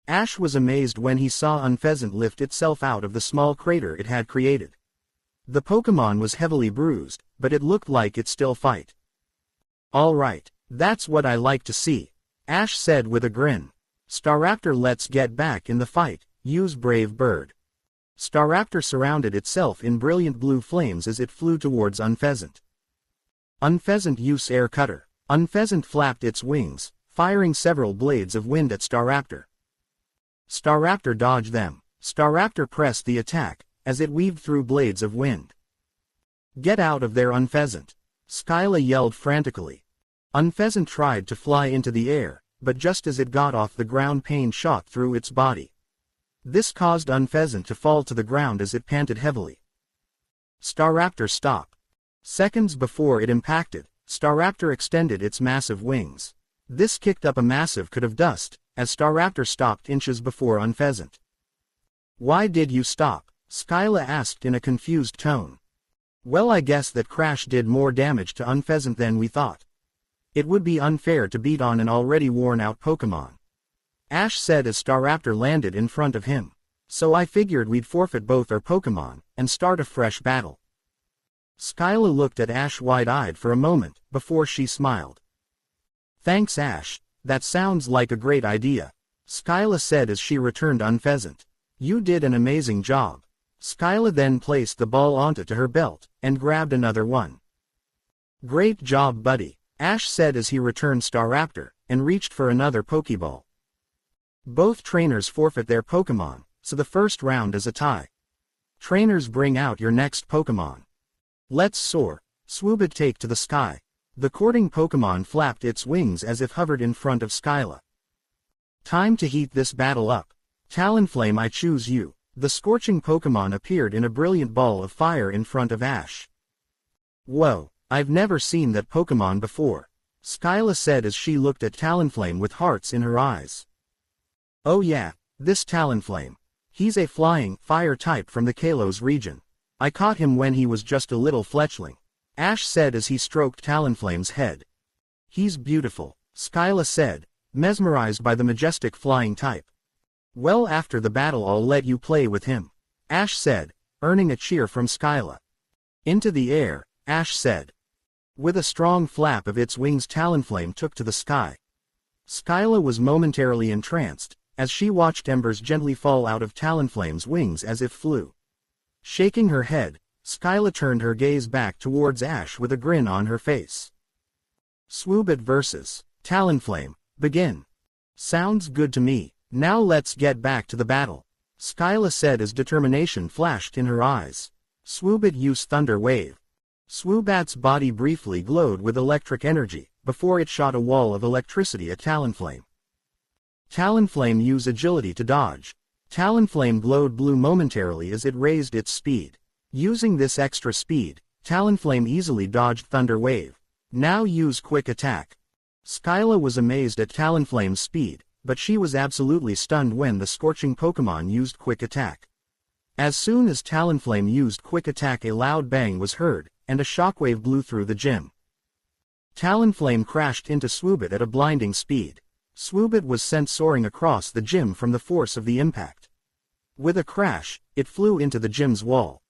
Ash was amazed when he saw Unpheasant lift itself out of the small crater it had created. The Pokemon was heavily bruised, but it looked like it still fight. Alright, that's what I like to see, Ash said with a grin. Staraptor, let's get back in the fight, use Brave Bird. Staraptor surrounded itself in brilliant blue flames as it flew towards Unpheasant. Unpheasant used Air Cutter. Unpheasant flapped its wings, firing several blades of wind at Staraptor. Staraptor dodged them. Staraptor pressed the attack, as it weaved through blades of wind. Get out of there Unpheasant, Skyla yelled frantically. Unpheasant tried to fly into the air, but just as it got off the ground pain shot through its body. This caused Unpheasant to fall to the ground as it panted heavily. Staraptor stopped. Seconds before it impacted, Staraptor extended its massive wings. This kicked up a massive cloud of dust, as Staraptor stopped inches before Unpheasant. Why did you stop? Skyla asked in a confused tone. Well, I guess that crash did more damage to Unpheasant than we thought. It would be unfair to beat on an already worn-out Pokemon, Ash said as Staraptor landed in front of him. So I figured we'd forfeit both our Pokemon, and start a fresh battle. Skyla looked at Ash wide-eyed for a moment, before she smiled. Thanks Ash, that sounds like a great idea, Skyla said as she returned Unpheasant. You did an amazing job. Skyla then placed the ball onto her belt, and grabbed another one. Great job buddy, Ash said as he returned Staraptor, and reached for another Pokeball. Both trainers forfeit their Pokemon, so the first round is a tie. Trainers, bring out your next Pokemon. Let's soar. Swoobit, take to the sky. The courting Pokemon flapped its wings as if hovered in front of Skyla. Time to heat this battle up. Talonflame, I choose you. The scorching Pokemon appeared in a brilliant ball of fire in front of Ash. Whoa, I've never seen that Pokemon before, Skyla said as she looked at Talonflame with hearts in her eyes. Oh yeah, this Talonflame. He's a flying, fire type from the Kalos region. I caught him when he was just a little fletchling, Ash said as he stroked Talonflame's head. He's beautiful, Skyla said, mesmerized by the majestic flying type. Well, after the battle I'll let you play with him, Ash said, earning a cheer from Skyla. Into the air, Ash said. With a strong flap of its wings Talonflame took to the sky. Skyla was momentarily entranced, as she watched embers gently fall out of Talonflame's wings as if flew. Shaking her head, Skyla turned her gaze back towards Ash with a grin on her face. Swoobit vs. Talonflame, begin. Sounds good to me, now let's get back to the battle, Skyla said as determination flashed in her eyes. Swoobit used Thunder Wave. Swoobat's body briefly glowed with electric energy, before it shot a wall of electricity at Talonflame. Talonflame used agility to dodge. Talonflame glowed blue momentarily as it raised its speed. Using this extra speed, Talonflame easily dodged Thunder Wave. Now use Quick Attack. Skyla was amazed at Talonflame's speed, but she was absolutely stunned when the Scorching Pokemon used Quick Attack. As soon as Talonflame used Quick Attack, a loud bang was heard, and a shockwave blew through the gym. Talonflame crashed into Swoobit at a blinding speed. Swoobit was sent soaring across the gym from the force of the impact. With a crash, it flew into the gym's wall.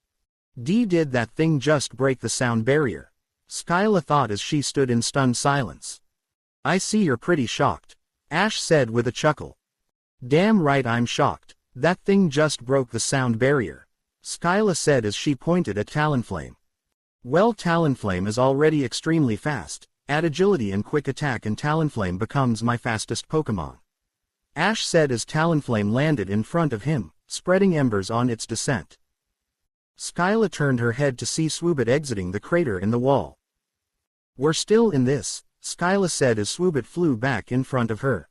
Did that thing just break the sound barrier? Skyla thought as she stood in stunned silence. I see you're pretty shocked, Ash said with a chuckle. Damn right I'm shocked. That thing just broke the sound barrier, Skyla said as she pointed at Talonflame. Well, Talonflame is already extremely fast. Add agility and Quick Attack and Talonflame becomes my fastest Pokemon, Ash said as Talonflame landed in front of him, spreading embers on its descent. Skyla turned her head to see Swoobit exiting the crater in the wall. We're still in this, Skyla said as Swoobit flew back in front of her.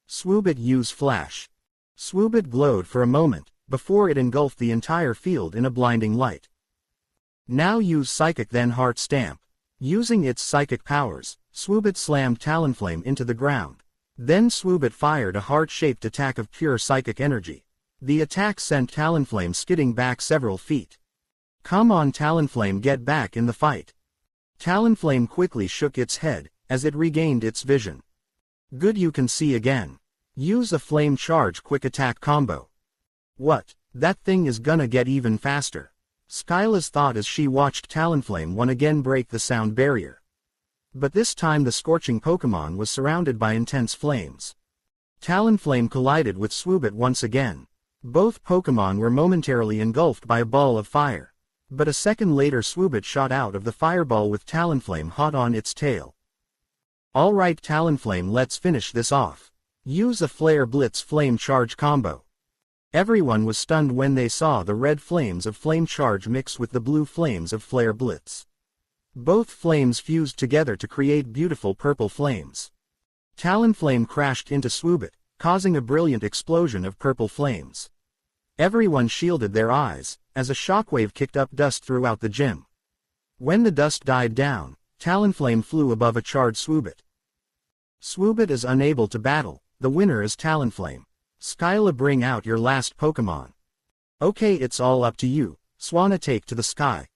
Swoobit used Flash. Swoobit glowed for a moment, before it engulfed the entire field in a blinding light. Now use Psychic then Heart Stamp. Using its psychic powers, Swoobit slammed Talonflame into the ground. Then Swoobit fired a heart-shaped attack of pure psychic energy. The attack sent Talonflame skidding back several feet. Come on Talonflame, get back in the fight. Talonflame quickly shook its head, as it regained its vision. Good, you can see again. Use a Flame Charge Quick Attack combo. What? That thing is gonna get even faster, Skyla's thought as she watched Talonflame once again break the sound barrier. But this time the Scorching Pokemon was surrounded by intense flames. Talonflame collided with Swoobit once again. Both Pokemon were momentarily engulfed by a ball of fire. But a second later Swoobit shot out of the fireball with Talonflame hot on its tail. Alright Talonflame, let's finish this off. Use a Flare Blitz Flame Charge combo. Everyone was stunned when they saw the red flames of Flame Charge mixed with the blue flames of Flare Blitz. Both flames fused together to create beautiful purple flames. Talonflame crashed into Swoobit, causing a brilliant explosion of purple flames. Everyone shielded their eyes, as a shockwave kicked up dust throughout the gym. When the dust died down, Talonflame flew above a charged Swoobit. Swoobit is unable to battle, the winner is Talonflame. Skyla, bring out your last Pokemon. Okay, it's all up to you, Swana, take to the sky.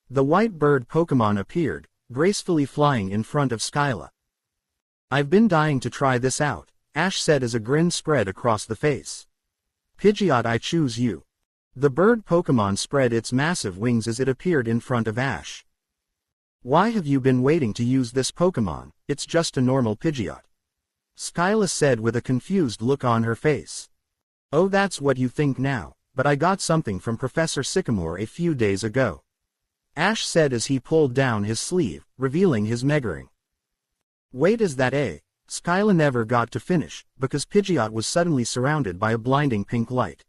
The white bird Pokemon appeared, gracefully flying in front of Skyla. I've been dying to try this out, Ash said as a grin spread across the face. Pidgeot, I choose you. The bird Pokemon spread its massive wings as it appeared in front of Ash. Why have you been waiting to use this Pokemon? It's just a normal Pidgeot, Skyla said with a confused look on her face. Oh, that's what you think now, but I got something from Professor Sycamore a few days ago, Ash said as he pulled down his sleeve, revealing his Megaring. Wait, is that a? Skyla never got to finish, because Pidgeot was suddenly surrounded by a blinding pink light.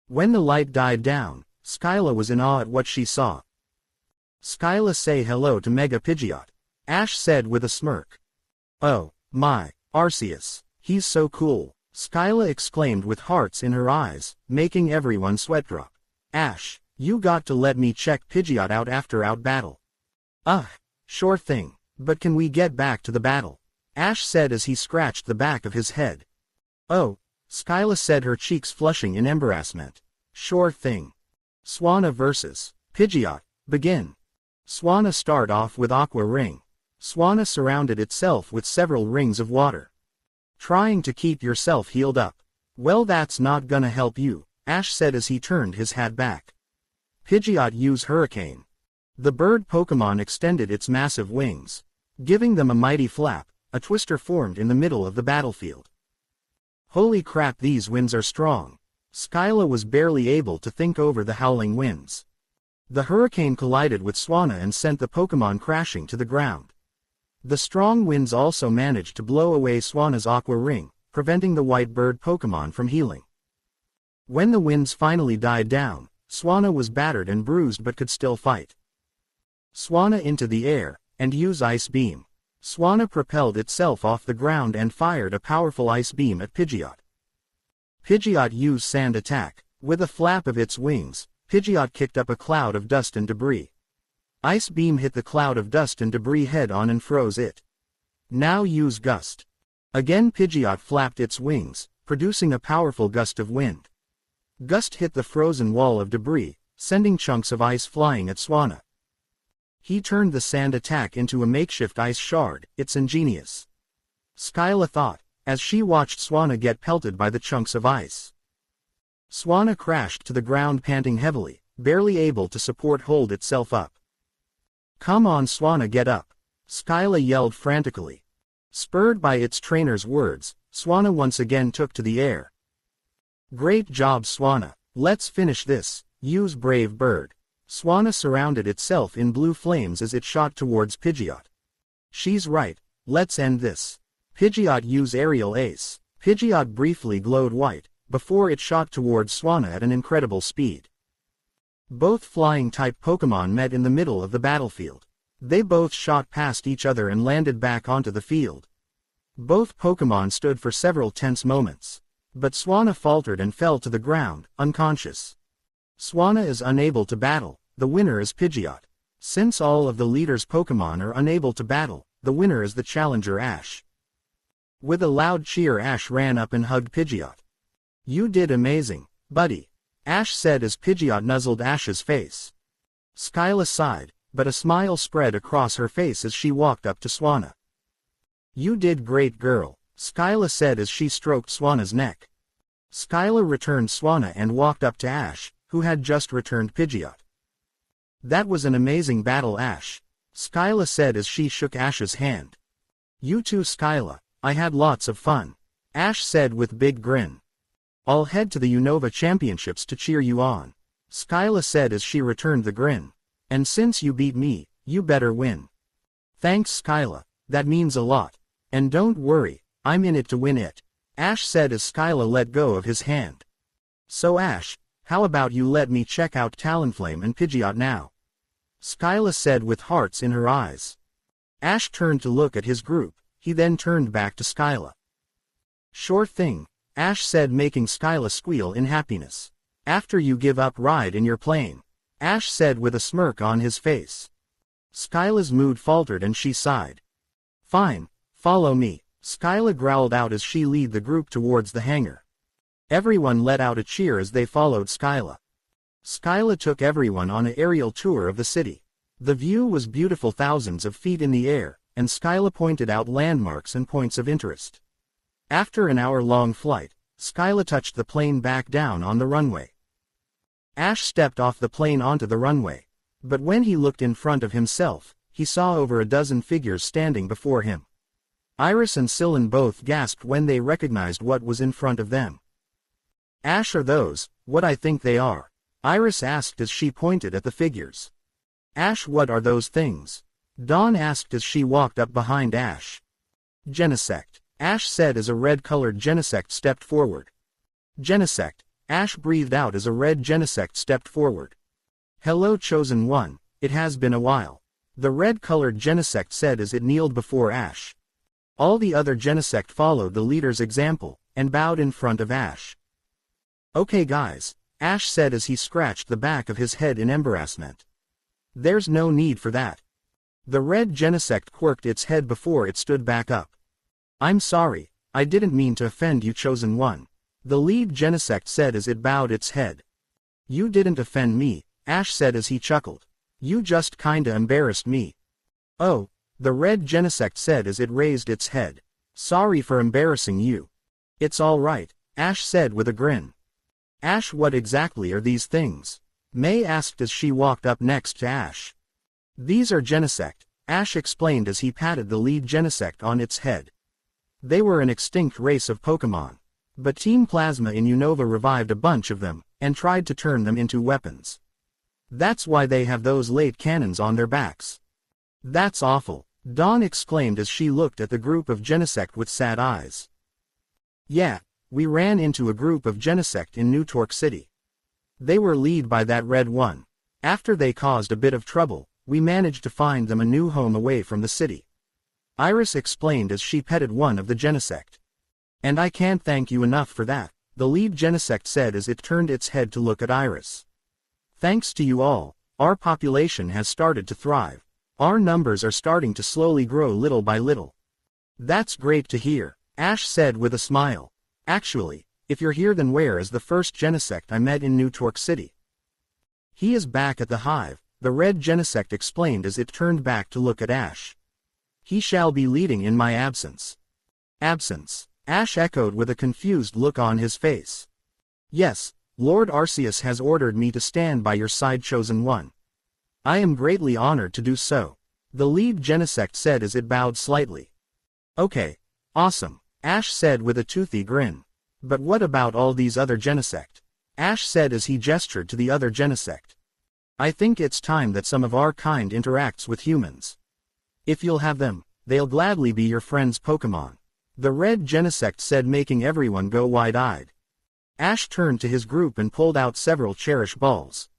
When the light died down, Skyla was in awe at what she saw. Skyla, say hello to Mega Pidgeot, Ash said with a smirk. Oh, my, Arceus, he's so cool, Skyla exclaimed with hearts in her eyes, making everyone sweat drop. Ash, you got to let me check Pidgeot out after our battle. Ugh, Sure thing. But can we get back to the battle? Ash said as he scratched the back of his head. Oh, Skyla said, her cheeks flushing in embarrassment. Sure thing. Swanna vs. Pidgeot, begin. Swanna start off with Aqua Ring. Swanna surrounded itself with several rings of water. Trying to keep yourself healed up. Well, that's not gonna help you, Ash said as he turned his hat back. Pidgeot use Hurricane. The bird Pokemon extended its massive wings. Giving them a mighty flap, a twister formed in the middle of the battlefield. Holy crap, these winds are strong. Skyla was barely able to think over the howling winds. The hurricane collided with Swanna and sent the Pokemon crashing to the ground. The strong winds also managed to blow away Swanna's Aqua Ring, preventing the white bird Pokemon from healing. When the winds finally died down, Swanna was battered and bruised but could still fight. Swanna into the air, and use Ice Beam. Swanna propelled itself off the ground and fired a powerful Ice Beam at Pidgeot. Pidgeot used Sand Attack. With a flap of its wings, Pidgeot kicked up a cloud of dust and debris. Ice Beam hit the cloud of dust and debris head on and froze it. Now use Gust. Again Pidgeot flapped its wings, producing a powerful gust of wind. Gust hit the frozen wall of debris, sending chunks of ice flying at Swanna. He turned the Sand Attack into a makeshift ice shard. It's ingenious, Skyla thought, as she watched Swanna get pelted by the chunks of ice. Swanna crashed to the ground panting heavily, barely able to hold itself up. Come on Swanna, get up, Skyla yelled frantically. Spurred by its trainer's words, Swanna once again took to the air. Great job Swanna, let's finish this, use Brave Bird. Swanna surrounded itself in blue flames as it shot towards Pidgeot. She's right, let's end this. Pidgeot use Aerial Ace. Pidgeot briefly glowed white, before it shot towards Swanna at an incredible speed. Both flying-type Pokemon met in the middle of the battlefield. They both shot past each other and landed back onto the field. Both Pokemon stood for several tense moments. But Swanna faltered and fell to the ground, unconscious. Swanna is unable to battle. The winner is Pidgeot. Since all of the leaders' Pokemon are unable to battle, the winner is the challenger Ash. With a loud cheer, Ash ran up and hugged Pidgeot. You did amazing, buddy, Ash said as Pidgeot nuzzled Ash's face. Skyla sighed, but a smile spread across her face as she walked up to Swanna. You did great, girl, Skyla said as she stroked Swanna's neck. Skyla returned Swanna and walked up to Ash, who had just returned Pidgeot. That was an amazing battle, Ash, Skyla said as she shook Ash's hand. You too, Skyla, I had lots of fun, Ash said with big grin. I'll head to the Unova Championships to cheer you on, Skyla said as she returned the grin. And since you beat me, you better win. Thanks Skyla, that means a lot. And don't worry, I'm in it to win it, Ash said as Skyla let go of his hand. So Ash, how about you let me check out Talonflame and Pidgeot now? Skyla said with hearts in her eyes. Ash turned to look at his group, he then turned back to Skyla. Sure thing, Ash said, making Skyla squeal in happiness. After you give up ride in your plane, Ash said with a smirk on his face. Skyla's mood faltered and she sighed. Fine, follow me, Skyla growled out as she led the group towards the hangar. Everyone let out a cheer as they followed Skyla. Skyla took everyone on an aerial tour of the city. The view was beautiful, thousands of feet in the air, and Skyla pointed out landmarks and points of interest. After an hour-long flight, Skyla touched the plane back down on the runway. Ash stepped off the plane onto the runway. But when he looked in front of himself, he saw over a dozen figures standing before him. Iris and Sylvan both gasped when they recognized what was in front of them. Ash, are those what I think they are? Iris asked as she pointed at the figures. Ash, what are those things? Dawn asked as she walked up behind Ash. Genesect, Ash said as a red-colored Genesect stepped forward. Genesect, Ash breathed out as a red Genesect stepped forward. Hello Chosen One, it has been a while, the red-colored Genesect said as it kneeled before Ash. All the other Genesect followed the leader's example, and bowed in front of Ash. Okay guys, Ash said as he scratched the back of his head in embarrassment. There's no need for that. The red Genesect quirked its head before it stood back up. I'm sorry, I didn't mean to offend you, Chosen One. The lead Genesect said as it bowed its head. You didn't offend me, Ash said as he chuckled. You just kinda embarrassed me. Oh, the red Genesect said as it raised its head. Sorry for embarrassing you. It's alright, Ash said with a grin. Ash, what exactly are these things? May asked as she walked up next to Ash. These are Genesect, Ash explained as he patted the lead Genesect on its head. They were an extinct race of Pokemon. But Team Plasma in Unova revived a bunch of them, and tried to turn them into weapons. That's why they have those late cannons on their backs. That's awful, Dawn exclaimed as she looked at the group of Genesect with sad eyes. Yeah, we ran into a group of Genesect in New Torque City. They were led by that red one. After they caused a bit of trouble, we managed to find them a new home away from the city. Iris explained as she petted one of the Genesect. And I can't thank you enough for that, the lead Genesect said as it turned its head to look at Iris. Thanks to you all, our population has started to thrive. Our numbers are starting to slowly grow little by little. That's great to hear, Ash said with a smile. Actually, if you're here, then where is the first Genesect I met in New Torque City? He is back at the hive, the red Genesect explained as it turned back to look at Ash. He shall be leading in my absence. Absence? Ash echoed with a confused look on his face. Yes, Lord Arceus has ordered me to stand by your side, Chosen One. I am greatly honored to do so, the lead Genesect said as it bowed slightly. Okay, awesome, Ash said with a toothy grin. But what about all these other Genesect? Ash said as he gestured to the other Genesect. I think it's time that some of our kind interacts with humans. If you'll have them, they'll gladly be your friend's Pokemon. The red Genesect said, making everyone go wide-eyed. Ash turned to his group and pulled out several Cherish Balls.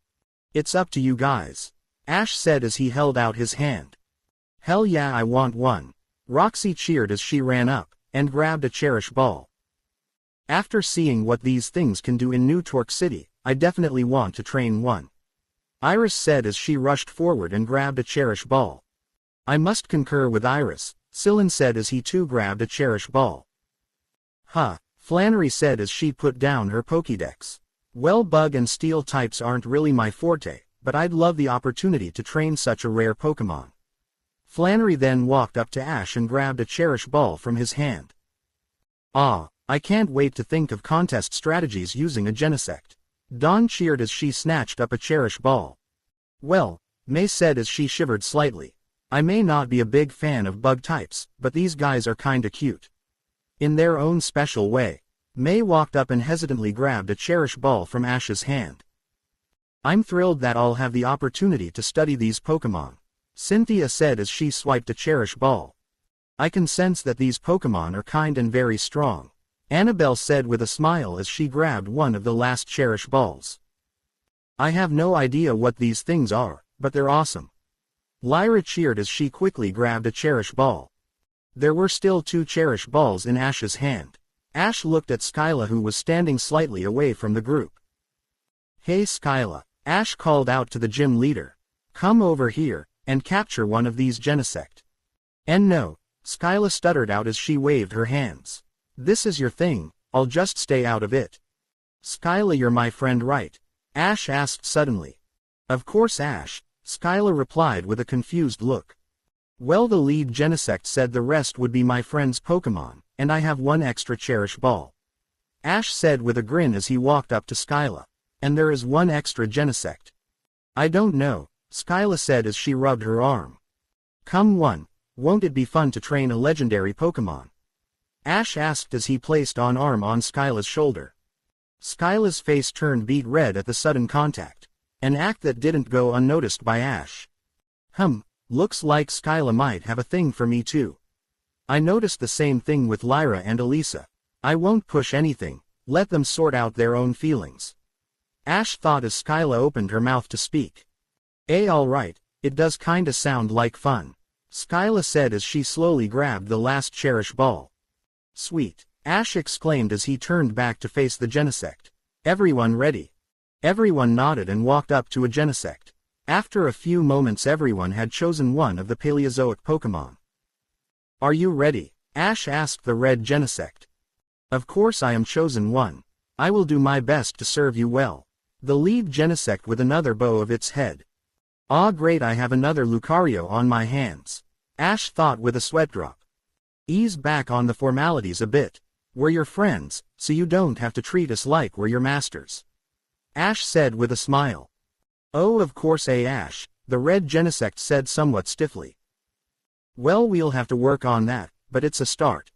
It's up to you guys, Ash said as he held out his hand. Hell yeah, I want one. Roxy cheered as she ran up, and grabbed a Cherish Ball. After seeing what these things can do in New Torque City, I definitely want to train one. Iris said as she rushed forward and grabbed a Cherish Ball. I must concur with Iris, Syllan said as he too grabbed a Cherish Ball. Huh, Flannery said as she put down her Pokédex. Well, Bug and Steel types aren't really my forte, but I'd love the opportunity to train such a rare Pokémon. Flannery then walked up to Ash and grabbed a Cherish Ball from his hand. Ah, I can't wait to think of contest strategies using a Genesect. Dawn cheered as she snatched up a Cherish Ball. Well, May said as she shivered slightly. I may not be a big fan of bug types, but these guys are kinda cute. In their own special way. May walked up and hesitantly grabbed a Cherish Ball from Ash's hand. I'm thrilled that I'll have the opportunity to study these Pokemon, Cynthia said as she swiped a Cherish Ball. I can sense that these Pokemon are kind and very strong, Annabelle said with a smile as she grabbed one of the last Cherish Balls. I have no idea what these things are, but they're awesome. Lyra cheered as she quickly grabbed a Cherish Ball. There were still 2 Cherish Balls in Ash's hand. Ash looked at Skyla, who was standing slightly away from the group. Hey Skyla, Ash called out to the gym leader. Come over here, and capture one of these Genesect. And no, Skyla stuttered out as she waved her hands. This is your thing, I'll just stay out of it. Skyla, you're my friend, right? Ash asked suddenly. Of course, Ash, Skyla replied with a confused look. Well, the lead Genesect said the rest would be my friend's Pokemon, and I have 1 extra Cherish Ball. Ash said with a grin as he walked up to Skyla. And there is 1 extra Genesect. I don't know, Skyla said as she rubbed her arm. Come on, won't it be fun to train a legendary Pokemon? Ash asked as he placed an arm on Skyla's shoulder. Skyla's face turned beet red at the sudden contact, an act that didn't go unnoticed by Ash. Looks like Skyla might have a thing for me too. I noticed the same thing with Lyra and Elesa. I won't push anything, let them sort out their own feelings. Ash thought as Skyla opened her mouth to speak. Alright, it does kinda sound like fun, Skyla said as she slowly grabbed the last Cherish Ball. Sweet, Ash exclaimed as he turned back to face the Genesect. Everyone ready? Everyone nodded and walked up to a Genesect. After a few moments everyone had chosen one of the Paleozoic Pokémon. Are you ready? Ash asked the red Genesect. Of course I am chosen one. I will do my best to serve you well. The lead Genesect with another bow of its head. Ah great, I have another Lucario on my hands. Ash thought with a sweat drop. Ease back on the formalities a bit. We're your friends, so you don't have to treat us like we're your masters. Ash said with a smile. Oh of course Ash, the red Genesect said somewhat stiffly. Well we'll have to work on that, but it's a start.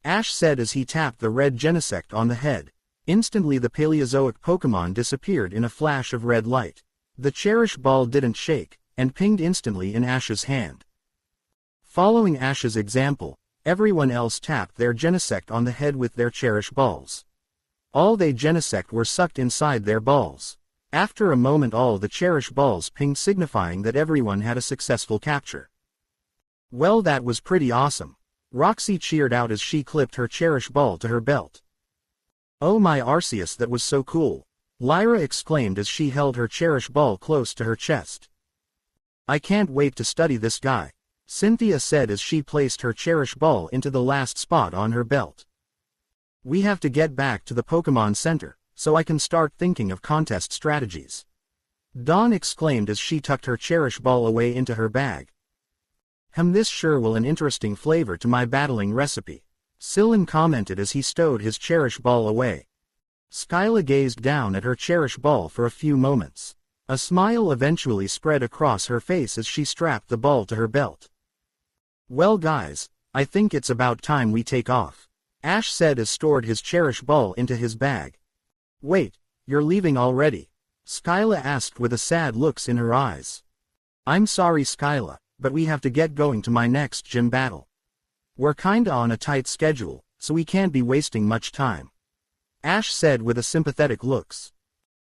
Ash said as he tapped the red Genesect on the head. Instantly the Paleozoic Pokémon disappeared in a flash of red light. The Cherish Ball didn't shake, and pinged instantly in Ash's hand. Following Ash's example, everyone else tapped their Genesect on the head with their Cherish Balls. All they Genesect were sucked inside their balls. After a moment all the Cherish Balls pinged signifying that everyone had a successful capture. Well that was pretty awesome. Roxy cheered out as she clipped her Cherish Ball to her belt. Oh my Arceus, that was so cool. Lyra exclaimed as she held her Cherish Ball close to her chest. I can't wait to study this guy, Cynthia said as she placed her Cherish Ball into the last spot on her belt. We have to get back to the Pokémon Center, so I can start thinking of contest strategies. Dawn exclaimed as she tucked her Cherish Ball away into her bag. This sure will an interesting flavor to my battling recipe, Sylvan commented as he stowed his Cherish Ball away. Skyla gazed down at her Cherish Ball for a few moments. A smile eventually spread across her face as she strapped the ball to her belt. Well guys, I think it's about time we take off, Ash said as stored his Cherish Ball into his bag. Wait, you're leaving already? Skyla asked with a sad look in her eyes. I'm sorry Skyla, but we have to get going to my next gym battle. We're kinda on a tight schedule, so we can't be wasting much time, Ash said with a sympathetic look.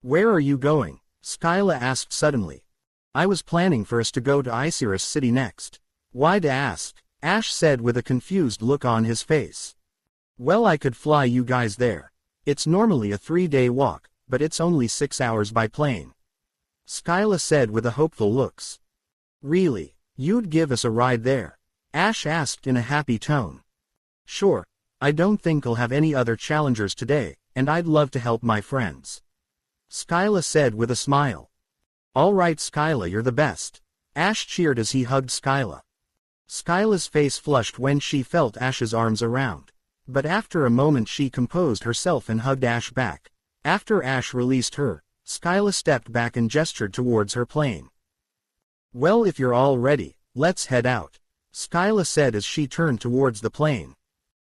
Where are you going? Skyla asked suddenly. I was planning for us to go to Striation City next. Why'd ask? Ash said with a confused look on his face. Well I could fly you guys there. It's normally a 3-day walk, but it's only 6 hours by plane, Skyla said with a hopeful look. Really? You'd give us a ride there? Ash asked in a happy tone. Sure. I don't think I'll have any other challengers today, and I'd love to help my friends, Skyla said with a smile. Alright Skyla, you're the best. Ash cheered as he hugged Skyla. Skyla's face flushed when she felt Ash's arms around. But after a moment she composed herself and hugged Ash back. After Ash released her, Skyla stepped back and gestured towards her plane. Well if you're all ready, let's head out, Skyla said as she turned towards the plane.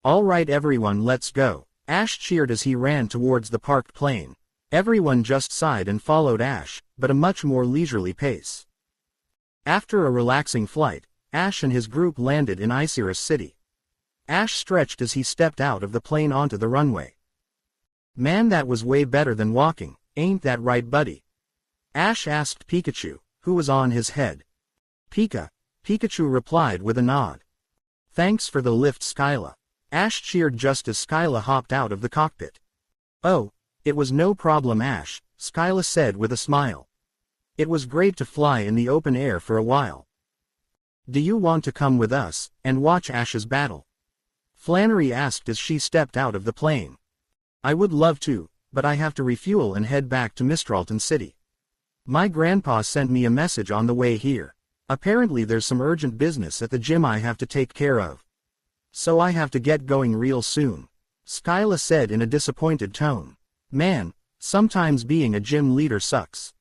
Alright everyone, let's go, Ash cheered as he ran towards the parked plane. Everyone just sighed and followed Ash, but a much more leisurely pace. After a relaxing flight, Ash and his group landed in Striation City. Ash stretched as he stepped out of the plane onto the runway. Man, that was way better than walking, ain't that right buddy? Ash asked Pikachu, who was on his head. Pikachu replied with a nod. Thanks for the lift Skyla. Ash cheered just as Skyla hopped out of the cockpit. Oh, it was no problem Ash, Skyla said with a smile. It was great to fly in the open air for a while. Do you want to come with us, and watch Ash's battle? Flannery asked as she stepped out of the plane. I would love to, but I have to refuel and head back to Mistralton City. My grandpa sent me a message on the way here. Apparently there's some urgent business at the gym I have to take care of. So I have to get going real soon, Skyla said in a disappointed tone. Man, sometimes being a gym leader sucks.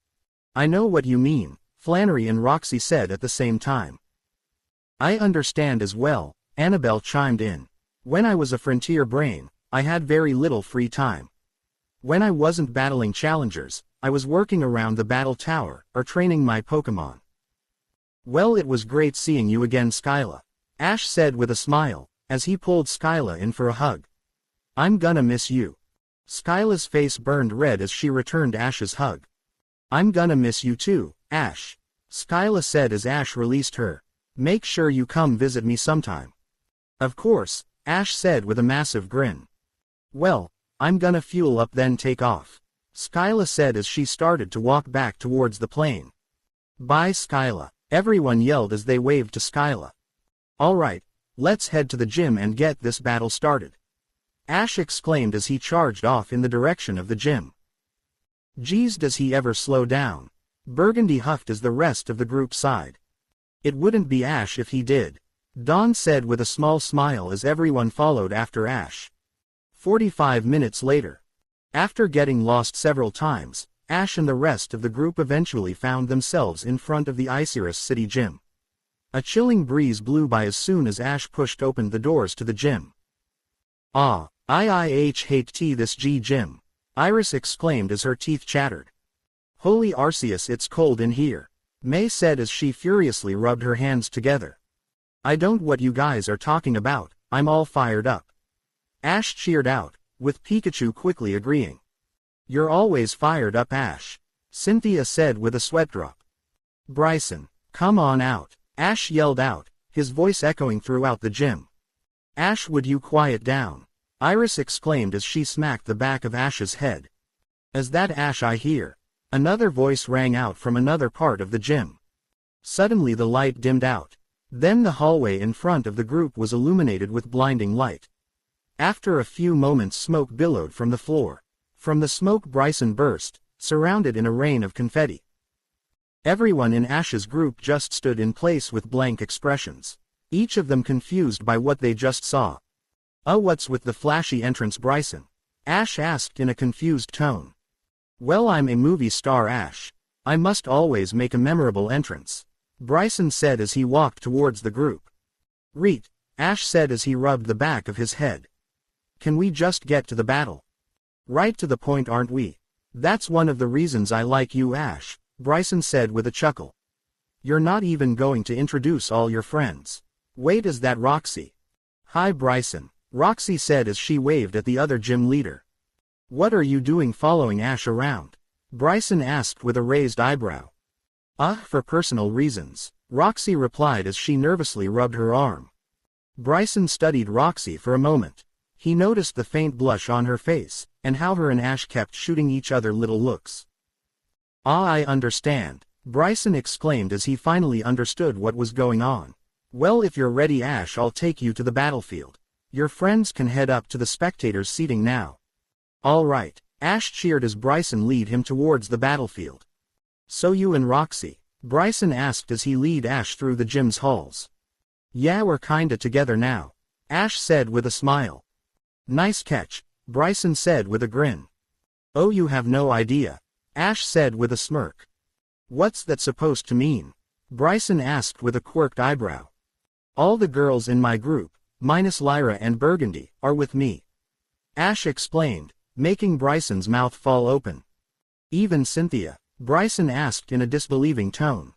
I know what you mean, Flannery and Roxy said at the same time. I understand as well, Annabelle chimed in. When I was a frontier brain, I had very little free time. When I wasn't battling challengers, I was working around the battle tower, or training my Pokémon. Well, it was great seeing you again Skyla, Ash said with a smile, as he pulled Skyla in for a hug. I'm gonna miss you. Skyla's face burned red as she returned Ash's hug. I'm gonna miss you too, Ash, Skyla said as Ash released her. Make sure you come visit me sometime. Of course, Ash said with a massive grin. Well, I'm gonna fuel up then take off, Skyla said as she started to walk back towards the plane. Bye Skyla, everyone yelled as they waved to Skyla. Alright, let's head to the gym and get this battle started. Ash exclaimed as he charged off in the direction of the gym. Geez, does he ever slow down? Burgundy huffed as the rest of the group sighed. It wouldn't be Ash if he did, Dawn said with a small smile as everyone followed after Ash. 45 minutes later. After getting lost several times, Ash and the rest of the group eventually found themselves in front of the Striation City gym. A chilling breeze blew by as soon as Ash pushed open the doors to the gym. Ah, I hate this gym, Iris exclaimed as her teeth chattered. Holy Arceus, it's cold in here, May said as she furiously rubbed her hands together. I don't what you guys are talking about, I'm all fired up. Ash cheered out, with Pikachu quickly agreeing. You're always fired up, Ash, Cynthia said with a sweat drop. Bryson, come on out, Ash yelled out, his voice echoing throughout the gym. Ash, would you quiet down? Iris exclaimed as she smacked the back of Ash's head. Is that Ash I hear? Another voice rang out from another part of the gym. Suddenly the light dimmed out. Then the hallway in front of the group was illuminated with blinding light. After a few moments, smoke billowed from the floor. From the smoke, Bryson burst, surrounded in a rain of confetti. Everyone in Ash's group just stood in place with blank expressions, each of them confused by what they just saw. What's with the flashy entrance, Bryson? Ash asked in a confused tone. Well, I'm a movie star, Ash. I must always make a memorable entrance, Bryson said as he walked towards the group. Reet, Ash said as he rubbed the back of his head. Can we just get to the battle? Right to the point, aren't we? That's one of the reasons I like you, Ash, Bryson said with a chuckle. You're not even going to introduce all your friends. Wait, is that Roxy? Hi Bryson, Roxy said as she waved at the other gym leader. What are you doing following Ash around? Bryson asked with a raised eyebrow. For personal reasons, Roxy replied as she nervously rubbed her arm. Bryson studied Roxy for a moment. He noticed the faint blush on her face, and how her and Ash kept shooting each other little looks. I understand, Bryson exclaimed as he finally understood what was going on. Well, if you're ready, Ash, I'll take you to the battlefield. Your friends can head up to the spectators' seating now. All right, Ash cheered as Bryson led him towards the battlefield. So you and Roxy? Bryson asked as he led Ash through the gym's halls. Yeah, we're kinda together now, Ash said with a smile. Nice catch, Bryson said with a grin. Oh, you have no idea, Ash said with a smirk. What's that supposed to mean? Bryson asked with a quirked eyebrow. All the girls in my group, minus Lyra and Burgundy, are with me, Ash explained, making Bryson's mouth fall open. Even Cynthia? Bryson asked in a disbelieving tone.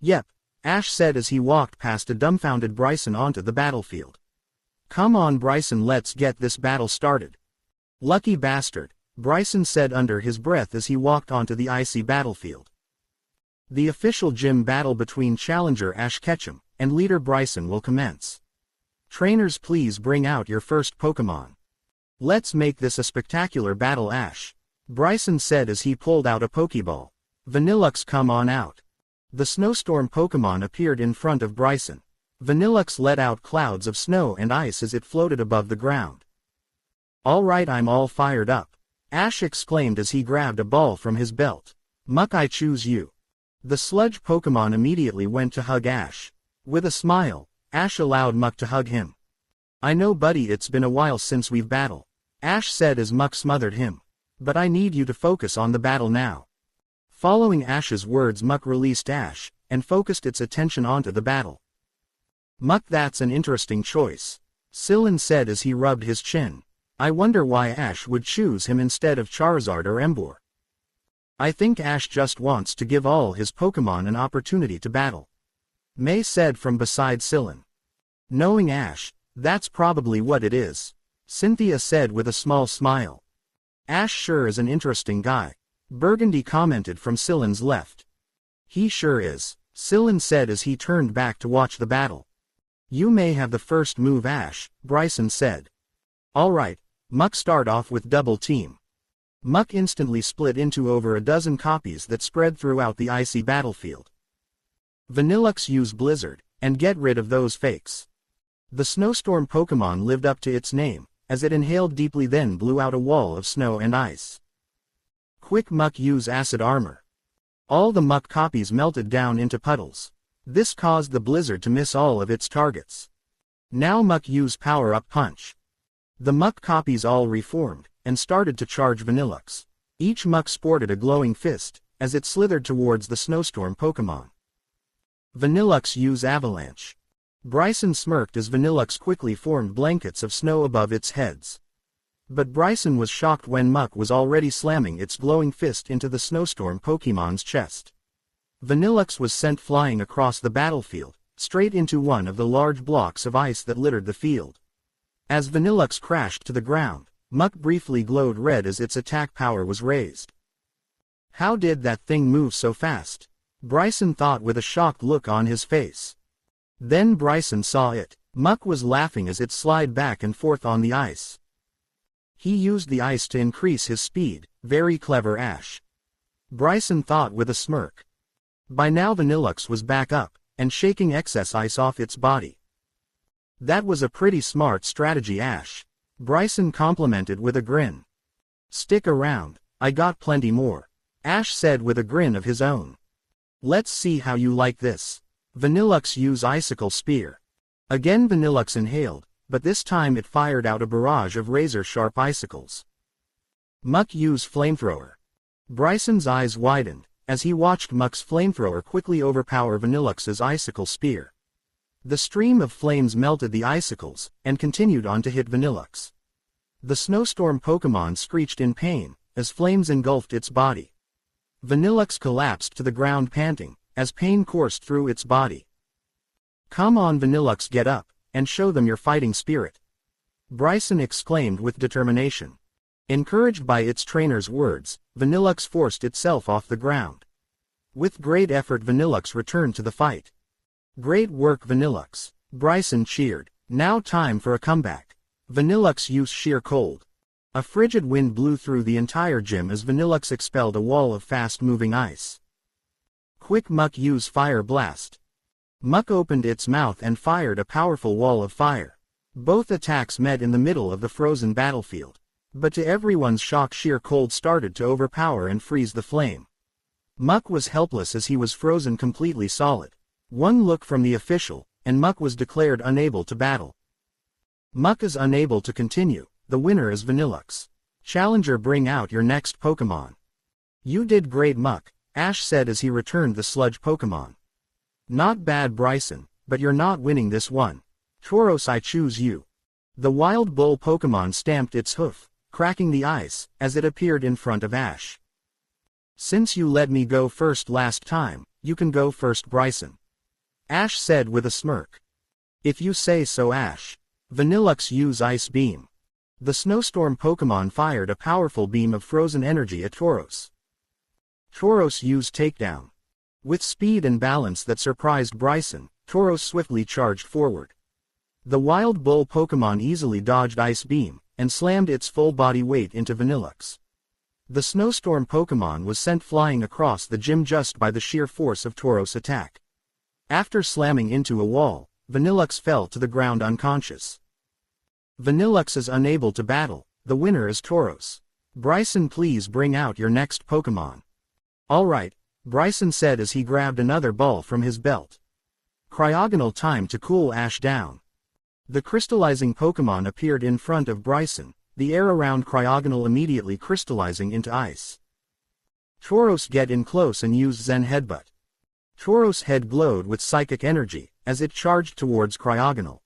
Yep, Ash said as he walked past a dumbfounded Bryson onto the battlefield. Come on Bryson, let's get this battle started. Lucky bastard, Bryson said under his breath as he walked onto the icy battlefield. The official gym battle between challenger Ash Ketchum and leader Bryson will commence. Trainers, please bring out your first Pokemon. Let's make this a spectacular battle, Ash, Bryson said as he pulled out a Pokeball. Vanillux, come on out. The snowstorm Pokemon appeared in front of Bryson. Vanillux let out clouds of snow and ice as it floated above the ground. Alright, I'm all fired up, Ash exclaimed as he grabbed a ball from his belt. Muck, I choose you. The sludge Pokemon immediately went to hug Ash. With a smile, Ash allowed Muck to hug him. I know, buddy, it's been a while since we've battled, Ash said as Muck smothered him. But I need you to focus on the battle now. Following Ash's words, Muck released Ash, and focused its attention onto the battle. Muck, that's an interesting choice, Sillin said as he rubbed his chin. I wonder why Ash would choose him instead of Charizard or Emboar. I think Ash just wants to give all his Pokemon an opportunity to battle, May said from beside Sillin. Knowing Ash, that's probably what it is, Cynthia said with a small smile. Ash sure is an interesting guy, Burgundy commented from Sillin's left. He sure is, Sillin said as he turned back to watch the battle. You may have the first move, Ash, Bryson said. Alright, Muck, start off with double team. Muck instantly split into over a dozen copies that spread throughout the icy battlefield. Vanillux use Blizzard, and get rid of those fakes. The Snowstorm Pokémon lived up to its name, as it inhaled deeply then blew out a wall of snow and ice. Quick Muck use Acid Armor. All the Muck copies melted down into puddles. This caused the Blizzard to miss all of its targets. Now Muck use Power Up Punch. The Muck copies all reformed, and started to charge Vanillux. Each Muck sported a glowing fist, as it slithered towards the Snowstorm Pokémon. Vanillux use Avalanche. Bryson smirked as Vanillux quickly formed blankets of snow above its heads. But Bryson was shocked when Muck was already slamming its glowing fist into the Snowstorm Pokémon's chest. Vanillux was sent flying across the battlefield, straight into one of the large blocks of ice that littered the field. As Vanillux crashed to the ground, Muck briefly glowed red as its attack power was raised. How did that thing move so fast? Bryson thought with a shocked look on his face. Then Bryson saw it. Muck was laughing as it slid back and forth on the ice. He used the ice to increase his speed. Very clever, Ash. Bryson thought with a smirk. By now Vanillux was back up, and shaking excess ice off its body. That was a pretty smart strategy, Ash. Bryson complimented with a grin. Stick around, I got plenty more. Ash said with a grin of his own. Let's see how you like this. Vanillux use Icicle Spear. Again Vanillux inhaled, but this time it fired out a barrage of razor-sharp icicles. Muck use Flamethrower. Bryson's eyes widened, as he watched Muck's Flamethrower quickly overpower Vanillux's Icicle Spear. The stream of flames melted the icicles, and continued on to hit Vanillux. The Snowstorm Pokémon screeched in pain, as flames engulfed its body. Vanillux collapsed to the ground panting, as pain coursed through its body. Come on Vanillux, get up, and show them your fighting spirit. Bryson exclaimed with determination. Encouraged by its trainer's words, Vanillux forced itself off the ground. With great effort Vanillux returned to the fight. Great work Vanillux, Bryson cheered. Now time for a comeback. Vanillux used Sheer Cold. A frigid wind blew through the entire gym as Vanillux expelled a wall of fast-moving ice. Quick Muck use Fire Blast. Muck opened its mouth and fired a powerful wall of fire. Both attacks met in the middle of the frozen battlefield. But to everyone's shock Sheer Cold started to overpower and freeze the flame. Muck was helpless as he was frozen completely solid. One look from the official, and Muck was declared unable to battle. Muck is unable to continue. The winner is Vanillux. Challenger, bring out your next Pokémon. You did great Muck, Ash said as he returned the sludge Pokémon. Not bad Bryson, but you're not winning this one. Tauros, I choose you. The wild bull Pokémon stamped its hoof, cracking the ice, as it appeared in front of Ash. Since you let me go first last time, you can go first Bryson. Ash said with a smirk. If you say so Ash. Vanillux use Ice Beam. The Snowstorm Pokémon fired a powerful beam of frozen energy at Tauros. Tauros used Takedown. With speed and balance that surprised Bryson, Tauros swiftly charged forward. The wild bull Pokémon easily dodged Ice Beam, and slammed its full body weight into Vanillux. The Snowstorm Pokémon was sent flying across the gym just by the sheer force of Tauros' attack. After slamming into a wall, Vanillux fell to the ground unconscious. Vanillux is unable to battle. The winner is Tauros. Bryson, please bring out your next Pokémon. Alright, Bryson said as he grabbed another ball from his belt. Cryogonal, time to cool Ash down. The crystallizing Pokémon appeared in front of Bryson, the air around Cryogonal immediately crystallizing into ice. Tauros, get in close and use Zen Headbutt. Tauros' head glowed with psychic energy, as it charged towards Cryogonal.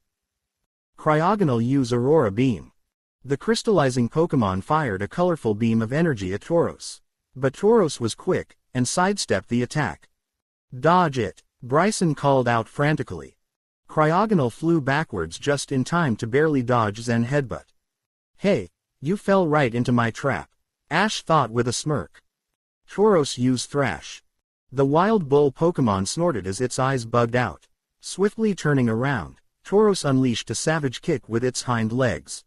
Cryogonal use Aurora Beam. The crystallizing Pokémon fired a colorful beam of energy at Tauros. But Tauros was quick, and sidestepped the attack. Dodge it, Bryson called out frantically. Cryogonal flew backwards just in time to barely dodge Zen Headbutt. Hey, you fell right into my trap. Ash thought with a smirk. Tauros used Thrash. The wild bull Pokémon snorted as its eyes bugged out. Swiftly turning around, Tauros unleashed a savage kick with its hind legs.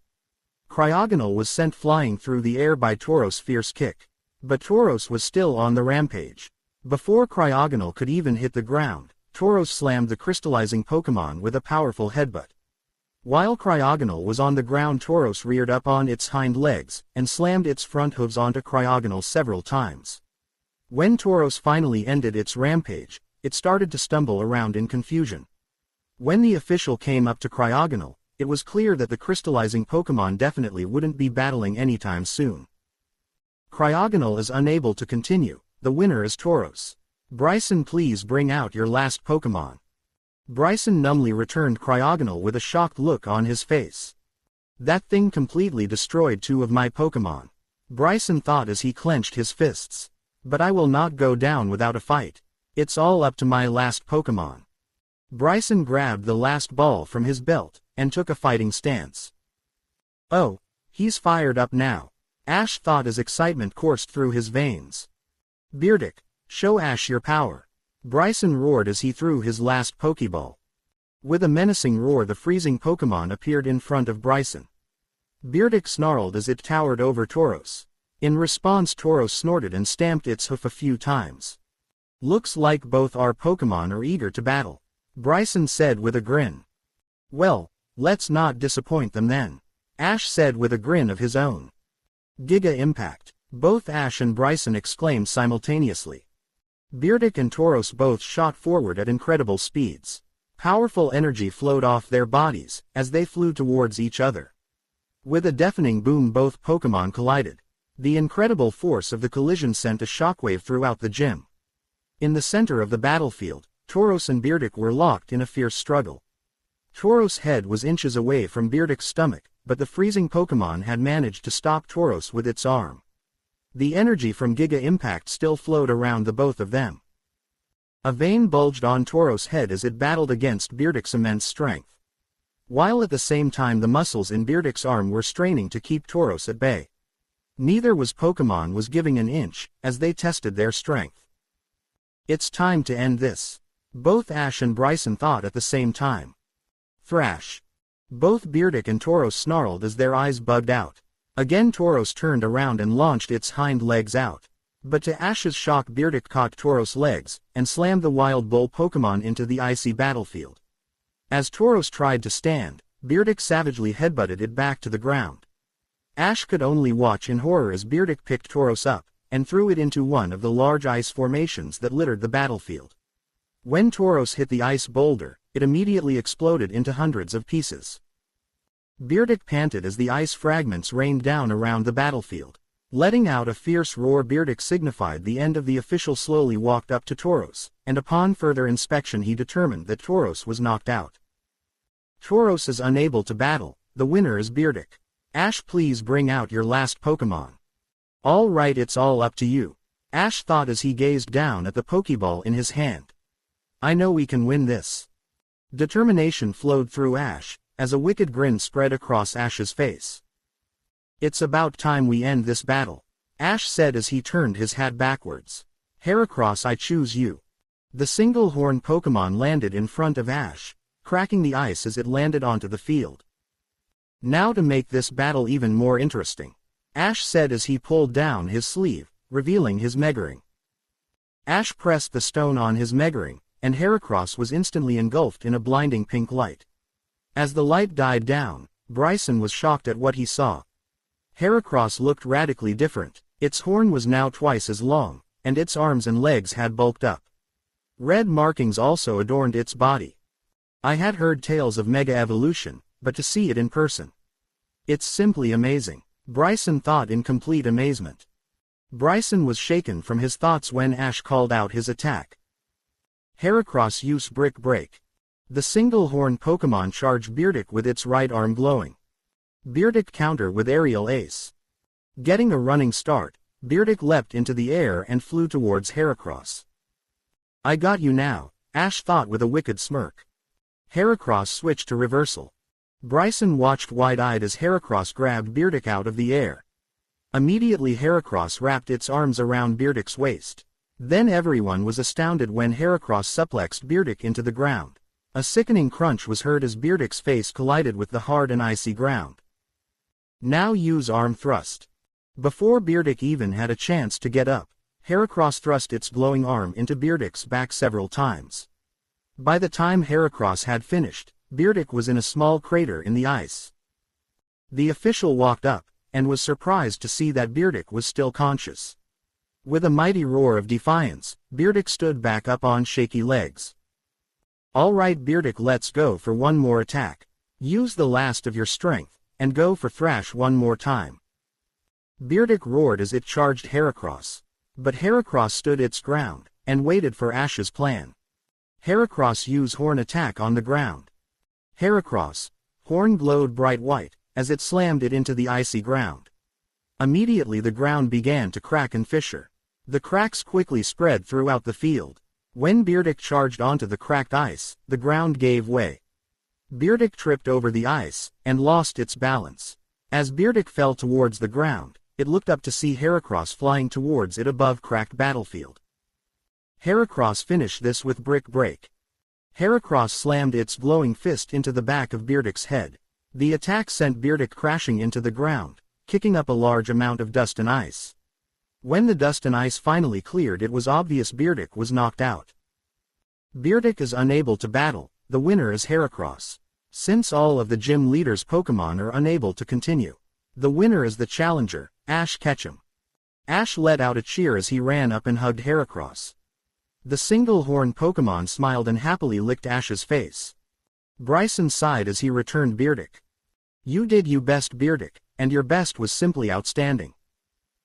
Cryogonal was sent flying through the air by Tauros' fierce kick. But Tauros was still on the rampage. Before Cryogonal could even hit the ground, Tauros slammed the crystallizing Pokémon with a powerful headbutt. While Cryogonal was on the ground, Tauros reared up on its hind legs, and slammed its front hooves onto Cryogonal several times. When Tauros finally ended its rampage, it started to stumble around in confusion. When the official came up to Cryogonal, it was clear that the crystallizing Pokémon definitely wouldn't be battling anytime soon. Cryogonal is unable to continue. The winner is Tauros. Bryson, please bring out your last Pokémon. Bryson numbly returned Cryogonal with a shocked look on his face. That thing completely destroyed 2 of my Pokémon. Bryson thought as he clenched his fists. But I will not go down without a fight. It's all up to my last Pokémon. Bryson grabbed the last ball from his belt, and took a fighting stance. Oh, he's fired up now. Ash thought as excitement coursed through his veins. Beardic, show Ash your power. Bryson roared as he threw his last Pokeball. With a menacing roar, the freezing Pokémon appeared in front of Bryson. Beardic snarled as it towered over Tauros. In response, Tauros snorted and stamped its hoof a few times. Looks like both our Pokémon are eager to battle, Bryson said with a grin. Well, let's not disappoint them then, Ash said with a grin of his own. Giga Impact, both Ash and Bryson exclaimed simultaneously. Beardic and Tauros both shot forward at incredible speeds. Powerful energy flowed off their bodies as they flew towards each other. With a deafening boom, both Pokémon collided. The incredible force of the collision sent a shockwave throughout the gym. In the center of the battlefield, Tauros and Beardic were locked in a fierce struggle. Tauros' head was inches away from Beardic's stomach, but the freezing Pokémon had managed to stop Tauros with its arm. The energy from Giga Impact still flowed around the both of them. A vein bulged on Tauros' head as it battled against Beardic's immense strength. While at the same time the muscles in Beardic's arm were straining to keep Tauros at bay. Neither Pokémon was giving an inch, as they tested their strength. It's time to end this. Both Ash and Bryson thought at the same time. Thrash. Both Beardic and Tauros snarled as their eyes bugged out. Again Tauros turned around and launched its hind legs out. But to Ash's shock, Beardic caught Tauros' legs, and slammed the wild bull Pokémon into the icy battlefield. As Tauros tried to stand, Beardic savagely headbutted it back to the ground. Ash could only watch in horror as Beardic picked Tauros up, and threw it into one of the large ice formations that littered the battlefield. When Tauros hit the ice boulder, it immediately exploded into hundreds of pieces. Beardic panted as the ice fragments rained down around the battlefield. Letting out a fierce roar, Beardic signified the end of the official. Slowly walked up to Tauros, and upon further inspection he determined that Tauros was knocked out. Tauros is unable to battle. The winner is Beardic. Ash, please bring out your last Pokémon. All right, it's all up to you, Ash thought as he gazed down at the Pokeball in his hand. I know we can win this. Determination flowed through Ash, as a wicked grin spread across Ash's face. It's about time we end this battle, Ash said as he turned his hat backwards. Heracross, I choose you. The single-horn Pokémon landed in front of Ash, cracking the ice as it landed onto the field. Now to make this battle even more interesting, Ash said as he pulled down his sleeve, revealing his Megaring. Ash pressed the stone on his Megaring, and Heracross was instantly engulfed in a blinding pink light. As the light died down, Bryson was shocked at what he saw. Heracross looked radically different. Its horn was now twice as long, and its arms and legs had bulked up. Red markings also adorned its body. I had heard tales of Mega Evolution, but to see it in person. It's simply amazing, Bryson thought in complete amazement. Bryson was shaken from his thoughts when Ash called out his attack. Heracross use Brick Break. The single-horn Pokémon charged Beardic with its right arm glowing. Beardic counter with Aerial Ace. Getting a running start, Beardic leapt into the air and flew towards Heracross. I got you now, Ash thought with a wicked smirk. Heracross switched to reversal. Bryson watched wide-eyed as Heracross grabbed Beardic out of the air. Immediately Heracross wrapped its arms around Beardic's waist. Then everyone was astounded when Heracross suplexed Beardic into the ground. A sickening crunch was heard as Beardic's face collided with the hard and icy ground. Now use arm thrust. Before Beardic even had a chance to get up, Heracross thrust its glowing arm into Beardic's back several times. By the time Heracross had finished, Burgh was in a small crater in the ice. The official walked up, and was surprised to see that Burgh was still conscious. With a mighty roar of defiance, Burgh stood back up on shaky legs. "All right Burgh, let's go for one more attack. Use the last of your strength, and go for Thrash one more time." Burgh roared as it charged Heracross. But Heracross stood its ground, and waited for Ash's plan. Heracross used Horn attack on the ground. Heracross, Horn glowed bright white, as it slammed it into the icy ground. Immediately the ground began to crack and fissure. The cracks quickly spread throughout the field. When Burgh charged onto the cracked ice, the ground gave way. Burgh tripped over the ice, and lost its balance. As Burgh fell towards the ground, it looked up to see Heracross flying towards it above cracked battlefield. Heracross finished this with Brick Break. Heracross slammed its glowing fist into the back of Burgh's head. The attack sent Burgh crashing into the ground, kicking up a large amount of dust and ice. When the dust and ice finally cleared, it was obvious Burgh was knocked out. Burgh is unable to battle, the winner is Heracross. Since all of the gym leaders' Pokémon are unable to continue, the winner is the challenger, Ash Ketchum. Ash let out a cheer as he ran up and hugged Heracross. The single-horn Pokémon smiled and happily licked Ash's face. Bryson sighed as he returned Burgh. "You did your best Burgh, and your best was simply outstanding,"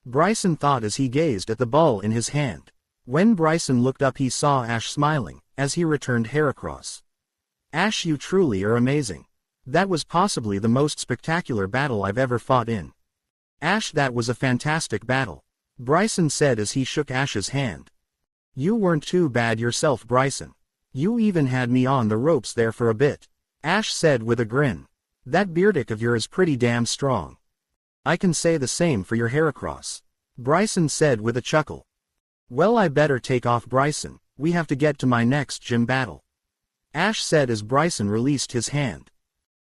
Bryson thought as he gazed at the ball in his hand. When Bryson looked up he saw Ash smiling, as he returned Heracross. "Ash, you truly are amazing. That was possibly the most spectacular battle I've ever fought in." "Ash, that was a fantastic battle," Bryson said as he shook Ash's hand. "You weren't too bad yourself, Bryson. You even had me on the ropes there for a bit," Ash said with a grin. "That Burgh of yours is pretty damn strong." "I can say the same for your Heracross," Bryson said with a chuckle. "Well, I better take off, Bryson. We have to get to my next gym battle," Ash said as Bryson released his hand.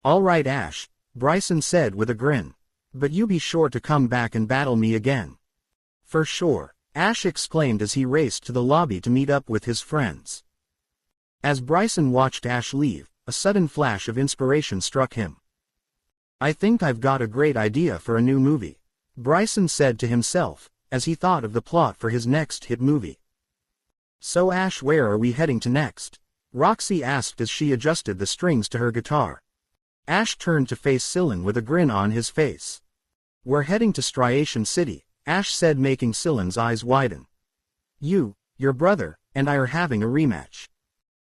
"All right, Ash," Bryson said with a grin. "But you be sure to come back and battle me again." "For sure," Ash exclaimed as he raced to the lobby to meet up with his friends. As Bryson watched Ash leave, a sudden flash of inspiration struck him. "I think I've got a great idea for a new movie," Bryson said to himself, as he thought of the plot for his next hit movie. "So Ash, where are we heading to next?" Roxy asked as she adjusted the strings to her guitar. Ash turned to face Syllan with a grin on his face. "We're heading to Striation City," Ash said, making Syllan's eyes widen. Your brother, and I are having a rematch."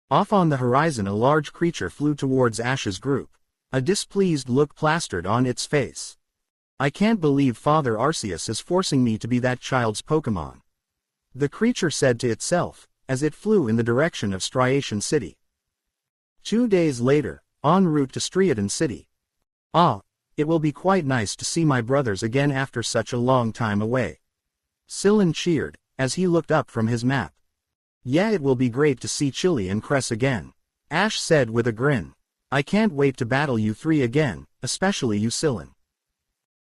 Off on the horizon a large creature flew towards Ash's group. A displeased look plastered on its face. "I can't believe Father Arceus is forcing me to be that child's Pokémon," the creature said to itself, as it flew in the direction of Striation City. 2 days later, en route to Striation City. "Ah, it will be quite nice to see my brothers again after such a long time away," Syllan cheered, as he looked up from his map. "Yeah, it will be great to see Chili and Cress again," Ash said with a grin. "I can't wait to battle you three again, especially you, Syllan."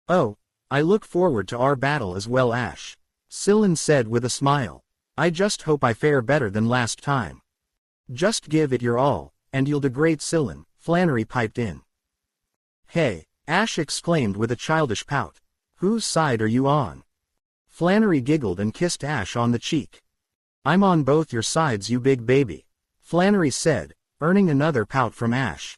"Oh, I look forward to our battle as well, Ash," Syllan said with a smile. "I just hope I fare better than last time." "Just give it your all, and you'll do great, Syllan," Flannery piped in. "Hey," Ash exclaimed with a childish pout. "Whose side are you on?" Flannery giggled and kissed Ash on the cheek. "I'm on both your sides, you big baby," Flannery said, earning another pout from Ash.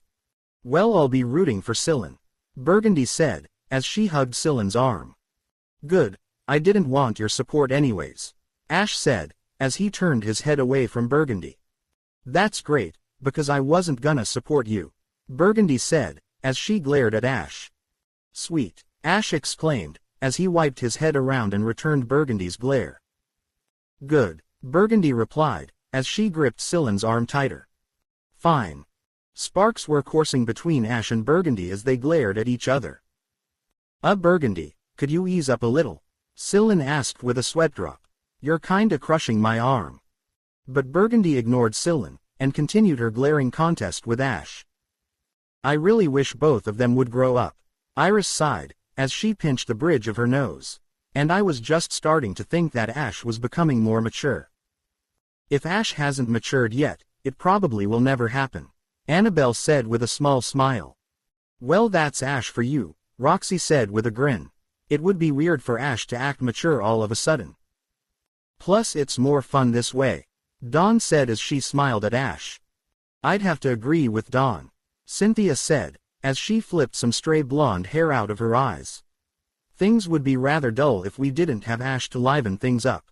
"Well, I'll be rooting for Syllan," Burgundy said, as she hugged Syllan's arm. "Good, I didn't want your support anyways," Ash said, as he turned his head away from Burgundy. "That's great, because I wasn't gonna support you," Burgundy said, as she glared at Ash. "Sweet," Ash exclaimed, as he wiped his head around and returned Burgundy's glare. "Good," Burgundy replied, as she gripped Syllan's arm tighter. "Fine." Sparks were coursing between Ash and Burgundy as they glared at each other. Burgundy, could you ease up a little?" Syllan asked with a sweat drop. "You're kinda crushing my arm." But Burgundy ignored Syllan, and continued her glaring contest with Ash. "I really wish both of them would grow up," Iris sighed, as she pinched the bridge of her nose. "And I was just starting to think that Ash was becoming more mature." "If Ash hasn't matured yet, it probably will never happen. Annabelle said with a small smile. Well, that's Ash for you, Roxy said with a grin. It would be weird for Ash to act mature all of a sudden. Plus it's more fun this way, Dawn said as she smiled at Ash. I'd have to agree with Dawn, Cynthia said, as she flipped some stray blonde hair out of her eyes. Things would be rather dull if we didn't have Ash to liven things up.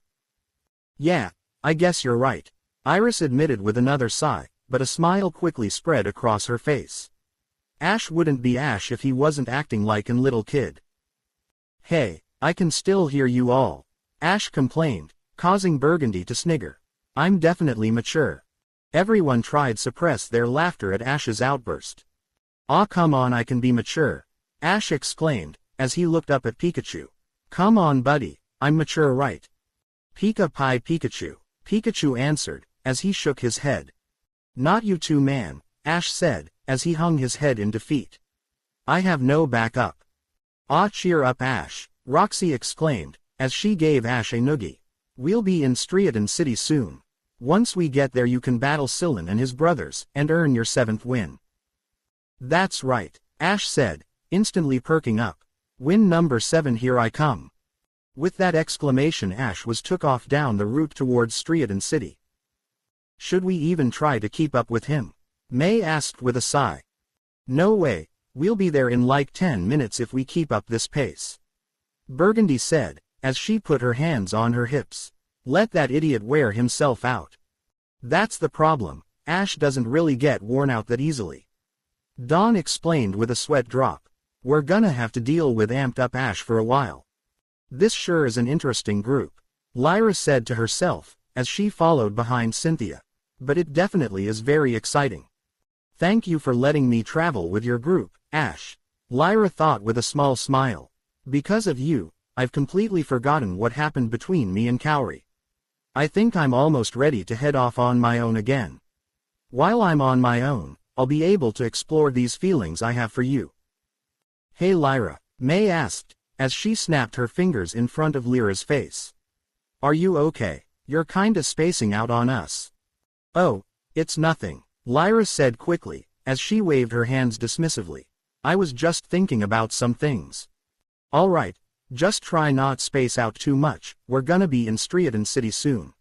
Yeah, I guess you're right, Iris admitted with another sigh, but a smile quickly spread across her face. Ash wouldn't be Ash if he wasn't acting like a little kid. Hey, I can still hear you all, Ash complained, causing Burgundy to snigger. I'm definitely mature. Everyone tried to suppress their laughter at Ash's outburst. Aw, come on, I can be mature, Ash exclaimed, as he looked up at Pikachu. Come on buddy, I'm mature right? Pika Pie Pikachu, Pikachu answered, as he shook his head. Not you too man, Ash said, as he hung his head in defeat. I have no backup. Aw, cheer up Ash, Roxy exclaimed, as she gave Ash a noogie. We'll be in Striation City soon. Once we get there you can battle Sylvan and his brothers, and earn your 7th win. That's right, Ash said, instantly perking up. Win number 7, here I come. With that exclamation Ash was took off down the route towards Striation City. Should we even try to keep up with him? May asked with a sigh. No way, we'll be there in like 10 minutes if we keep up this pace. Burgundy said, as she put her hands on her hips. Let that idiot wear himself out. That's the problem, Ash doesn't really get worn out that easily. Dawn explained with a sweat drop. We're gonna have to deal with amped up Ash for a while. This sure is an interesting group, Lyra said to herself, as she followed behind Cynthia. But it definitely is very exciting. Thank you for letting me travel with your group, Ash, Lyra thought with a small smile. Because of you, I've completely forgotten what happened between me and Cowrie. I think I'm almost ready to head off on my own again. While I'm on my own, I'll be able to explore these feelings I have for you. Hey Lyra, May asked, as she snapped her fingers in front of Lyra's face. Are you okay? You're kinda spacing out on us. Oh, it's nothing, Lyra said quickly, as she waved her hands dismissively. I was just thinking about some things. Alright, just try not space out too much, we're gonna be in Striation City soon.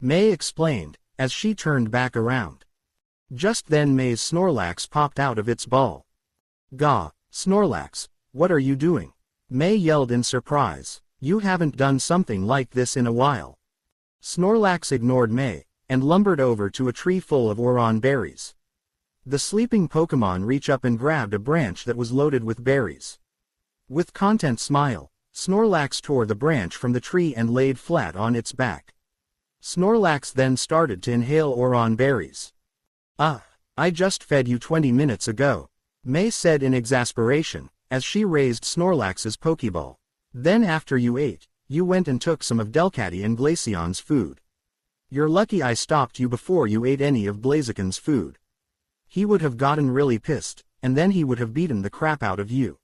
May explained, as she turned back around. Just then May's Snorlax popped out of its ball. Gah, Snorlax, what are you doing? May yelled in surprise. You haven't done something like this in a while. Snorlax ignored May, and lumbered over to a tree full of Oron berries. The sleeping Pokémon reached up and grabbed a branch that was loaded with berries. With content smile, Snorlax tore the branch from the tree and laid flat on its back. Snorlax then started to inhale Oron berries. I just fed you 20 minutes ago, May said in exasperation, as she raised Snorlax's Pokeball. Then after you ate, you went and took some of Delcatty and Glaceon's food. You're lucky I stopped you before you ate any of Blaziken's food. He would have gotten really pissed, and then he would have beaten the crap out of you.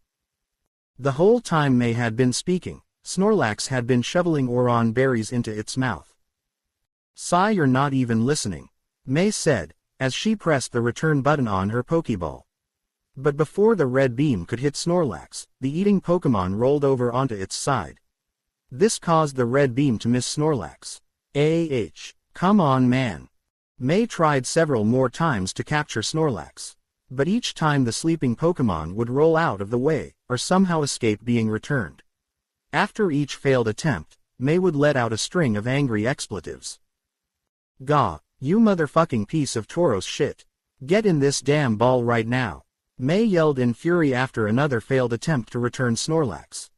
The whole time May had been speaking, Snorlax had been shoveling Oron berries into its mouth. Sigh, you're not even listening, May said, as she pressed the return button on her Pokeball. But before the red beam could hit Snorlax, the eating Pokémon rolled over onto its side. This caused the red beam to miss Snorlax. Come on man. May tried several more times to capture Snorlax. But each time the sleeping Pokémon would roll out of the way, or somehow escape being returned. After each failed attempt, May would let out a string of angry expletives. Gah, you motherfucking piece of Tauros shit. Get in this damn ball right now. May yelled in fury after another failed attempt to return Snorlax.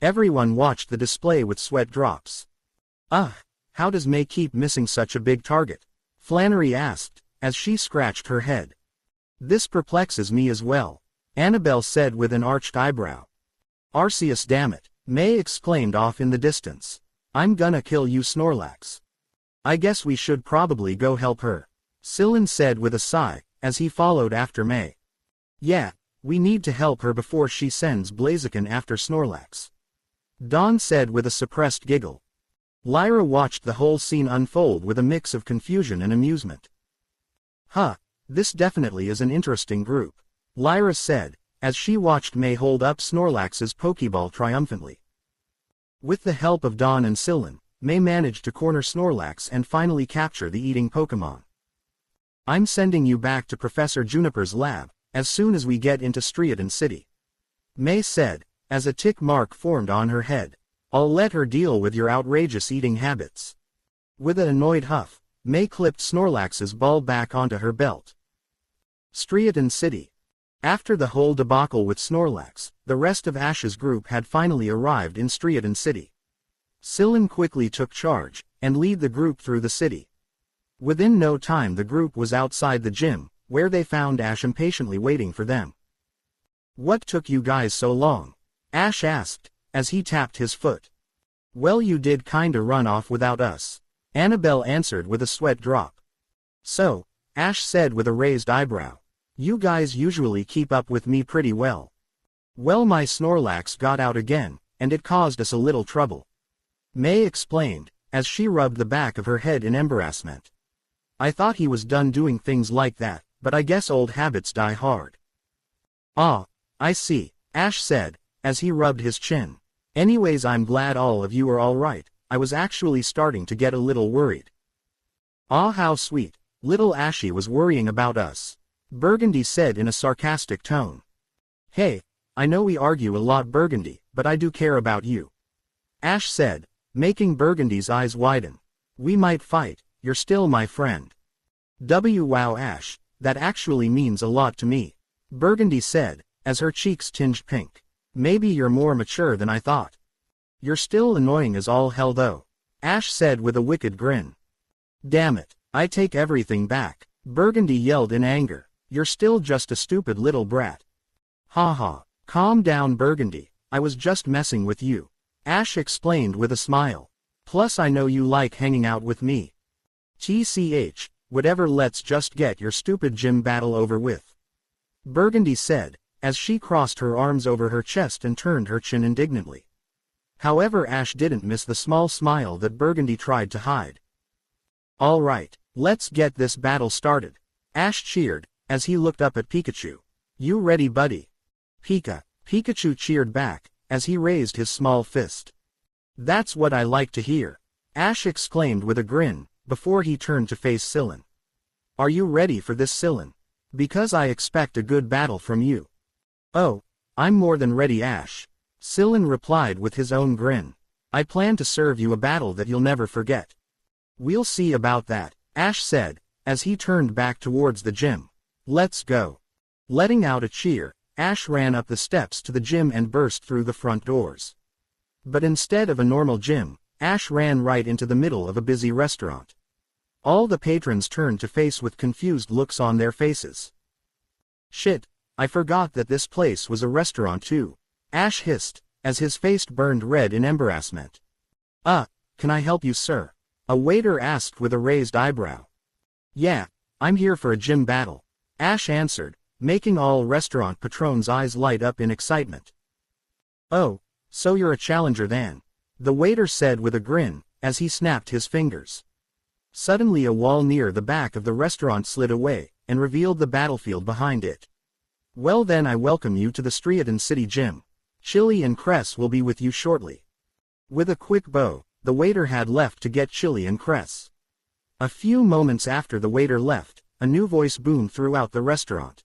Everyone watched the display with sweat drops. How does May keep missing such a big target? Flannery asked, as she scratched her head. This perplexes me as well, Annabelle said with an arched eyebrow. Arceus, damn it, May exclaimed off in the distance. I'm gonna kill you Snorlax. I guess we should probably go help her, Sylvan said with a sigh, as he followed after May. Yeah, we need to help her before she sends Blaziken after Snorlax, Dawn said with a suppressed giggle. Lyra watched the whole scene unfold with a mix of confusion and amusement. Huh, this definitely is an interesting group, Lyra said, as she watched May hold up Snorlax's Pokeball triumphantly. With the help of Dawn and Sylvan, May managed to corner Snorlax and finally capture the eating Pokemon. I'm sending you back to Professor Juniper's lab, as soon as we get into Striation City, May said, as a tick mark formed on her head. I'll let her deal with your outrageous eating habits. With an annoyed huff, May clipped Snorlax's ball back onto her belt. Striation City. After the whole debacle with Snorlax, the rest of Ash's group had finally arrived in Striation City. Sylvan quickly took charge, and led the group through the city. Within no time the group was outside the gym, where they found Ash impatiently waiting for them. What took you guys so long? Ash asked, as he tapped his foot. Well, you did kinda run off without us, Annabelle answered with a sweat drop. So, Ash said with a raised eyebrow. You guys usually keep up with me pretty well. Well, my Snorlax got out again, and it caused us a little trouble, May explained, as she rubbed the back of her head in embarrassment. I thought he was done doing things like that, but I guess old habits die hard. Ah, I see, Ash said, as he rubbed his chin. Anyways, I'm glad all of you are alright. I was actually starting to get a little worried. Ah, how sweet, little Ashy was worrying about us, Burgundy said in a sarcastic tone. Hey, I know we argue a lot, Burgundy, but I do care about you, Ash said, making Burgundy's eyes widen. We might fight, you're still my friend. Wow, Ash, that actually means a lot to me, Burgundy said, as her cheeks tinged pink. Maybe you're more mature than I thought. You're still annoying as all hell though, Ash said with a wicked grin. Damn it, I take everything back, Burgundy yelled in anger. You're still just a stupid little brat. Ha ha, calm down, Burgundy, I was just messing with you, Ash explained with a smile. Plus I know you like hanging out with me. TCH, whatever, let's just get your stupid gym battle over with, Burgundy said, as she crossed her arms over her chest and turned her chin indignantly. However, Ash didn't miss the small smile that Burgundy tried to hide. All right, let's get this battle started, Ash cheered, as he looked up at Pikachu. You ready, buddy? Pikachu cheered back, as he raised his small fist. That's what I like to hear, Ash exclaimed with a grin, before he turned to face Sylvan. Are you ready for this, Sylvan? Because I expect a good battle from you. Oh, I'm more than ready, Ash, Sylvan replied with his own grin. I plan to serve you a battle that you'll never forget. We'll see about that, Ash said, as he turned back towards the gym. Let's go. Letting out a cheer, Ash ran up the steps to the gym and burst through the front doors. But instead of a normal gym, Ash ran right into the middle of a busy restaurant. All the patrons turned to face with confused looks on their faces. Shit, I forgot that this place was a restaurant too, Ash hissed, as his face burned red in embarrassment. Can I help you, sir? A waiter asked with a raised eyebrow. Yeah, I'm here for a gym battle, Ash answered, making all restaurant patrons' eyes light up in excitement. Oh, so you're a challenger then, the waiter said with a grin, as he snapped his fingers. Suddenly a wall near the back of the restaurant slid away, and revealed the battlefield behind it. Well then, I welcome you to the Striation City gym. Chili and Cress will be with you shortly. With a quick bow, the waiter had left to get Chili and Cress. A few moments after the waiter left, a new voice boomed throughout the restaurant.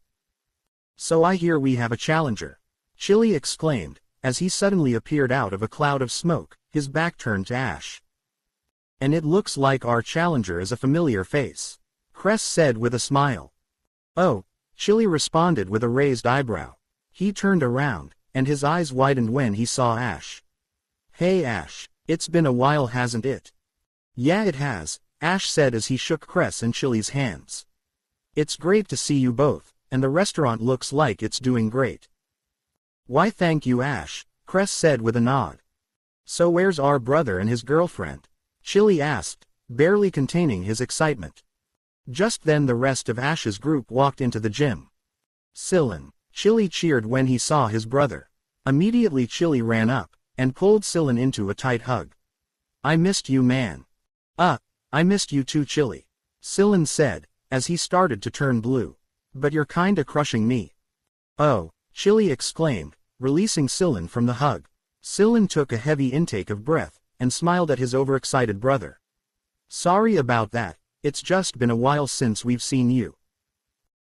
So I hear we have a challenger, Chili exclaimed, as he suddenly appeared out of a cloud of smoke, his back turned to Ash. And it looks like our challenger is a familiar face, Cress said with a smile. Oh, Chili responded with a raised eyebrow. He turned around, and his eyes widened when he saw Ash. Hey Ash, it's been a while, hasn't it? Yeah, it has, Ash said as he shook Cress and Chili's hands. It's great to see you both, and the restaurant looks like it's doing great. Why thank you, Ash, Cress said with a nod. So where's our brother and his girlfriend? Chili asked, barely containing his excitement. Just then the rest of Ash's group walked into the gym. Sylvan, Chili cheered when he saw his brother. Immediately Chili ran up, and pulled Sylvan into a tight hug. I missed you, man. I missed you too, Chili, Sylvan said, as he started to turn blue. But you're kinda crushing me. Oh, Chili exclaimed, releasing Sylin from the hug. Sylin took a heavy intake of breath, and smiled at his overexcited brother. Sorry about that, it's just been a while since we've seen you.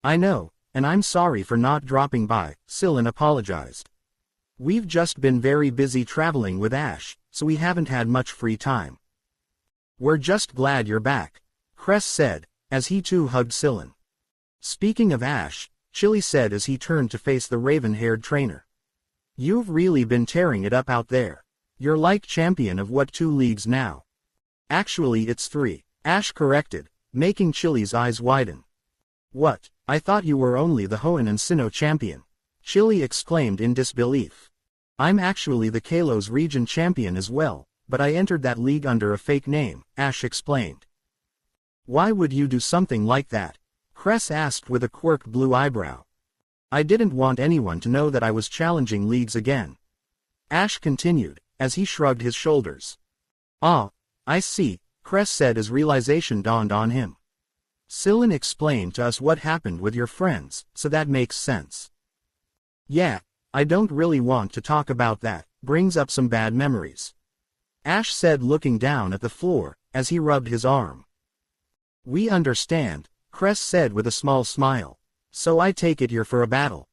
I know, and I'm sorry for not dropping by, Sylin apologized. We've just been very busy traveling with Ash, so we haven't had much free time. We're just glad you're back, Cress said, as he too hugged Sylin. Speaking of Ash, Chili said as he turned to face the raven-haired trainer. You've really been tearing it up out there. You're like champion of what 2 leagues now? Actually it's 3, Ash corrected, making Chili's eyes widen. What, I thought you were only the Hoenn and Sinnoh champion, Chili exclaimed in disbelief. I'm actually the Kalos region champion as well, but I entered that league under a fake name, Ash explained. Why would you do something like that? Cress asked with a quirked blue eyebrow. I didn't want anyone to know that I was challenging leagues again. Ash continued, as he shrugged his shoulders. Ah, I see, Cress said as realization dawned on him. Sylin explained to us what happened with your friends, so that makes sense. Yeah, I don't really want to talk about that, brings up some bad memories. Ash said looking down at the floor, as he rubbed his arm. We understand, Cress said with a small smile. So I take it you're for a battle.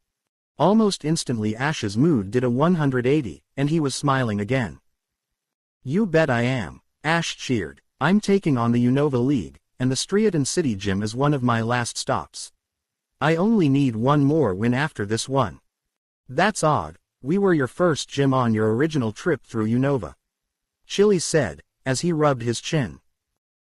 Almost instantly Ash's mood did a 180, and he was smiling again. You bet I am, Ash cheered. I'm taking on the Unova League, and the Striation City gym is one of my last stops. I only need one more win after this one. That's odd, we were your first gym on your original trip through Unova. Chili said, as he rubbed his chin.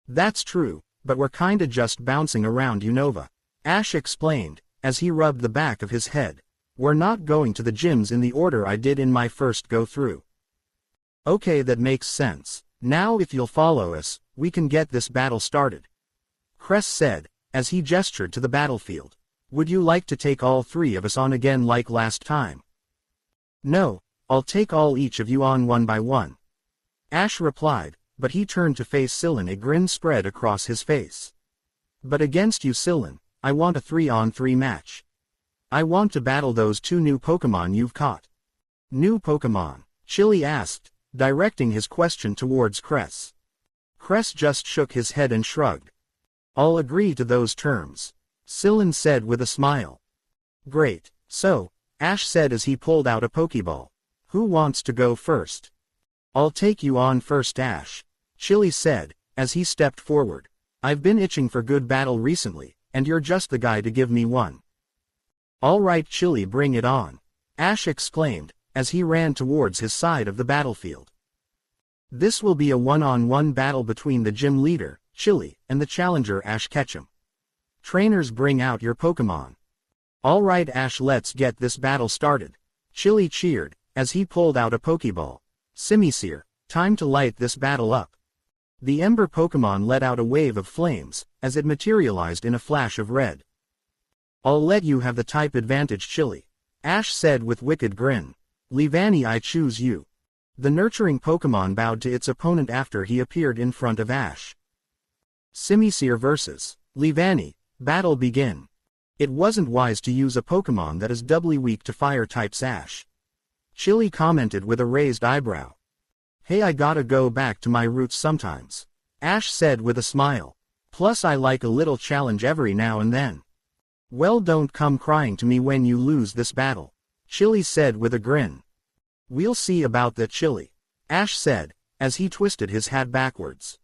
That's true, but we're kinda just bouncing around Unova, Ash explained, as he rubbed the back of his head. We're not going to the gyms in the order I did in my first go-through. Okay, that makes sense. Now if you'll follow us, we can get this battle started. Cress said, as he gestured to the battlefield. Would you like to take all 3 of us on again like last time? No, I'll take all each of you on one by one. Ash replied, but he turned to face Sylin, a grin spread across his face. But against you Sylin, I want a 3-on-3 match. I want to battle those 2 new Pokemon you've caught. New Pokemon? Chili asked, directing his question towards Cress. Cress just shook his head and shrugged. I'll agree to those terms, Sylin said with a smile. Great, so, Ash said as he pulled out a Pokeball. Who wants to go first? I'll take you on first Ash, Chili said, as he stepped forward. I've been itching for good battle recently, and you're just the guy to give me one. All right Chili, bring it on, Ash exclaimed, as he ran towards his side of the battlefield. This will be a one-on-one battle between the gym leader, Chili, and the challenger Ash Ketchum. Trainers, bring out your Pokemon. All right Ash, let's get this battle started, Chili cheered, as he pulled out a Pokeball. Simisear, time to light this battle up. The Ember Pokemon let out a wave of flames, as it materialized in a flash of red. I'll let you have the type advantage Chili, Ash said with wicked grin. Leavanny, I choose you. The nurturing Pokemon bowed to its opponent after he appeared in front of Ash. Simisear vs. Leavanny, battle begin. It wasn't wise to use a Pokemon that is doubly weak to fire types, Ash. Chili commented with a raised eyebrow. Hey, I gotta go back to my roots sometimes, Ash said with a smile. Plus I like a little challenge every now and then. Well, don't come crying to me when you lose this battle, Chili said with a grin. We'll see about that Chili, Ash said, as he twisted his hat backwards.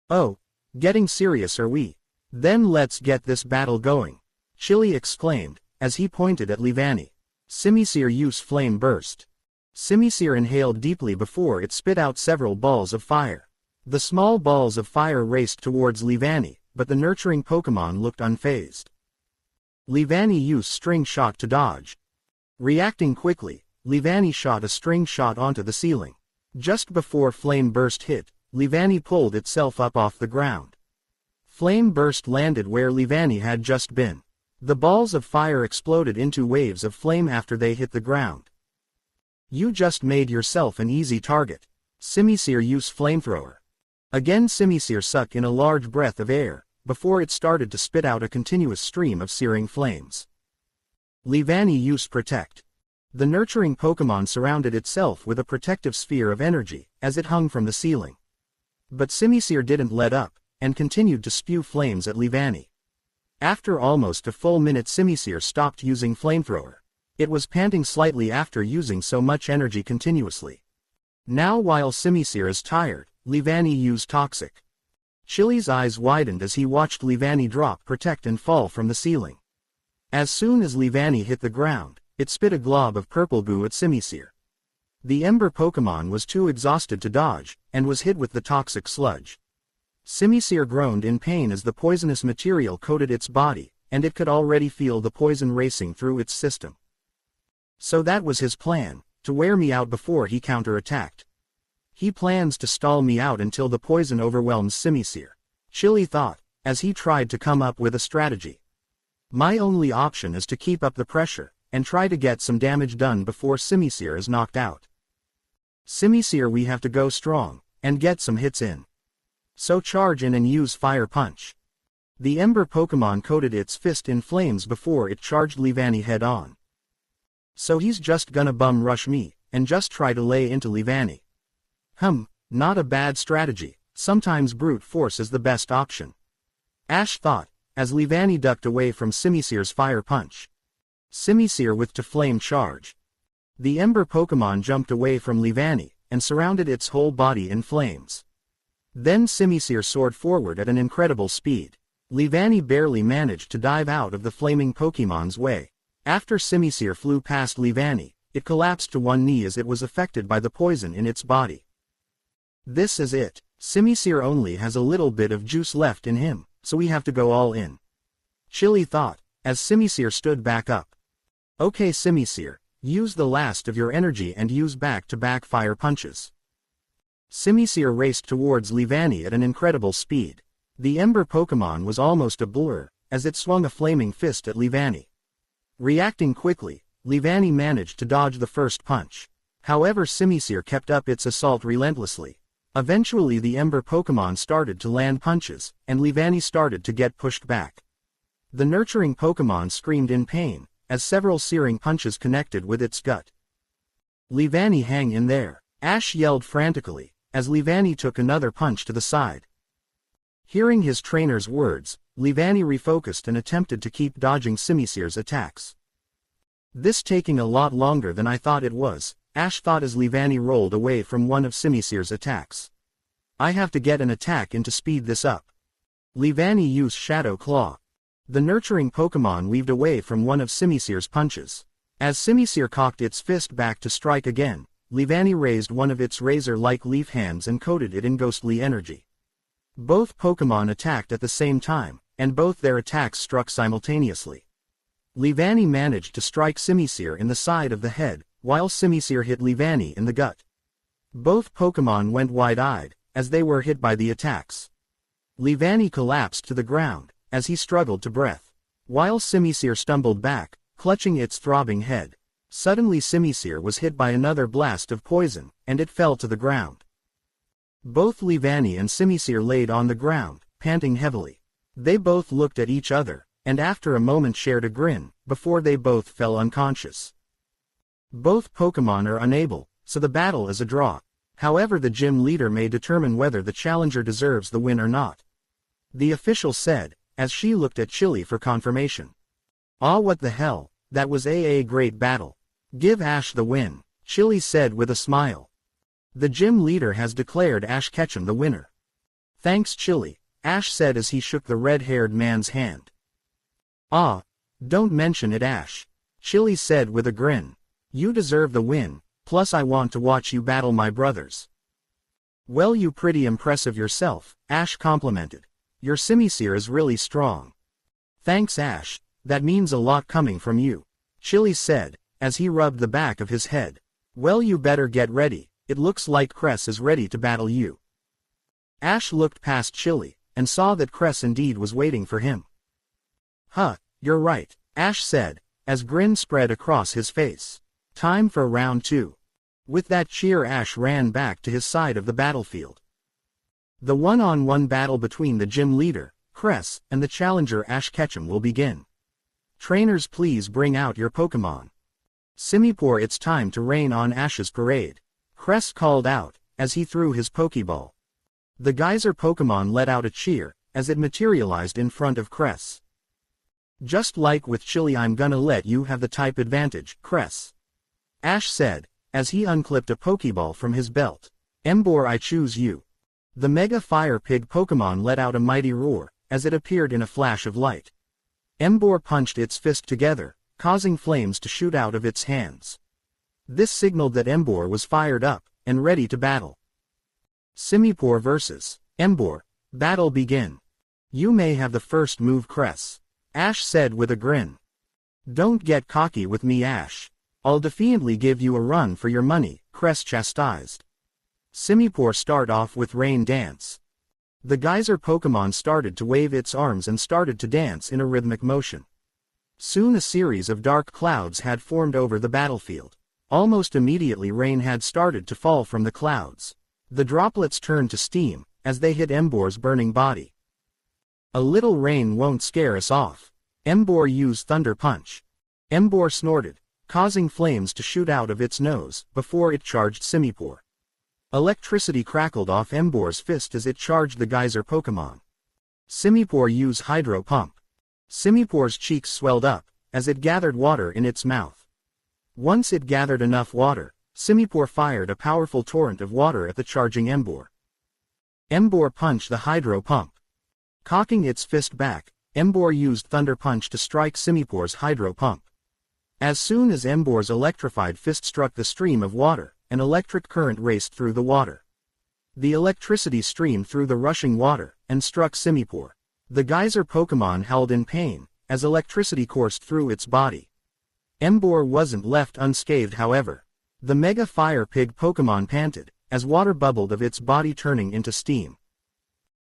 Oh, getting serious are we? Then let's get this battle going, Chili exclaimed, as he pointed at Leavanny. Simisear use Flame Burst. Simisear inhaled deeply before it spit out several balls of fire. The small balls of fire raced towards Leavanny, but the nurturing Pokemon looked unfazed. Leavanny used String Shot to dodge. Reacting quickly, Leavanny shot a string shot onto the ceiling. Just before Flame Burst hit, Leavanny pulled itself up off the ground. Flame Burst landed where Leavanny had just been. The balls of fire exploded into waves of flame after they hit the ground. You just made yourself an easy target. Simisear use Flamethrower. Again Simisear sucked in a large breath of air, before it started to spit out a continuous stream of searing flames. Leavanny used Protect. The nurturing Pokémon surrounded itself with a protective sphere of energy, as it hung from the ceiling. But Simisear didn't let up, and continued to spew flames at Leavanny. After almost a full minute, Simisear stopped using Flamethrower. It was panting slightly after using so much energy continuously. Now while Simisear is tired, Leavanny used Toxic. Chili's eyes widened as he watched Leavanny drop Protect and fall from the ceiling. As soon as Leavanny hit the ground, it spit a glob of purple goo at Simisear. The Ember Pokémon was too exhausted to dodge, and was hit with the toxic sludge. Simisear groaned in pain as the poisonous material coated its body, and it could already feel the poison racing through its system. So that was his plan, to wear me out before he counterattacked. He plans to stall me out until the poison overwhelms Simisear, Chili thought, as he tried to come up with a strategy. My only option is to keep up the pressure, and try to get some damage done before Simisear is knocked out. Simisear, we have to go strong, and get some hits in. So charge in and use Fire Punch. The Ember Pokémon coated its fist in flames before it charged Leavanny head on. So he's just gonna bum rush me, and just try to lay into Leavanny. Not a bad strategy. Sometimes brute force is the best option. Ash thought, as Leavanny ducked away from Simisear's Fire Punch. Simisear with to Flame Charge. The Ember Pokémon jumped away from Leavanny, and surrounded its whole body in flames. Then Simisear soared forward at an incredible speed. Leavanny barely managed to dive out of the flaming Pokémon's way. After Simisear flew past Leavanny, it collapsed to one knee as it was affected by the poison in its body. This is it. Simisear only has a little bit of juice left in him, so we have to go all in. Chili thought, as Simisear stood back up. Okay Simisear, use the last of your energy and use back-to-back Fire Punches. Simisear raced towards Leavanny at an incredible speed. The Ember Pokémon was almost a blur, as it swung a flaming fist at Leavanny. Reacting quickly, Leavanny managed to dodge the first punch. However, Simisear kept up its assault relentlessly. Eventually the Ember Pokémon started to land punches, and Leavanny started to get pushed back. The nurturing Pokémon screamed in pain, as several searing punches connected with its gut. Leavanny, hang in there, Ash yelled frantically, as Leavanny took another punch to the side. Hearing his trainer's words, Leavanny refocused and attempted to keep dodging Simisear's attacks. This taking a lot longer than I thought it was, Ash thought as Leavanny rolled away from one of Simisear's attacks. I have to get an attack in to speed this up. Leavanny used Shadow Claw. The nurturing Pokémon weaved away from one of Simisear's punches. As Simisear cocked its fist back to strike again, Leavanny raised one of its razor-like leaf hands and coated it in ghostly energy. Both Pokémon attacked at the same time, and both their attacks struck simultaneously. Leavanny managed to strike Simisear in the side of the head, while Simisear hit Leavanny in the gut. Both Pokémon went wide-eyed, as they were hit by the attacks. Leavanny collapsed to the ground, as he struggled to breath, while Simisear stumbled back, clutching its throbbing head. Suddenly Simisear was hit by another blast of poison, and it fell to the ground. Both Leavanny and Simisear laid on the ground, panting heavily. They both looked at each other, and after a moment shared a grin, before they both fell unconscious. Both Pokémon are unable, so the battle is a draw. However, the gym leader may determine whether the challenger deserves the win or not. The official said, as she looked at Chili for confirmation. Ah, what the hell, that was a great battle. Give Ash the win, Chili said with a smile. The gym leader has declared Ash Ketchum the winner. Thanks Chili, Ash said as he shook the red-haired man's hand. Ah, don't mention it Ash, Chili said with a grin. You deserve the win, plus I want to watch you battle my brothers. Well, you pretty impressive yourself, Ash complimented. Your Simisear is really strong. Thanks Ash, that means a lot coming from you, Chili said, as he rubbed the back of his head. Well, you better get ready, it looks like Cress is ready to battle you. Ash looked past Chili, and saw that Cress indeed was waiting for him. Huh, you're right, Ash said, as grin spread across his face. Time for round 2. With that cheer, Ash ran back to his side of the battlefield. The one-on-one battle between the gym leader, Cress, and the challenger Ash Ketchum will begin. Trainers, please bring out your Pokémon. Simipour, it's time to rain on Ash's parade. Cress called out, as he threw his Pokeball. The Geyser Pokémon let out a cheer, as it materialized in front of Cress. Just like with Chili, I'm gonna let you have the type advantage, Cress. Ash said, as he unclipped a Pokeball from his belt. Emboar, I choose you. The Mega Fire Pig Pokémon let out a mighty roar, as it appeared in a flash of light. Emboar punched its fist together, causing flames to shoot out of its hands. This signaled that Emboar was fired up, and ready to battle. Simipour vs. Emboar. Battle begin. You may have the first move, Cress. Ash said with a grin. Don't get cocky with me, Ash. I'll defiantly give you a run for your money, Cress chastised. Simipour start off with Rain Dance. The Geyser Pokémon started to wave its arms and started to dance in a rhythmic motion. Soon a series of dark clouds had formed over the battlefield. Almost immediately rain had started to fall from the clouds. The droplets turned to steam, as they hit Emboar's burning body. A little rain won't scare us off. Emboar used Thunder Punch. Emboar snorted, causing flames to shoot out of its nose, before it charged Simipour. Electricity crackled off Emboar's fist as it charged the Geyser Pokémon. Simipour used Hydro Pump. Simipour's cheeks swelled up, as it gathered water in its mouth. Once it gathered enough water, Simipour fired a powerful torrent of water at the charging Emboar. Emboar punched the Hydro Pump. Cocking its fist back, Emboar used Thunder Punch to strike Simipour's Hydro Pump. As soon as Emboar's electrified fist struck the stream of water, an electric current raced through the water. The electricity streamed through the rushing water, and struck Simipour. The Geyser Pokémon howled in pain, as electricity coursed through its body. Emboar wasn't left unscathed, however. The Mega Fire Pig Pokémon panted, as water bubbled of its body, turning into steam.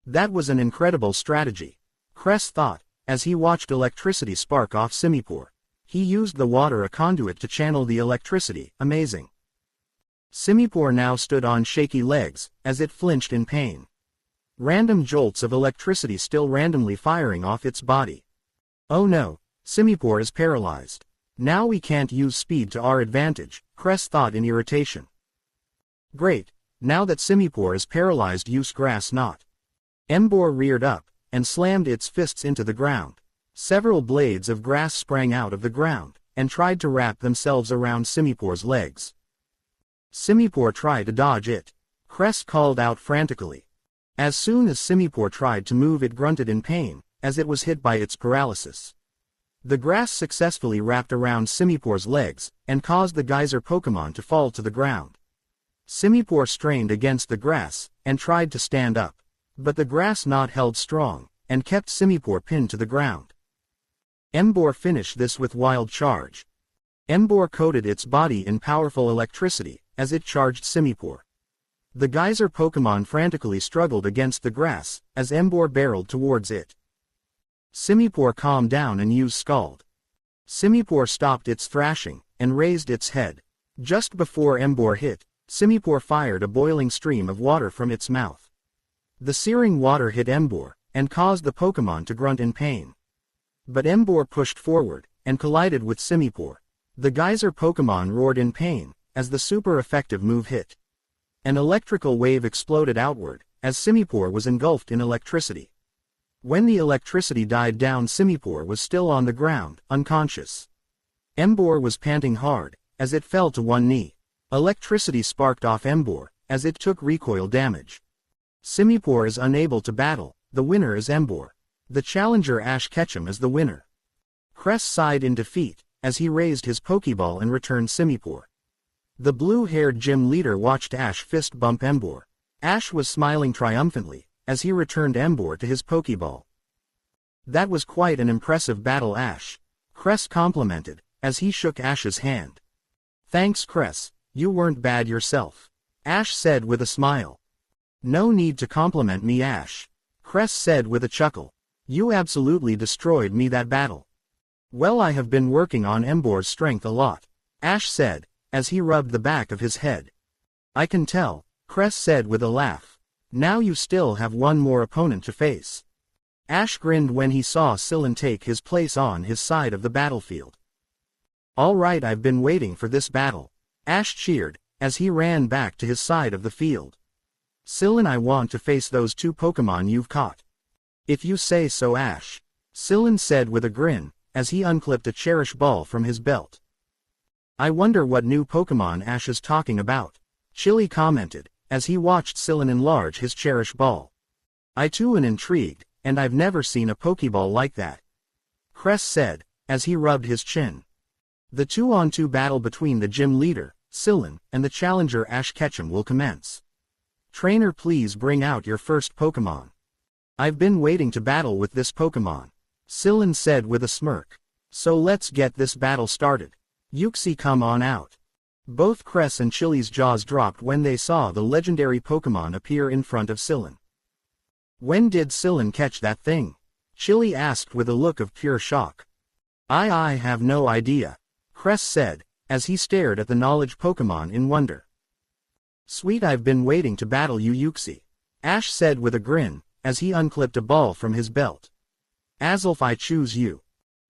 That was an incredible strategy, Cress thought, as he watched electricity spark off Simipour. He used the water a conduit to channel the electricity, amazing. Simipour now stood on shaky legs, as it flinched in pain. Random jolts of electricity still randomly firing off its body. Oh no, Simipour is paralyzed. Now we can't use speed to our advantage, Cress thought in irritation. Great, now that Simipour is paralyzed, use Grass Knot. Emboar reared up, and slammed its fists into the ground. Several blades of grass sprang out of the ground, and tried to wrap themselves around Simipour's legs. Simipour tried to dodge it. Cress called out frantically. As soon as Simipour tried to move, it grunted in pain, as it was hit by its paralysis. The grass successfully wrapped around Simipour's legs, and caused the Geyser Pokémon to fall to the ground. Simipour strained against the grass, and tried to stand up. But the grass knot held strong, and kept Simipour pinned to the ground. Emboar finished this with Wild Charge. Emboar coated its body in powerful electricity, as it charged Simipour. The Geyser Pokémon frantically struggled against the grass, as Emboar barreled towards it. Simipour calmed down and used Scald. Simipour stopped its thrashing, and raised its head. Just before Emboar hit, Simipour fired a boiling stream of water from its mouth. The searing water hit Emboar, and caused the Pokémon to grunt in pain. But Emboar pushed forward, and collided with Simipour. The Geyser Pokémon roared in pain, as the super effective move hit. An electrical wave exploded outward, as Simipour was engulfed in electricity. When the electricity died down, Simipour was still on the ground, unconscious. Emboar was panting hard, as it fell to one knee. Electricity sparked off Emboar, as it took recoil damage. Simipour is unable to battle. The winner is Emboar. The challenger Ash Ketchum is the winner. Cress sighed in defeat, as he raised his Pokeball and returned Simipour. The blue-haired gym leader watched Ash fist bump Emboar. Ash was smiling triumphantly, as he returned Emboar to his Pokeball. That was quite an impressive battle, Ash. Cress complimented, as he shook Ash's hand. Thanks, Cress, you weren't bad yourself. Ash said with a smile. No need to compliment me, Ash. Cress said with a chuckle. You absolutely destroyed me that battle. Well, I have been working on Emboar's strength a lot, Ash said, as he rubbed the back of his head. I can tell, Cress said with a laugh. Now you still have one more opponent to face. Ash grinned when he saw Scylla take his place on his side of the battlefield. Alright, I've been waiting for this battle. Ash cheered, as he ran back to his side of the field. Scylla, I want to face those 2 Pokemon you've caught. If you say so, Ash. Scylla said with a grin, as he unclipped a Cherish Ball from his belt. I wonder what new Pokemon Ash is talking about, Chili commented, as he watched Scylla enlarge his Cherish Ball. I too am intrigued, and I've never seen a Pokeball like that, Cress said, as he rubbed his chin. The 2-on-2 battle between the gym leader, Scylla, and the challenger Ash Ketchum will commence. Trainer, please bring out your first Pokemon. I've been waiting to battle with this Pokemon, Scylla said with a smirk. So let's get this battle started. Uxie, come on out. Both Cress and Chili's jaws dropped when they saw the legendary Pokemon appear in front of Scylla. When did Scylla catch that thing? Chili asked with a look of pure shock. I have no idea, Cress said, as he stared at the knowledge Pokemon in wonder. Sweet, I've been waiting to battle you, Uxie, Ash said with a grin, as he unclipped a ball from his belt. Azelf, I choose you.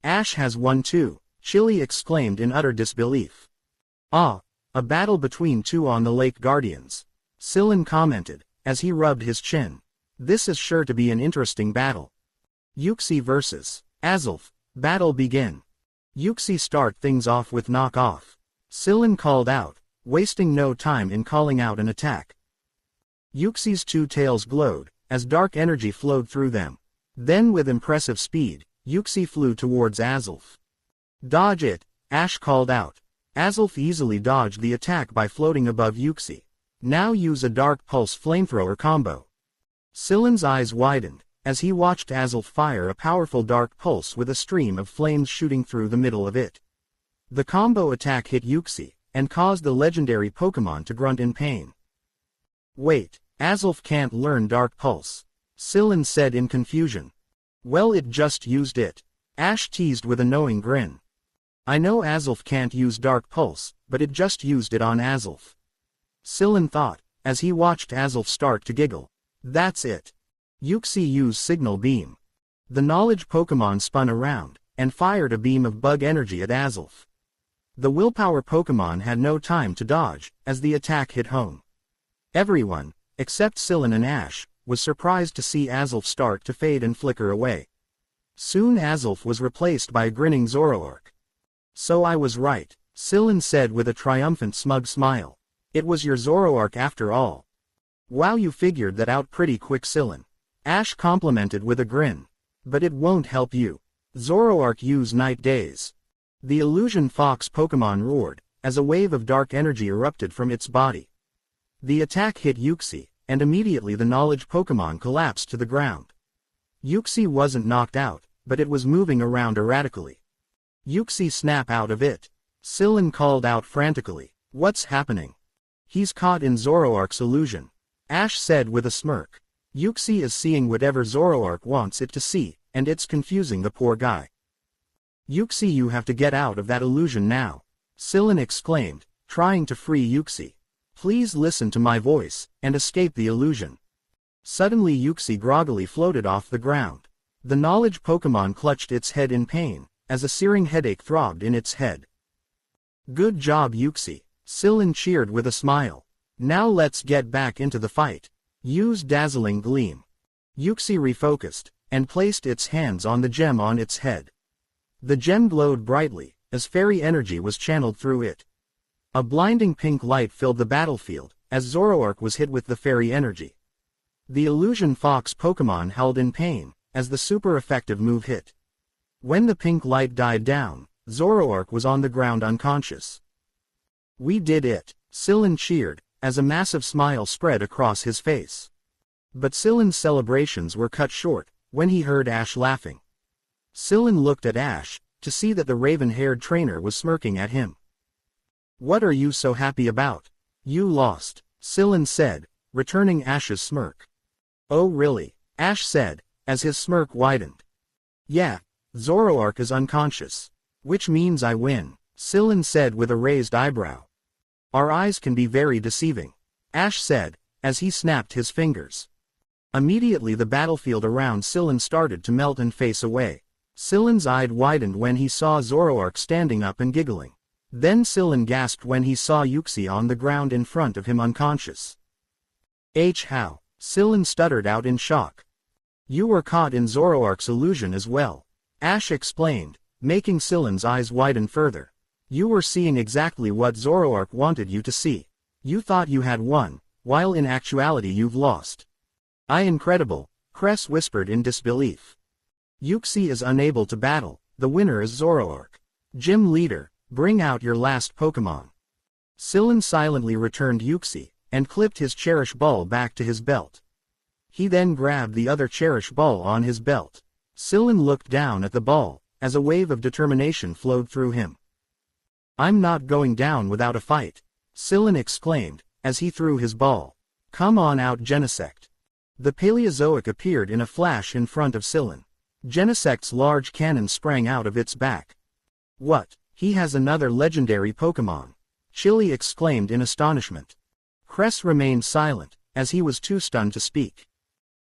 Ash has won too, Chili exclaimed in utter disbelief. Ah, a battle between 2 on the Lake Guardians, Scylla commented, as he rubbed his chin. This is sure to be an interesting battle. Uxie versus Azelf, battle begin. Uxie, start things off with knock off, Scylla called out, wasting no time in calling out an attack. Uxie's 2 tails glowed, as dark energy flowed through them. Then with impressive speed, Uxie flew towards Azelf. Dodge it, Ash called out. Azelf easily dodged the attack by floating above Uxie. Now use a Dark Pulse flamethrower combo. Scylla's eyes widened, as he watched Azelf fire a powerful Dark Pulse with a stream of flames shooting through the middle of it. The combo attack hit Uxie, and caused the legendary Pokemon to grunt in pain. Wait, Azelf can't learn Dark Pulse, Scylla said in confusion. Well, it just used it, Ash teased with a knowing grin. I know Azelf can't use Dark Pulse, but it just used it on Azelf, Scylla thought, as he watched Azelf start to giggle. That's it. Uxie used Signal Beam. The knowledge Pokemon spun around, and fired a beam of bug energy at Azelf. The willpower Pokemon had no time to dodge, as the attack hit home. Everyone, except Scylla and Ash, was surprised to see Azelf start to fade and flicker away. Soon Azelf was replaced by a grinning Zoroark. So I was right, Scylla said with a triumphant smug smile. It was your Zoroark after all. Wow, you figured that out pretty quick, Scylla, Ash complimented with a grin. But it won't help you. Zoroark use Night Daze. The Illusion Fox Pokemon roared, as a wave of dark energy erupted from its body. The attack hit Uxie, and immediately the knowledge Pokemon collapsed to the ground. Uxie wasn't knocked out, but it was moving around erratically. Uxie, snap out of it, Scylla called out frantically. What's happening? He's caught in Zoroark's illusion, Ash said with a smirk. Uxie is seeing whatever Zoroark wants it to see, and it's confusing the poor guy. Uxie, you have to get out of that illusion now, Scylla exclaimed, trying to free Uxie. Please listen to my voice, and escape the illusion. Suddenly Uxie groggily floated off the ground. The knowledge Pokemon clutched its head in pain, as a searing headache throbbed in its head. Good job, Uxie, Scylla cheered with a smile. Now let's get back into the fight. Use Dazzling Gleam. Uxie refocused, and placed its hands on the gem on its head. The gem glowed brightly, as fairy energy was channeled through it. A blinding pink light filled the battlefield, as Zoroark was hit with the fairy energy. The Illusion Fox Pokemon held in pain, as the super effective move hit. When the pink light died down, Zoroark was on the ground unconscious. We did it, Scylla cheered, as a massive smile spread across his face. But Scylla's celebrations were cut short, when he heard Ash laughing. Scylla looked at Ash, to see that the raven-haired trainer was smirking at him. What are you so happy about? You lost, Scylla said, returning Ash's smirk. Oh really? Ash said, as his smirk widened. Yeah, Zoroark is unconscious. Which means I win, Scylla said with a raised eyebrow. Our eyes can be very deceiving, Ash said, as he snapped his fingers. Immediately the battlefield around Scylan started to melt and face away. Scylan's eyes widened when he saw Zoroark standing up and giggling. Then Scylan gasped when he saw Uxie on the ground in front of him unconscious. How? Scylan stuttered out in shock. You were caught in Zoroark's illusion as well. Ash explained, making Scylan's eyes widen further. You were seeing exactly what Zoroark wanted you to see. You thought you had won, while in actuality you've lost. Incredible, Cress whispered in disbelief. Uxie is unable to battle, the winner is Zoroark. Gym leader, bring out your last Pokémon. Scylan silently returned Uxie, and clipped his Cherish Ball back to his belt. He then grabbed the other Cherish Ball on his belt. Scylan looked down at the ball, as a wave of determination flowed through him. I'm not going down without a fight, Scylan exclaimed, as he threw his ball. Come on out Genesect. The Paleozoic appeared in a flash in front of Scylan. Genesect's large cannon sprang out of its back. What? He has another legendary Pokémon! Chili exclaimed in astonishment. Cress remained silent, as he was too stunned to speak.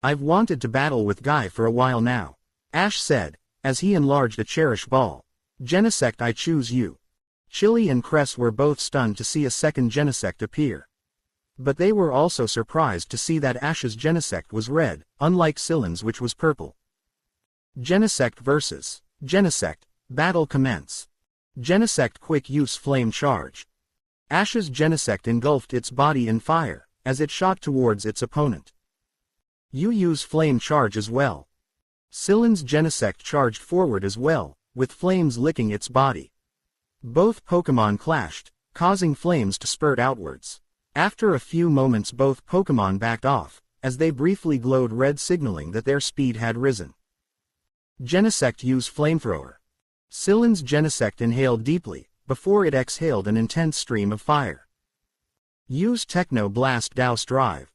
I've wanted to battle with Guy for a while now, Ash said, as he enlarged a Cherish Ball. Genesect, I choose you. Chili and Cress were both stunned to see a second Genesect appear. But they were also surprised to see that Ash's Genesect was red, unlike Scylan's which was purple. Genesect vs. Genesect, battle commence. Genesect quick use flame charge. Ash's Genesect engulfed its body in fire, as it shot towards its opponent. You use flame charge as well. Scylan's Genesect charged forward as well, with flames licking its body. Both Pokémon clashed, causing flames to spurt outwards. After a few moments both Pokémon backed off, as they briefly glowed red signaling that their speed had risen. Genesect use Flamethrower. Scylan's Genesect inhaled deeply, before it exhaled an intense stream of fire. Use Techno Blast Douse Drive.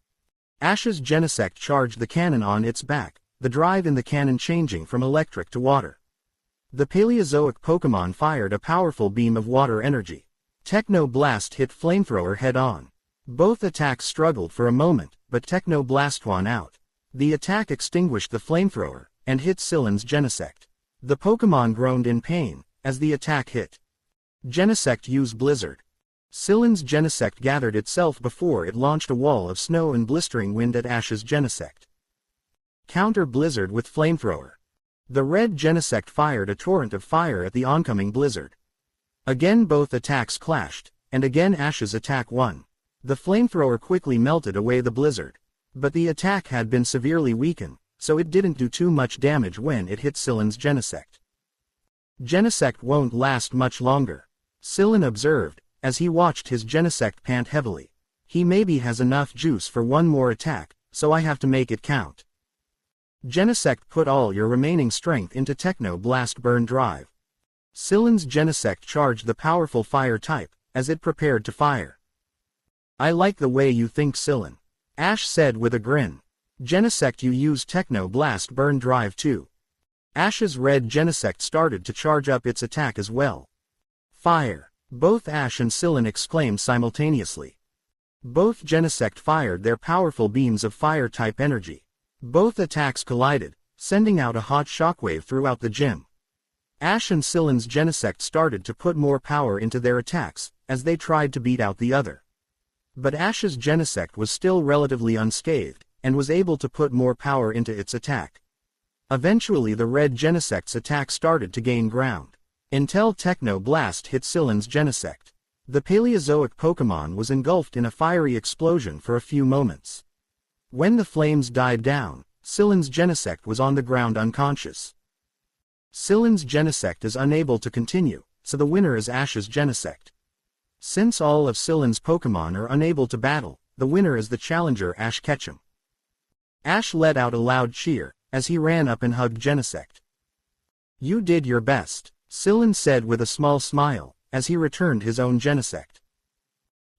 Ash's Genesect charged the cannon on its back, the drive in the cannon changing from electric to water. The Paleozoic Pokémon fired a powerful beam of water energy. Techno Blast hit Flamethrower head-on. Both attacks struggled for a moment, but Techno Blast won out. The attack extinguished the Flamethrower, and hit Scylan's Genesect. The Pokémon groaned in pain, as the attack hit. Genesect used Blizzard. Scylan's Genesect gathered itself before it launched a wall of snow and blistering wind at Ash's Genesect. Counter Blizzard with Flamethrower. The red Genesect fired a torrent of fire at the oncoming blizzard. Again both attacks clashed, and again Ash's attack won. The Flamethrower quickly melted away the blizzard. But the attack had been severely weakened, so it didn't do too much damage when it hit Scylan's Genesect. Genesect won't last much longer, Scylan observed, as he watched his Genesect pant heavily. He maybe has enough juice for one more attack, so I have to make it count. Genesect, put all your remaining strength into Techno Blast Burn Drive. Scylan's Genesect charged the powerful fire type, as it prepared to fire. I like the way you think, Scylan, Ash said with a grin. Genesect, you use Techno Blast Burn Drive too. Ash's red Genesect started to charge up its attack as well. Fire! Both Ash and Scylan exclaimed simultaneously. Both Genesect fired their powerful beams of fire-type energy. Both attacks collided, sending out a hot shockwave throughout the gym. Ash and Scylan's Genesect started to put more power into their attacks, as they tried to beat out the other. But Ash's Genesect was still relatively unscathed, and was able to put more power into its attack. Eventually the red Genesect's attack started to gain ground. Until Techno Blast hit Scylan's Genesect. The Paleozoic Pokémon was engulfed in a fiery explosion for a few moments. When the flames died down, Scylan's Genesect was on the ground unconscious. Scylan's Genesect is unable to continue, so the winner is Ash's Genesect. Since all of Scylan's Pokémon are unable to battle, the winner is the challenger Ash Ketchum. Ash let out a loud cheer, as he ran up and hugged Genesect. You did your best, Scylan said with a small smile, as he returned his own Genesect.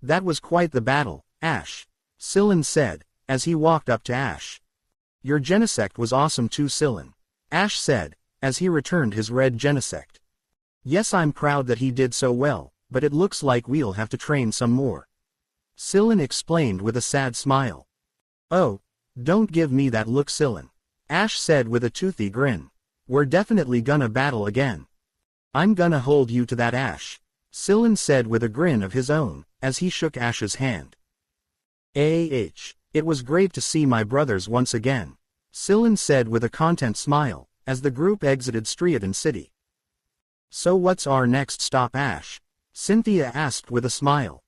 That was quite the battle, Ash, Scylan said, as he walked up to Ash. Your Genesect was awesome too, Scylan, Ash said, as he returned his red Genesect. Yes, I'm proud that he did so well, but it looks like we'll have to train some more, Scylan explained with a sad smile. Oh, Don't give me that look, Sylin. Ash said with a toothy grin. We're definitely gonna battle again. I'm gonna hold you to that, Ash. Sylin said with a grin of his own, as he shook Ash's hand. It was great to see my brothers once again. Sylin said with a content smile, as the group exited Striation City. So what's our next stop, Ash? Cynthia asked with a smile.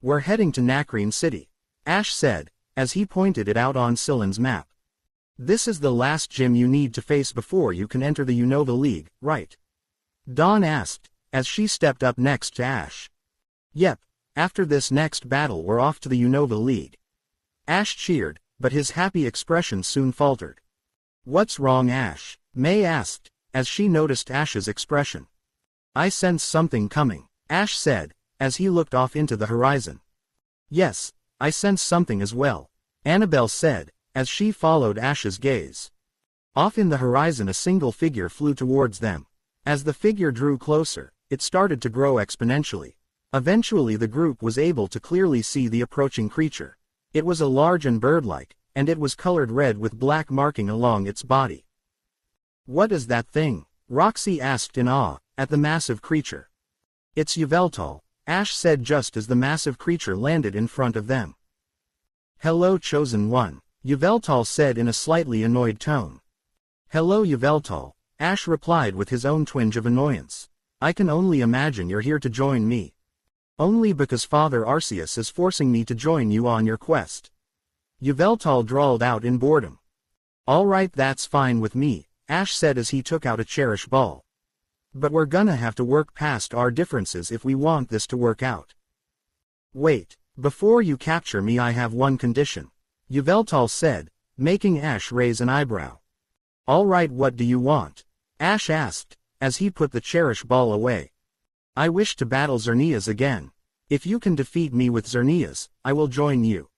We're heading to Nakreen City, Ash said, as he pointed it out on Sylin's map. This is the last gym you need to face before you can enter the Unova League, right? Dawn asked, as she stepped up next to Ash. Yep, after this next battle we're off to the Unova League. Ash cheered, but his happy expression soon faltered. What's wrong, Ash? May asked, as she noticed Ash's expression. I sense something coming, Ash said, as he looked off into the horizon. Yes, I sense something as well, Annabelle said, as she followed Ash's gaze. Off in the horizon a single figure flew towards them. As the figure drew closer, it started to grow exponentially. Eventually the group was able to clearly see the approaching creature. It was a large and bird-like, and it was colored red with black marking along its body. What is that thing? Roxy asked in awe, at the massive creature. It's Yveltal, Ash said just as the massive creature landed in front of them. Hello, Chosen One, Yveltal said in a slightly annoyed tone. Hello, Yveltal, Ash replied with his own twinge of annoyance. I can only imagine you're here to join me. Only because Father Arceus is forcing me to join you on your quest. Yveltal drawled out in boredom. Alright, that's fine with me, Ash said as he took out a cherish ball. But we're gonna have to work past our differences if we want this to work out. Wait, before you capture me I have one condition, Yveltal said, making Ash raise an eyebrow. Alright, what do you want? Ash asked, as he put the cherish ball away. I wish to battle Xerneas again. If you can defeat me with Xerneas, I will join you.